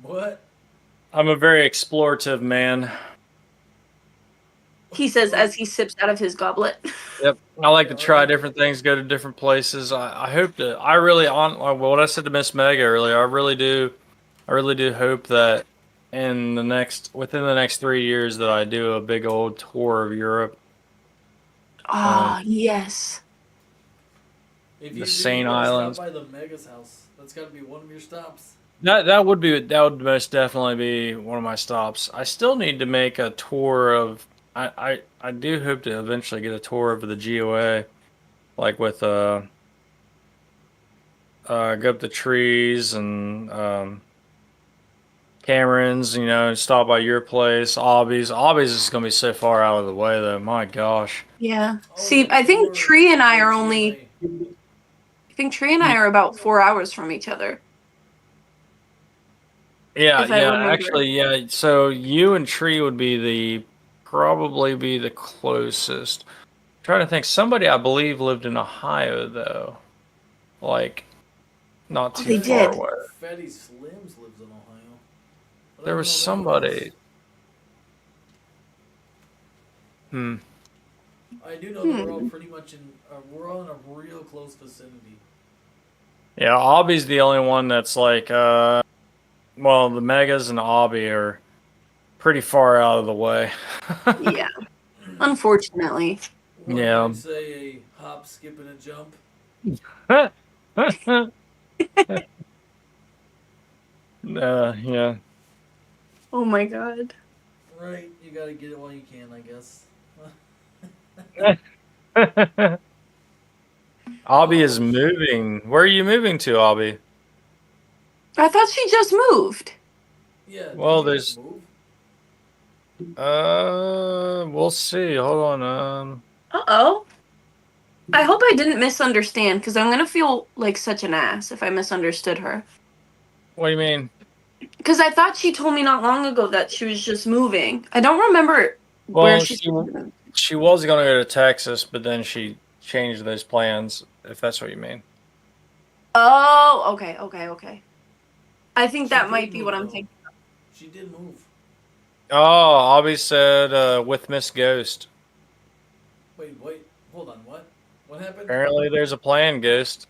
What? I'm a very explorative man. He says as he sips out of his goblet. Yep. I like to Yeah, try right. different things, go to different places. I hope to. I really on like what I said to Miss Mega earlier. I really do. I really do hope that within the next 3 years that I do a big old tour of Europe. Ah, yes. If The you do, Saint you gotta stop Islands. by the Mega's house. That's gotta be one of your stops. That would most definitely be one of my stops. I still need to make a tour of. I do hope to eventually get a tour of the GOA, like with go up the trees and Cameron's, stop by your place, Obby's. Obby's is gonna be so far out of the way though. My gosh. Yeah. Oh, See, the I think tour Tree and I for are GOA. about 4 hours from each other, Yeah, if I yeah, remember. actually, yeah. So you and Tree would be probably be the closest. Trying to think, somebody I believe lived in Ohio though, like not Oh, too they far did. away. Fatty Slims lives in Ohio. But I There don't was know of anyone else. somebody. Hmm. I do know that we're all Hmm. pretty much we're all in a real close vicinity. Yeah, Obby's the only one that's like, well, the Megas and Obby are pretty far out of the way. Yeah. Unfortunately. What did Yeah. I say? A hop, skip, and a jump? Yeah. Oh my god. Right, you gotta get it while you can, I guess. Obby Oh, is moving. Where are you moving to, Obby? I thought she just moved. yeah, did Well, you just there's move? we'll see. Hold on. Uh-oh. I hope I didn't misunderstand, because I'm gonna feel like such an ass if I misunderstood her. What do you mean? Because I thought she told me not long ago that she was just moving. I don't remember where Well, she. she was gonna go to Texas, but then she changed those plans, if that's what you mean. Oh, okay. I think She that did might be what move, I'm though. thinking. She did move. Oh, Obby said with Miss Ghost. Wait, hold on, what? What happened? Apparently, there's a plan, Ghost.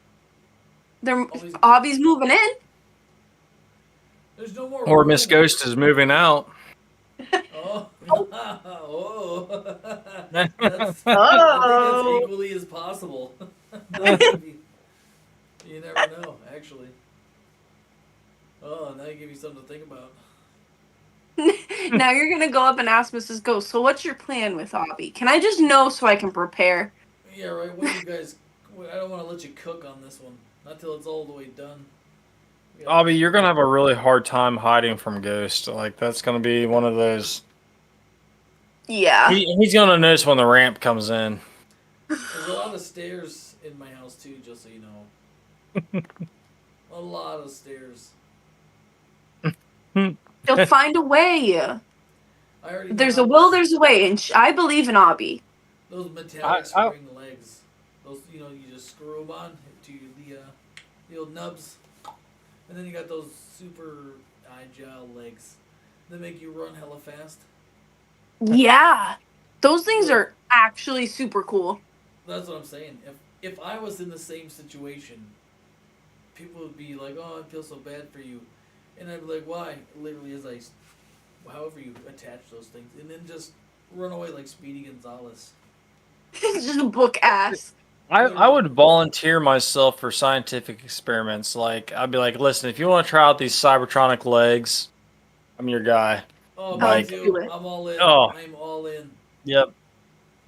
They're Obby's- Obby's moving in. There's no more Or Miss room. Ghost is moving out. Oh, oh. I think that's Oh. equally as possible. You never know, actually. Oh, now you give me something to think about. Now you're gonna go up and ask Mrs. Ghost. So what's your plan with Obby? Can I just know so I can prepare? Yeah, right. What do you guys? I don't want to let you cook on this one. Not till it's all the way done. Obby, you're gonna have a really hard time hiding from Ghost. Like that's gonna be one of those. Yeah. He's gonna notice when the ramp comes in. There's a lot of stairs in my house too, just so you know. A lot of stairs. They'll find a way. I already know There's how a will, this- there's a way, and I believe in Obby. Those metallic I- spring legs. Those, you just screw them on to the old nubs, and then you got those super agile legs that make you run hella fast. Yeah. Those things Look. are actually super cool. That's what I'm saying. If I was in the same situation, people would be like, "Oh, I feel so bad for you," and I'd be like, "Why?" Literally, however you attach those things, and then just run away like Speedy Gonzalez. Just book ass. I would volunteer myself for scientific experiments. Like I'd be like, listen, if you want to try out these Cybertronic legs, I'm your guy. Oh, Like- me do too. it. I'm all in. Oh. I'm all in. Yep.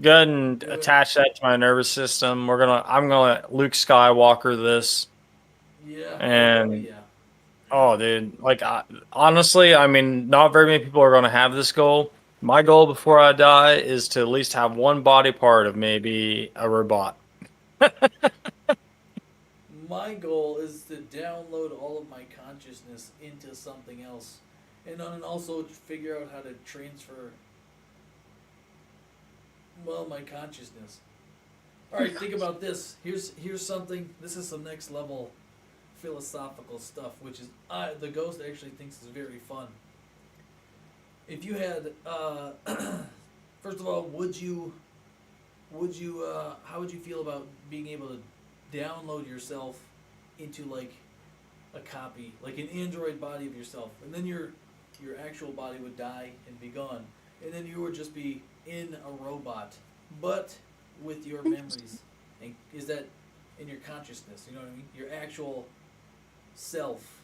Go ahead and Do it. attach that to my nervous system. I'm gonna Luke Skywalker this. Yeah. And- yeah. Oh, dude. Like honestly, I mean, not very many people are gonna have this goal. My goal before I die is to at least have one body part of maybe a robot. My goal is to download all of my consciousness into something else, and then also figure out how to transfer Well, my consciousness. All right, think about this. Here's something. This is some next level philosophical stuff, which is the ghost actually thinks is very fun. If you had, first of all, how would you feel about being able to download yourself into like a copy, like an android body of yourself, and then your actual body would die and be gone, and then you would just be in a robot, but with your memories. And is that in your consciousness? You know what I mean? Your actual self.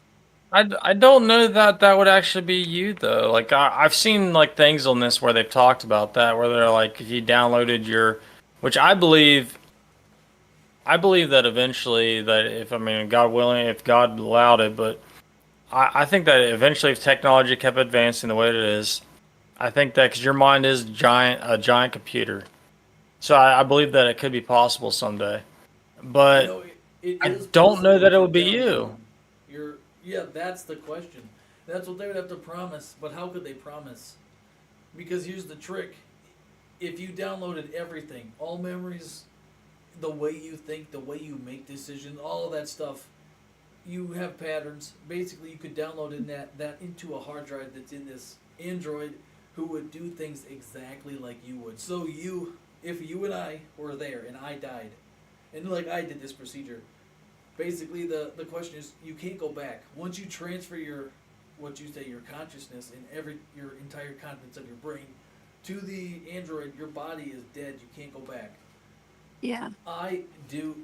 I don't know that that would actually be you though. Like I've seen like things on this where they've talked about that, where they're like if you downloaded your, which I believe that eventually that if I mean God willing, if God allowed it, but I think that eventually if technology kept advancing the way it is, I think that because your mind is a giant computer, so I believe that it could be possible someday. You But know, it I is don't know possible that it to would be download you. your. Yeah, that's the question. That's what they would have to promise. But how could they promise? Because here's the trick: if you downloaded everything, all memories, the way you think, the way you make decisions, all of that stuff, you have patterns. Basically, you could download in that into a hard drive that's in this Android, who would do things exactly like you would. So if you and I were there and I died, and like I did this procedure, basically the question is you can't go back once you transfer your your consciousness and your entire contents of your brain to the Android. Your body is dead. You can't go back. Yeah. I do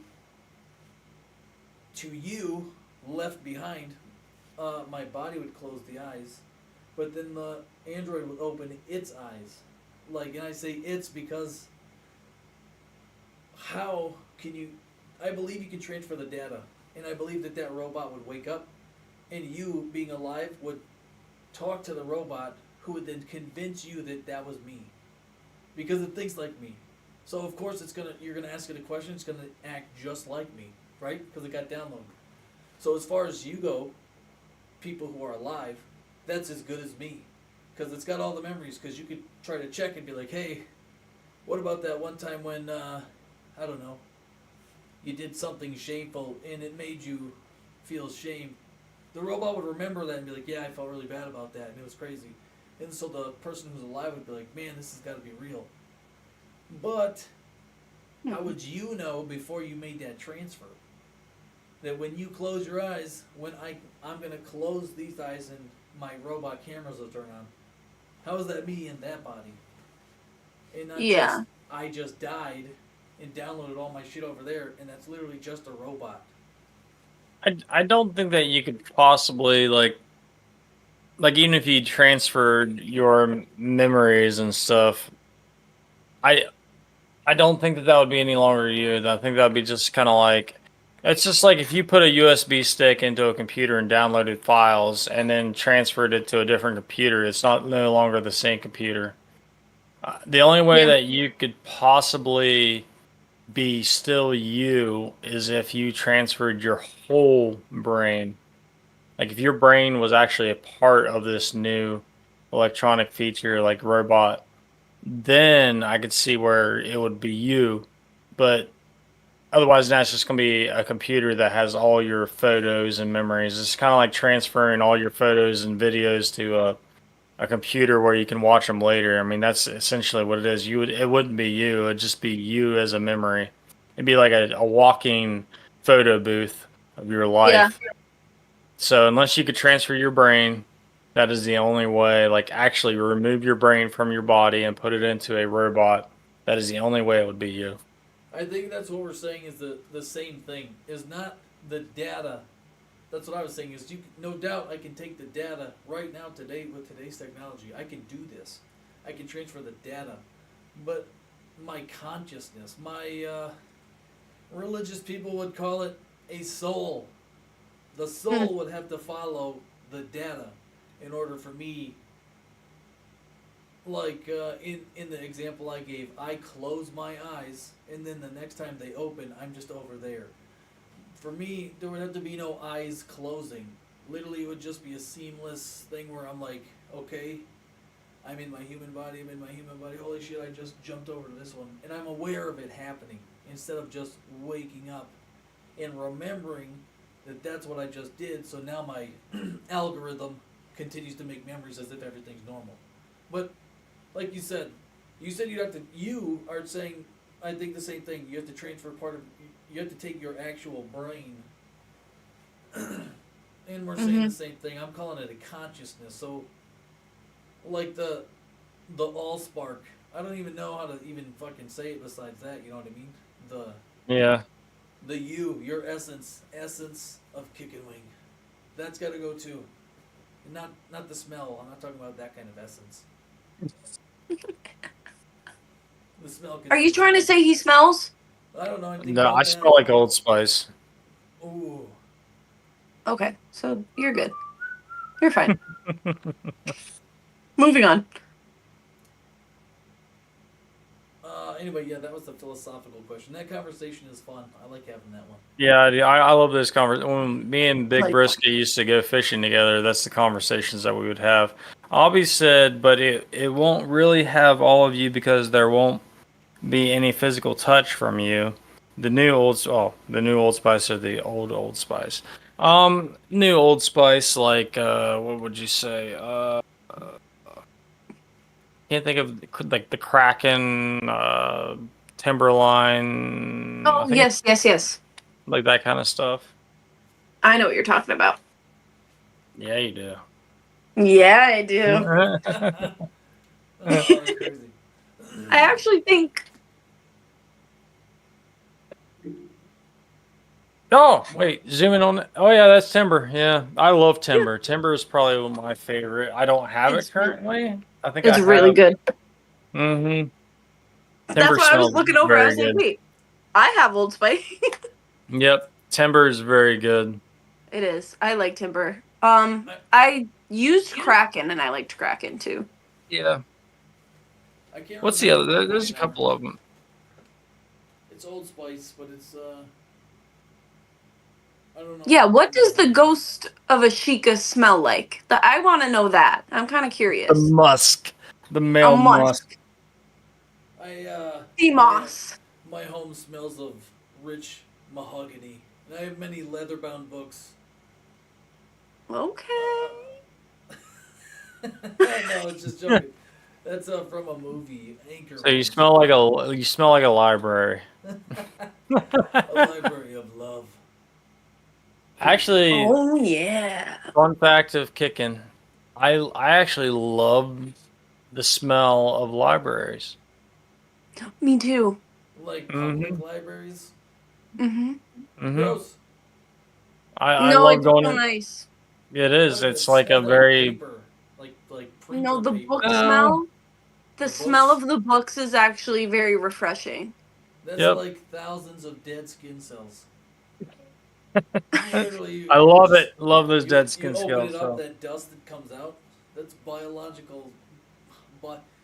to you left behind. My body would close the eyes, but then the Android would open its eyes. Like, and I say it's because how can you? I believe you can transfer the data, and I believe that that robot would wake up, and you, being alive, would talk to the robot, who would then convince you that that was me, because it thinks like me. So of course you're gonna ask it a question. It's gonna act just like me, right? Because it got downloaded. So as far as you go, people who are alive, that's as good as me, because it's got all the memories. Because you could try to check and be like, hey, what about that one time when I don't know, you did something shameful and it made you feel shame. The robot would remember that and be like, yeah, I felt really bad about that and it was crazy. And so the person who's alive would be like, man, this has got to be real. But how would you know before you made that transfer that when you close your eyes, when I'm going to close these eyes and my robot cameras will turn on, how is that me in that body? And not Yeah. just, I just died and downloaded all my shit over there, and that's literally just a robot. I don't think that you could possibly like even if you transferred your memories and stuff, I I don't think that that would be any longer you. I think that would be just kind of like it's just like if you put a USB stick into a computer and downloaded files and then transferred it to a different computer. It's not no longer the same computer. The only way Yeah. that you could possibly be still you is if you transferred your whole brain. Like if your brain was actually a part of this new electronic feature like robot, then I could see where it would be you. But otherwise now it's just gonna be a computer that has all your photos and memories. It's kind of like transferring all your photos and videos to a computer where you can watch them later. I mean, that's essentially what it is. It wouldn't be you. It'd just be you as a memory. It'd be like a walking photo booth of your Yeah. life. So unless you could transfer your brain, that is the only way. Like actually remove your brain from your body and put it into a robot. That is the only way it would be you. I think that's what we're saying is the same thing. Is not the data. That's what I was saying is no doubt I can take the data right now today with today's technology. I can do this. I can transfer the data. But my consciousness, my religious people would call it a soul. The soul would have to follow the data in order for me, like in the example I gave, I close my eyes and then the next time they open, I'm just over there. For me, there would have to be no eyes closing. Literally, it would just be a seamless thing where I'm like, okay, I'm in my human body, holy shit, I just jumped over to this one. And I'm aware of it happening instead of just waking up and remembering that that's what I just did, so now my algorithm continues to make memories as if everything's normal. But, like you said you are saying, I think the same thing, you have to transfer you have to take your actual brain, and we're saying the same thing, I'm calling it a consciousness, so, like the Allspark, I don't even know how to even fucking say it besides that, you know what I mean? Yeah. The you, your essence of Kicking Wing. That's got to go too. Not the smell. I'm not talking about that kind of essence. The smell. Are you trying to say he smells? I don't know anything No, about I that. smell like Old Spice. Ooh. Okay, so you're good. You're fine. Moving on. Anyway, yeah, that was the philosophical question. That conversation is fun. I like having that one. Yeah, I love this conversation. When me and Big Brisket used to go fishing together, that's the conversations that we would have. Albie said, but it won't really have all of you because there won't be any physical touch from you. The new Old Spice or the Old Spice. New Old Spice, like what would you say? Can't think of like the Kraken, Timberline. I Oh, think yes. like that kind of stuff. I know what you're talking about. Yeah, you do. Yeah, I do. Oh, that's crazy. I actually think. Oh, wait, zooming on. Oh, yeah, that's Timber. Yeah, I love Timber. Timber is probably one of my favorite. I don't have it currently. I think It's I really have. good. Mm-hmm. That's Timber why I was smells looking over. I very was like, good. wait, I have Old Spice. Yep, Timber is very good. It is. I like Timber. I used Kraken and I liked Kraken too. Yeah. I can't What's the remember other? There's a now. couple of them. It's Old Spice, but it's I don't know. Yeah, what does the ghost of a Sheikah smell like? I want to know that. I'm kind of The curious. musk, the A male musk. musk. My Sea moss. home smells of rich mahogany, and I have many leather-bound books. Okay. No, it's just joking. That's from a movie, Anchor. So you smell like a library. A library of love. Actually, Oh yeah. fun fact of kicking, I actually love the smell of libraries. Me too. Like public libraries. Mm-hmm. Gross. I No, love it's going so in. nice. It is. Like It's the like a smell of very. paper. Like printer No, the paper. book smell. The The smell books? of the books is actually very refreshing. That's Yep. like thousands of dead skin cells. Literally, I love it. Love those dead skin you open scales. it up, So. that dust that comes out, that's biological.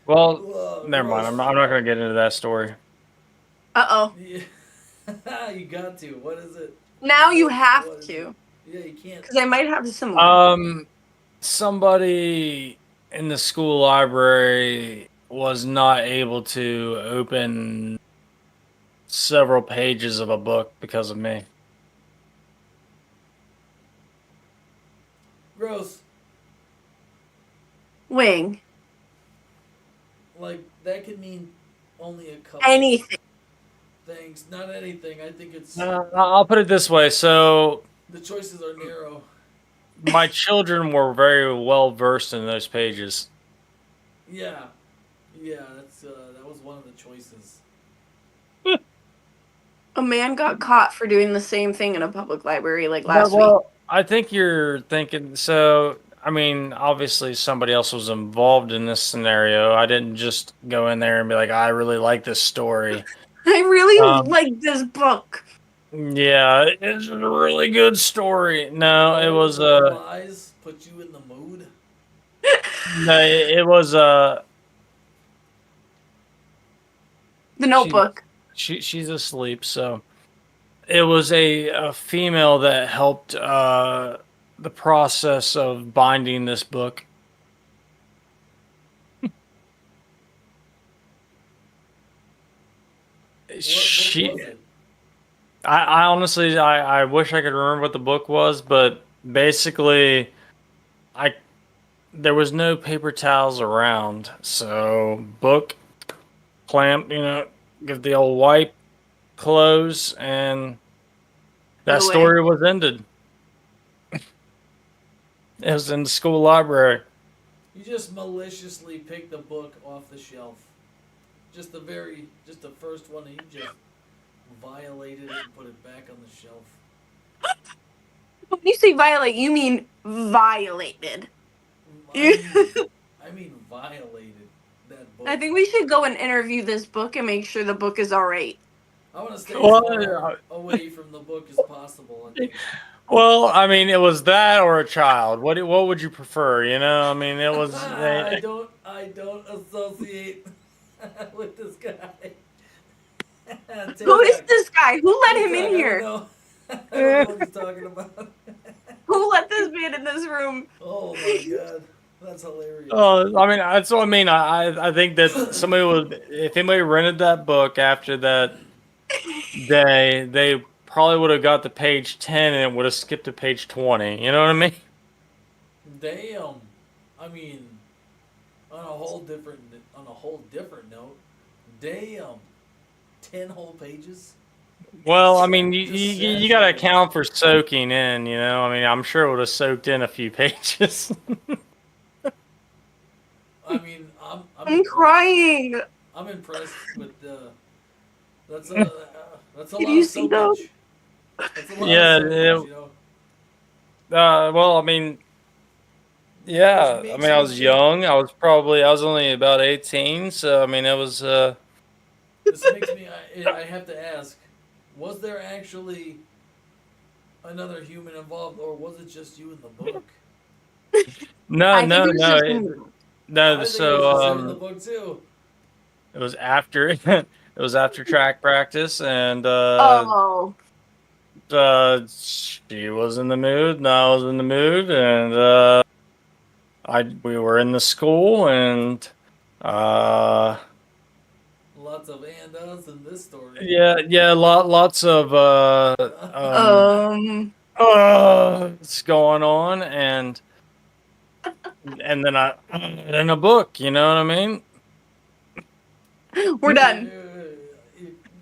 Well, never mind. gross. I'm not going to get into that story. Uh-oh. Yeah. You got to. What is it? Now you have What is to. it? Yeah, you can't. Because I might have some. Somebody in the school library was not able to open several pages of a book because of me. Gross. Wing. Like, that could mean only a couple Anything. things. Not anything. I think it's. I'll put it this way. So The choices are narrow. my children were very well versed in those pages. Yeah. Yeah, that was one of the choices. A man got caught for doing the same thing in a public library like last week. Well, I think you're thinking. So, I mean, obviously somebody else was involved in this scenario. I didn't just go in there and be like, I really like this story. I really like this book. Yeah, it's a really good story. No, it was lies put you in the mood. no, it was The Notebook. She's asleep, so it was a female that helped the process of binding this book. What She, book was it? I honestly, I wish I could remember what the book was, but basically, I there was no paper towels around, so book, clamp, give the old wipe, close, and Put that away. story was ended. It was in the school library. You just maliciously picked the book off the shelf. Just the first one, and you just violated it and put it back on the shelf. When you say violate, you mean violated. I mean violated that book. I think we should go and interview this book and make sure the book is all right. I want to stay as Well, far away from the book as possible. I think. well, I mean, it was that or a child. What would you prefer? I mean, it was. I don't associate with this guy. Who is this guy? Who let him in I here? don't know. I don't know what he's talking about. Who let this man in this room? Oh my god, that's hilarious. I mean, that's what I mean. I think that somebody would, if anybody rented that book after that day, they probably would have got to page 10 and it would have skipped to page 20. You know what I mean? Damn. I mean, on a whole different note. Damn. 10 whole pages. Well, I mean, Just you got to account for soaking in. I mean, I'm sure it would have soaked in a few pages. I mean, I'm I'm crying. I'm impressed with the. That's a Did lot you of see those? soakage. That's a lot Yeah, of soakage, well, I mean, yeah. Which I makes mean, I me was think- young. I was only about 18. So, I mean, it was. This makes me. I have to ask: was there actually another human involved, or was it just you in the book? No, I think no, it was no. just me. No, I think it was so just you in the book too. it was after it was after track practice, and Oh. she was in the mood, and I was in the mood, and we were in the school, and Lots of andas in this story. yeah, lots of it's going on, and then in a book, you know what I mean? We're done.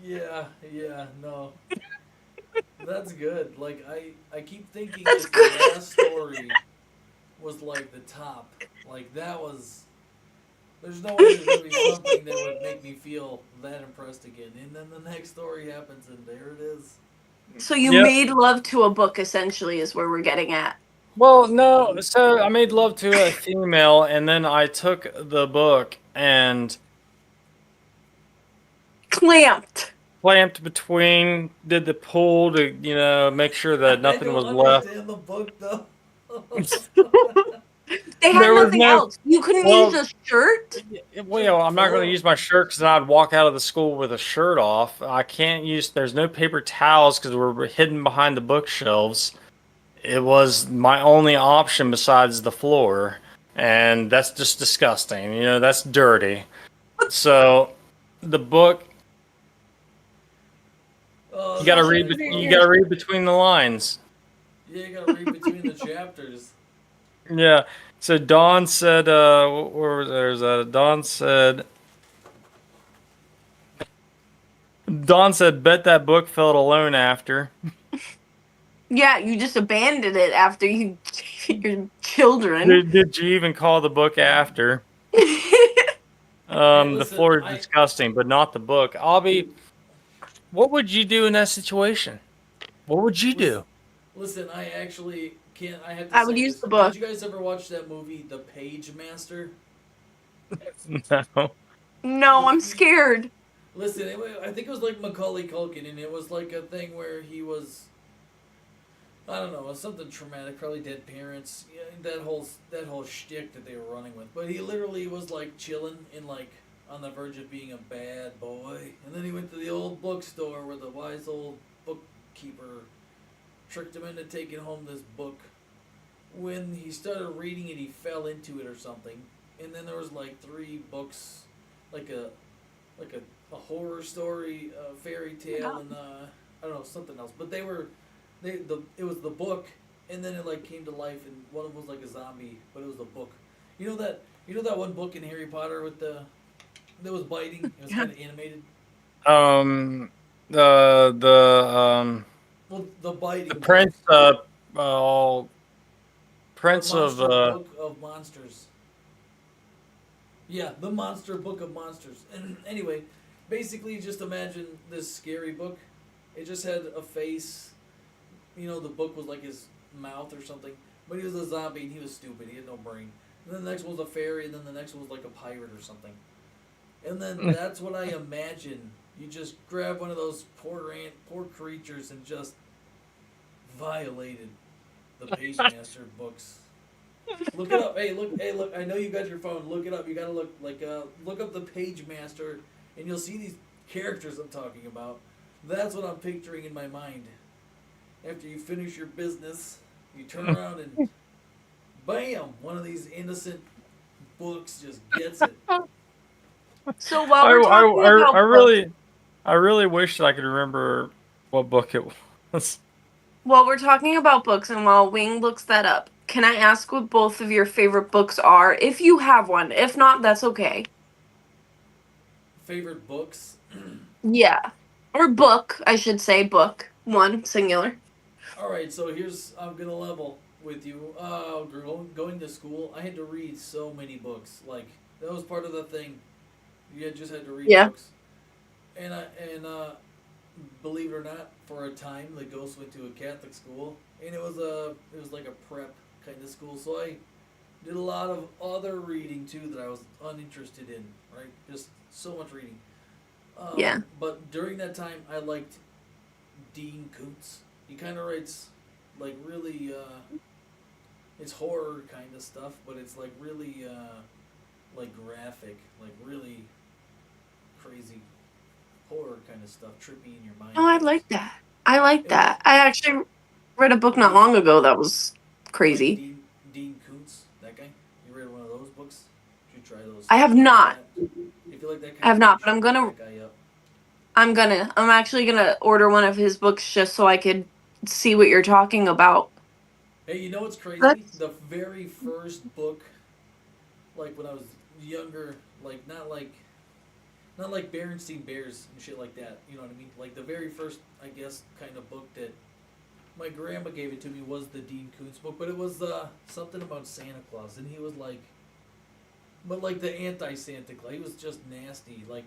Yeah, no. That's good. Like I keep thinking That's that good. the last story was like the top. Like that was. There's no way there's gonna be something that would make me feel that impressed again. And then the next story happens, and there it is. So you Yep. made love to a book, essentially, is where we're getting at. Well, no. So I made love to a female, and then I took the book and Clamped. between, did the pull to make sure that nothing was left. I don't understand the book though. They had There was nothing no- else. You couldn't well- use a shirt. Well, I'm not going to use my shirt because I'd walk out of the school with a shirt off. I can't use. There's no paper towels because we're hidden behind the bookshelves. It was my only option besides the floor, and that's just disgusting. That's dirty. So, the book. Oh, You gotta that's read. funny. You gotta read between the lines. Yeah, you gotta read between the chapters. Yeah. So Dawn said, where was there's Dawn said, bet that book felt alone after. Yeah, you just abandoned it after you your children. Did you even call the book after? Hey, The listen, floor is disgusting, but not the book. Abby, what would you do in that situation? What would you do? Listen, I actually can't. I have to. I would say use this. the book. Did you guys ever watch that movie, The Page Master? No. No, I'm scared. Listen, I think it was like Macaulay Culkin, and it was like a thing where he was. I don't know, something traumatic, probably dead parents. Yeah, that whole shtick that they were running with. But he literally was like chilling and like on the verge of being a bad boy, and then he went to the old bookstore where the wise old bookkeeper tricked him into taking home this book. When he started reading it, he fell into it or something, and then there was like 3 books, like like a horror story, a fairy tale, and I don't know, something else. But it was the book, and then it like came to life, and one of them was like a zombie, but it was the book. You know that one book in Harry Potter with that was biting. It was kind of animated. The Well, the biting the book. Prince the of Monster Book of Monsters. Yeah, the Monster Book of Monsters. And anyway, basically, just imagine this scary book. It just had a face. You know, the book was like his mouth or something. But he was a zombie and he was stupid. He had no brain. And then the next one was a fairy, and then the next one was like a pirate or something. And then that's what I imagine. You just grab one of those poor creatures and just violated the Page Master books. Look it up. Hey, look. I know you got your phone. Look it up. You gotta look up the Page Master, and you'll see these characters I'm talking about. That's what I'm picturing in my mind. After you finish your business, you turn around and bam, one of these innocent books just gets it. So while we're talking about I really wish I could remember what book it was. while we're talking about books and while Wing looks that up, can I ask what both of your favorite books are? If you have one. If not, that's okay. Favorite books? Yeah. Or book, I should say book. One, singular. Alright, so I'm gonna level with you. Going to school, I had to read so many books. Like, that was part of the thing. You just had to read Yeah. books. And believe it or not, for a time the ghost went to a Catholic school, and it was like a prep kind of school. So I did a lot of other reading too that I was uninterested in. Right, just so much reading. Yeah. But during that time, I liked Dean Koontz. He kind of writes like really. It's horror kind of stuff, but it's like really like graphic, like really crazy horror kind of stuff, trippy in your mind. Oh, I like that. I like It was that. I actually read a book not Dean, long ago that was like crazy. Dean Koontz, that guy. You read one of those books? You should try those. I have not. If you like that I kind have of not, thing, but you should look that guy up. I'm actually gonna order one of his books just so I could see what you're talking about. Hey, you know what's crazy? That's- The very first book, like when I was younger, like not like Berenstain Bears and shit like that. You know what I mean? Like the very first, I guess, kind of book that my grandma gave it to me was the Dean Koontz book, but it was something about Santa Claus, and he was like, but like the anti-Santa Claus, he was just nasty. Like,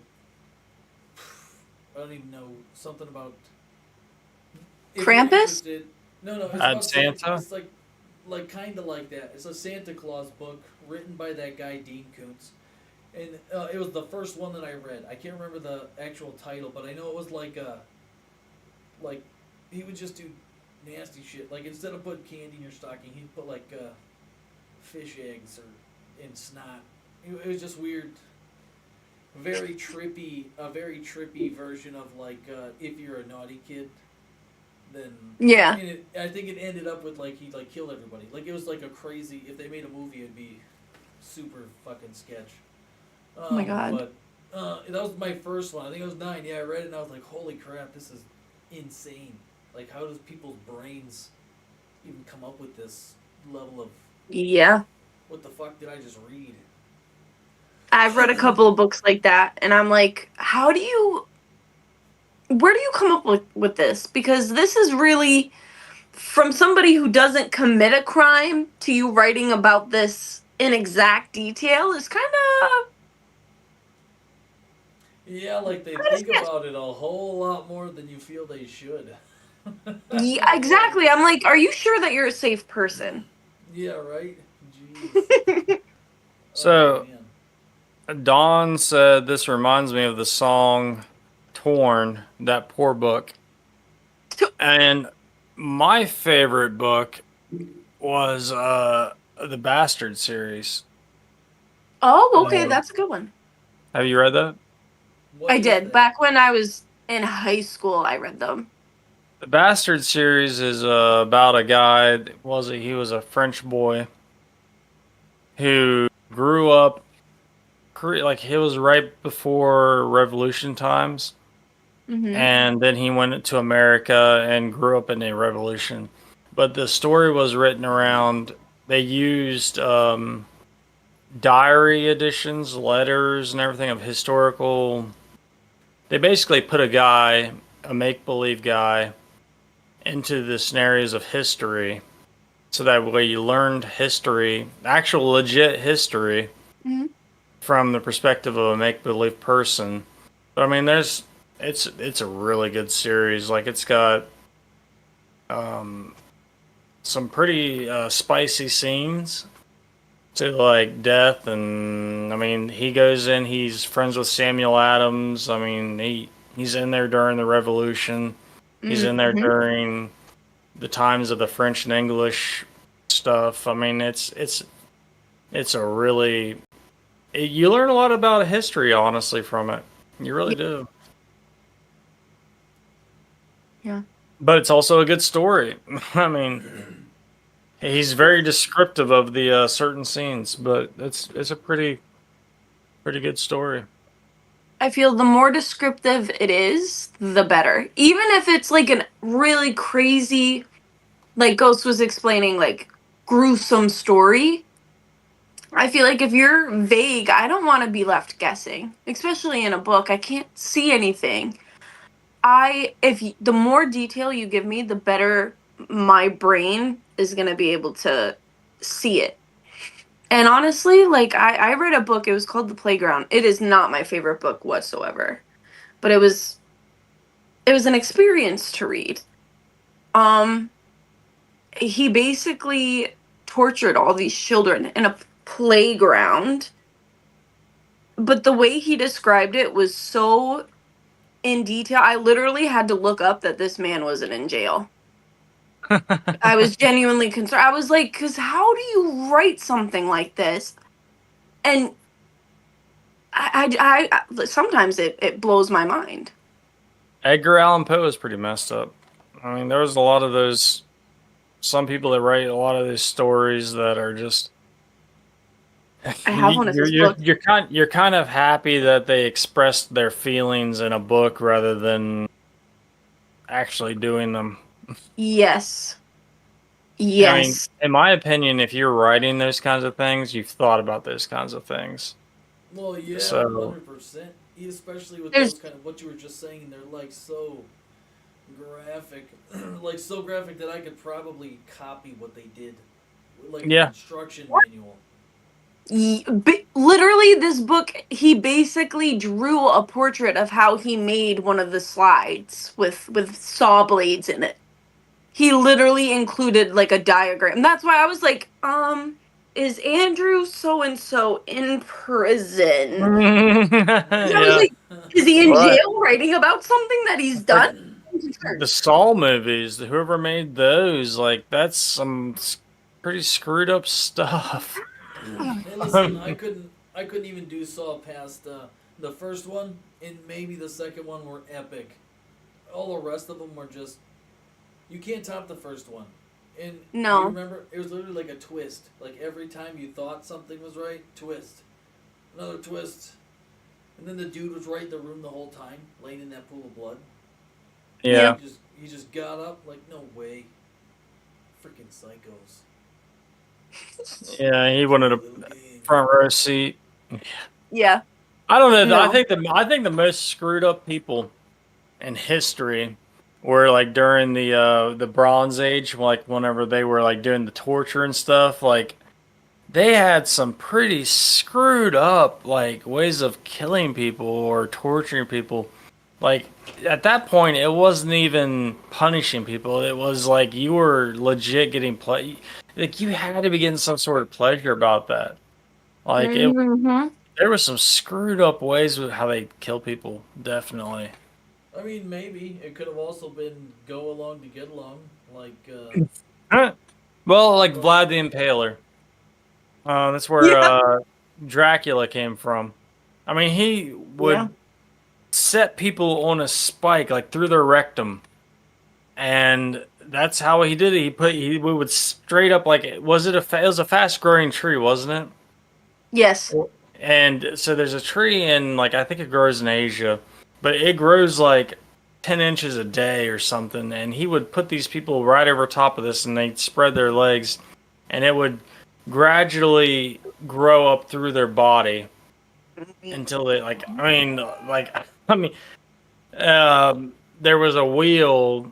I don't even know, something about. If you're Krampus? interested- No, it's Bad about Santa? It's like kind of like that. It's a Santa Claus book written by that guy Dean Koontz, and it was the first one that I read. I can't remember the actual title, but I know it was like he would just do nasty shit. Like instead of putting candy in your stocking, he'd put like fish eggs or in snot. It was just weird. A very trippy version of like if you're a naughty kid, then Yeah. and I think it ended up with like he like killed everybody. Like it was like a crazy. If they made a movie, it'd be super fucking sketch. Oh my god. But that was my first one. I think I was 9. Yeah, I read it and I was like, holy crap, this is insane. Like, how does people's brains even come up with this level of Yeah. what the fuck did I just read? I've read a couple of books like that, and I'm like, where do you come up with this? Because this is really from somebody who doesn't commit a crime to you writing about this in exact detail is kind of. Yeah, like they think about it a whole lot more than you feel they should. Yeah, exactly. I'm like, are you sure that you're a safe person? Yeah, right? Jeez. So, Oh, man. Don said this reminds me of the song Torn, that poor book. And my favorite book was the Bastard series. Oh, okay, that's a good one. Have you read that? What I is did. that? Back when I was in high school, I read them. The Bastard series is about a guy. He was a French boy who grew up like it was right before Revolution times, and then he went to America and grew up in a revolution. But the story was written around. They used diary editions, letters, and everything of historical. They basically put a guy, a make-believe guy, into the scenarios of history, so that way you learned history, actual legit history, from the perspective of a make-believe person. But I mean, it's a really good series. Like it's got some pretty spicy scenes to like death, and I mean he goes in. He's friends with Samuel Adams. I mean he's in there during the Revolution. He's in there during the times of the French and English stuff. I mean it's a really you learn a lot about history, honestly, from it. You really do. Yeah. But it's also a good story. I mean, he's very descriptive of the certain scenes, but it's a pretty good story. I feel the more descriptive it is, the better. Even if it's like a really crazy, like Ghost was explaining, like gruesome story. I feel like if you're vague, I don't want to be left guessing, especially in a book. I can't see anything. The more detail you give me, the better my brain is going to be able to see it. And honestly, like I read a book, it was called The Playground. It is not my favorite book whatsoever. But it was an experience to read. He basically tortured all these children in a playground. But the way he described it was so in detail. I literally had to look up that this man wasn't in jail. I was genuinely concerned. I was like, because how do you write something like this? And I sometimes it blows my mind. Edgar Allan Poe is pretty messed up. I mean, there was a lot of those. Some people that write a lot of these stories that are just. I have one of his books. You're kind of happy that they expressed their feelings in a book rather than actually doing them. Yes. I mean, Yes. in my opinion, if you're writing those kinds of things, you've thought about those kinds of things. Well, yeah, So- 100%. Especially with There's- those kind of what you were just saying, they're like so graphic, like so graphic that I could probably copy what they did, like Yeah. an instruction manual. Literally, this book, he basically drew a portrait of how he made one of the slides with saw blades in it. He literally included like a diagram. That's why I was like, is Andrew so and so in prison? And I was Yeah. like, is he in What? jail writing about something that he's done? The Saw movies, whoever made those, like that's some pretty screwed up stuff. Hey, listen, I couldn't even do Saw past the first one, and maybe the second one were epic. All the rest of them were just you can't top the first one. And No. you remember it was literally like a twist. Like every time you thought something was right, twist, another twist, and then the dude was right in the room the whole time, laying in that pool of blood. Yeah. He just got up like no way. Freaking psychos. Yeah, he wanted a Little game. front row seat. Yeah. I don't know. No. I think the most screwed up people in history were like during the Bronze Age, like whenever they were like doing the torture and stuff. Like they had some pretty screwed up like ways of killing people or torturing people. Like at that point, it wasn't even punishing people. It was like you were legit getting like you had to be getting some sort of pleasure about that. Like Mhm. there was some screwed up ways with how they kill people. Definitely. I mean, maybe it could have also been go along to get along, like. Well, like Vlad the Impaler. That's where Dracula came from. I mean, he would set people on a spike, like through their rectum, and that's how he did it. We would straight up like it was a fast growing tree, wasn't it? Yes. And so there's a tree in, like, I think it grows in Asia, but it grows like 10 inches a day or something. And he would put these people right over top of this and they'd spread their legs and it would gradually grow up through their body until they, there was a wheel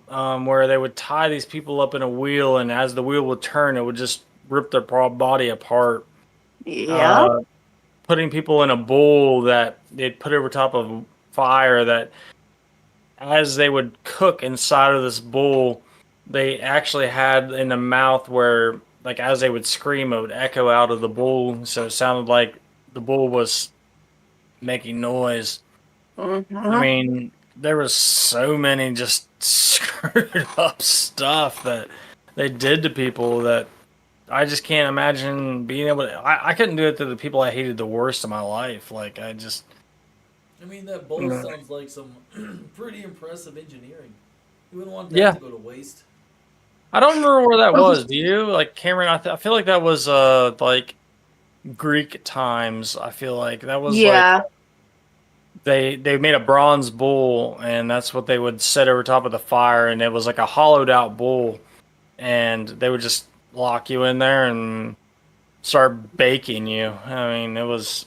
where they would tie these people up in a wheel, and as the wheel would turn, it would just rip their body apart. Yeah. Putting people in a bowl that they'd put over top of fire, that as they would cook inside of this bowl, they actually had in the mouth where, like, as they would scream, it would echo out of the bowl, so it sounded like the bowl was making noise. Mhm. I mean, there was so many just screwed up stuff that they did to people that I just can't imagine being able to. I couldn't do it to the people I hated the worst in my life. Like, I mean, that bowl sounds like some pretty impressive engineering. You wouldn't want that Yeah. to go to waste. I don't remember where that was. Do you? Like, Cameron, I feel like that was like Greek times. I feel like that was Yeah. like they made a bronze bull, and that's what they would set over top of the fire, and it was like a hollowed out bull, and they would just lock you in there and start baking you. I mean, it was.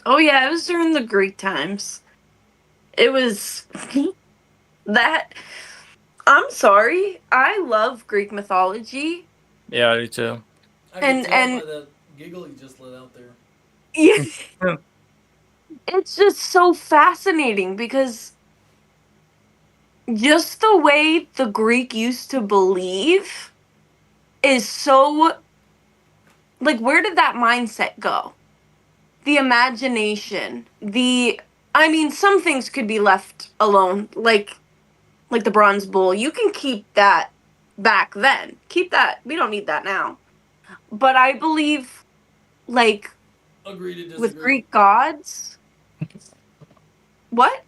Oh yeah, it was during the Greek times. It was that. I'm sorry. I love Greek mythology. Yeah, I do too. I can And- tell and- by that giggle you just let out there. Yeah. It's just so fascinating because just the way the Greek used to believe is so, like, where did that mindset go? The imagination, I mean, some things could be left alone, like the bronze bull. You can keep that back then. Keep that. We don't need that now. But I believe, like, Agree to disagree. with Greek gods. What?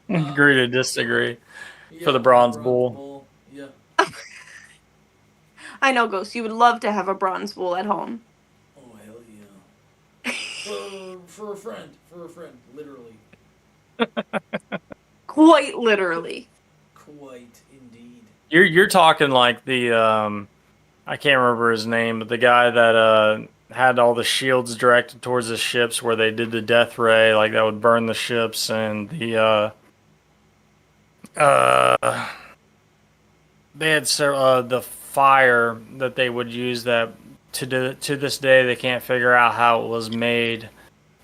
Agree to disagree. Yeah, for the bronze bull. Yeah. I know, Ghost. You would love to have a bronze bull at home. Oh, hell yeah. For a friend. For a friend. Literally. Quite literally. Quite indeed. You're talking like the I can't remember his name, but the guy that had all the shields directed towards the ships where they did the death ray, like that would burn the ships, and the they had the fire that they would use that to this day they can't figure out how it was made.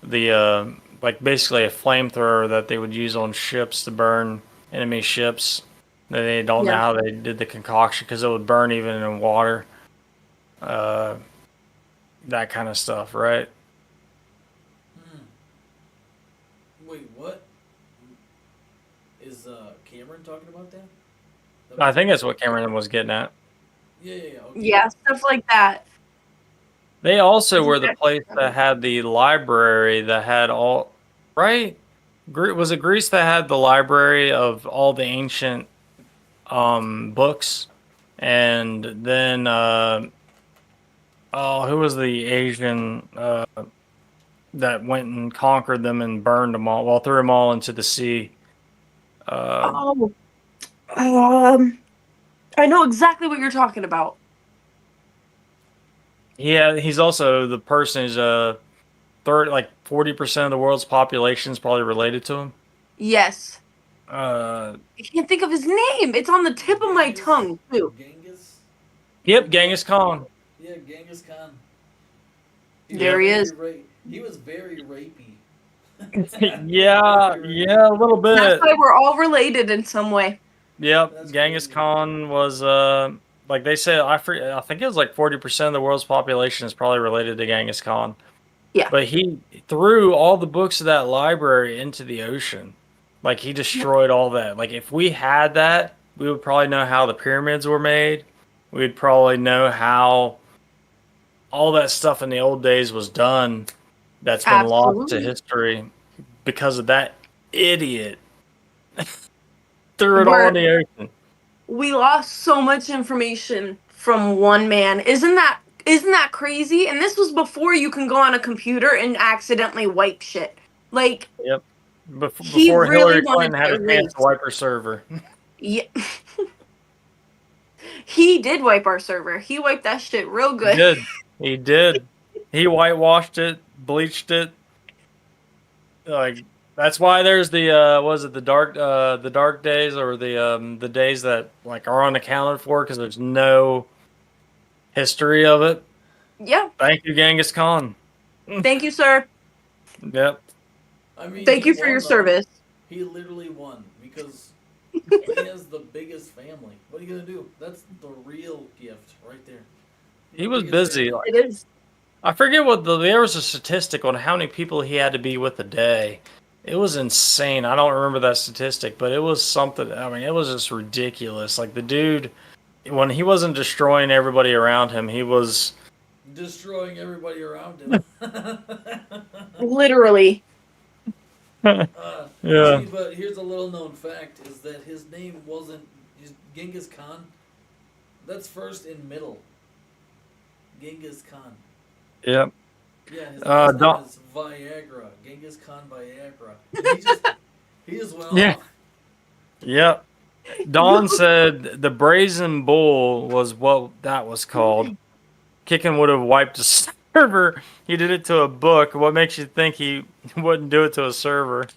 The like basically a flamethrower that they would use on ships to burn enemy ships. They don't know Yeah. how they did the concoction because it would burn even in water. That kind of stuff, right? Wait, what? Is Cameron talking about that? I think that's what Cameron was getting at. Yeah. Okay. Yeah, stuff like that. They also were the place that had the library that had all, right? Was it Greece that had the library of all the ancient books? And then, who was the Asian that went and conquered them and burned them all, well, threw them all into the sea? I know exactly what you're talking about. Yeah, he's also the person who's 40% of the world's population is probably related to him. Yes. Uh, I can't think of his name. It's on the tip of my tongue, too. Genghis? yep, Genghis Khan. Yeah, Genghis Khan. There he is. He was very rapey. yeah, a little bit. That's why we're all related in some way. Yep, That's Genghis crazy. Khan was like they said. I think it was like 40% of the world's population is probably related to Genghis Khan. Yeah. But he threw all the books of that library into the ocean. Like he destroyed all that. Like if we had that, we would probably know how the pyramids were made. We'd probably know how all that stuff in the old days was done. That's been lost to Absolutely. history because of that idiot. Threw it all in the ocean. We lost so much information from one man. Isn't that Isn't that crazy? And this was before you can go on a computer and accidentally wipe shit. Like, Yep. he Before really Hillary wanted Clinton to had a chance erase. to wipe her server. Yeah. He did wipe our server. He wiped that shit real He good. did. He did. He whitewashed it, bleached it. Like that's why there's the was it the dark days or the days that like are unaccounted for because there's no history of it. Yeah. Thank you, Genghis Khan. Thank you, sir. Yep. I mean, Thank he you for won, your though. service. He literally won because he has the biggest family. What are you gonna do? That's the real gift right there. He The was biggest busy. family. It is. I forget what there was a statistic on how many people he had to be with a day. It was insane. I don't remember that statistic, but it was something. I mean, it was just ridiculous. Like the dude, when he wasn't destroying everybody around him, he was Destroying everybody around him. Literally. Yeah. See, but here's a little known fact: is that his name wasn't Genghis Khan. That's first in middle. Genghis Khan. Yep. Yeah, his last Don- name is Viagra. Genghis Khan Viagra. And he just went Yeah. off. Yep. Don said the Brazen Bull was what that was called. Kicking would have wiped a server. He did it to a book. What makes you think he wouldn't do it to a server?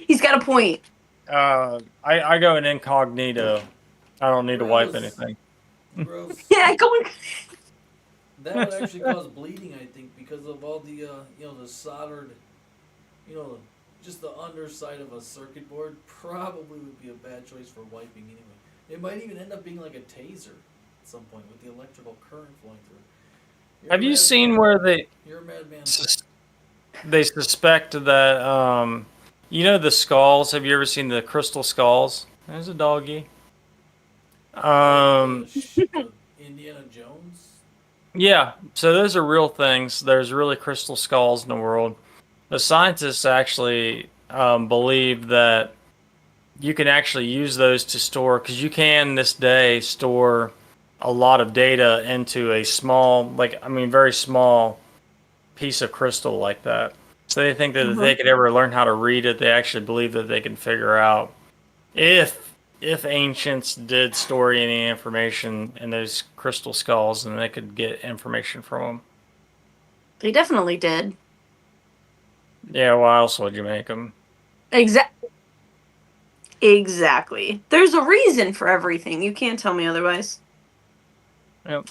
He's got a point. I go in incognito. I don't need to wipe Gross. anything. Gross. Yeah, going. That would actually cause bleeding, I think, because of all the the soldered, just the underside of a circuit board probably would be a bad choice for wiping anyway. It might even end up being like a taser at some point with the electrical current flowing through. Have you seen where You're a madman. they suspect that the skulls? Have you ever seen the crystal skulls? There's a doggy. The Indiana Jones. Yeah, so those are real things. There's really crystal skulls in the world. The scientists actually believe that you can actually use those to store, because you can this day store a lot of data into a small, very small piece of crystal like that. So they think that if they could ever learn how to read it, they actually believe that they can figure out if ancients did store any information in those crystal skulls, then they could get information from them. They definitely did. Yeah, why else would you make them? Exactly. There's a reason for everything. You can't tell me otherwise. Yep.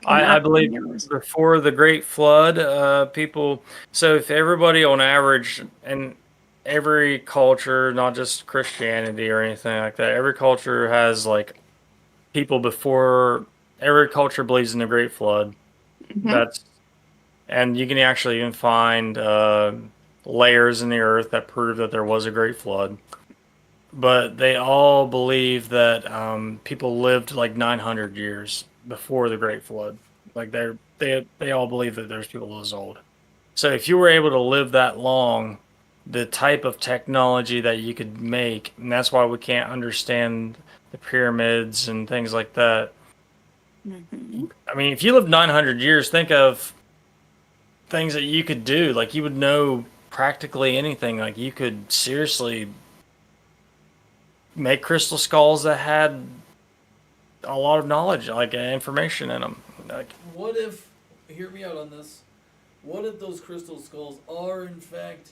I believe before the Great Flood, people. So if everybody on average, and every culture, not just Christianity or anything like that, every culture has like people before. Every culture believes in the Great Flood. Mm-hmm. And you can actually even find layers in the earth that prove that there was a Great Flood. But they all believe that people lived like 900 years before the Great Flood. Like they all believe that there's people as old. So if you were able to live that long, the type of technology that you could make, and that's why we can't understand the pyramids and things like that. Mm-hmm. I mean, if you lived 900 years, think of things that you could do. Like you would know practically anything. Like you could seriously make crystal skulls that had a lot of knowledge, like information in them. Like, what if? Hear me out on this. What if those crystal skulls are in fact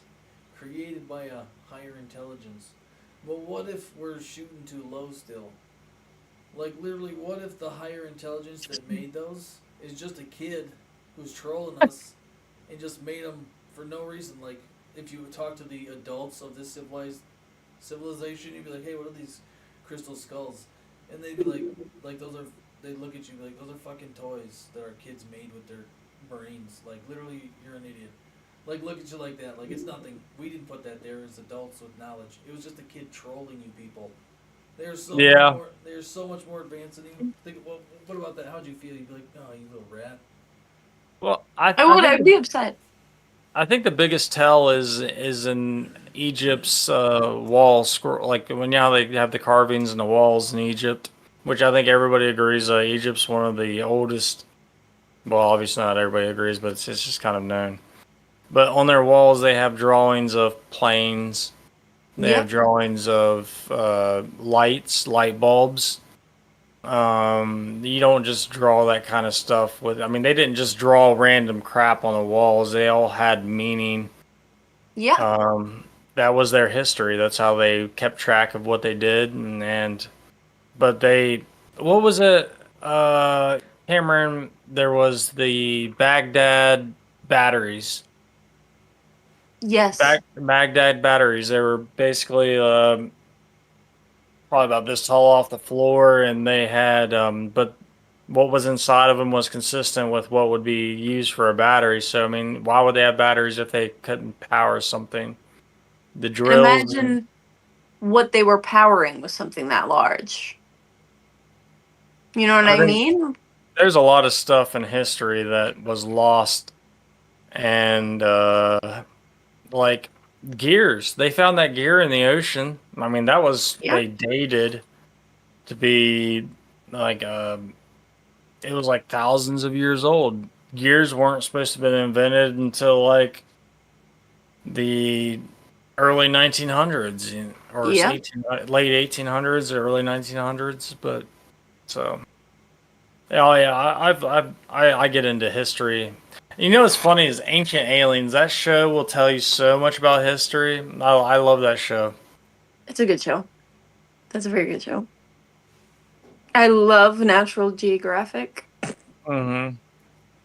created by a higher intelligence? But what if we're shooting too low still? Like literally, what if the higher intelligence that made those is just a kid who's trolling us and just made them for no reason? Like if you talk to the adults of this civilization, you'd be like, "Hey, what are these crystal skulls?" And they'd be like those are. They'd look at you like those are fucking toys that our kids made with their brains. Like literally, you're an idiot. Like look at you like that. Like it's nothing. We didn't put that there as adults with knowledge. It was just a kid trolling you people. They're so much more advanced than you. Think, well, what about that? How'd you feel? You'd be like, "Oh, you little rat." well, I'd be upset. I think the biggest tell is in Egypt's wall scroll. Like when now they have the carvings in the walls in Egypt, which I think everybody agrees Egypt's one of the oldest. Well, obviously not everybody agrees, but it's just kind of known. But on their walls, they have drawings of planes. They have drawings of light bulbs. You don't just draw that kind of stuff with. I mean, they didn't just draw random crap on the walls. They all had meaning. Yeah. That was their history. That's how they kept track of what they did. But they, what was it? Cameron, there was the Baghdad batteries. Yes. Baghdad batteries. They were basically probably about this tall off the floor, and they had, but what was inside of them was consistent with what would be used for a battery. So, I mean, why would they have batteries if they couldn't power something? The And drills. imagine what they were powering with something that large. You know what I I think mean? there's a lot of stuff in history that was lost, and like gears. They found that gear in the ocean. I mean, that was they dated to be like it was like thousands of years old. Gears weren't supposed to have been invented until like the early 1900s or late 1800s or early 1900s. But so, oh yeah, I get into history. You know what's funny is Ancient Aliens. That show will tell you so much about history. I love that show. It's a good show. That's a very good show. I love Natural Geographic. Mm-hmm.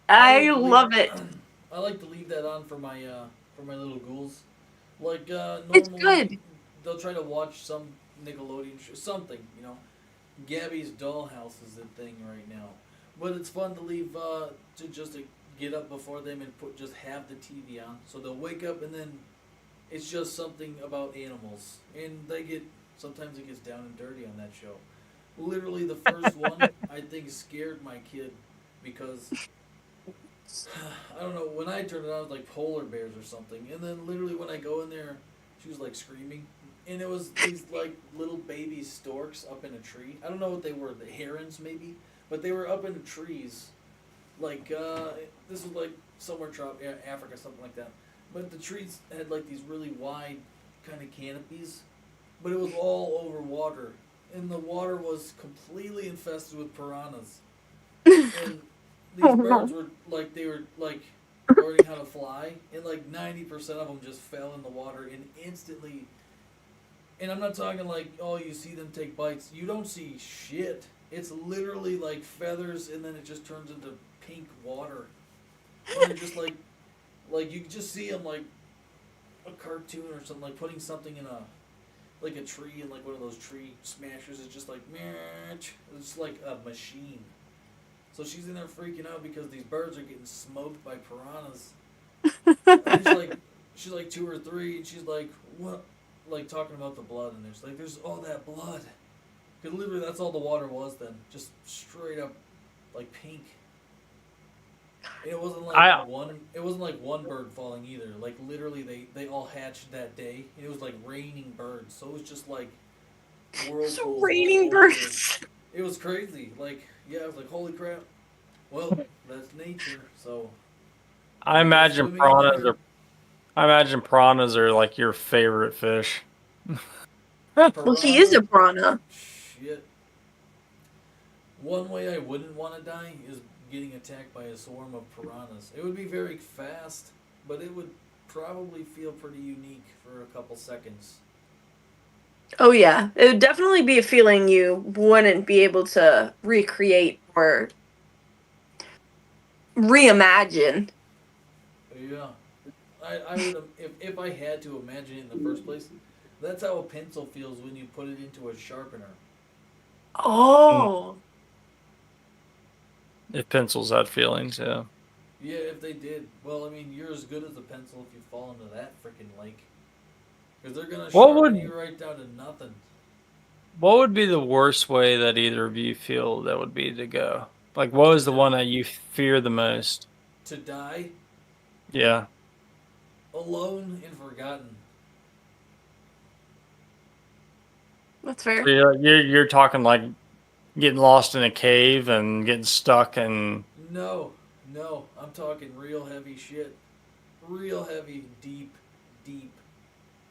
I love it. I like to leave that on for my little ghouls. Like It's normally, good. they'll try to watch some Nickelodeon something. Gabby's Dollhouse is the thing right now. But it's fun to leave to get up before them and just have the TV on, so they'll wake up and then it's just something about animals, and sometimes it gets down and dirty on that show. Literally, the first one I think scared my kid because I don't know, when I turned it on, it was like polar bears or something, and then literally when I go in there, she was like screaming, and it was these like little baby storks up in a tree. I don't know what they were, the herons maybe, but they were up in the trees, like this was like somewhere Africa, something like that. But the trees had like these really wide kind of canopies, but it was all over water, and the water was completely infested with piranhas. And these birds were like learning how to fly, and like 90% of them just fell in the water and instantly. And I'm not talking like, oh, you see them take bites. You don't see shit. It's literally like feathers, and then it just turns into pink water. And they're just like you can just see them like a cartoon or something, like putting something in a tree, and like one of those tree smashers is just like, meh. It's like a machine. So she's in there freaking out because these birds are getting smoked by piranhas. And she's like 2 or 3, and she's like, what? Like talking about the blood, and there's all that blood. Because literally that's all the water was then. Just straight up like pink. And it wasn't like one bird falling either. Like literally they all hatched that day, and it was like raining birds. So it was just like It's whirlpools. raining birds. It was crazy. Like, yeah, I was like, holy crap. Well, that's nature. So I imagine piranhas are like your favorite fish. Well, he is a piranha. Shit. One way I wouldn't want to die is getting attacked by a swarm of piranhas. It would be very fast, but it would probably feel pretty unique for a couple seconds. Oh yeah, it would definitely be a feeling you wouldn't be able to recreate or reimagine. Yeah. I would if I had to imagine it in the first place, that's how a pencil feels when you put it into a sharpener. Oh. If pencils had feelings, yeah. Yeah, if they did. Well, I mean, you're as good as a pencil if you fall into that freaking lake. Because they're going to sharpen you right down to nothing. What would be the worst way that either of you feel that would be to go? Like, what was the one that you fear the most? To die? Yeah. Alone and forgotten. That's fair. So you're talking like getting lost in a cave and getting stuck and No, I'm talking real heavy shit. Real heavy, deep,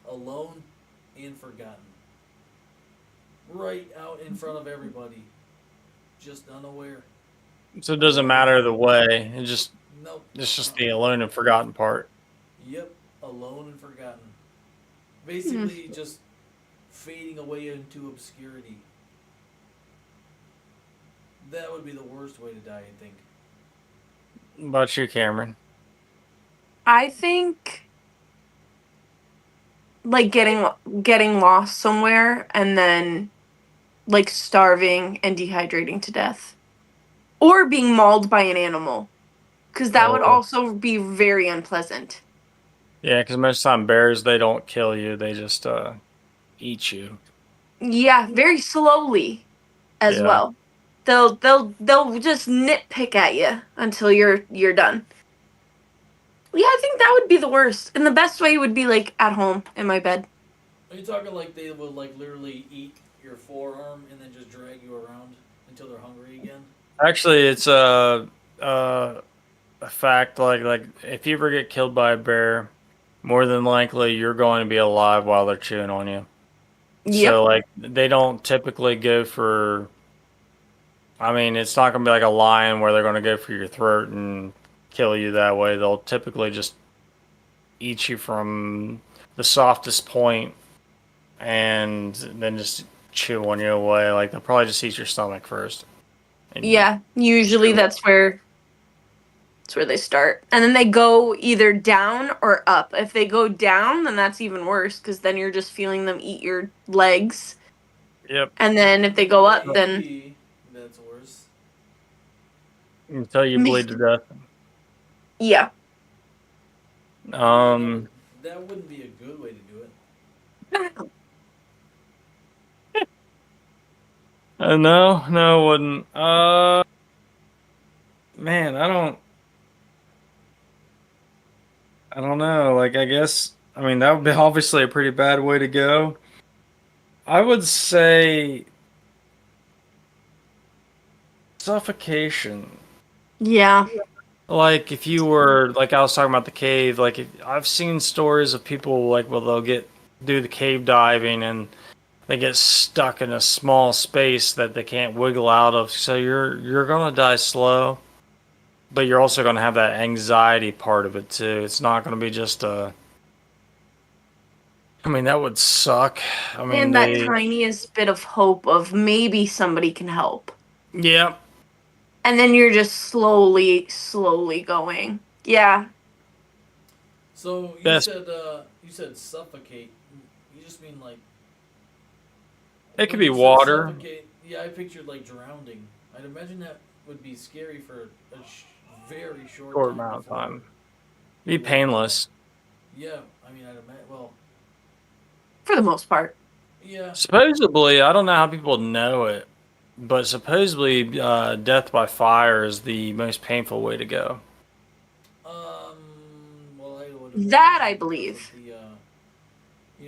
alone and forgotten. Right out in front of everybody. Just unaware. so it doesn't matter the way. Nope. It's just the alone and forgotten part. Yep, alone and forgotten. Basically, just fading away into obscurity. That would be the worst way to die, I think. What about you, Cameron? I think like getting lost somewhere and then like starving and dehydrating to death, or being mauled by an animal, because that would Oh. also be very unpleasant. Yeah, because most time bears, they don't kill you; they just eat you. Yeah, very slowly as Yeah. well. They'll just nitpick at you until you're done. Yeah, I think that would be the worst. And the best way would be like at home in my bed. Are you talking like they would like literally eat your forearm and then just drag you around until they're hungry again? Actually, it's a fact. Like if you ever get killed by a bear, more than likely you're going to be alive while they're chewing on you. Yep. So like they don't typically go for. I mean, it's not going to be like a lion where they're going to go for your throat and kill you that way. They'll typically just eat you from the softest point and then just chew on you away. Like they'll probably just eat your stomach first. And Yeah, usually that's where they start. And then they go either down or up. If they go down, then that's even worse because then you're just feeling them eat your legs. Yep. And then if they go up, then Maybe that's worse. Until you bleed to death. yeah. That wouldn't be a good way to do it. No, it wouldn't. Man, I don't know. Like, I guess, I mean, that would be obviously a pretty bad way to go. I would say suffocation. Yeah. Like, if you were, like, I was talking about the cave, like, I've seen stories of people, like, well, do the cave diving and they get stuck in a small space that they can't wiggle out of. So you're gonna die slow, but you're also gonna have that anxiety part of it too. It's not gonna be just a. I mean, that would suck. I mean, And that tiniest bit of hope of maybe somebody can help. Yeah. And then you're just slowly going. Yeah. So you said suffocate. You just mean like It could when be you said water. Suffocate, yeah, I pictured like drowning. I'd imagine that would be scary for a very short amount of before time. Be painless. Yeah, I mean, I'd imagine. Well, For the most part. yeah. Supposedly, I don't know how people know it, but supposedly, death by fire is the most painful way to go. Well, I would That I imagine believe. because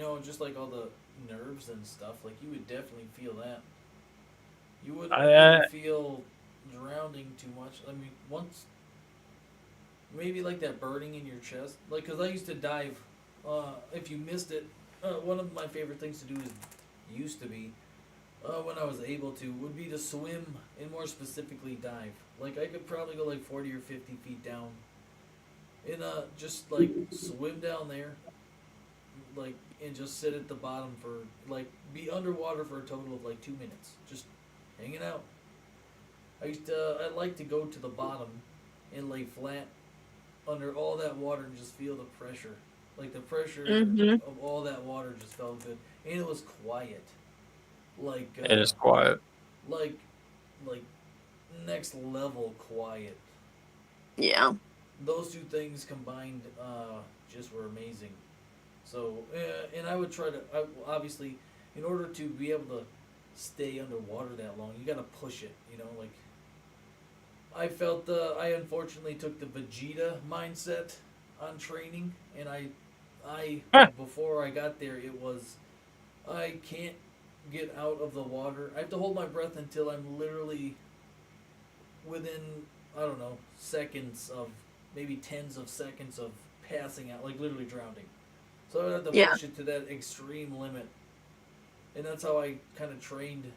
of the, just like all the nerves and stuff. Like you would definitely feel that. You wouldn't really feel drowning too much. I mean, once maybe like that burning in your chest. Like, cause I used to dive. If you missed it, one of my favorite things to do used to be, when I was able to, would be to swim and more specifically dive. Like I could probably go like 40 or 50 feet down. And just like swim down there, like and just sit at the bottom for like be underwater for a total of like 2 minutes, just hanging out. I like to go to the bottom and lay flat under all that water and just feel the pressure. Like the pressure of all that water just felt good, and it was quiet. Like it is quiet. Like next level quiet. Yeah. Those two things combined just were amazing. So and I would try to obviously in order to be able to stay underwater that long, you gotta push it. Like I felt I unfortunately took the Vegeta mindset on training, and I before I got there, it was I can't get out of the water. I have to hold my breath until I'm literally within, I don't know, seconds of, maybe tens of seconds of passing out, like literally drowning. So I would have to Yeah. push it to that extreme limit. And that's how I kind of trained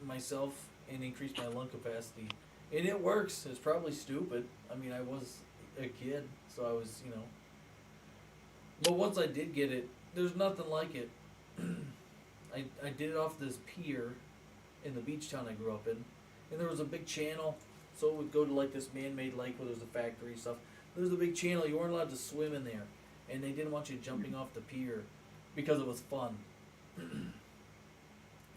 myself and increased my lung capacity. And it works. It's probably stupid. I mean, I was a kid, so I was, you know. But once I did get it, there's nothing like it. I did it off this pier in the beach town I grew up in. And there was a big channel, so it would go to like this man-made lake where there's a factory and stuff. There was a big channel. You weren't allowed to swim in there. And they didn't want you jumping off the pier because it was fun.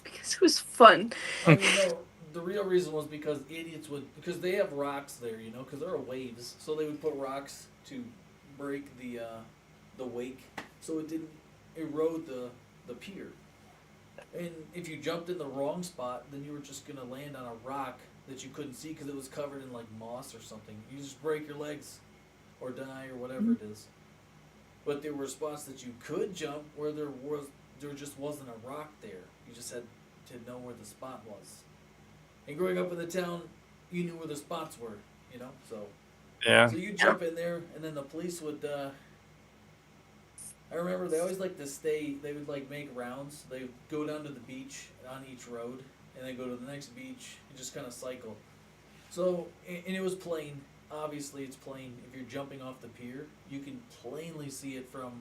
Because it was fun. I mean, no, the real reason was because idiots would, because they have rocks there, you know, because there are waves, so they would put rocks to break the wake, so it didn't erode the pier. And if you jumped in the wrong spot, then you were just gonna land on a rock that you couldn't see because it was covered in like moss or something. You just break your legs, or die, or whatever it is. But there were spots that you could jump where there just wasn't a rock there. You just had to know where the spot was. And growing up in the town, you knew where the spots were, you know. So Yeah. so you jump in there, and then the police would. I remember they always like to stay. They would like make rounds. They would go down to the beach on each road, and then go to the next beach and just kind of cycle. So and it was plain. Obviously, it's plain. If you're jumping off the pier, you can plainly see it from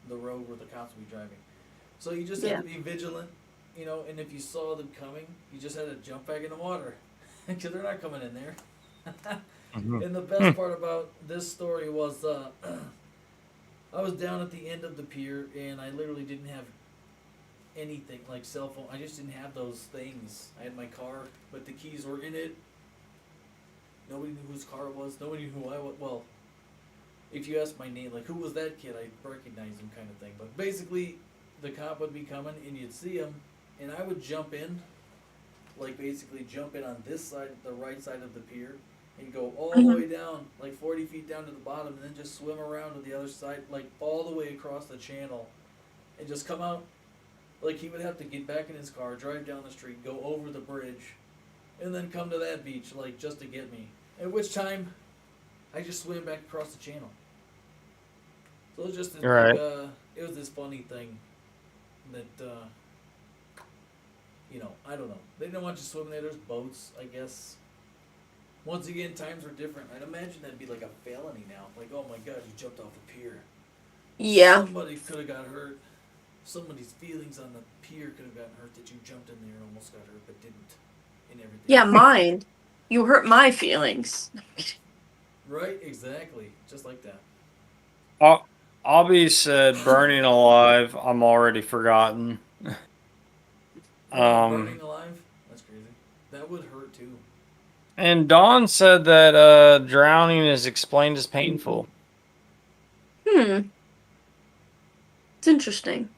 the road where the cops will be driving. So you just had to be vigilant, you know. And if you saw them coming, you just had to jump back in the water because they're not coming in there. And the best part about this story was I was down at the end of the pier and I literally didn't have anything like cell phone. I just didn't have those things. I had my car, but the keys were in it. Nobody knew whose car it was. Nobody knew who I was. Well, if you asked my name, like who was that kid, I'd recognize him kind of thing. But basically, the cop would be coming and you'd see him, and I would jump in, like basically jump in on this side, the right side of the pier, and go all the way down, like 40 feet down to the bottom, and then just swim around to the other side, like all the way across the channel, and just come out. Like he would have to get back in his car, drive down the street, go over the bridge, and then come to that beach, like just to get me. At which time, I just swam back across the channel. So it was just this Right. big, it was this funny thing that, you know, I don't know. They didn't want you swimming there. There's boats, I guess. Once again, times were different. I'd imagine that'd be like a felony now. Like, oh my God, you jumped off a pier. Yeah. Somebody could have got hurt. Somebody's feelings on the pier could have gotten hurt that you jumped in there and almost got hurt but didn't. And everything. Yeah, mine. You hurt my feelings. Right? Exactly. Just like that. Obby said, "Burning alive, I'm already forgotten." Burning alive? That's crazy. That would hurt too. And Dawn said that drowning is explained as painful. It's interesting.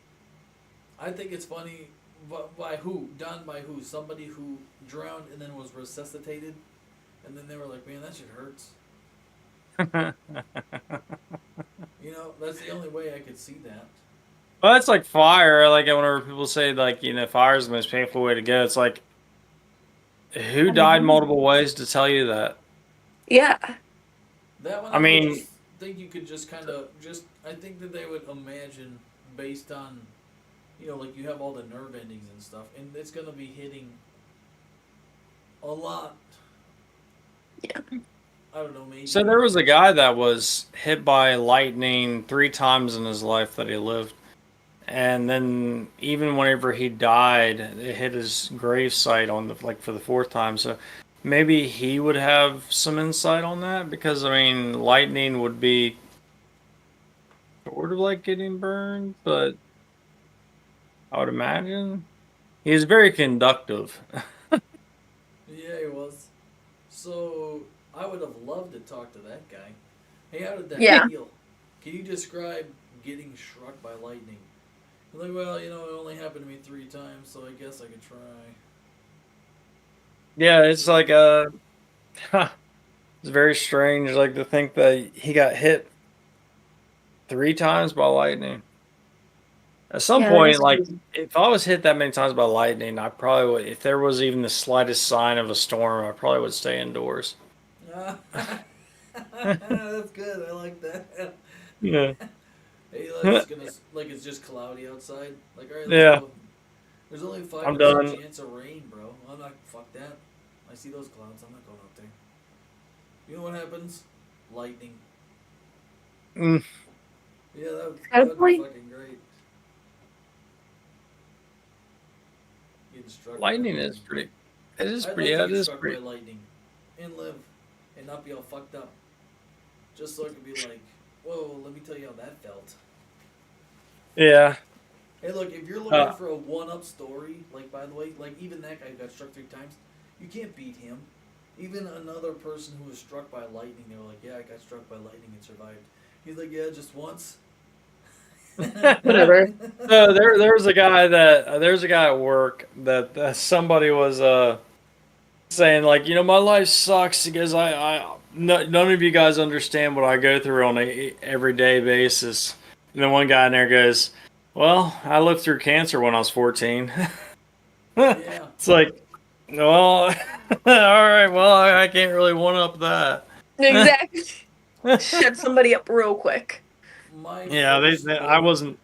I think it's funny, but by who? Done by who? Somebody who drowned and then was resuscitated, and then they were like, "Man, that shit hurts." You know, that's the only way I could see that. Well, that's like fire. Like whenever people say, like, you know, fire is the most painful way to go, it's like, who died multiple ways to tell you that? Yeah. That one, I mean, just think you could just kind of I think that they would imagine based on, you know, like you have all the nerve endings and stuff, and it's gonna be hitting a lot. Yeah. I don't know, maybe. So there was a guy that was hit by lightning 3 times in his life that he lived. And then even whenever he died, it hit his gravesite on for the 4th time. So maybe he would have some insight on that, because I mean, lightning would be sort of like getting burned, but I would imagine he's very conductive. Yeah, he was. So I would have loved to talk to that guy. Hey, how did that feel? Can you describe getting struck by lightning? I'm like, well, you know, it only happened to me 3 times, so I guess I could try. Yeah, it's like it's very strange, like to think that he got hit 3 times by lightning. At some Yeah, that point, is like crazy. if I was hit that many times by lightning, I probably would. If there was even the slightest sign of a storm, I probably would stay indoors. That's good. I like that. Yeah. Hey, like it's gonna like it's just cloudy outside. Like, all right, let's Yeah. go. There's only a I'm 5% done. chance of rain, bro. I'm not. Fuck that. I see those clouds. I'm not going out there. You know what happens? Lightning. Mm, Yeah, that'd be Probably. fucking great. Getting struck by lightning is lightning. pretty. It is I'd pretty. like to Yeah, it get is struck by pretty. lightning and live and not be all fucked up. Just so I could be like, whoa, let me tell you how that felt. Yeah. Hey, look, if you're looking Uh, for a one-up story, like, by the way, like, even that guy got struck 3 times, you can't beat him. Even another person who was struck by lightning, they were like, yeah, I got struck by lightning and survived. He's like, yeah, just once. Whatever. So there's a guy at work that somebody was saying like, my life sucks because none of you guys understand what I go through on a everyday basis. And then one guy in there goes, well, I lived through cancer when I was 14. Yeah. It's like, well, all right, well, I can't really one up that. Exactly. Shut somebody up real quick. My Yeah, I firstborn wasn't.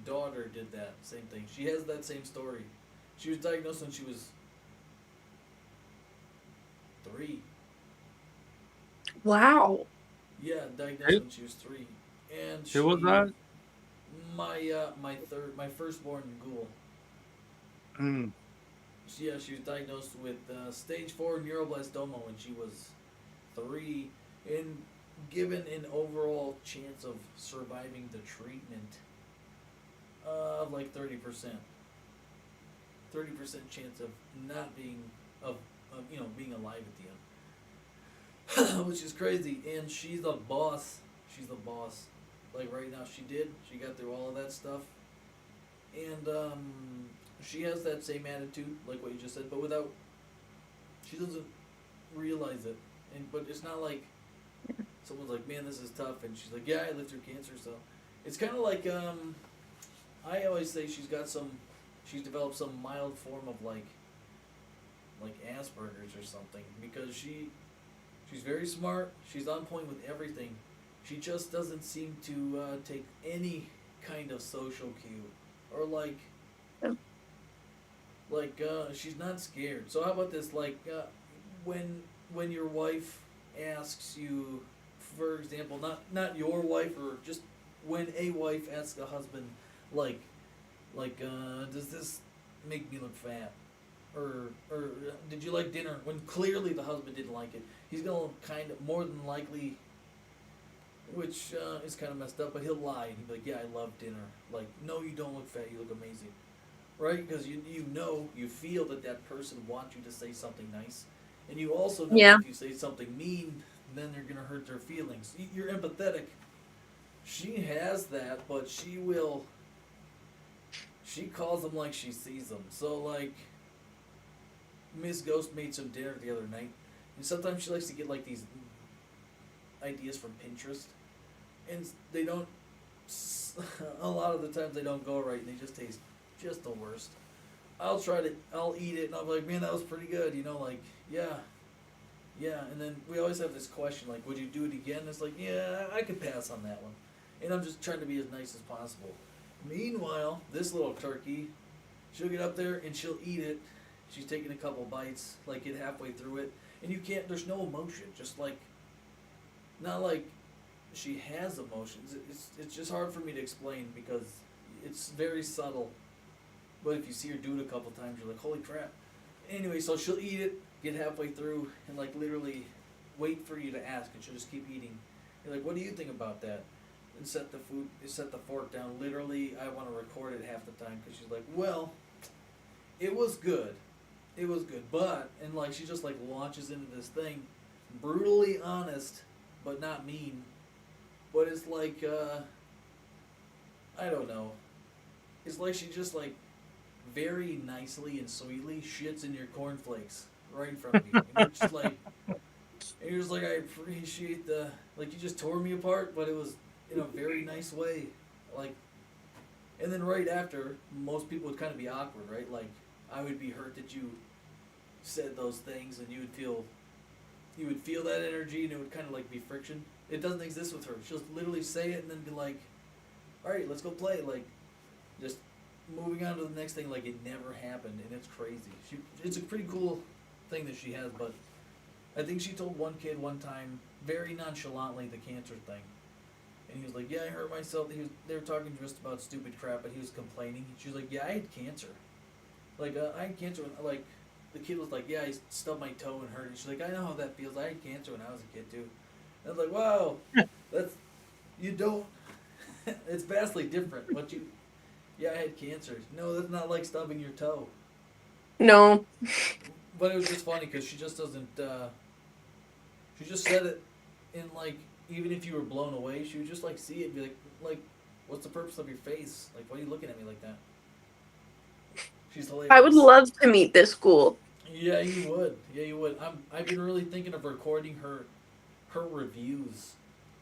daughter did that same thing. She has that same story. She was diagnosed when she was 3. Wow. Yeah, diagnosed when she was 3. And Who was that? My firstborn ghoul. Mm. She was diagnosed with stage 4 neuroblastoma when she was 3, and given an overall chance of surviving the treatment of like 30%. 30% chance of not being being alive at the end, which is crazy. And she's the boss. She's the boss. Like right now, she got through all of that stuff, and she has that same attitude, like what you just said, but without. She doesn't realize it, but it's not like someone's like, "Man, this is tough," and she's like, "Yeah, I lived through cancer," so it's kind of like I always say she's developed some mild form of like Asperger's or something, because she's very smart, she's on point with everything, she just doesn't seem to take any kind of social cue or she's not scared. So how about this? When your wife asks you, for example, not your wife, or just when a wife asks a husband, does this make me look fat? Or did you like dinner? When clearly the husband didn't like it, he's gonna kind of more than likely, which is kind of messed up, but he'll lie and he'll be like, yeah, I love dinner. Like, no, you don't look fat. You look amazing. Right? Because you feel that person wants you to say something nice. And you also know Yeah. if you say something mean, then you're going to hurt their feelings. You're empathetic. She has that, but she calls them like she sees them. So, like, Miss Ghost made some dinner the other night. And sometimes she likes to get, like, these ideas from Pinterest. And they don't, a lot of the times they don't go right, and they just taste just the worst. I'll eat it, and I'll be like, man, that was pretty good, yeah, and then we always have this question, like, would you do it again? It's like, yeah, I could pass on that one, and I'm just trying to be as nice as possible. Meanwhile, this little turkey, she'll get up there, and she'll eat it, she's taking a couple bites, like, get halfway through it, and there's no emotion, just like, not like she has emotions, it's just hard for me to explain, because it's very subtle. But if you see her do it a couple times, you're like, holy crap. Anyway, so she'll eat it, get halfway through, and like literally wait for you to ask, and she'll just keep eating. You're like, what do you think about that? And set the fork down. Literally, I want to record it half the time, because she's like, well, it was good. It was good. But, and like, she just like launches into this thing, brutally honest, but not mean. But it's like, I don't know. It's like she just like, very nicely and sweetly shits in your cornflakes right in front of you. And you're just like, I appreciate you just tore me apart, but it was in a very nice way. Like, And then right after, most people would kind of be awkward, right? Like, I would be hurt that you said those things, and you would feel that energy, and it would kind of like be friction. It doesn't exist with her. She'll literally say it and then be like, all right, let's go play. Like, just moving on to the next thing like it never happened, and it's crazy. It's a pretty cool thing that she has, but I think she told one kid one time, very nonchalantly, the cancer thing. And he was like, yeah, I hurt myself. They were talking just about stupid crap, but he was complaining. She was like, yeah, I had cancer. Like, I had cancer when, like, the kid was like, yeah, I stubbed my toe and hurt it. She's like, I know how that feels. I had cancer when I was a kid, too. And I was like, wow, you don't, it's vastly different. Yeah, I had cancer. No, that's not like stubbing your toe. No. But it was just funny because she just doesn't, she just said it in, like, even if you were blown away, she would just, like, see it and be like, what's the purpose of your face? Like, why are you looking at me like that? She's hilarious. I would love to meet this school. Yeah, you would. Yeah, you would. I've been really thinking of recording her reviews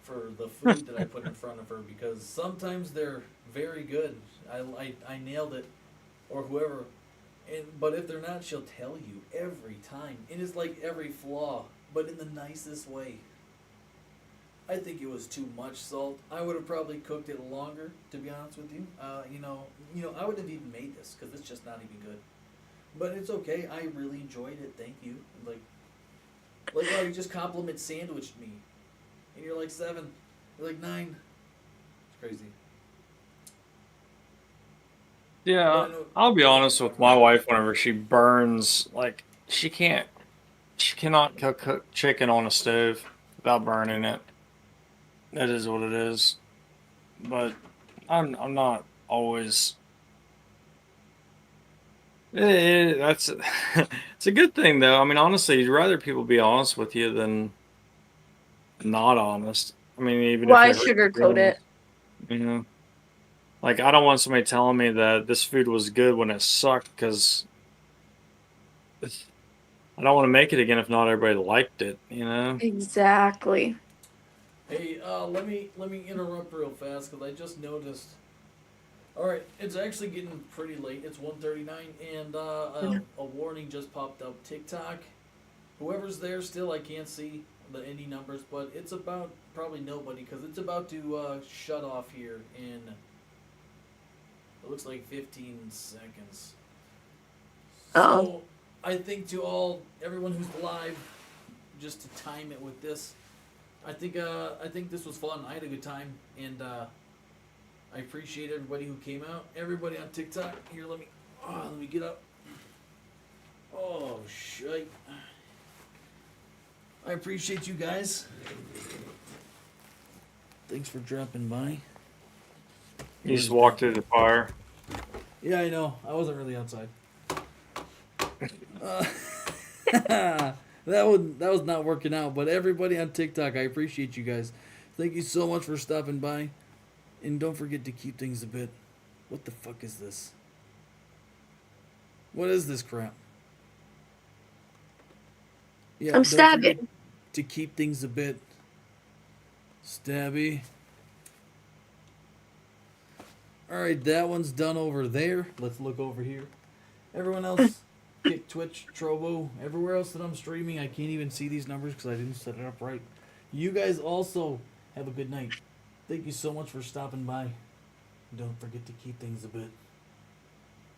for the food that I put in front of her, because sometimes they're very good. I nailed it, or whoever. But if they're not, she'll tell you every time. And it's like every flaw, but in the nicest way. I think it was too much salt. I would have probably cooked it longer, to be honest with you. You know, I would have even made this, because it's just not even good. But it's okay. I really enjoyed it. Thank you. Like, oh, you just compliment sandwiched me, and you're like 7, you're like 9. It's crazy. Yeah, I'll be honest with my wife. Whenever she burns, like she cannot cook chicken on a stove without burning it. That is what it is. But I'm not always. That's it's a good thing though. I mean, honestly, you'd rather people be honest with you than not honest. I mean, even Why if it hurts your sugarcoat it? feelings, you know. Like, I don't want somebody telling me that this food was good when it sucked, because I don't want to make it again if not everybody liked it, you know? Exactly. Hey, let me interrupt real fast, because I just noticed. All right, it's actually getting pretty late. It's 1:39, and a warning just popped up. TikTok, whoever's there still, I can't see any numbers, but it's about probably nobody, because it's about to shut off here in, it looks like 15 seconds. Oh. So I think to everyone who's live, just to time it with this, I think this was fun. I had a good time, and I appreciate everybody who came out. Everybody on TikTok. Here, let me get up. Oh shite! I appreciate you guys. Thanks for dropping by. You just walked through the fire. Yeah, I know. I wasn't really outside. That was not working out. But everybody on TikTok, I appreciate you guys. Thank you so much for stopping by. And don't forget to keep things a bit. What the fuck is this? What is this crap? Yeah, I'm don't forget stabbing. to keep things a bit stabby. Alright, that one's done over there. Let's look over here. Everyone else, Kick, Twitch, Trovo, everywhere else that I'm streaming, I can't even see these numbers because I didn't set it up right. You guys also have a good night. Thank you so much for stopping by. Don't forget to keep things a bit